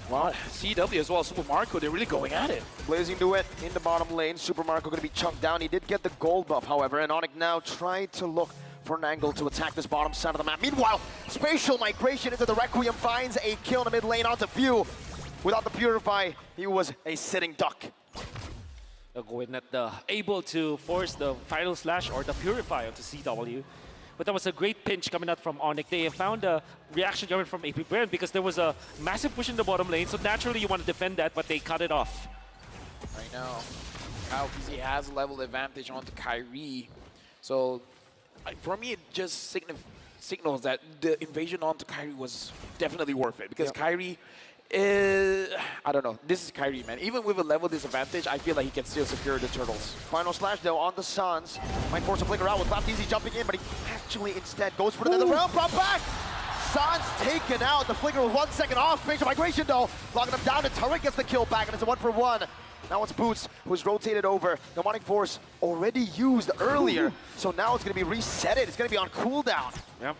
Well, CW as well as Super Marco, they're really going at it. Blazing Duet in the bottom lane. Super Marco going to be chunked down. He did get the gold buff, however, and ONIC now tried to look for an angle to attack this bottom side of the map. Meanwhile, Spatial Migration into the Requiem finds a kill in the mid lane onto View. Without the Purify, he was a sitting duck. Going at able to force the Final Slash or the Purify onto CW. But that was a great pinch coming out from ONIC. They found a reaction coming from APBREN because there was a massive push in the bottom lane, so naturally you want to defend that, but they cut it off. Right now, KylePZ has level advantage onto Kyrie. So, for me, it just signals that the invasion onto Kyrie was definitely worth it because Kyrie I don't know. This is Kyrie, man. Even with a level disadvantage, I feel like he can still secure the turtles. Final slash, though, on the Suns. Might force a flicker out with Flapteezy jumping in, but he actually instead goes for the nether realm. Brought back! Suns taken out. The flicker with 1 second off. Spatial Migration, though. Locking him down. The turret gets the kill back, and it's a 1-for-1. Now it's Boots, who's rotated over. Demonic Force already used earlier, so now it's going to be resetted. It's going to be on cooldown. Yep.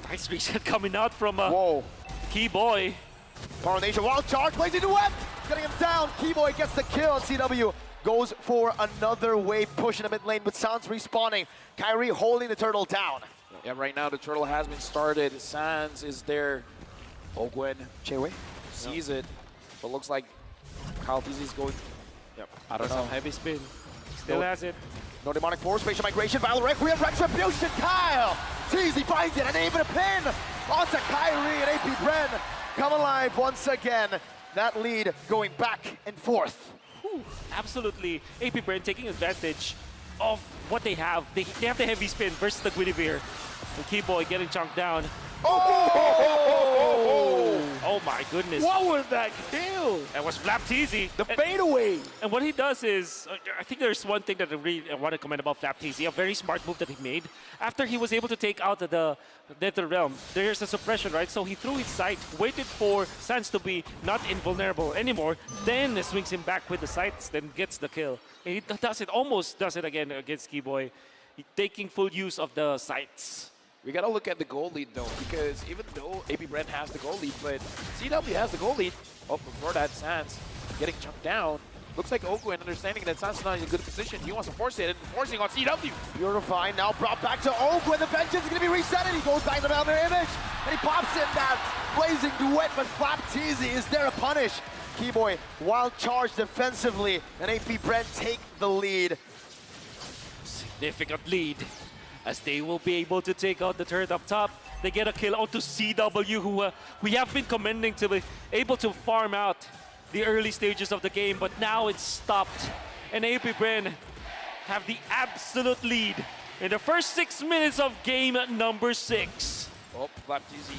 Nice reset coming out from Keyboy. Power Nation, wild charge, Blazing Duet, getting him down. Keyboy gets the kill, and CW goes for another wave push in the mid lane with Sans respawning. Kyrie holding the turtle down. Yeah, right now the turtle has been started. Sans is there. Ogwen Chewe sees it, but looks like KylePZ is going. Yep. I don't know. Heavy spin. Still has it. No Demonic Force, Spatial Migration, Violent Requiem, Retribution, Kyle! Teasy finds it, and even a pin onto Kyrie and APBREN. Come alive once again. That lead going back and forth. Absolutely. APBREN taking advantage of what they have. They have the heavy spin versus the Guinevere. And Keyboy getting chunked down. Oh! Oh my goodness. What was that kill? That was Flapteezy. The fadeaway. And what he does is, I think there's one thing that I want to comment about Flapteezy, a very smart move that he made. After he was able to take out the Nether Realm, there's a suppression, right? So he threw his sight, waited for Sans to be not invulnerable anymore, then swings him back with the sights, then gets the kill. And he does it, almost does it again against Keyboy, taking full use of the sights. We got to look at the goal lead, though, because even though APBREN has the goal lead, but CW has the goal lead. Oh, before that, Sans getting jumped down. Looks like Ogwin understanding that Sans is not in a good position. He wants to force it, and forcing on CW. Purify now brought back to Ogwin. The vengeance is going to be reset, and he goes back to the image. And he pops in that blazing duet, but Flapteezy is there to punish. Keyboy, wild charge defensively, and APBREN take the lead. Significant lead, as they will be able to take out the turret up top. They get a kill onto CW, who we have been commending to be able to farm out the early stages of the game, but now it's stopped. And APBREN have the absolute lead in the first 6 minutes of game number 6. Oh, Flapteezy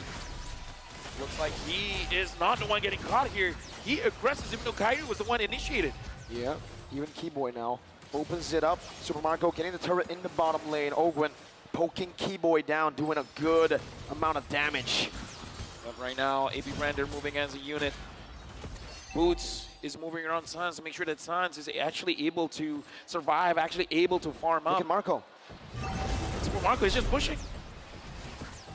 looks like he is not the one getting caught here. He aggresses even though Kairi was the one initiated. Yeah, even Keyboy now opens it up. Super Marco getting the turret in the bottom lane. Ogwin poking Keyboy down, doing a good amount of damage. But right now, APBREN, they're moving as a unit. Boots is moving around Sans to make sure that Sans is actually able to survive, actually able to farm up. Look at Marco. Super Marco is just pushing.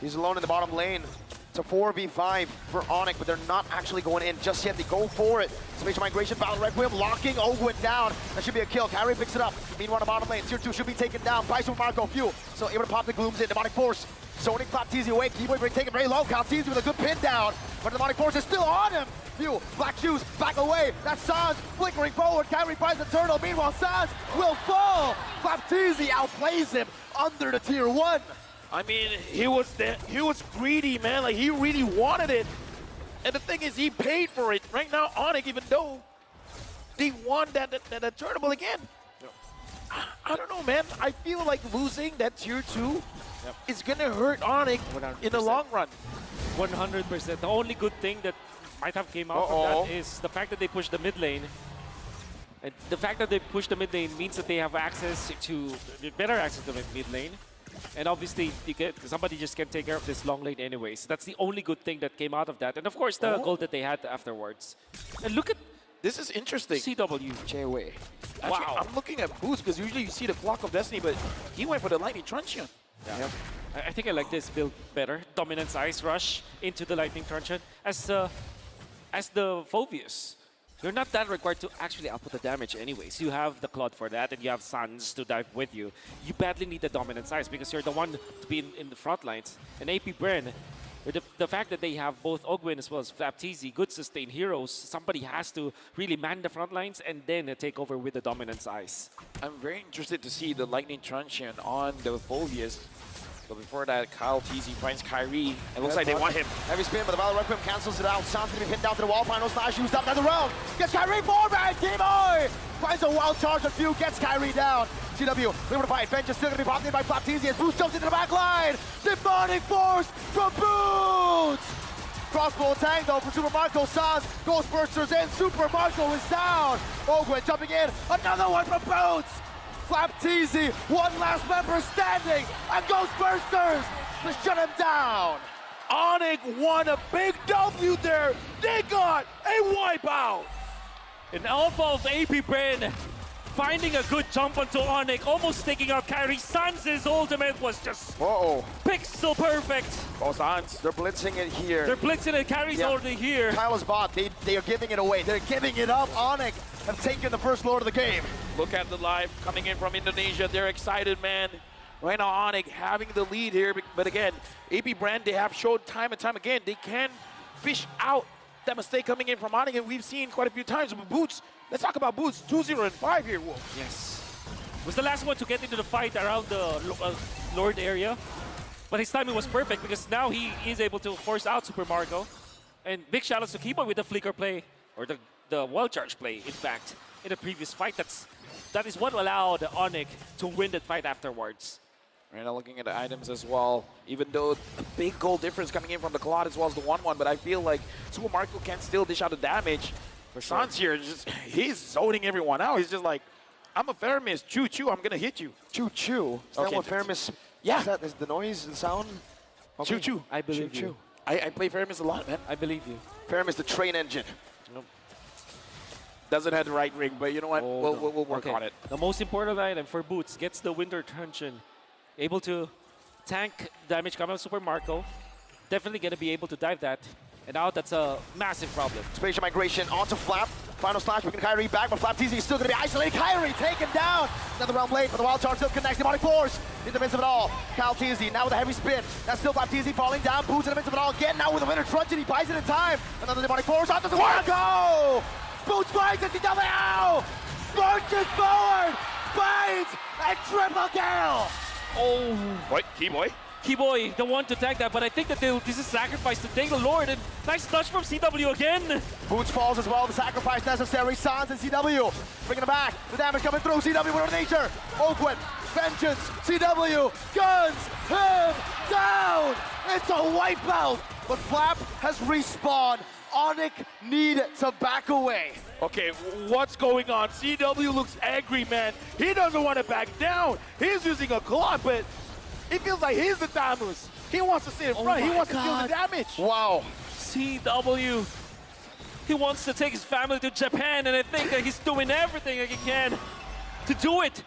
He's alone in the bottom lane. It's a 4v5 for ONIC, but they're not actually going in just yet. They go for it. Spatial Migration, Battle Requiem, locking Ogwin down. That should be a kill. Kairi picks it up. Meanwhile, the bottom lane, Tier 2 should be taken down by Super Marco. Fuel, so able to pop the Glooms in. Demonic Force, zoning Flapteezy away. Keyboy break taken very low. Flapteezy with a good pin down, but the Demonic Force is still on him. Fuel, Black Shoes, back away. That's Sans flickering forward. Kairi finds the turtle. Meanwhile, Sans will fall. Flapteezy outplays him under the Tier 1. I mean, he was greedy, man. Like, he really wanted it. And the thing is, he paid for it. Right now, ONIC, even though they won that tournament again, I don't know, man. I feel like losing that Tier 2 is going to hurt ONIC 100%. in the long run. 100%. The only good thing that might have came out from that is the fact that they pushed the mid lane. And the fact that they pushed the mid lane means that they have access to, better access to the mid lane. And obviously, somebody just can take care of this long lane anyways. That's the only good thing that came out of that. And of course, the goal that they had afterwards. And look at this is interesting. CW. J-Way. Wow. I'm looking at Boots because usually you see the Clock of Destiny, but he went for the Lightning Truncheon. Yeah. Yep. I think I like this build better. Dominance Ice Rush into the Lightning Truncheon as the Phoveus. You're not that required to actually output the damage anyways. You have the Claude for that, and you have Sans to dive with you. You badly need the Dominant Size because you're the one to be in the front lines. And APBREN, with the fact that they have both Ogwin as well as Flapteezy, good sustained heroes, somebody has to really man the front lines and then take over with the Dominant Size. I'm very interested to see the Lightning Truncheon on the Phoveus. But before that, Kyle Teasy finds Kairi. It looks like they want him. Heavy spin, but the Battle Requiem cancels it out. Sans gonna be pinned down to the wall. Final slash used up another round. Gets Kairi forward. Keyboy finds a wild charge on Few. Gets Kairi down. CW able to fight. Bench is still gonna be popped in by Flapteezy as Boots jumps into the back line. Demonic Force from Boots. Crossbow attack though for Super Marco. Sans, Ghostbusters in. Super Marco is down. Ogwin jumping in. Another one from Boots. Flapteezy, one last member standing, and Ghostbusters to shut him down. ONIC won a big W there. They got a wipeout. An alpha of APBREN finding a good jump onto ONIC, almost taking out Kairi. Sans' ultimate was just pixel perfect. Oh, Sans, they're blitzing it here. They're blitzing it, Kairi's already here. Kyle's bot, they are giving it away. They're giving it up. ONIC have taken the first lord of the game. Look at the live coming in from Indonesia. They're excited, man. Right now, ONIC having the lead here. But again, APBREN, they have showed time and time again, they can fish out that mistake coming in from ONIC, and we've seen quite a few times. But Boots, let's talk about Boots, 2-0-5 here, Wolf. Yes. Was the last one to get into the fight around the Lord area. But his timing was perfect because now he is able to force out Super Marco. And big shoutouts to Keyboy with the flicker play, or the wall charge play, in fact, in the previous fight. That is what allowed ONIC to win that fight afterwards. Right now looking at the items as well, even though a big goal difference coming in from the Claude as well as the 1-1, but I feel like Super Marco can still dish out the damage. For Sans here, he's zoning everyone out. He's just like, I'm a Faramis, choo-choo, I'm gonna hit you. Choo-choo? Is that what Faramis, yeah. Is the noise, the sound? Okay. Choo-choo. I believe Choo-choo. you. I play Faramis a lot, man. I believe you. Faramis, the train engine. Doesn't have the right ring, but you know what? Oh, we'll work on it. The most important item for Boots gets the Winter Truncheon. Able to tank damage coming out of Super Marco. Definitely going to be able to dive that. And now that's a massive problem. Spatial migration onto Flap. Final slash, bringing Kyrie back, but Flap TZ is still going to be isolated. Kyrie taken down. Another round late, but the wild charge still connects. Demonic Force in the midst of it all. Cal TZ now with a heavy spin. That's still Flap TZ falling down. Boots in the midst of it all again. Now with a Winter Truncheon, he buys it in time. Another Demonic Force onto the go. Boots finds it. CW marches forward. Finds a triple kill. Oh. What? Keyboy? Keyboy, the one to tag that, but I think that this is sacrifice to take the Lord, and nice touch from CW again. Boots falls as well, the sacrifice necessary. Sans and CW bringing it back. The damage coming through. CW with nature. Oakwood, vengeance. CW guns him down. It's a wipeout, but Flap has respawned. ONIC need to back away. Okay, what's going on? CW looks angry, man. He doesn't want to back down. He's using a claw, but it feels like he's the Thanos. He wants to sit in front. He wants to deal the damage. Wow. CW. He wants to take his family to Japan, and I think that he's doing everything he can to do it.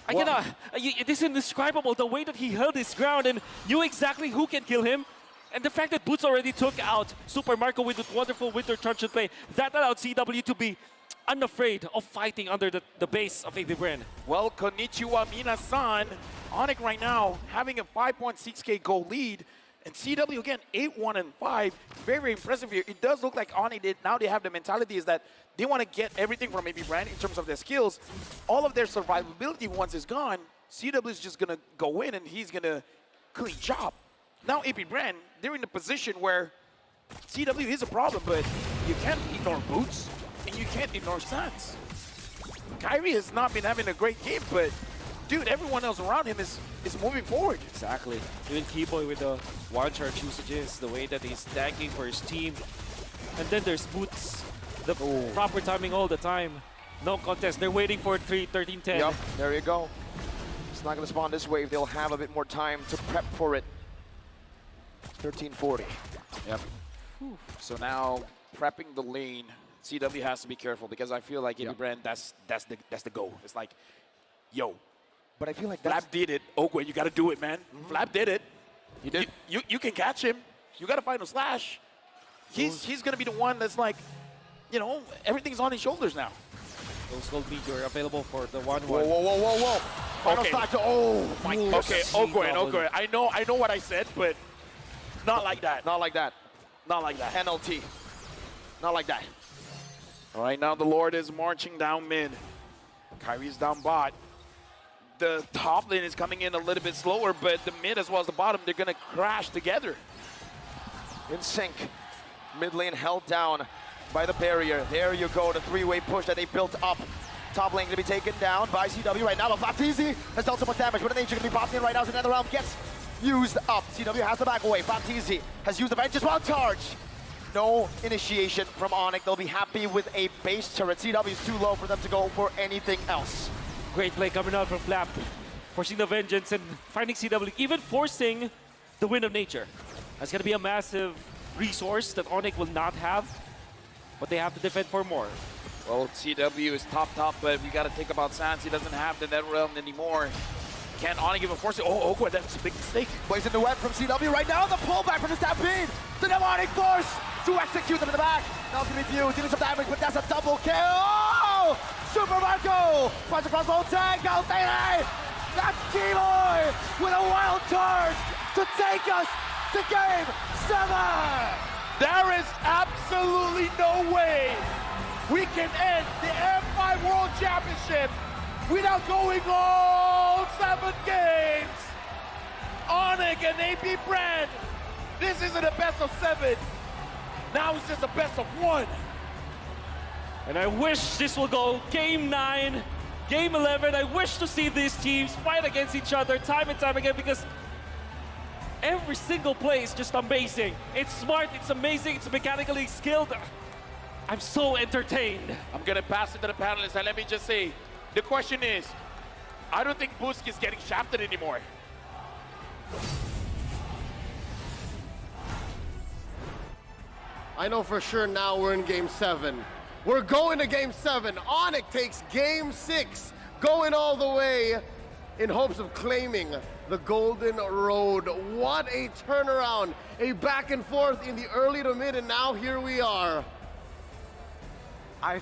I cannot. It is indescribable, the way that he held his ground and knew exactly who can kill him. And the fact that Boots already took out Super Marco with that wonderful Winter Truncheon play, that allowed CW to be unafraid of fighting under the base of APBREN. Well, konnichiwa minasan. ONIC right now having a 5.6k goal lead. And CW again, 8-1-5. Very, very impressive here. It does look like ONIC now they have the mentality is that they want to get everything from APBREN in terms of their skills. All of their survivability once it's gone, CW is just going to go in and he's going to clean job. Now APBREN, they're in a position where CW is a problem, but you can't ignore Boots, and you can't ignore Sans. Kyrie has not been having a great game, but dude, everyone else around him is moving forward. Exactly. Even Keyboy with the wild charge usages, the way that he's tanking for his team. And then there's Boots, the proper timing all the time. No contest, they're waiting for 13-10. Yep, there you go. It's not going to spawn this wave. They'll have a bit more time to prep for it. 1340. Yep. So now prepping the lane, CW has to be careful because I feel like APBREN, that's the goal. It's like, yo. But I feel like Flap did it. Oakwood, you got to do it, man. Flap did it. He did. You can catch him. You got to find a slash. He's going to be the one that's like, you know, everything's on his shoulders now. Those gold meteor available for the 1-1. Whoa, whoa, whoa, whoa, whoa. Final slash. Oh my God. Okay, Oakwood. I know what I said, but not like that. Not like that. Not like that. NLT. Not like that. All right, now the Lord is marching down mid. Kyrie's down bot. The top lane is coming in a little bit slower, but the mid as well as the bottom, they're going to crash together. In sync. Mid lane held down by the barrier. There you go, the three-way push that they built up. Top lane going to be taken down by CW right now. But Baptiste has dealt so much damage, but the nature going to be popping in right now. So another round gets used up. CW has to back away. Baptiste has used the vengeance while charge. No initiation from ONIC. They'll be happy with a base turret. CW is too low for them to go for anything else. Great play coming out from Flap, forcing the vengeance and finding CW, even forcing the Wind of Nature. That's going to be a massive resource that ONIC will not have, but they have to defend for more. Well, CW is top, but we got to think about Sans. He doesn't have the Net Realm anymore. Can ONIC even force it? Oh, Oakwood, that's a big mistake. Blazing the web from CW right now. The pullback from the Stampede. The demonic force to execute them in the back. Now it's going to be View dealing some damage, but that's a double kill. Oh! Super Marco punch across the whole tank. Altaire. That's Keyboy with a wild charge to take us to game 7. There is absolutely no way we can end the M5 World Championship without going all 7 games. ONIC and APBREN. This isn't a best of 7. Now it's just a best of 1. And I wish this will go game 9 Game 11, I wish to see these teams fight against each other time and time again because every single play is just amazing. It's smart, it's amazing, it's mechanically skilled. I'm so entertained. I'm gonna pass it to the panelists, and let me just say, the question is, I don't think Busk is getting shafted anymore. I know for sure now we're in Game 7. We're going to Game 7. ONIC takes Game 6, going all the way in hopes of claiming the Golden Road. What a turnaround. A back and forth in the early to mid, and now here we are. I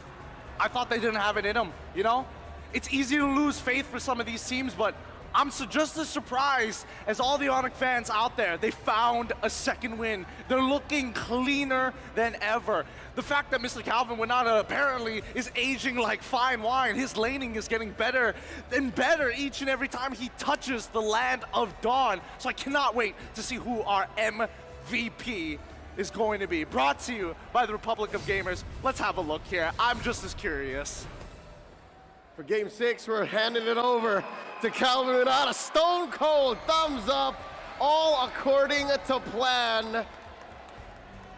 thought they didn't have it in them, you know? It's easy to lose faith for some of these teams, but I'm just as surprised as all the ONIC fans out there. They found a second win. They're looking cleaner than ever. The fact that Mr. Calvin Winata apparently is aging like fine wine. His laning is getting better and better each and every time he touches the land of Dawn. So I cannot wait to see who our MVP is going to be. Brought to you by the Republic of Gamers. Let's have a look here. I'm just as curious. For Game 6, we're handing it over to Calvin Winata. Stone cold thumbs up, all according to plan.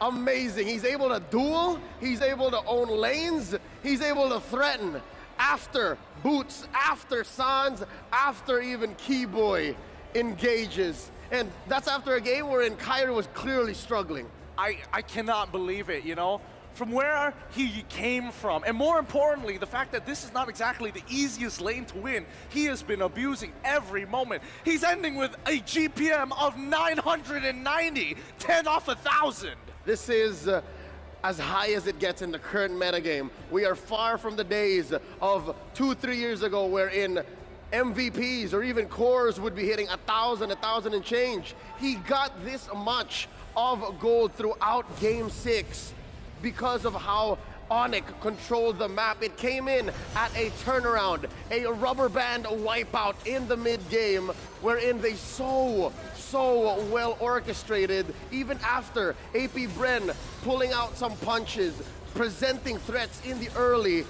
Amazing. He's able to duel, he's able to own lanes, he's able to threaten after Boots, after Sans, after even Keyboy engages. And that's after a game wherein Kyrie was clearly struggling. I cannot believe it, you know? From where he came from, and more importantly, the fact that this is not exactly the easiest lane to win. He has been abusing every moment. He's ending with a GPM of 990, 10 off 1,000. This is as high as it gets in the current metagame. We are far from the days of 2-3 years ago wherein MVPs or even cores would be hitting 1,000 and change. He got this much of gold throughout Game 6. Because of how ONIC controlled the map. It came in at a turnaround, a rubber band wipeout in the mid-game, wherein they so well orchestrated, even after APBREN pulling out some punches, presenting threats in the early.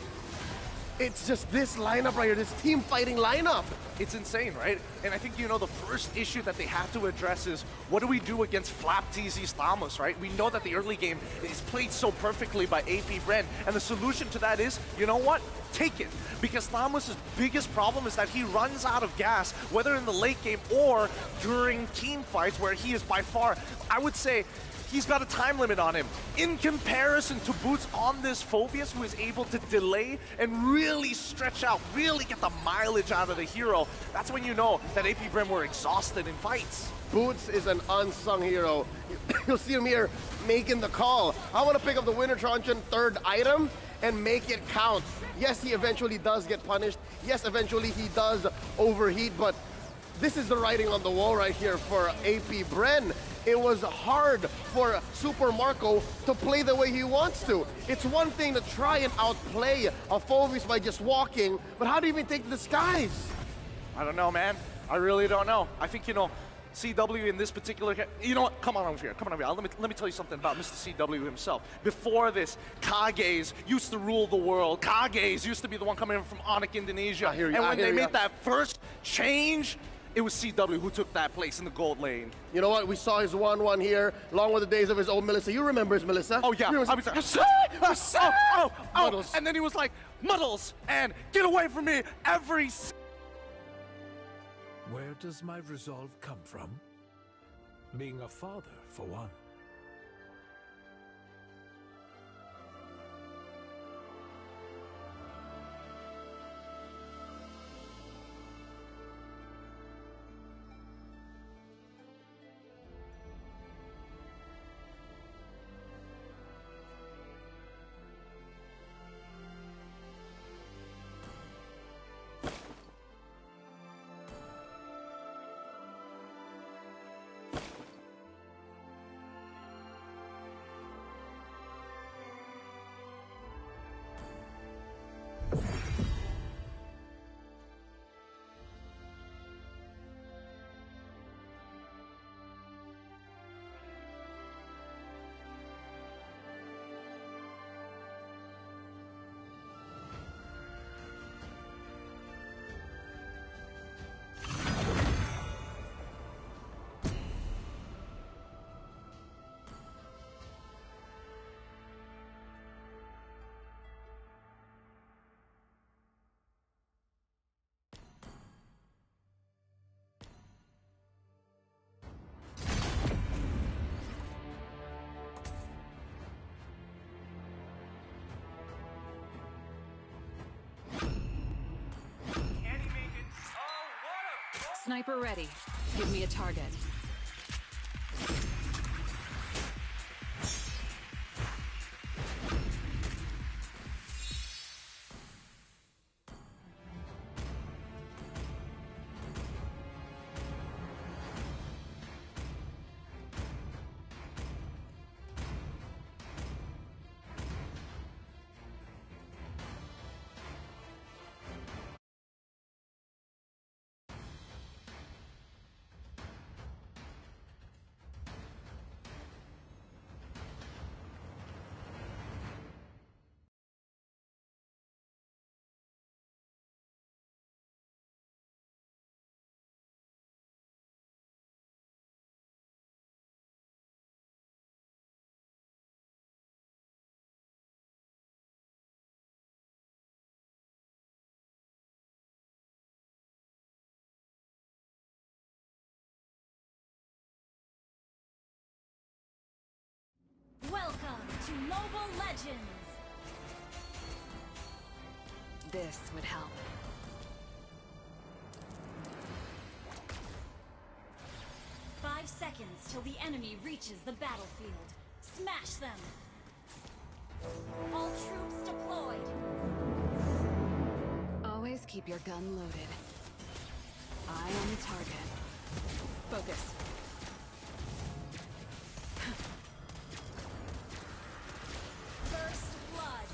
It's just this lineup right here, this team fighting lineup. It's insane, right? And I think, you know, the first issue that they have to address is what do we do against Flap TZ's Thamos, right? We know that the early game is played so perfectly by APBREN, and the solution to that is, you know what? Take it. Because Thamos' biggest problem is that he runs out of gas, whether in the late game or during team fights, where he is by far, I would say, he's got a time limit on him. In comparison to Boots on this Phobius, who is able to delay and really stretch out, really get the mileage out of the hero, that's when you know that APBREN were exhausted in fights. Boots is an unsung hero. You'll see him here making the call. I want to pick up the Winter Truncheon third item and make it count. Yes, he eventually does get punished. Yes, eventually he does overheat, but this is the writing on the wall right here for APBREN. It was hard for Super Marco to play the way he wants to. It's one thing to try and outplay a Phobius by just walking, but how do you even take the skies? I don't know, man. I really don't know. I think, you know, CW in this particular, you know what, come on over here. Let me tell you something about Mr. CW himself. Before this, Kages used to rule the world. Kages used to be the one coming in from ONIC Indonesia. And when they made that first change, it was CW who took that place in the gold lane. You know what? We saw his 1-1 here, along with the days of his old Melissa. You remember his Melissa? Oh, yeah. Muddles. And then he was like, Muddles, and get away from me every... Where does my resolve come from? Being a father, for one. Sniper ready. Give me a target. Welcome to Mobile Legends! This would help. Five seconds till the enemy reaches the battlefield. Smash them! All troops deployed! Always keep your gun loaded. Eye on the target. Focus. First blood!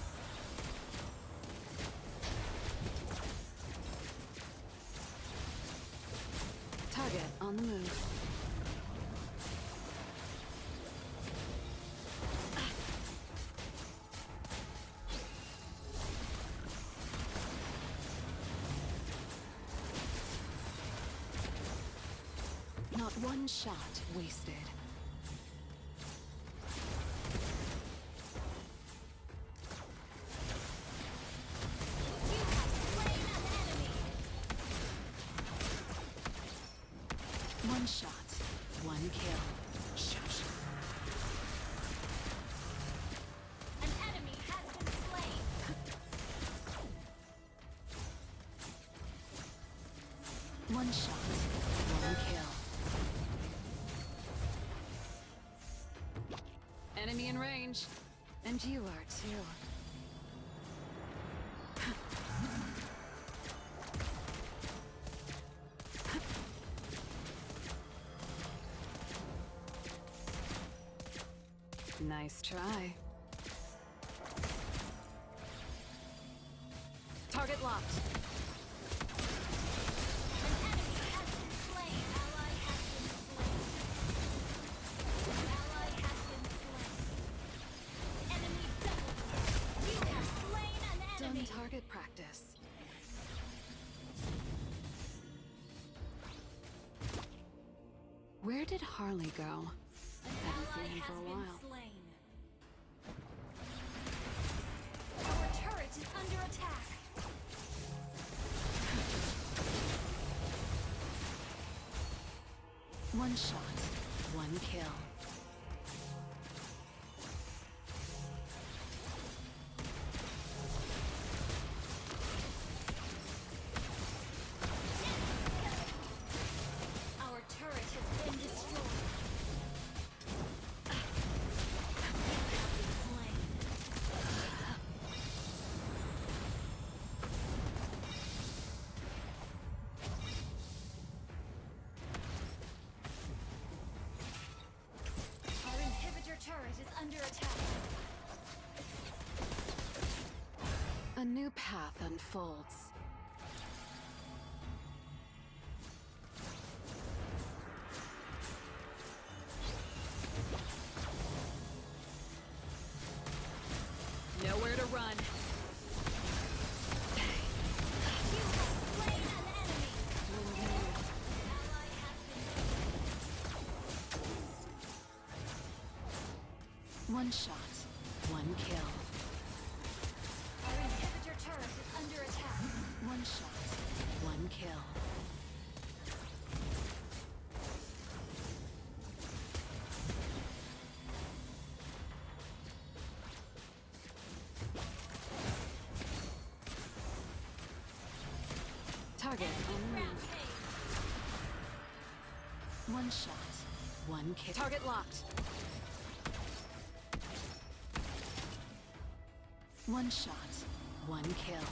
Target on the move. Not one shot wasted. One shot, one kill. Shush. An enemy has been slain! One shot, one kill. Enemy in range. And you are too. Nice try. Target locked. An enemy has been slain! Ally has been slain! Ally has been slain! Enemy double! You have slain an enemy! Done target practice. Where did Harley go? Haven't seen him for a while. Slain. Our turret is under attack. One shot, one kill. Our turret has been destroyed. Our inhibitor turret is under attack. A new path unfolds. Nowhere to run. One shot, one kill. Our inhibitor turret is under attack. One shot, one kill. Target on the move. One shot, one kill. Target locked. One shot, one kill.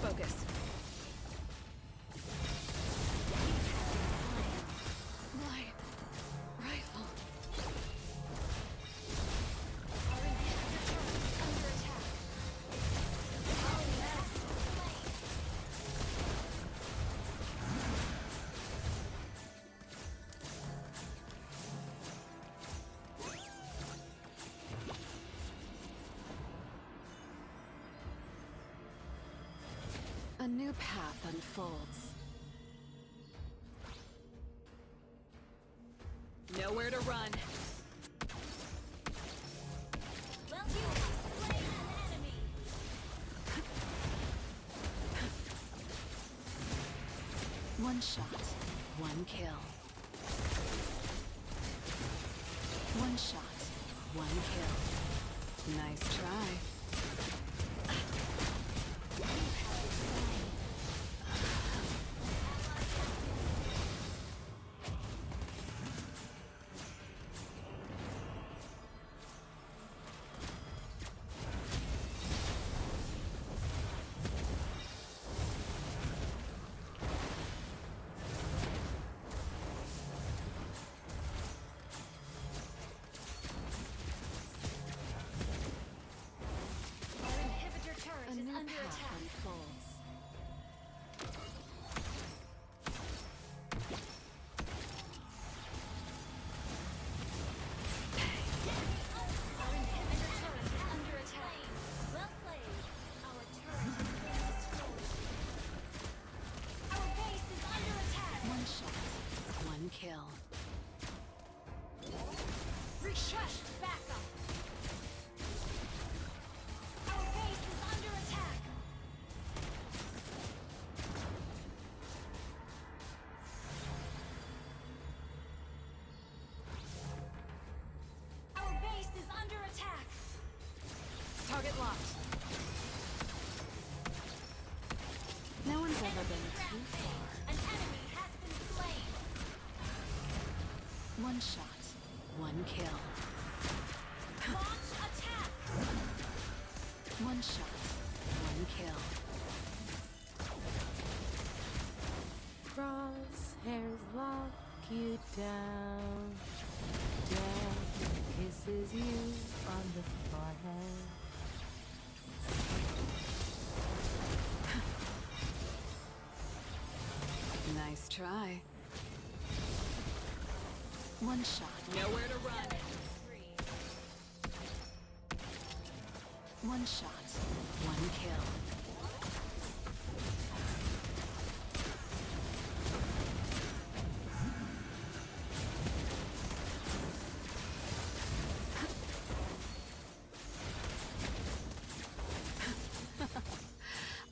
Focus. Light rifle. Under attack. A new path unfolds. Nowhere to run. Well, you have slain an enemy. One shot, one kill. One shot, one kill. Nice try. Our inhibitor turret is under attack. Unfolds. Our inhibitor turret is under attack. Well played. Our turret has been destroyed. Our base is under attack. One shot, one kill. Request backup. Our base is under attack. Our base is under attack. Target locked. No one's ever been too far. An enemy has been slain. One shot, one kill. Launch attack. One shot, one kill. Crosshairs lock you down. Death kisses you on the forehead. Nice try. One shot. Nowhere to run. One shot, one kill.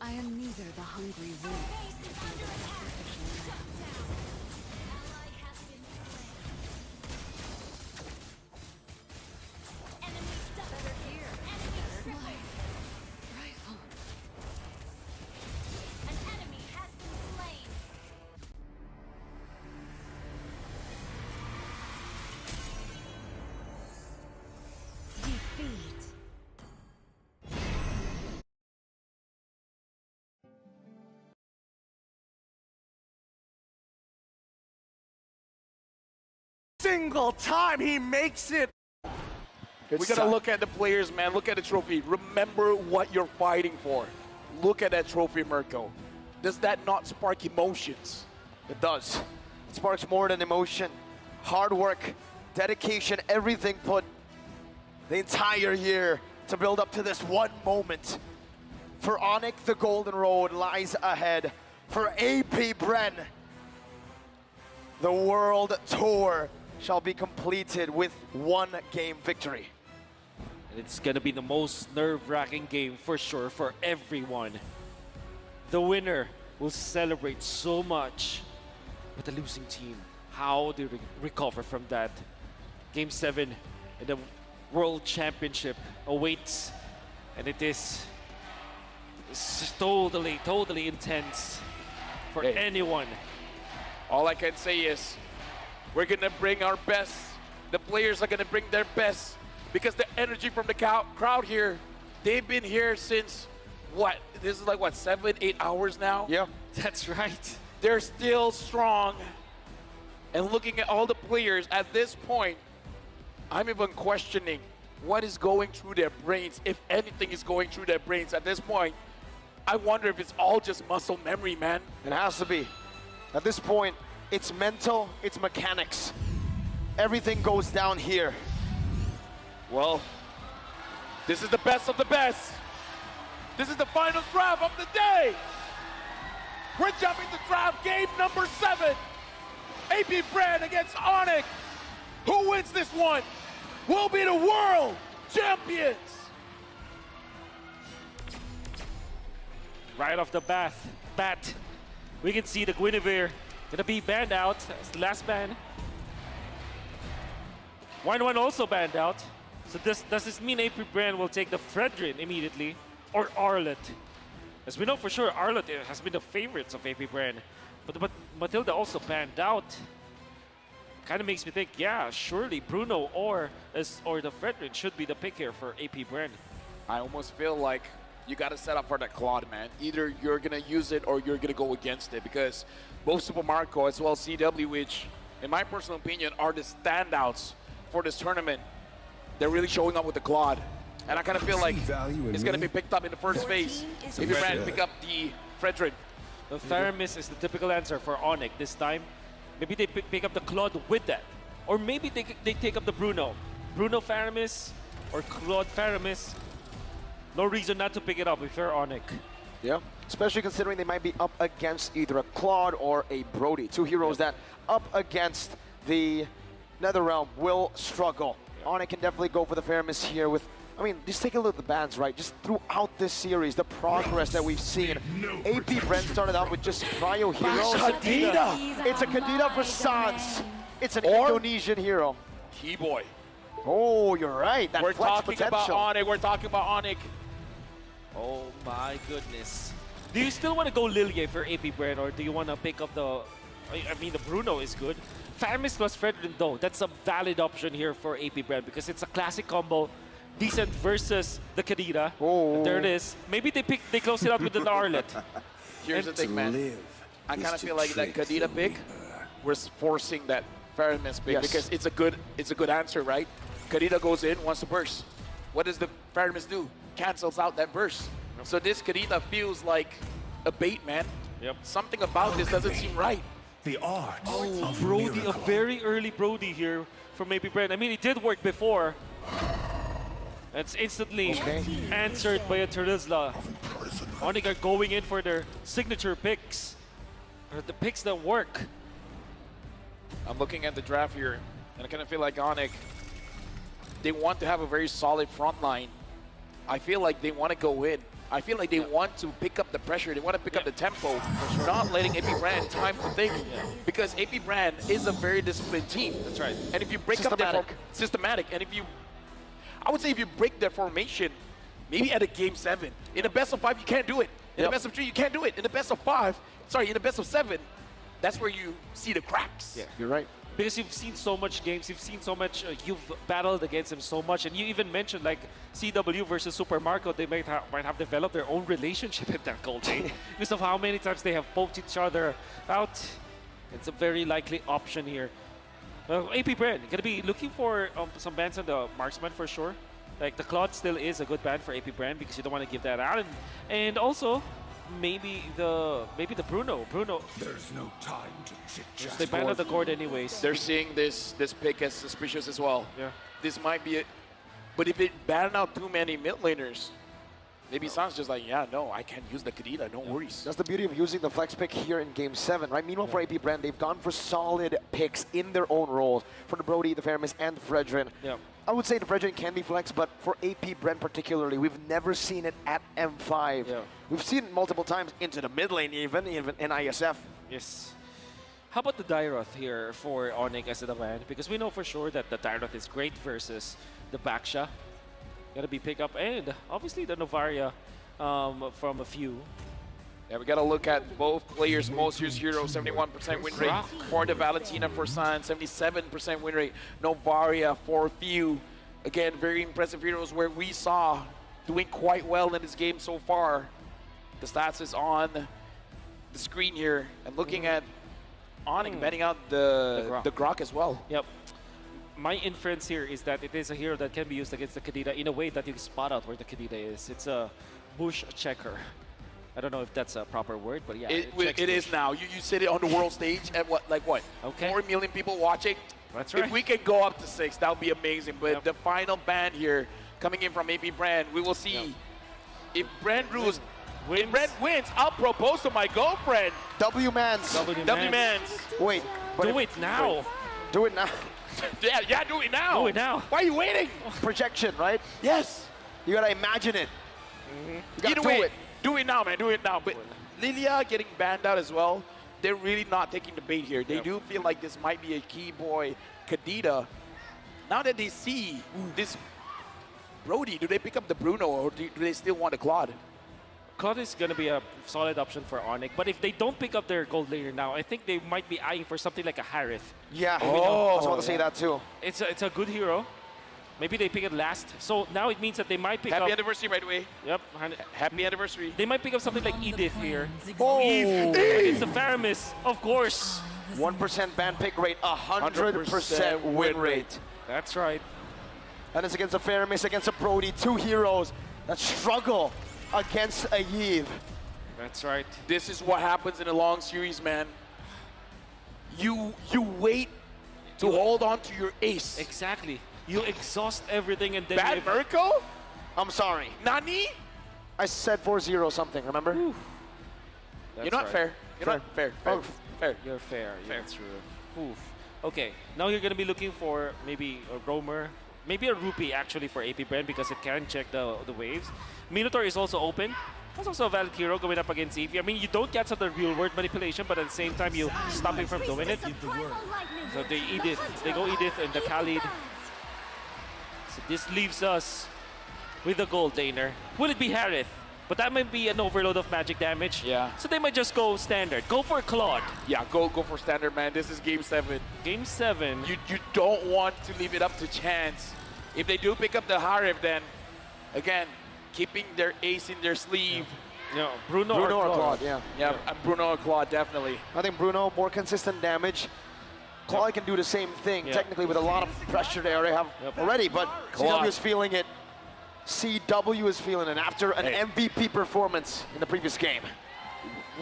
I am neither the hungry wolf nor the sacrificial lamb. Ally has been slain. Enemy double. Better gear. Enemy Better triple. knife. Rifle. An enemy has been slain. Defeat. Single time he makes it. We gotta look at the players, man. Look at the trophy. Remember what you're fighting for. Look at that trophy, Mirko. Does that not spark emotions? It does. It sparks more than emotion. Hard work, dedication, everything put the entire year to build up to this one moment. For ONIC, the golden road lies ahead. For APBREN, the world tour shall be completed with one game victory. And it's gonna be the most nerve-wracking game for sure for everyone. The winner will celebrate so much, but the losing team, how do they recover from that? Game 7 and the World Championship awaits, and it is This is totally intense for anyone. All I can say is we're going to bring our best. The players are going to bring their best because the energy from the crowd here, they've been here since what? This is like what, 7-8 hours now? Yeah. That's right. They're still strong. And looking at all the players at this point, I'm even questioning what is going through their brains, if anything is going through their brains at this point. I wonder if it's all just muscle memory, man. It has to be. At this point, it's mental, it's mechanics. Everything goes down here. Well, this is the best of the best. This is the final draft of the day. We're jumping to draft game number 7. APBREN against ONIC. Who wins this one will be the world champions. Right off the bat, we can see the Guinevere gonna be banned out as the last ban. 1-1 also banned out. So does this mean APBREN will take the Fredrin immediately, or Arlet? As we know for sure, Arlet has been the favorites of APBREN, but Matilda also banned out. Kind of makes me think, yeah, surely Bruno or the Fredrin should be the pick here for APBREN. I almost feel like you got to set up for that Claude, man. Either you're going to use it or you're going to go against it, because both Super Marco as well as CW, which in my personal opinion are the standouts for this tournament, they're really showing up with the Claude. And I kind of feel like it's going to be picked up in the first phase. If you ran, pick up the Fredrin. The Theramis is the typical answer for ONIC this time. Maybe they pick up the Claude with that. Or maybe they take up the Bruno. Bruno Faramis or Claude Faramis. No reason not to pick it up if you're ONIC. Yeah, especially considering they might be up against either a Claude or a Brody. Two heroes that up against the NetherRealm will struggle. ONIC can definitely go for the Faramis here with, I mean, just take a look at the bans, right? Just throughout this series, the progress that we've seen. APBREN started out with just Cryo heroes. Kadita! It's a Kadita for Sans. It's an Indonesian hero. T-Boy. Oh, you're right. That We're flex talking potential. about ONIC. We're talking about ONIC. Oh my goodness. Do you still want to go Lilie for APBREN, or do you want to pick up the... I mean, the Bruno is good. Faramis plus Fredrin though, that's a valid option here for APBREN because it's a classic combo. Decent versus the Kadita. Oh. There it is. Maybe they close it out with the Arlet. Here's the thing, man. I kind of feel like that Kadita pick was forcing that Faramis pick because it's a good answer, right? Kadita goes in, wants to burst. What does the Faramis do? Cancels out that burst. So this Kadita feels like a bait, man. Yep. Something about this doesn't seem right. The art of Brody, miracle. a very early Brody here from APBREN. I mean, it did work before. It's instantly answered by a Terizla. ONIC are going in for their signature picks. Or the picks that work. I'm looking at the draft here, and I kind of feel like ONIC, they want to have a very solid front line. I feel like they want to go in. I feel like they want to pick up the pressure. They want to pick up the tempo, not letting APBREN time to think. Because APBREN is a very disciplined team. That's right. And if you break up their systematic, and if you, I would say if you break their formation, maybe at a game 7. In the best of 5, you can't do it. In the best of 3, you can't do it. In the best of 5, sorry, in the best of 7, that's where you see the cracks. Yeah. You're right. Because you've seen so much games, you've seen so much, you've battled against him so much, and you even mentioned like CW versus Super Marco, they might have developed their own relationship in that gold chain because of how many times they have poked each other out. It's a very likely option here. APBREN, gonna be looking for some bans on the marksman for sure. Like the Claude still is a good ban for APBREN because you don't want to give that out, and also maybe the Bruno. There's no time to chit-chat. They banned on the court anyways. They're seeing this pick as suspicious as well. Yeah. This might be it. But if it banned out too many mid laners, maybe Sans just like, yeah, no, I can't use the Kadita, no worries. That's the beauty of using the flex pick here in Game 7, right? Meanwhile, for APBREN, they've gone for solid picks in their own roles for the Brody, the Faramis, and the Fredrin. Yeah. I would say the Fredrin can be flex, but for APBREN particularly, we've never seen it at M5. Yeah. We've seen it multiple times into the mid lane even in ISF. Yes. How about the Dairoth here for ONIC as a ban? Because we know for sure that the Dairoth is great versus the Baksha. Gotta be pick up, and obviously the Novaria from a few. Yeah, we got to look at both players. Most used hero, 71% win rate for the Valentina for Sun, 77% win rate. Novaria for few. Again, very impressive heroes where we saw doing quite well in this game so far. The stats is on the screen here. And looking at ONIC betting out the Grok as well. Yep. My inference here is that it is a hero that can be used against the Kadita in a way that you can spot out where the Kadita is. It's a bush checker. I don't know if that's a proper word, but yeah. It is now. You said it on the world stage at what? 4 million people watching? That's right. If we can go up to 6, that would be amazing. But the final ban here, coming in from APBREN, we will see if Bren Ruse wins, I'll propose to my girlfriend. W-Mans. W-Mans. Wait. Do it now. Wait. Do it now. yeah, do it now. Do it now. Why are you waiting? Projection, right? Yes. You gotta imagine it. You gotta do it. Do it now, man. Do it now. But Lilia getting banned out as well. They're really not taking the bait here. They do feel like this might be a key boy, Kadita. Now that they see this Brody, do they pick up the Bruno or do they still want the Claude? Claude is going to be a solid option for ONIC, but if they don't pick up their gold layer now, I think they might be eyeing for something like a Harith. Yeah, I was about to say that too. It's a good hero. Maybe they pick it last. So now it means that they might pick up... Happy anniversary, by the way. Yep. Happy anniversary. They might pick up something like Edith here. Oh! It's the Faramis, of course. 1% ban pick rate, 100% win rate. That's right. And it's against a Faramis, against a Brody, two heroes that struggle against a Yves. That's right. This is what happens in a long series, man. You wait to hold on to your ace. Exactly. You exhaust everything and then Bad Mirko? I'm sorry. Nani? I said 4-0 something, remember? You're not fair. You're not fair. Fair. You're fair. Yeah, that's true. Oof. Okay, now you're going to be looking for maybe a Roamer, maybe a Rupee actually for APBREN because it can check the waves. Minotaur is also open. That's also a valid hero going up against Eevee. I mean, you don't get some of the real world manipulation, but at the same time, you stop him from doing it. So they go Edith and the Khalid. So this leaves us with the gold laner. Will it be Harith? But that might be an overload of magic damage. Yeah. So they might just go standard. Go for Claude. Yeah, go for standard, man. This is game 7. Game 7. You don't want to leave it up to chance. If they do pick up the Harith, then again, keeping their ace in their sleeve. Yeah, Bruno or Claude. Yeah, Bruno or Claude, definitely. I think Bruno, more consistent damage. Claude can do the same thing, technically, with a lot of pressure they already have already, but CW is feeling it. CW is feeling it after an MVP performance in the previous game.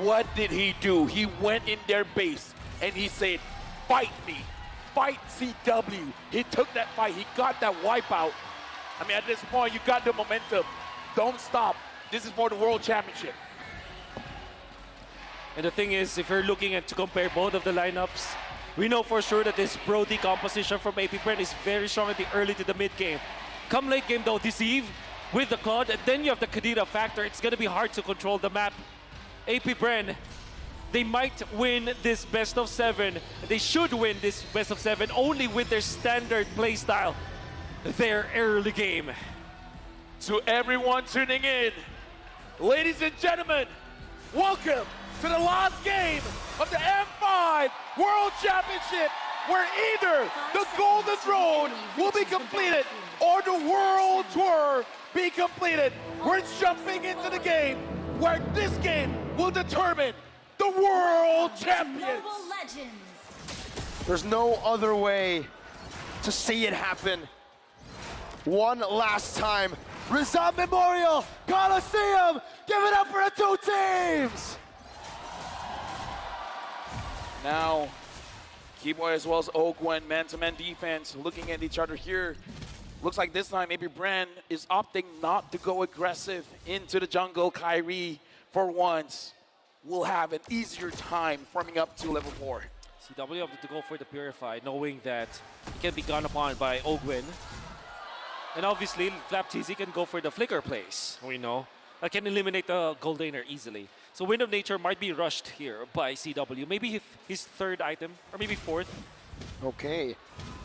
What did he do? He went in their base and he said, fight me, fight CW. He took that fight, he got that wipeout. I mean, at this point, you got the momentum. Don't stop. This is for the World Championship. And the thing is, if you're looking at to compare both of the lineups, we know for sure that this Brody composition from APBREN is very strong in the early to the mid game. Come late game though, Deceive with the Claude, and then you have the Kadita factor. It's gonna be hard to control the map. APBREN, they might win this best of 7. They should win this best of 7 only with their standard playstyle, their early game. To everyone tuning in, ladies and gentlemen, welcome to the last game of the M5 World Championship, where either the Golden Road will be completed or the World Tour be completed. We're jumping into the game where this game will determine the World Champions. There's no other way to see it happen. One last time. Rizal Memorial Coliseum, give it up for the two teams! Now, Keyboy as well as Ogwen, man-to-man defense, looking at each other here. Looks like this time maybe Bren is opting not to go aggressive into the jungle. Kyrie, for once, will have an easier time farming up to level 4. CW opted to go for the Purify, knowing that he can be gone upon by Ogwen. And obviously, Flap TZ can go for the Flicker plays, we know. That can eliminate the Gold Laner easily. So Wind of Nature might be rushed here by CW. Maybe his third item, or maybe fourth. Okay,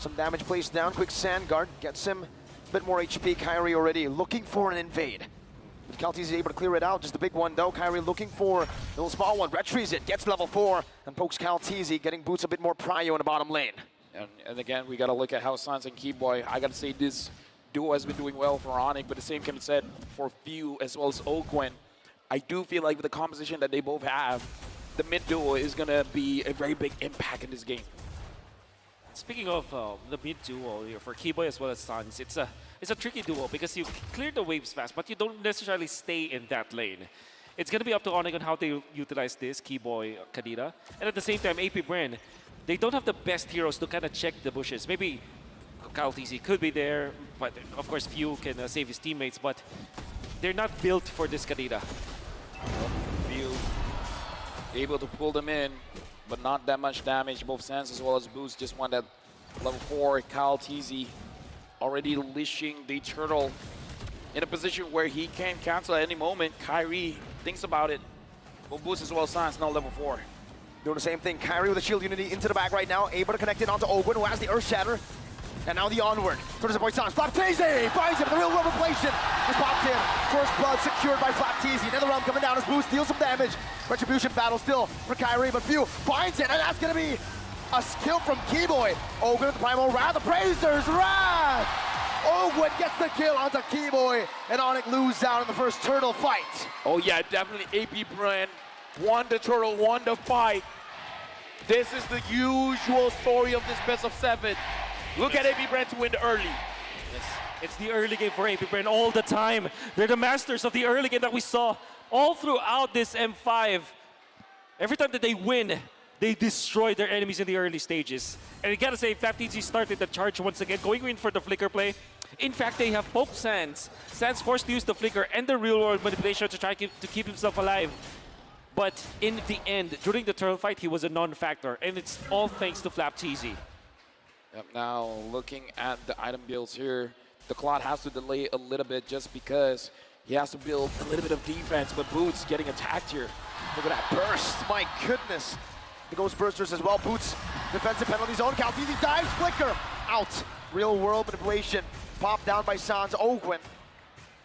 some damage placed down. Quick Sand Guard gets him a bit more HP. Kyrie already looking for an invade. Caltese is able to clear it out. Just a big one though. Kyrie looking for a little small one. Retrieves it, gets level 4, and pokes Caltese, getting Boots a bit more prio in the bottom lane. And again, we got to look at how Sans and Keyboy, I got to say this duo has been doing well for ONIC, but the same can be said for Few as well as Oquen. I do feel like with the composition that they both have, the mid duo is going to be a very big impact in this game. Speaking of the mid duo for Keyboy as well as Sans, it's a tricky duo because you clear the waves fast, but you don't necessarily stay in that lane. It's going to be up to ONIC on how they utilize this, Keyboy, Kadira. And at the same time, APBREN, they don't have the best heroes to kind of check the bushes. Maybe Caltese could be there, but of course Few can save his teammates, but they're not built for this Kadira. Few able to pull them in, but not that much damage. Both Sans as well as Boost just won that level 4. Caltese already leashing the turtle in a position where he can cancel at any moment. Kyrie thinks about it. Both Boost as well as Sans now level 4. Doing the same thing. Kyrie with the shield unity into the back right now, able to connect it onto Oquen, who has the Earth Shatter. And now the onward. Towards the boy Sans. Flaptese finds him. The real world revelation is popped in. First blood secured by Flaptese. Another realm coming down as Boost deals some damage. Retribution battle still for Kyrie, but Few finds it, and that's going to be a skill from Keyboy. Oquen with the Primal Wrath. The Brazers Wrath. Oquen gets the kill onto Keyboy, and ONIC lose out in the first turtle fight. Oh yeah, definitely APBREN won the turtle, won the fight. This is the usual story of this best of 7. Look at APBREN to win the early. Yes. It's the early game for APBREN all the time. They're the masters of the early game that we saw all throughout this M5. Every time that they win, they destroy their enemies in the early stages. And I gotta say, Flaptese started the charge once again, going in for the flicker play. In fact, they have poked Sans. Sans forced to use the flicker and the real-world manipulation to try to keep himself alive. But in the end, during the turtle fight, he was a non-factor, and it's all thanks to Flaptese. Yep, now looking at the item builds here, the Clot has to delay a little bit just because he has to build a little bit of defense, but Boots getting attacked here. Look at that burst, my goodness. The Ghost Bursters as well. Boots, defensive penalty zone. Caltese dives, flicker, out. Real world manipulation, popped down by Sans. Oquen,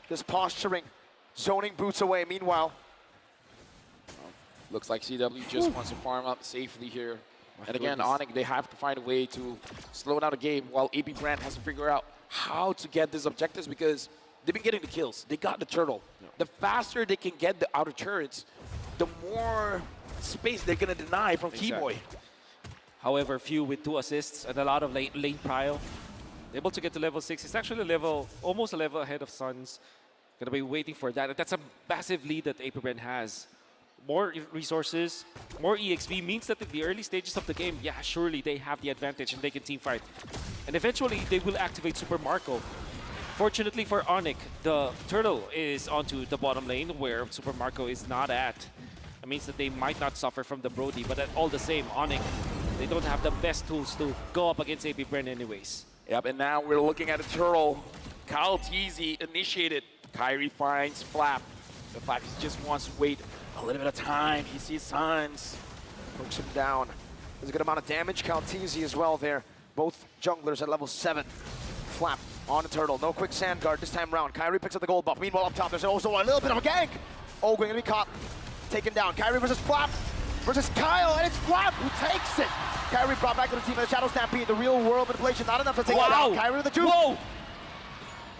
just posturing, zoning Boots away. Meanwhile, looks like CW just wants to farm up safely here. And again, ONIC, they have to find a way to slow down the game while APBREN has to figure out how to get these objectives because they've been getting the kills. They got the turtle. The faster they can get the outer turrets, the more space they're going to deny from Keyboy. However, Few with 2 assists and a lot of lane prio, able to get to level 6. It's actually almost a level ahead of Suns. Gonna be waiting for that. That's a massive lead that APBREN has. More resources, more EXP means that in the early stages of the game, yeah, surely they have the advantage and they can teamfight. And eventually, they will activate Super Marco. Fortunately for ONIC, the turtle is onto the bottom lane where Super Marco is not at. It means that they might not suffer from the Brody, but all the same, ONIC, they don't have the best tools to go up against APBREN anyways. Yep, and now we're looking at a turtle. Caltese initiated. Kyrie finds Flap. The Flap just wants to wait a little bit of time. He sees Sans. Hooks him down. There's a good amount of damage. Caltese as well there. Both junglers at level 7. Flap on the turtle. No quick sand guard this time around. Kyrie picks up the gold buff. Meanwhile, up top, there's also a little bit of a gank. Oquen gonna be caught. Taken down. Kyrie versus Flap versus Kyle, and it's Flap who takes it. Kyrie brought back to the team in the Shadow Stampede. The real world manipulation, not enough to take it down. Kyrie with the juke. Whoa!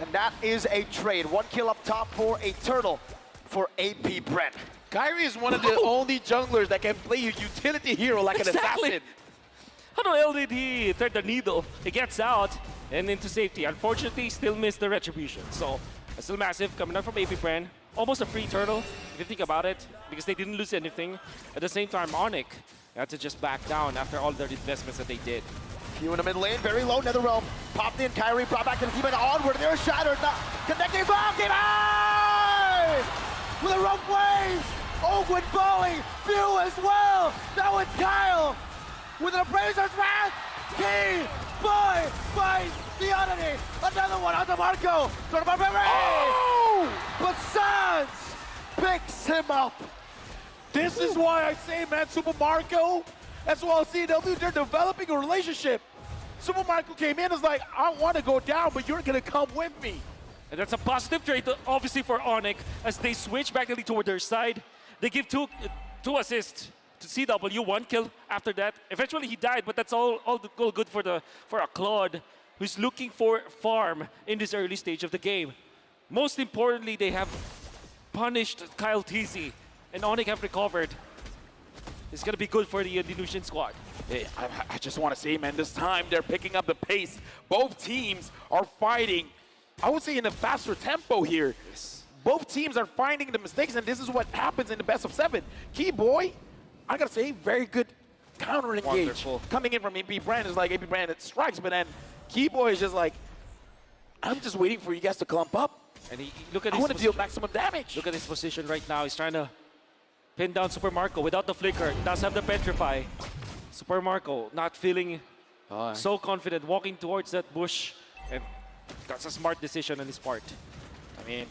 And that is a trade. 1 kill up top for a turtle for APBREN. Kyrie is one of the only junglers that can play a utility hero like an assassin. How the hell did he thread the needle? He gets out and into safety. Unfortunately, still missed the retribution. So, still massive coming out from APBREN. Almost a free turtle, if you think about it, because they didn't lose anything. At the same time, ONIC had to just back down after all their investments that they did. Few in the mid lane, very low, Netherrealm. Popped in, Kyrie brought back to the team and onward. They're shattered, not connecting. With a rough wave. Oquen falling, Few as well. Now it's Kyle with an Appraiser's Wrath. Keyboy finds the oddity. Another one onto Marco. Oh! But Sans picks him up. This is why I say, man, Super Marco, as well as CW, they're developing a relationship. Super Marco came in and was like, I want to go down, but you're going to come with me. And that's a positive trait, obviously, for ONIC as they switch back the lead toward their side. They give two assists to CW, 1 kill after that. Eventually he died, but that's all good for a Claude who's looking for farm in this early stage of the game. Most importantly, they have punished Kyle TZ, and ONIC have recovered. It's gonna be good for the Dilution squad. Hey, I just want to say, man, this time they're picking up the pace. Both teams are fighting, I would say, in a faster tempo here. Yes. Both teams are finding the mistakes, and this is what happens in the best of 7. Keyboy, I gotta say, very good counter engage. Wonderful. Coming in from APBREN is like APBREN, it strikes, but then Keyboy is just like, I'm just waiting for you guys to clump up. And look at I his want to deal maximum damage. Look at his position right now. He's trying to pin down Super Marco without the flicker. He does have the petrify. Super Marco not feeling so confident, walking towards that bush, and that's a smart decision on his part. I mean,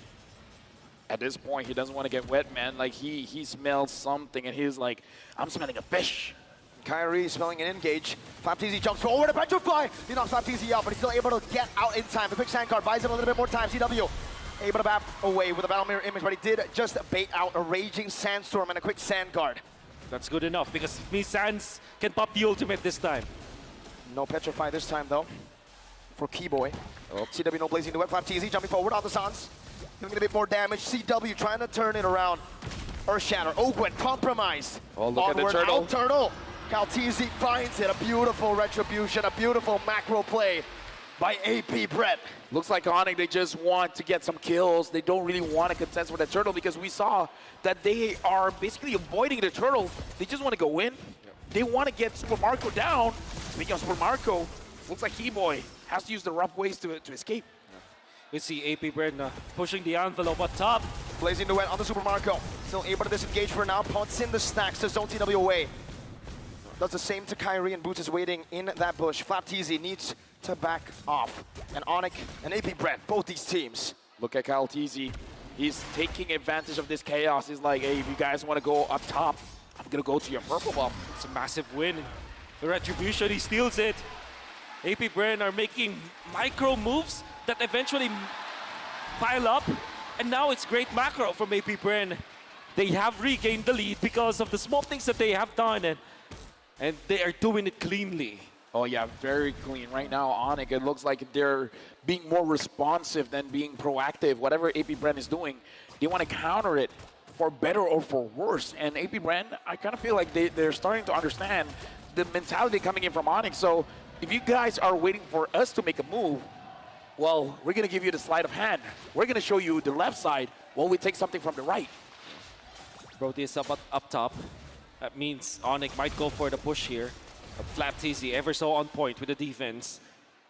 at this point, he doesn't want to get wet, man. Like, he smells something, and he's like, I'm smelling a fish. Kyrie smelling an engage. FlapTZ jumps forward to Petrify. He knocks FlapTZ out, but he's still able to get out in time. The quick sand card buys him a little bit more time. CW able to bat away with a battle mirror image, but he did just bait out a raging sandstorm and a quick sand guard. That's good enough because Sans can pop the ultimate this time. No Petrify this time, though, for Keyboy. CW no blazing duet. FlapTZ jumping forward on the Sans. Giving it a bit more damage. CW trying to turn it around. Earthshatter. Ogwen compromised. Oh, look at the turtle. Out turtle. CalTZ finds it. A beautiful retribution. A beautiful macro play by APBREN. Looks like ONIC, they just want to get some kills. They don't really want to contest with the turtle because we saw that they are basically avoiding the turtle. They just want to go in. They want to get Super Marco down because Super Marco looks like Keyboy has to use the rough ways to escape. We see APBREN pushing the envelope up top. Blazing duet on the Super Marco. Still able to disengage for now. Punts in the stacks to zone TW away. Does the same to Kyrie, and Boots is waiting in that bush. FlapTZ needs to back off. And ONIC and APBREN, both these teams. Look at CalTZ. He's taking advantage of this chaos. He's like, hey, if you guys want to go up top, I'm going to go to your purple buff. It's a massive win. The retribution, he steals it. APBREN are making micro moves that eventually pile up. And now it's great macro from APBREN. They have regained the lead because of the small things that they have done. And they are doing it cleanly. Oh yeah, very clean. Right now, ONIC, it looks like they're being more responsive than being proactive. Whatever APBREN is doing, they want to counter it for better or for worse. And APBREN, I kind of feel like they're starting to understand the mentality coming in from ONIC. So if you guys are waiting for us to make a move, well, we're going to give you the sleight of hand. We're going to show you the left side while we take something from the right. Proteus up top. That means ONIC might go for the push here. FlapTZ ever so on point with the defense.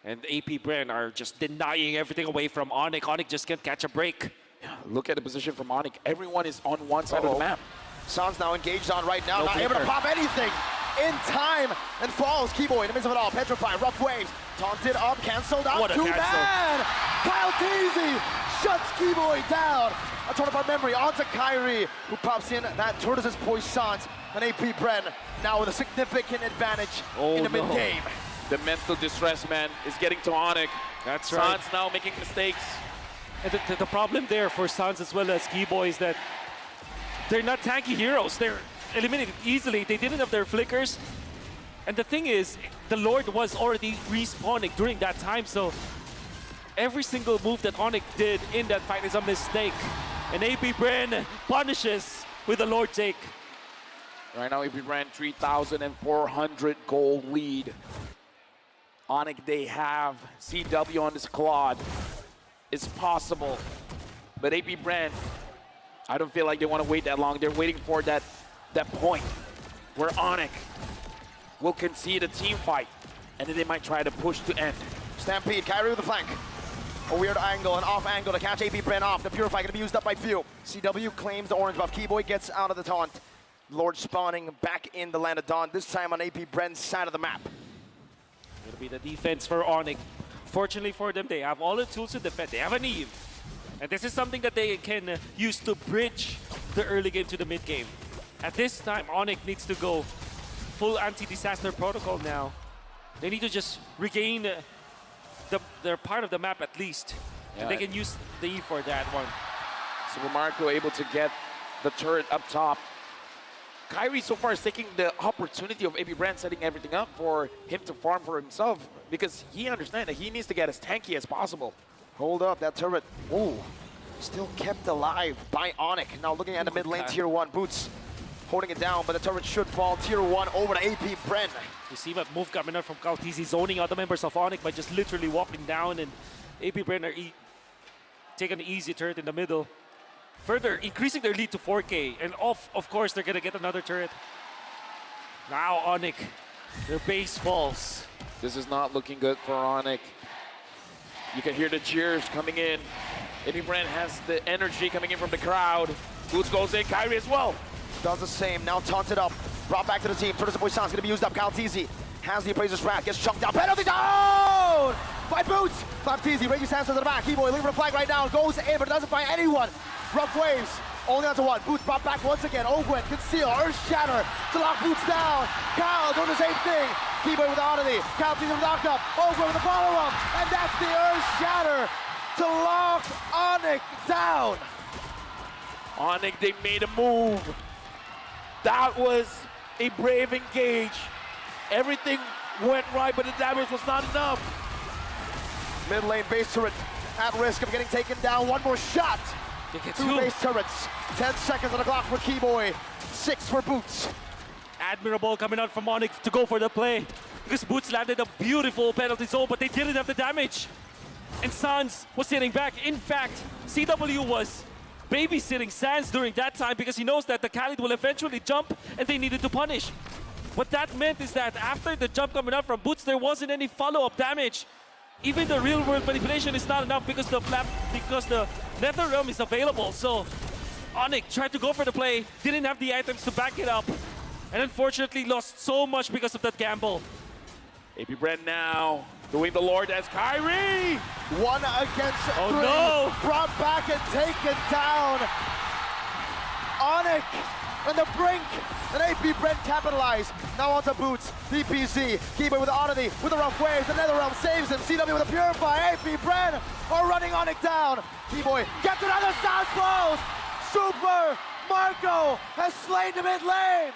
And APBREN are just denying everything away from ONIC. ONIC just can't catch a break. Yeah, look at the position from ONIC. Everyone is on one side of the map. Sans now engaged on right now. No not able to pop anything in time. And falls. Keyboy in the midst of it all. Petrify, rough waves. Taunted up, cancelled out. What a Too cancel. bad. Kyle TZ shuts Keyboy down. A tournament memory onto Kyrie, who pops in that Tortoise's Poissons. And APBREN now with a significant advantage in the mid-game. The mental distress, man, is getting to ONIC. That's right. Sans now making mistakes. And the problem there for Sans as well as Keyboy is that they're not tanky heroes. They're eliminated easily. They didn't have their flickers. And the thing is, the Lord was already respawning during that time, so every single move that ONIC did in that fight is a mistake. And APBREN punishes with the Lord take. Right now, APBREN 3,400 gold lead. ONIC, they have CW on this Claude. It's possible. But APBREN, I don't feel like they want to wait that long. They're waiting for that point where ONIC will concede a team fight. And then they might try to push to end. Stampede, Kyrie with the flank. A weird angle, an off angle to catch APBREN off. The Purify going to be used up by few. CW claims the orange buff. Keyboy gets out of the taunt. Lord spawning back in the land of Dawn, this time on APBREN's side of the map. It'll be the defense for ONIC. Fortunately for them, they have all the tools to defend. They have an Eve. And this is something that they can use to bridge the early game to the mid game. At this time, ONIC needs to go full anti-disaster protocol now. They need to just regain their part of the map at least. And they can use the E for that one. Super Marco able to get the turret up top. Kyrie so far is taking the opportunity of APBREN setting everything up for him to farm for himself because he understands that he needs to get as tanky as possible. Hold up, that turret. Ooh, still kept alive by ONIC. Now looking at the mid lane, tier 1. Boots holding it down, but the turret should fall. Tier 1 over to APBREN. You see that move coming out from Kautizi, zoning out the members of ONIC by just literally walking down, and APBREN are taking an easy turret in the middle. Further increasing their lead to 4K, and of course they're gonna get another turret. Now ONIC, their base falls. This is not looking good for ONIC. You can hear the cheers coming in. APBREN has the energy coming in from the crowd. Boots goes in, Kyrie as well. Does the same, now taunted up. Brought back to the team. Turtles Boy Sound's gonna be used up. Kautizi has the Appraiser's Wrath, gets chunked down. Penalty down by Boots. Kautizi raises his hands to the back. Keyboy looking for the flag right now. Goes in, but doesn't find anyone. Rough waves, only onto one. Boots brought back once again. Ogwen, conceal, Earth Shatter to lock Boots down. Kyle doing the same thing. Keyboy with the oddity. Kautizi with the knocked up. Ogwen with the follow-up. And that's the Earth Shatter to lock ONIC down. ONIC, they made a move. That was a brave engage. Everything went right, but the damage was not enough. Mid lane base turret at risk of getting taken down. One more shot. Two base turrets. 10 seconds on the clock for Keyboy. 6 for Boots. Admirable coming out from ONIC to go for the play. Because Boots landed a beautiful penalty zone, but they didn't have the damage. And Sans was sitting back. In fact, CW was babysitting Sans during that time because he knows that the Khalid will eventually jump and they needed to punish. What that meant is that after the jump coming out from Boots, there wasn't any follow-up damage. Even the real-world manipulation is not enough because the Nether Realm is available. So ONIC tried to go for the play, didn't have the items to back it up, and unfortunately lost so much because of that gamble. APBREN now doing the Lord as Kyrie. 1 against 3. Oh no! Brought back and taken down. ONIC on the brink. And APBREN capitalized. Now onto Boots. DPZ. Keyboy with the oddity. With the rough waves. The Nether Realm saves him. CW with a purify. APBREN are running ONIC down. Keyboy gets another Sans blows. Super Marco has slain the mid lane.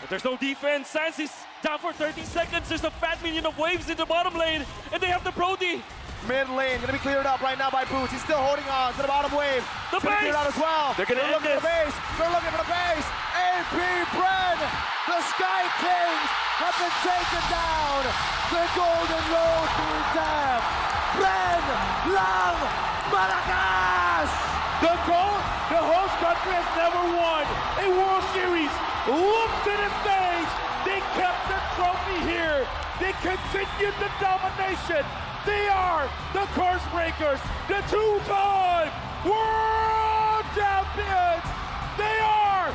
But there's no defense. Sans is down for 30 seconds. There's a fat minion of waves in the bottom lane. And they have the Brody. Mid lane gonna be cleared up right now by Boots. He's still holding on to the bottom wave. The gonna clear it out as well. They're gonna looking for the base. They're looking for the base. APBREN, the Sky Kings have been taken down. The Golden Road being down. Bren Lang Malakas. The host country has never won a World Series. Look to the stage. They kept the trophy here. They continued the domination. They are the Curse Breakers, the 2-time World Champions. They are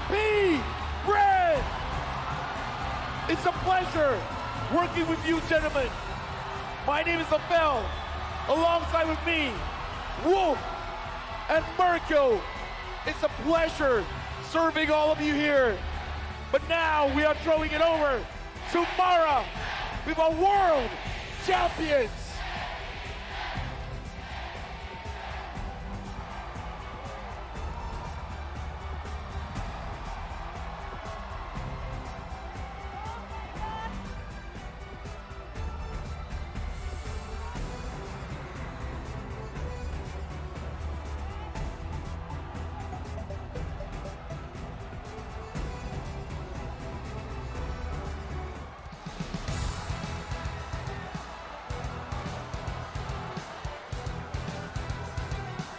APBREN. It's a pleasure working with you, gentlemen. My name is Abel. Alongside with me, Wolf and Marco. It's a pleasure serving all of you here. But now we are throwing it over to Mara with a world champions.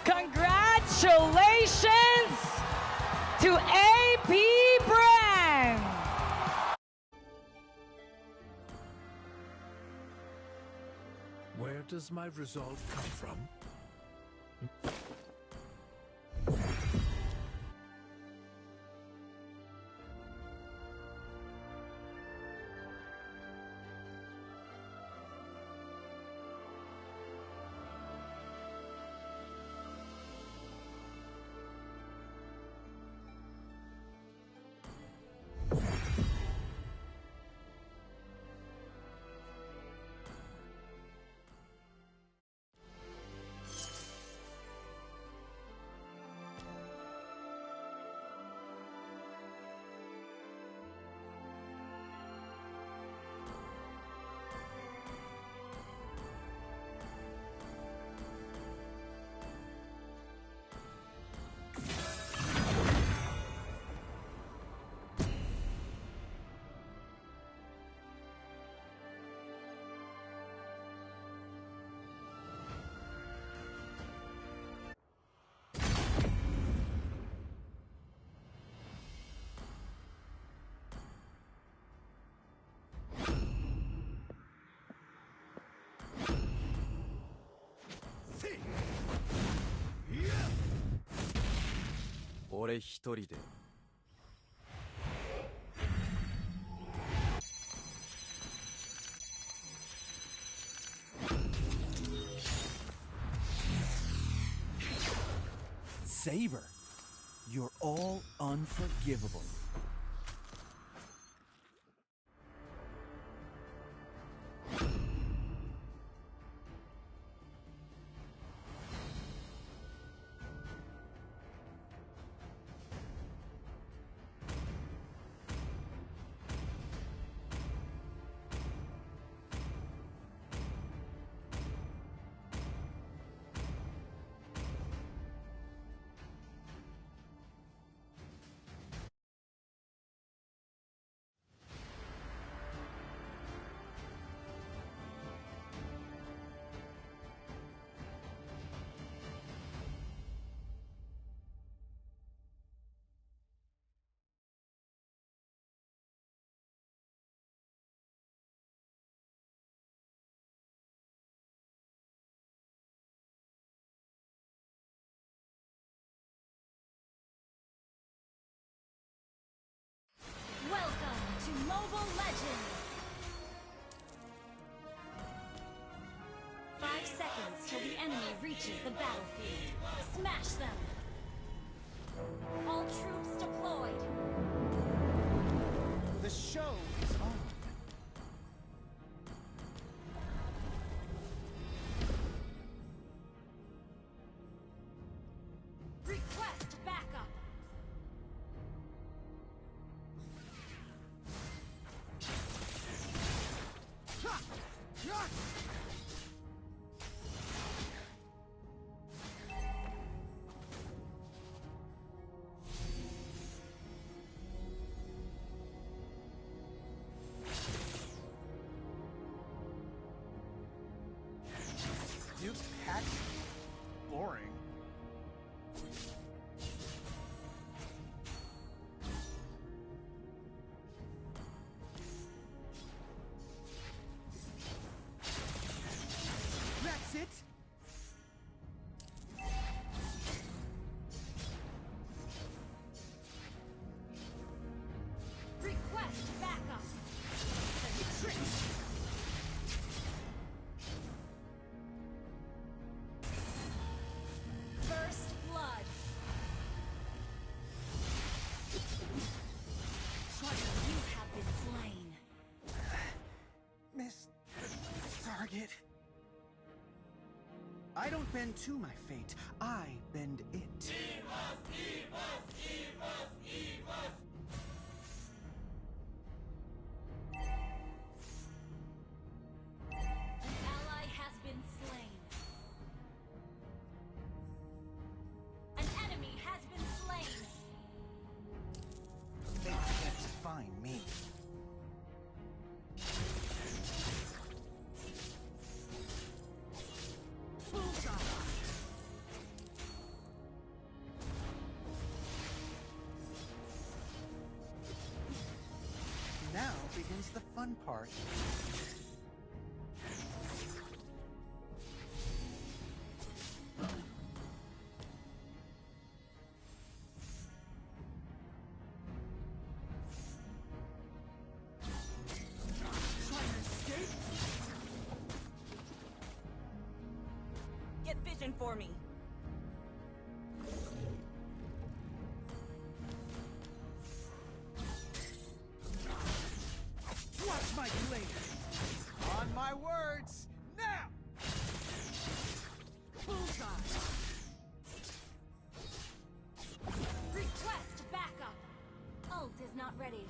Congratulations to APBREN! Where does my result come from? 俺一人で。Saber, you're all unforgivable. Welcome to Mobile Legends! 5 seconds till the enemy reaches the battlefield. Smash them! All troops deployed! The show is on. Request backup! You pack boring. That's it. Request backup! First blood! You have been slain. Miss Target. I don't bend to my fate. I bend it. An ally has been slain. An enemy has been slain. They can't define me. Now begins the fun part. Get vision for me. Watch my blade! On my words, now! Bullseye! Request backup! Ult is not ready.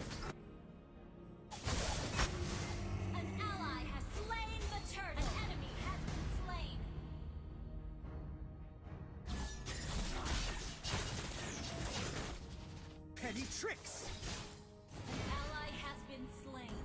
An ally has slain the turtle! An enemy has been slain! Petty tricks! An ally has been slain.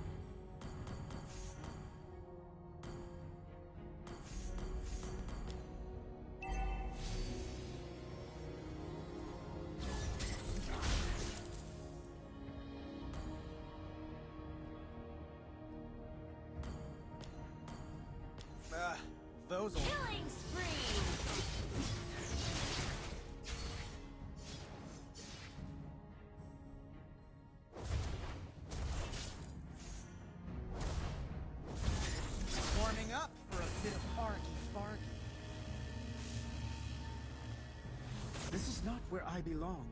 This is not where I belong.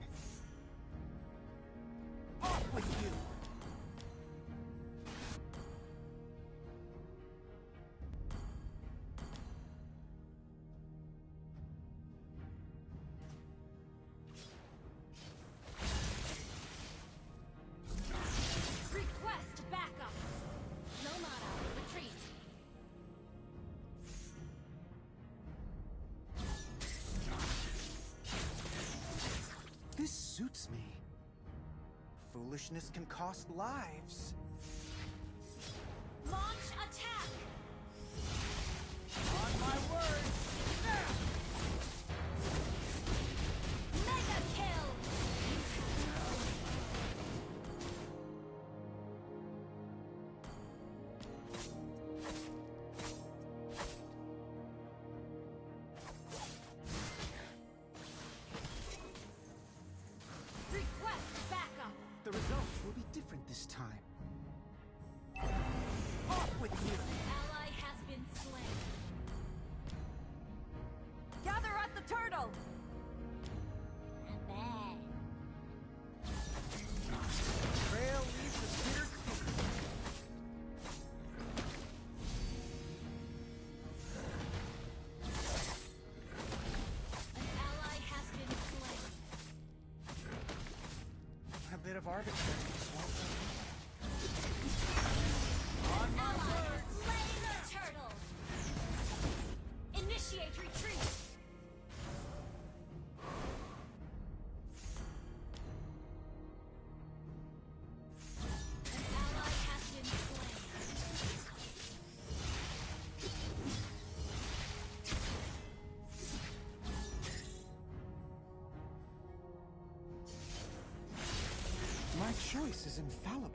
Off with you! Request backup. No mana. Retreat. This suits me. Foolishness can cost lives. Launch attack. On my word, now! Mega kill. Request backup. The results will be different this time. Off with you! Ally has been slain. Gather at the turtle! Trail leaves the bitter taste. An ally has been slain. A bit of arbitrariness, won't An ally has slain the turtle. Initiate retreat. An ally has been slain. My choice is infallible.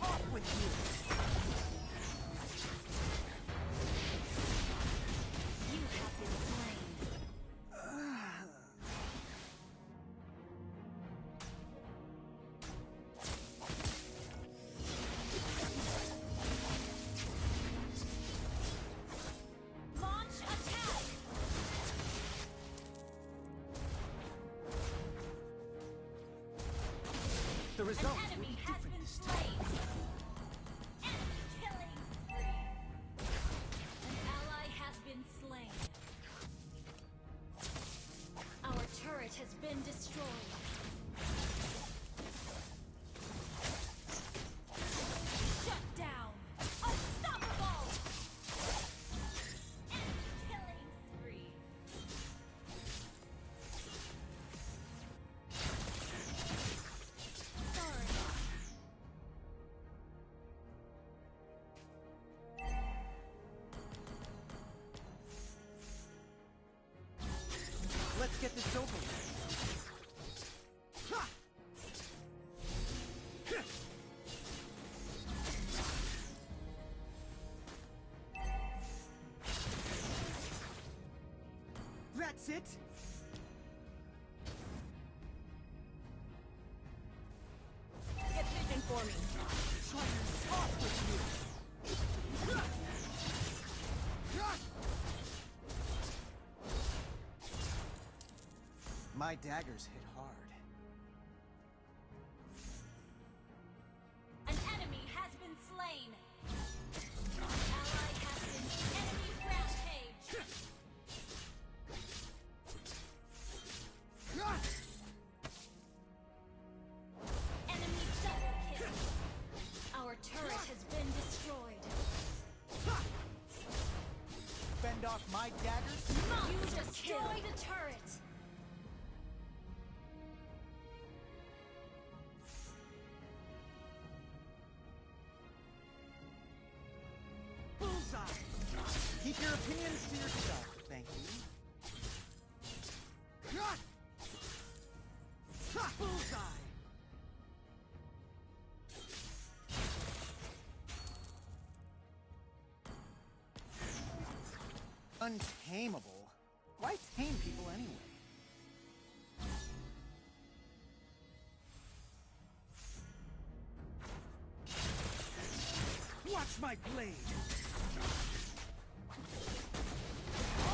Off with you! You have been slain. Launch attack. The An results will enemy be has different been this time. slain. Enemy killing spree. An ally has been slain. Our turret has been destroyed. Shut down. Unstoppable. Enemy killing spree. Sorry. Let's get this over with. Ha! That's it? Get vision for me. Trident off with you! My daggers hit hard. An enemy has been slain. Ally has been enemy rampage. Enemy double kill. Our turret has been destroyed. Fend off my daggers? You destroyed a turret. Bullseye! Keep your opinions to yourself, thank you. Bullseye! Untamable? Why tame people anyway? Catch my blade!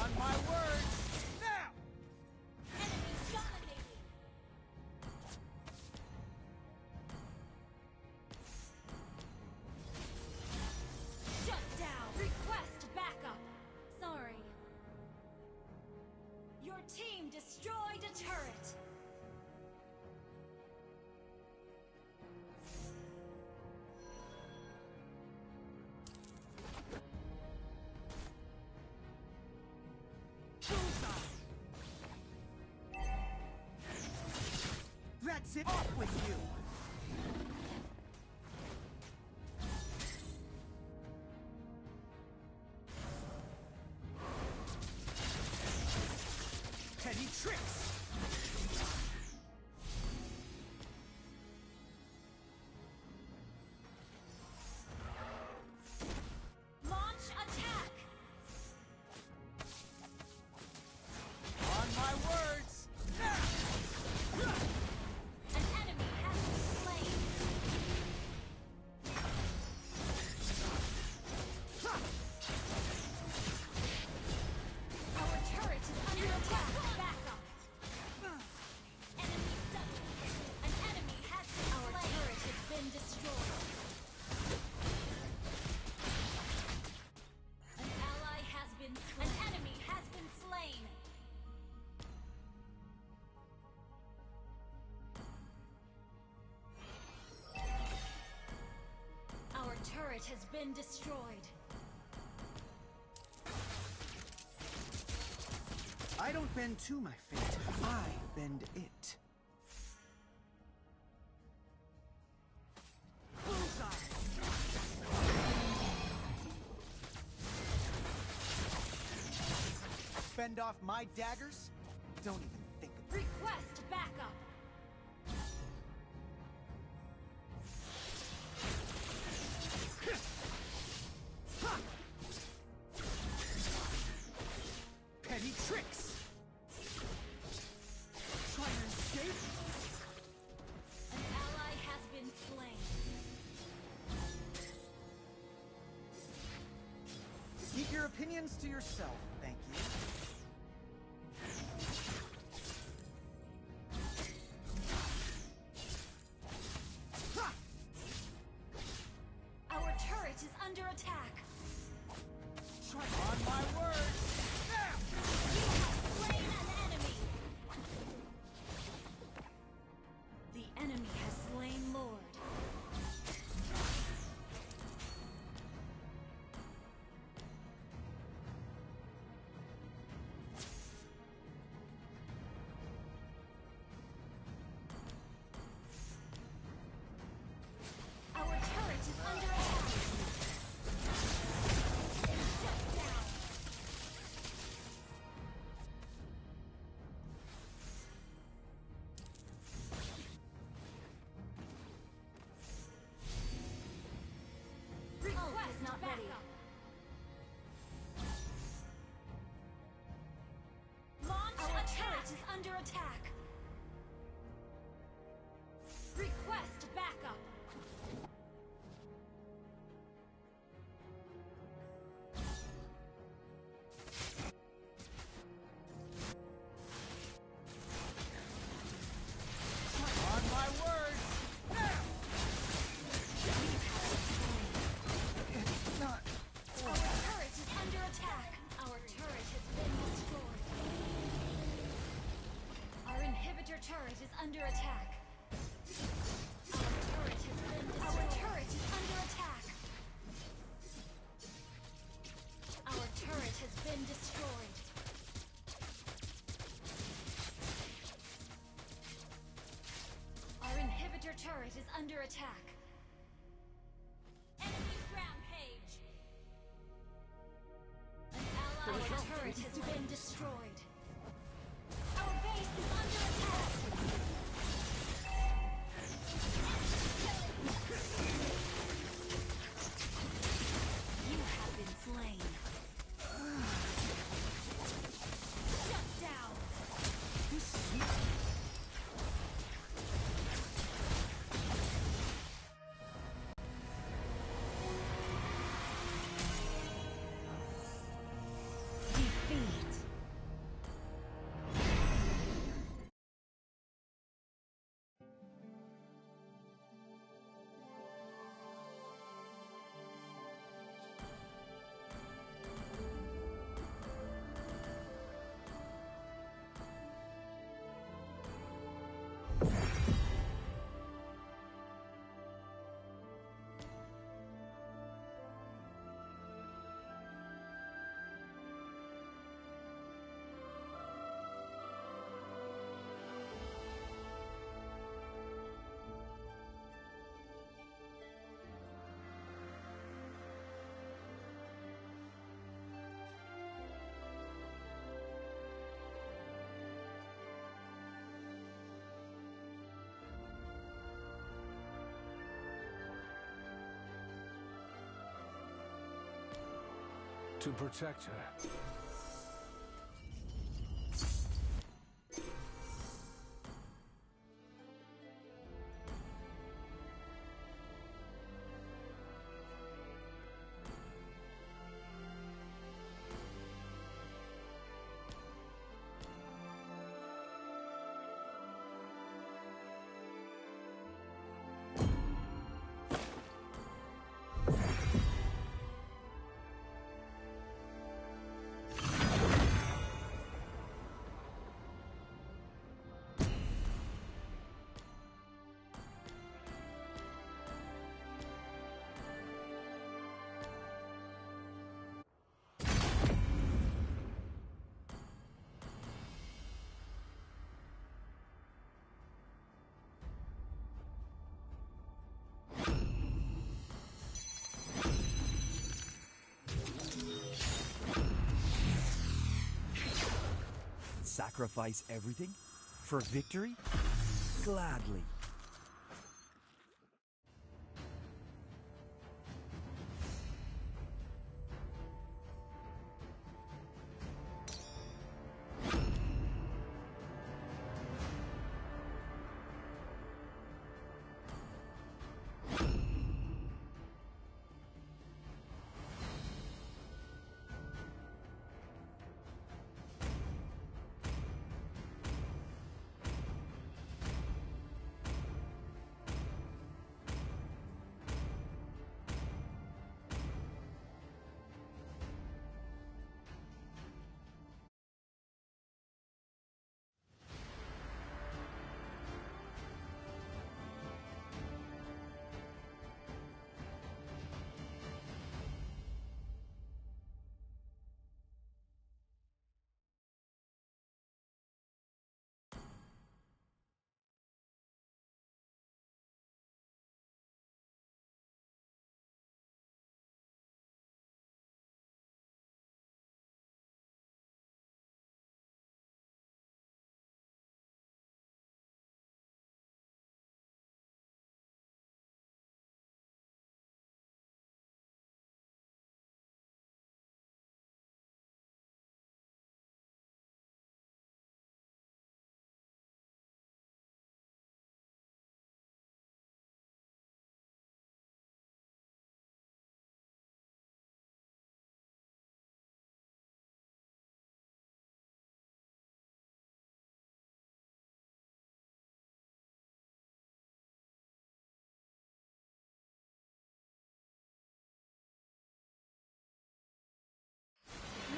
On my words, now! Enemy dominated. Shut down. Request backup. Sorry. Your team destroyed a turret. That's it! Off with you! Petty tricks! Launch attack. On my words, now! An enemy has been slain. Our turret is under attack. Backup. Enemy double hit. An enemy has been slain. Our turret has been destroyed. An ally has been slain. An enemy has been slain. Our turret has been destroyed. I don't bend to my fate, I bend it. Bullseye! Fend off my daggers? Don't even think of it. Request backup. Petty tricks! Try to escape? An ally has been slain. Keep your opinions to yourself, thank you. Ha! Our turret is under attack. Try on my words! Now! You have slain an enemy. The enemy has slain Lord. Our turret is under attack. Shut down. Request not ready. Launch Our turret is under attack. Request backup. On my words! Now! It's not... Our turret is under attack. Our turret has been destroyed. Our inhibitor turret is under attack. Our turret has been destroyed. Our turret is under attack. Our turret has been destroyed. Our inhibitor turret is under attack. Enemy rampage. An ally turret has been destroyed. Our base is under attack. You have been slain. Shut down. to protect her. Sacrifice everything? For victory? Gladly.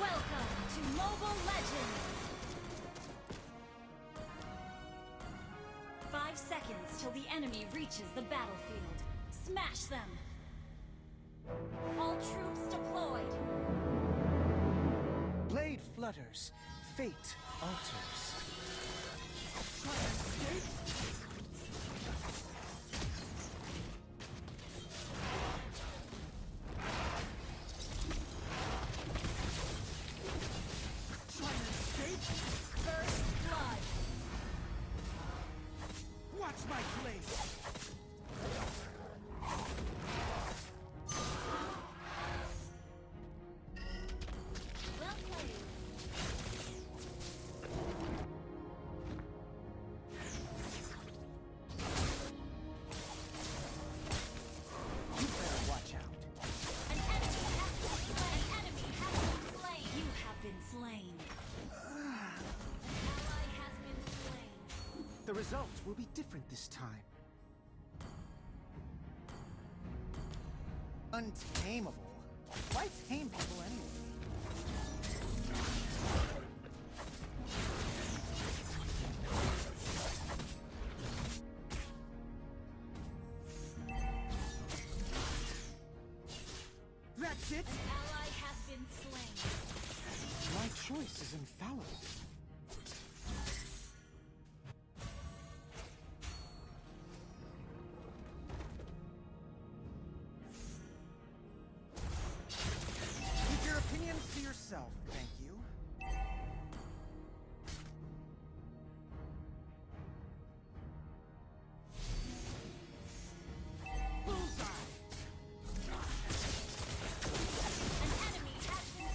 Welcome to Mobile Legends! 5 seconds till the enemy reaches the battlefield. Smash them! All troops deployed! Blade flutters, fate alters. Try and escape? Try and escape? First blood! Watch my blade! Well played! You better watch out. An enemy has been slain! You have been slain! Ally has been slain! The result will be different this time. Untamable. Why tame people anyway? That's it? Ally has been slain! My choice is infallible. Keep your opinions to yourself, thank you. Bullseye! An enemy has been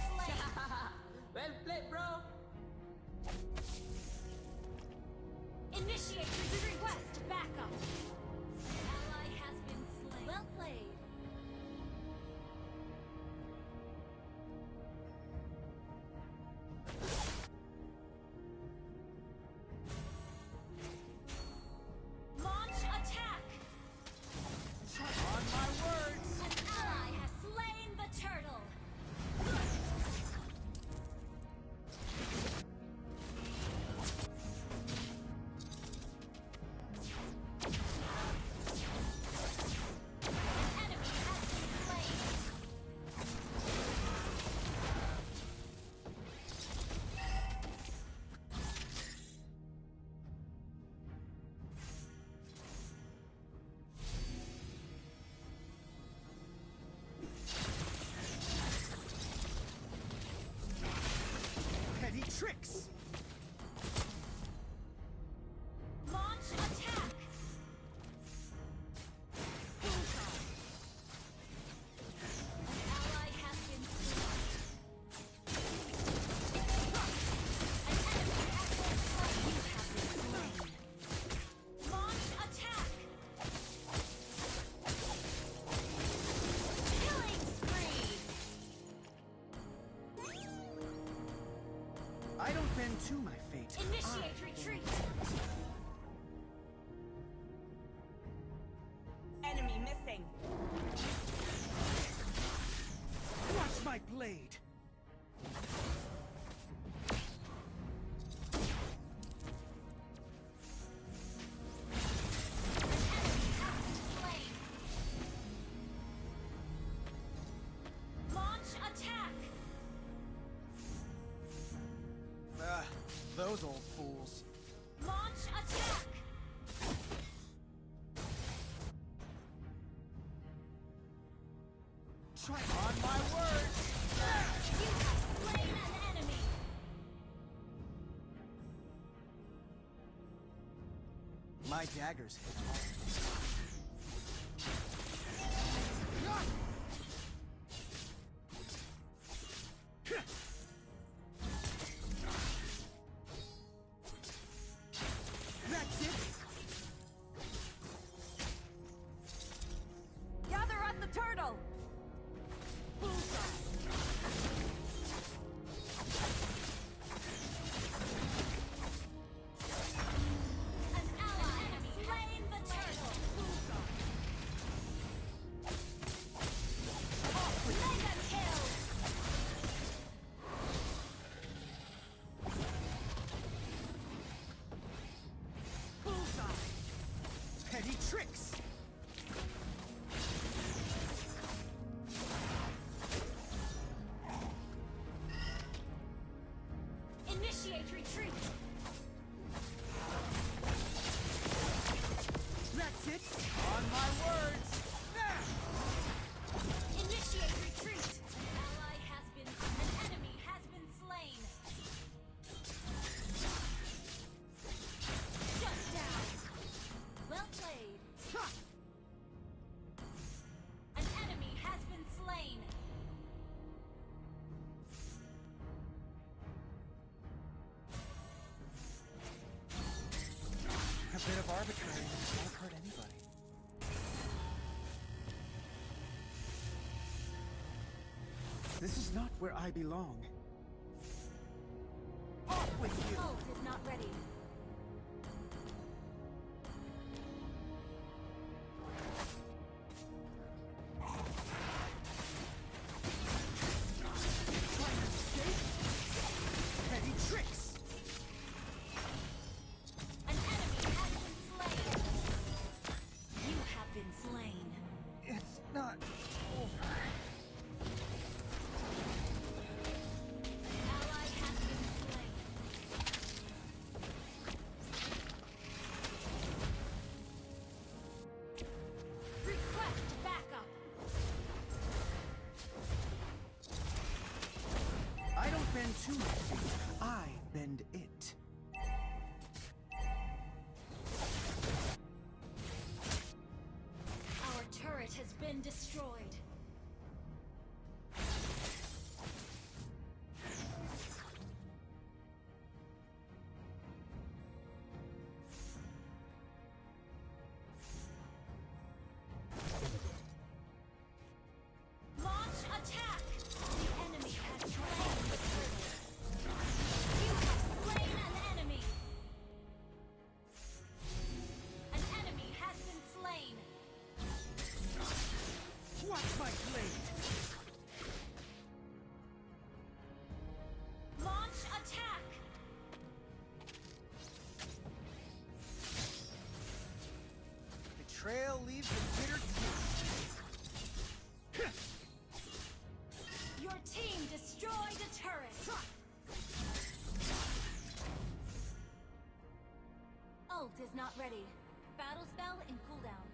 bend to my fate. Initiate retreat. Enemy missing. Watch my blade. Launch attack. Those old fools. Launch attack. Try on my words. You have slain an enemy. My daggers hit hard. That's it. Gather at the turtle. An ally has slain the turtle. Mega kill. Bullseye. Petty tricks. Initiate retreat. That's it. On my words. Now. Initiate retreat. An enemy has been slain. Shut down. Well played. An enemy has been slain. A bit of arbitrariness won't hurt anybody. This is not where I belong. Off with you! Ult is not ready. Trying to escape? Petty tricks! An enemy has been slain. You have been slain. It's not over. An ally has been slain. Request backup. I don't bend to my fate. I bend it. Our turret has been destroyed. Launch attack! The enemy has slain the turtle. You have slain an enemy. An enemy has been slain. Watch my blade! Launch attack! Betrayal leaves a bitter taste. Your team destroyed a turret. Ult is not ready. Battle spell in cooldown.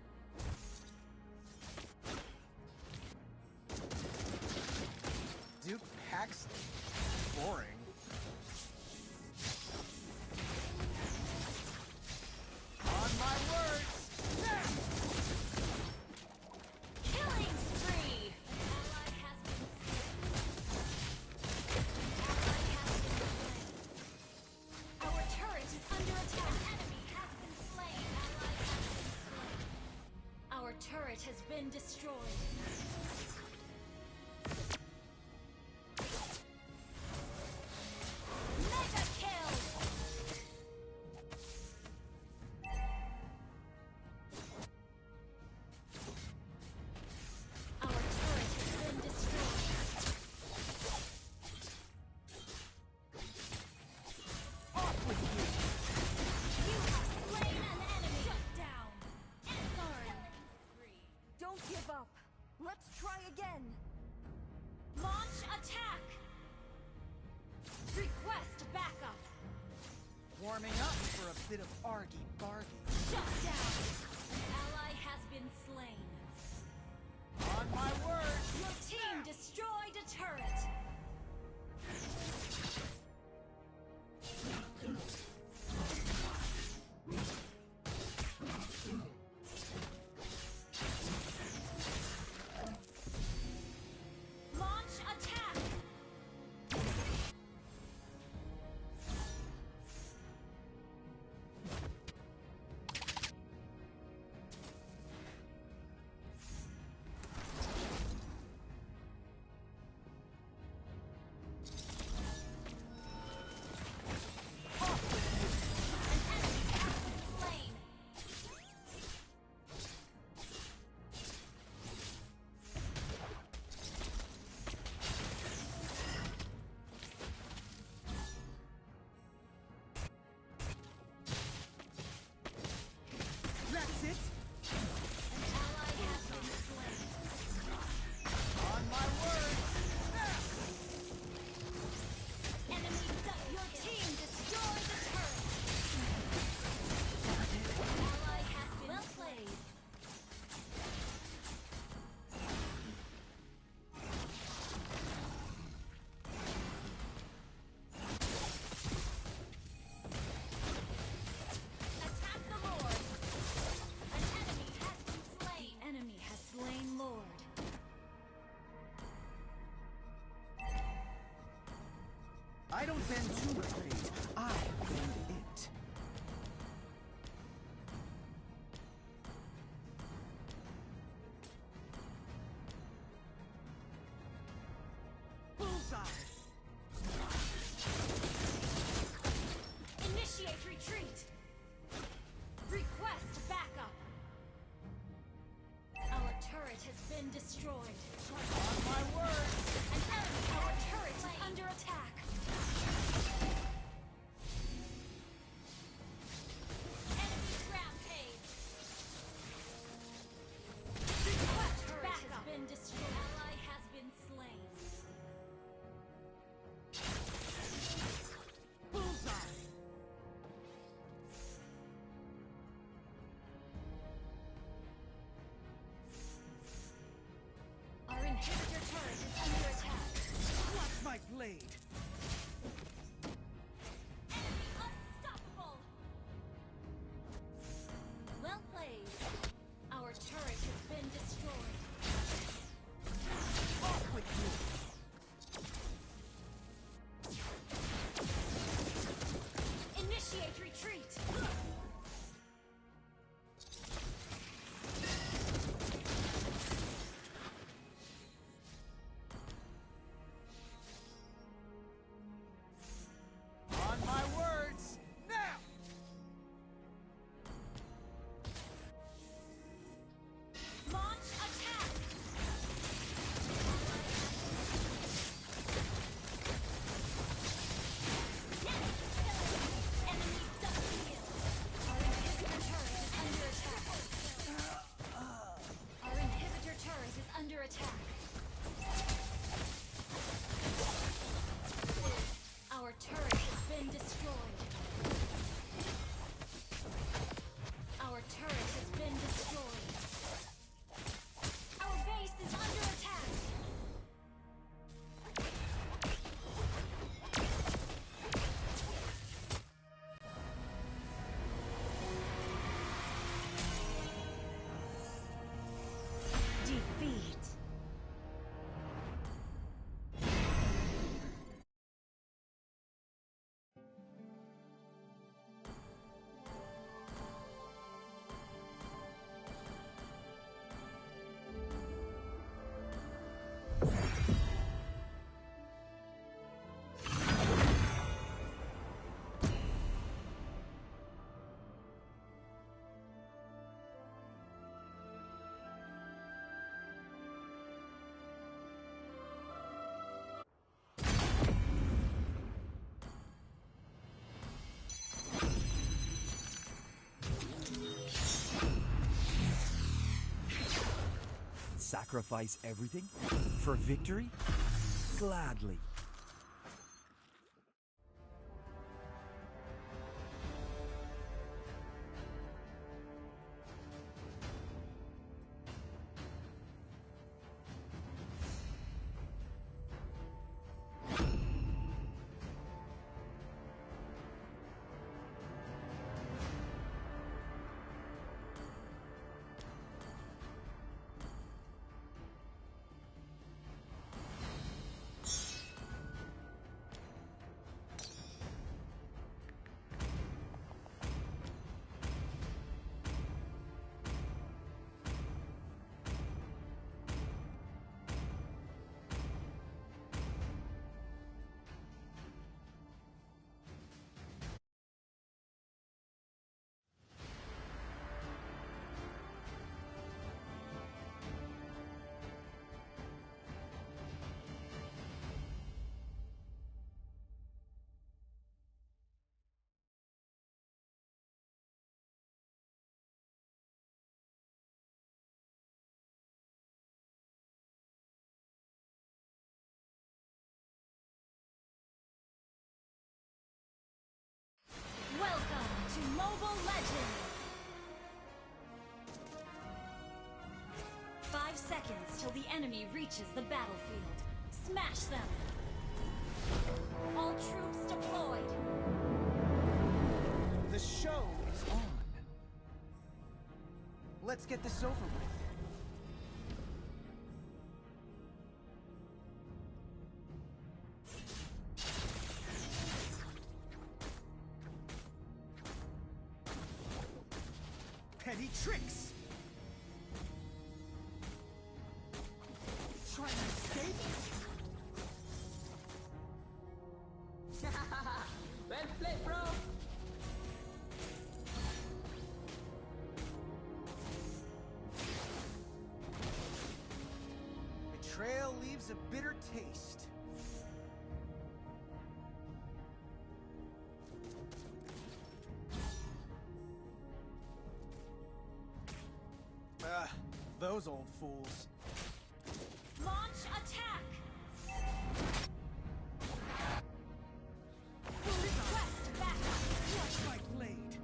Duke Paxton. Boring. On my words! Now! Killing spree! An ally has been slain. Ally has been slain. Our turret is under attack. An enemy has been slain. Ally has been slain. Our turret has been destroyed. Mega kill! attack! Request backup! Warming up for a bit of argy-bargy. Shut down! An ally has been slain. On my word! Your team destroyed a turret! Launch attack! Slain. That's it! An ally has been slain. On my word! Now! Your team destroyed the turret. An ally has been well played. Attack the Lord. An enemy has been slain. The enemy has slain Lord. I don't bend to the fate. I bend it. Bullseye! Initiate retreat. Request backup. Our turret has been destroyed. On my word! An enemy, our turret is under attack. Enemy rampage. Request backup. Has been destroyed. Ally has been slain. Bullseye! Our inhibitor turret is under attack. Watch my blade! Enemy unstoppable. Well played. Our turret has been destroyed. Off with you! Initiate retreat. On my words! Now! Launch attack. Enemy double kill. Our inhibitor turret is under attack. Our inhibitor turret is under attack. Our turret has been destroyed. Our turret has been destroyed. Our base is under attack. Defeat. Sacrifice everything for victory? Gladly. Welcome to Mobile Legends! 5 seconds till the enemy reaches the battlefield. Smash them! All troops deployed! The show is on. Let's get this over with. Petty tricks! Trying to escape? Well played, bro! Betrayal leaves a bitter taste. Those old fools. Launch attack! Request backup! Crush my blade!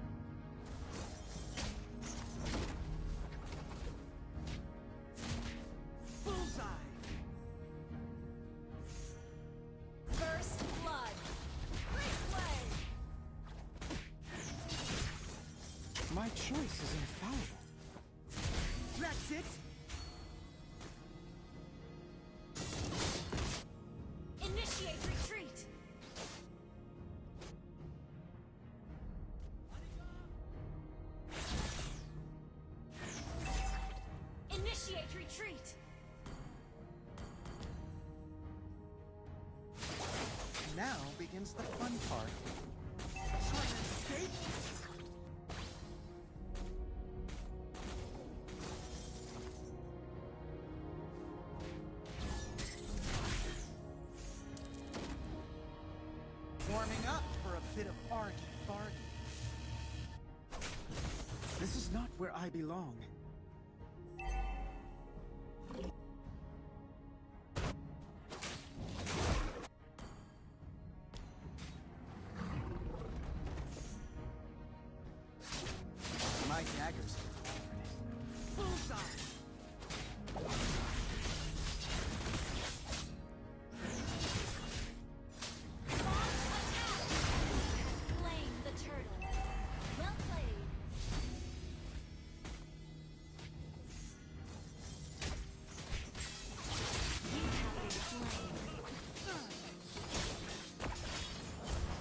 Bullseye! First blood! Replay! My choice is infallible. That's it! Initiate retreat! Initiate retreat! Now begins the fun part. Trying to escape? Warming up for a bit of argy-bargy. This is not where I belong. My daggers. Bullseye! Slain the turtle. Well played. You have been slain.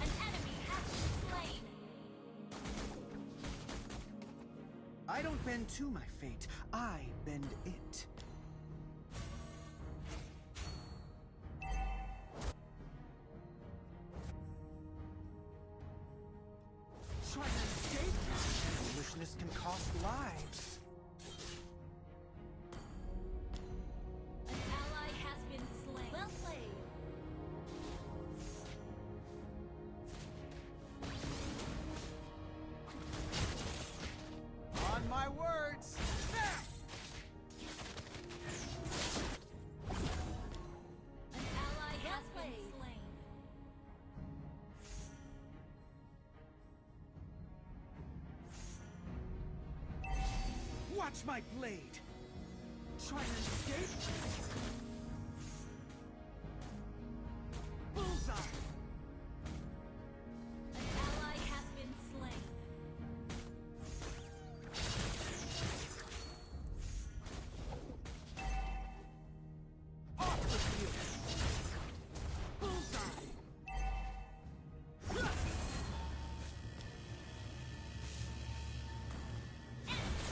An enemy has been slain. I don't bend to my fate. I bend it. Try to escape? Foolishness can cost lives. An ally has been slain. Well played. On my words! An ally Watch my blade! Trying to escape? Bullseye! An ally has been slain. Off with you! Bullseye!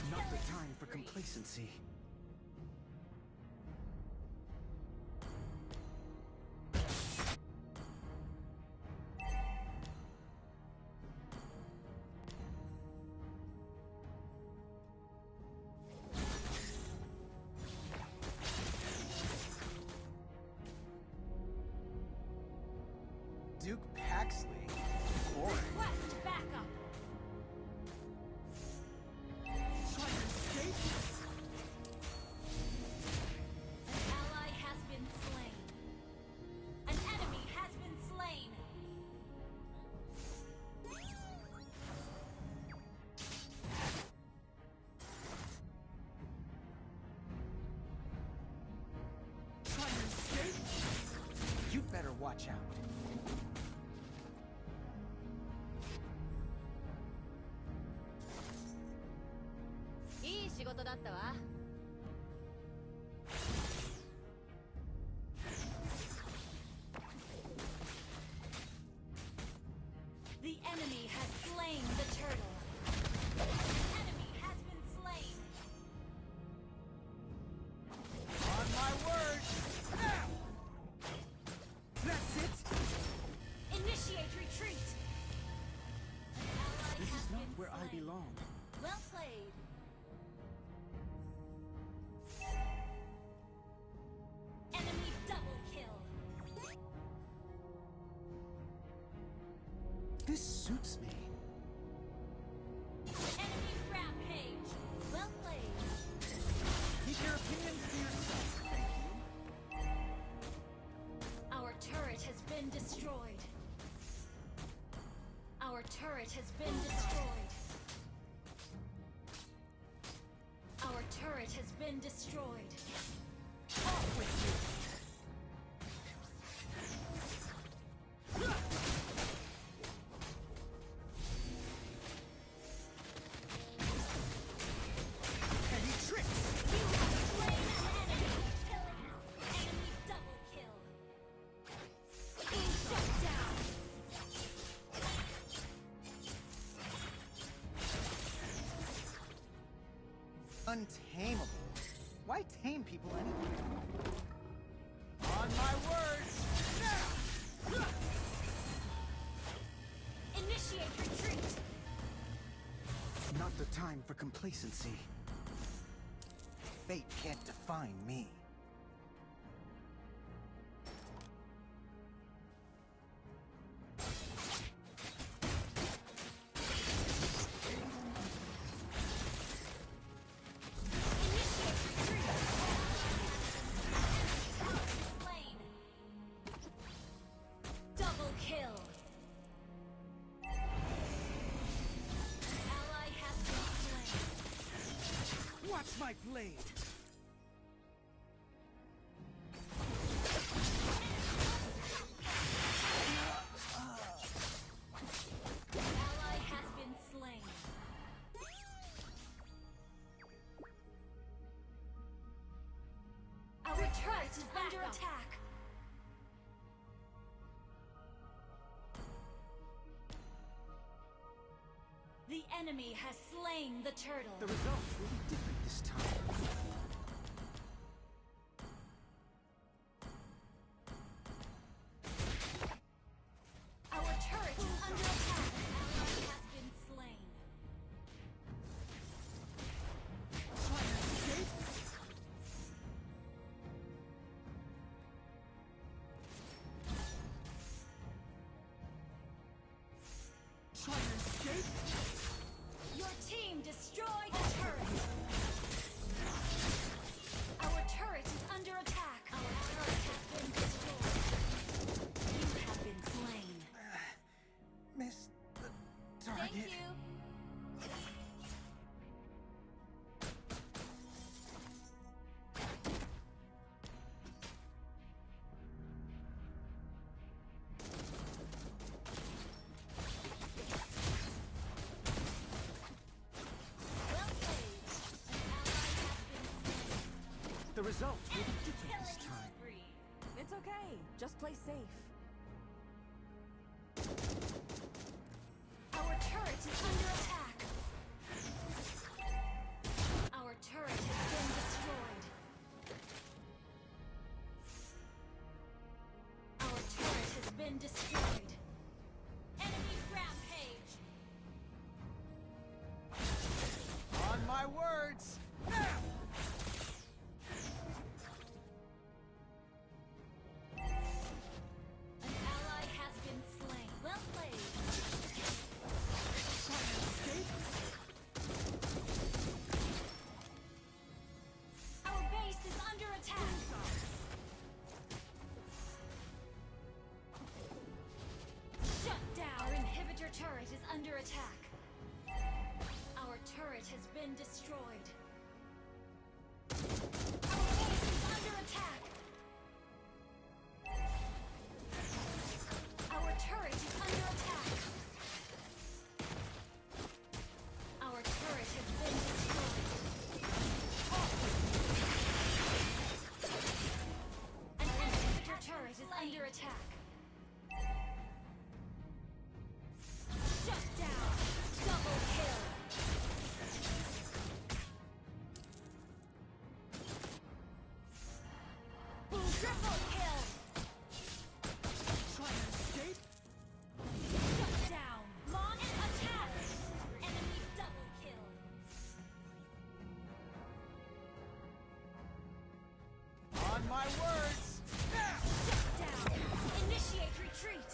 Not the time for complacency. Duke Paxley? Boring. Request backup. Trying to escape? An ally has been slain. An enemy has been slain. Trying to escape? You better watch out. The enemy has slain the turtle. An enemy has been slain. On my word! Now! That's it! Initiate retreat. An ally This has is not been where I slain. belong. Well played. Enemy double kill. This suits me. Enemy rampage. Well played. Keep your opinions to yourself, thank you. Our turret has been destroyed. Our turret has been destroyed. Our turret has been destroyed. Off with you! Any tricks? You have slain an enemy. Enemy double kill. Shut down. Untamable? Why tame people anyway? On my words! Now! Initiate retreat. Not the time for complacency. Fate can't define me. Slain. Double kill. An ally has been slain. Watch my blade! An ally has been slain. Our turret is under attack. The enemy has slain the turtle. The result's really different this time. Our turret is under attack. An ally has been slain. Trying to escape? Trying to escape? Your team destroyed the turret. Our turret is under attack. Our turret has been destroyed. You have been slain. Missed the target. Thank you. The result will be different this time. It's okay. Just play safe. Our turret is under attack. Our turret has been destroyed. Our turret has been destroyed. Enemy rampage. On my words, now! An ally has been slain. Well played. Our base is under attack. Shut down. Our inhibitor turret is under attack. Our turret has been destroyed. Our base is under attack. Our turret is under attack. Our turret has been destroyed. An inhibitor turret is under attack. Shut down. Double kill. Triple kill. Trying to escape? Shut down. Launch attack. Enemy double kill. On my words, now! Shut down. Initiate retreat.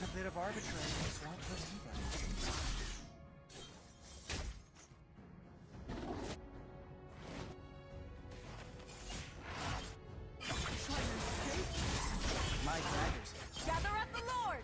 A bit of arbitrariness won't hurt anybody. Trying to escape? My daggers. Gather at the Lord!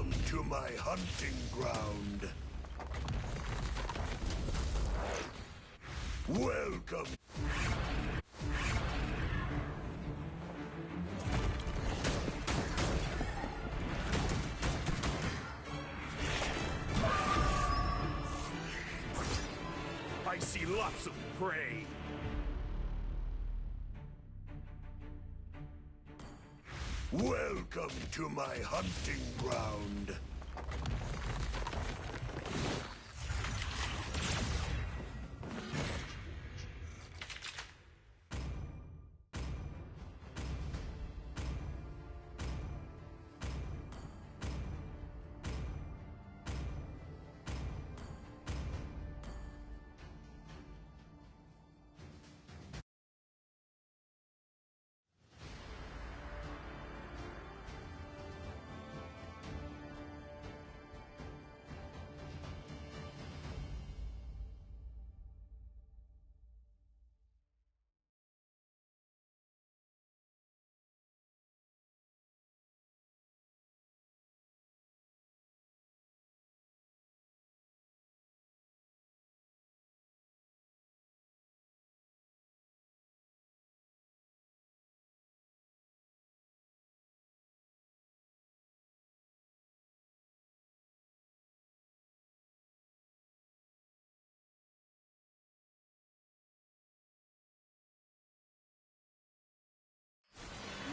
Welcome to my hunting ground. Welcome. I see lots of prey. Welcome to my hunting ground.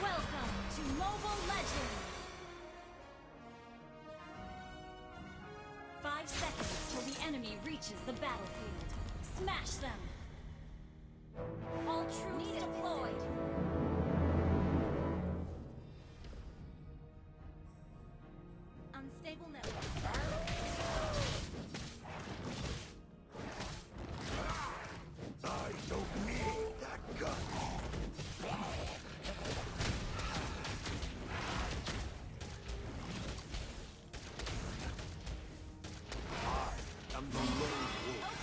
Welcome to Mobile Legends! 5 seconds till the enemy reaches the battlefield. Smash them! All troops deployed! Unstable network. I don't need that gun. I'm the lone wolf.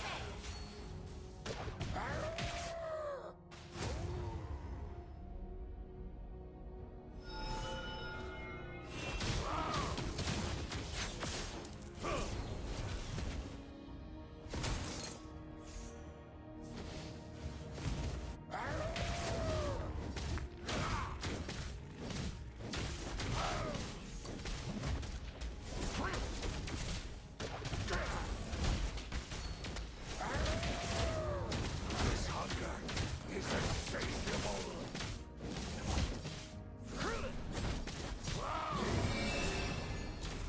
This hunger is insatiable.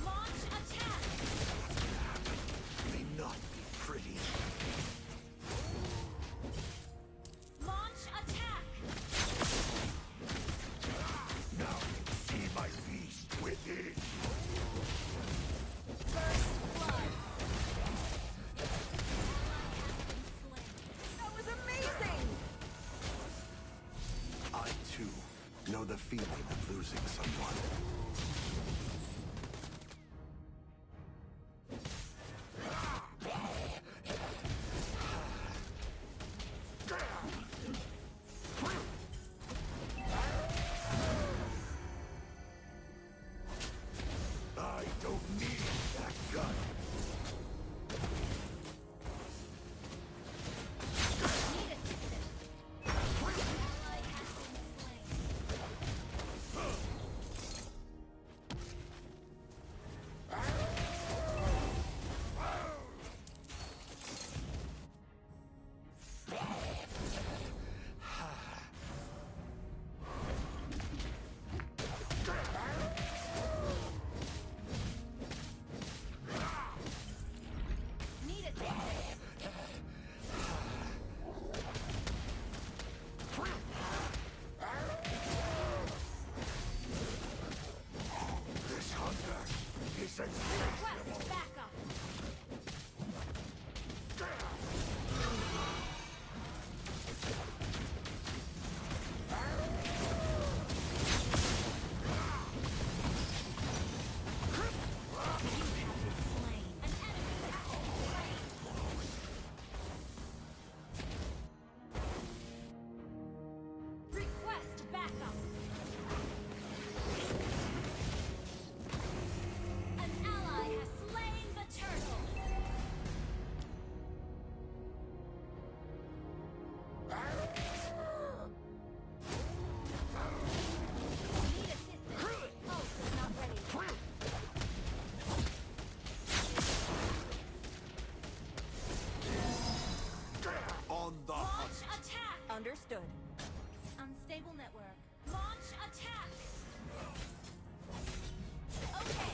Launch attack! May not be pretty. Launch attack! Now see my beast within. First blood! That was amazing! I too know the feeling of losing someone. I don't need that gun. Stable network. Launch attack. Okay.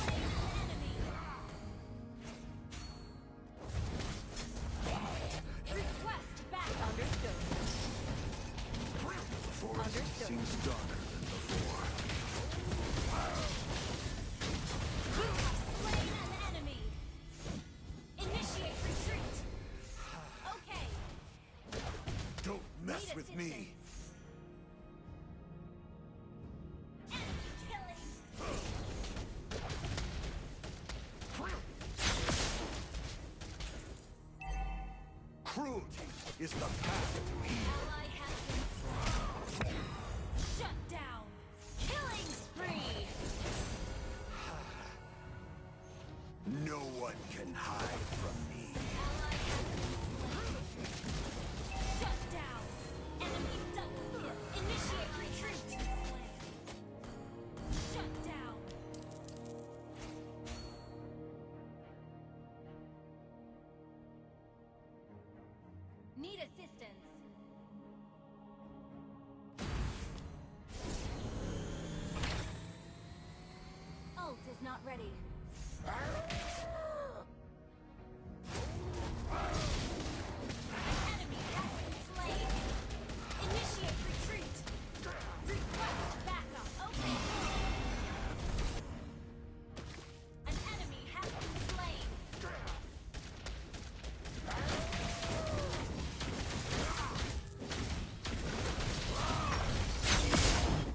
Slay an enemy. Request back. Understood. The forest seems darker than before. You have slain an enemy. Initiate retreat. Okay. Don't mess Need with me. Enemy killing. Cruelty is the path to evil. Ally has been slain. Shut down. Killing spree. No one can hide from me. Ally has been slain. Shut down. Enemy double. Initiate retreat. Shut down. Need assistance. Ult is not ready. An enemy has been slain. Initiate retreat. Request backup. Okay. An enemy has been slain.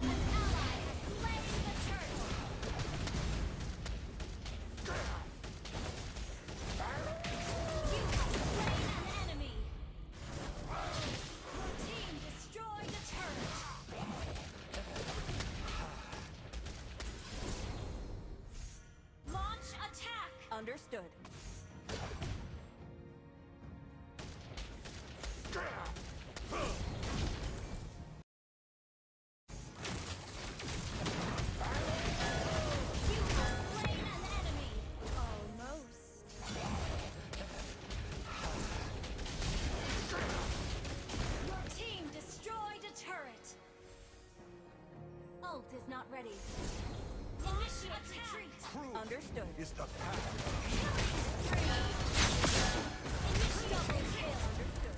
An ally has slain the turtle. You have slain an enemy. Your team destroyed a turret. Launch attack. Understood. You have slain an enemy. Almost. Your team destroyed a turret. Ult is not ready. Initiate retreat. Understood. Is the path. Initiate double kill. Understood.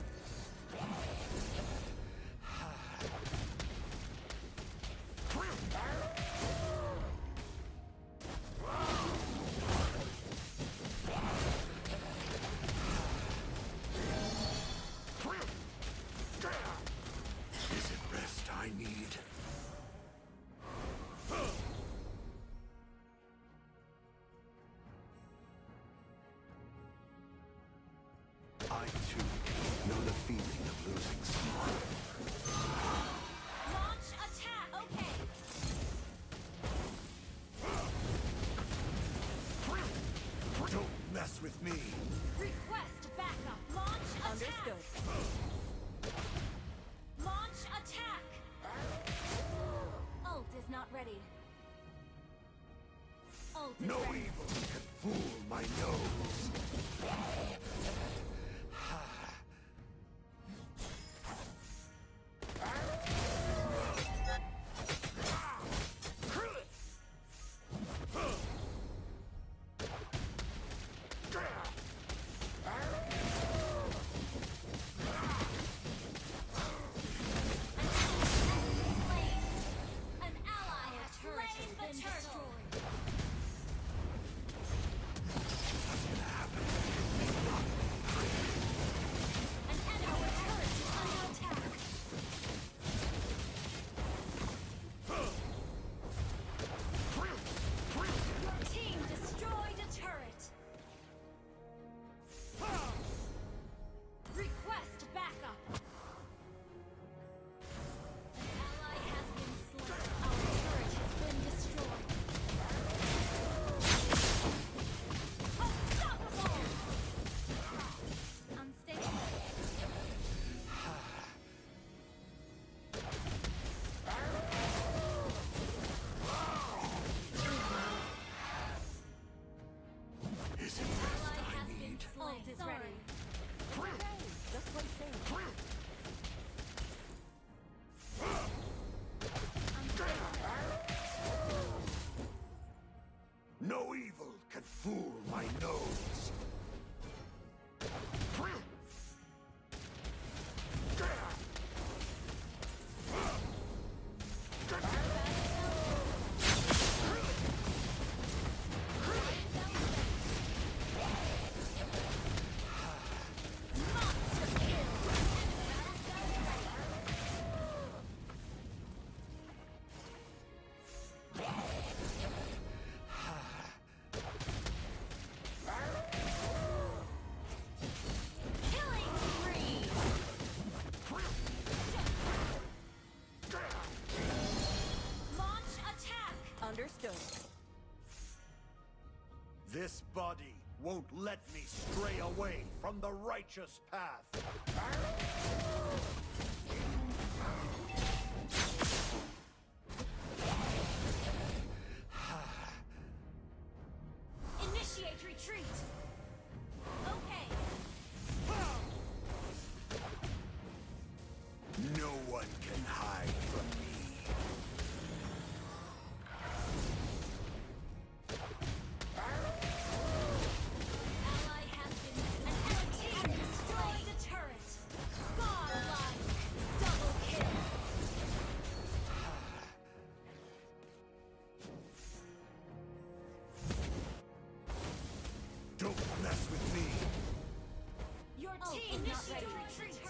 Is it rest I need? I too know the feeling of losing someone. Launch attack. Okay. Don't mess with me. Request backup. Launch attack. Understood. Launch attack. Ult is not ready. Ult is No ready. evil can fool my nose. An ally has slain the turtle. What's gonna happen? This body won't let me stray away from the righteous path. Initiate retreat. Okay. No one can hide from me. Ally has been an enemy has destroyed the turret. Godlike. Double kill. Don't mess with me. Your team is not ready. Retreat.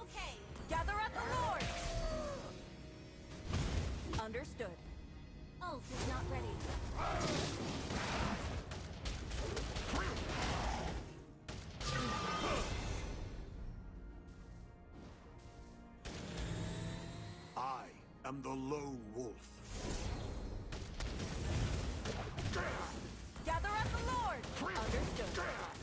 Okay. Gather at the Lord. Understood. Ult is not ready. I am the lone wolf. Gather at the Lord. Understood.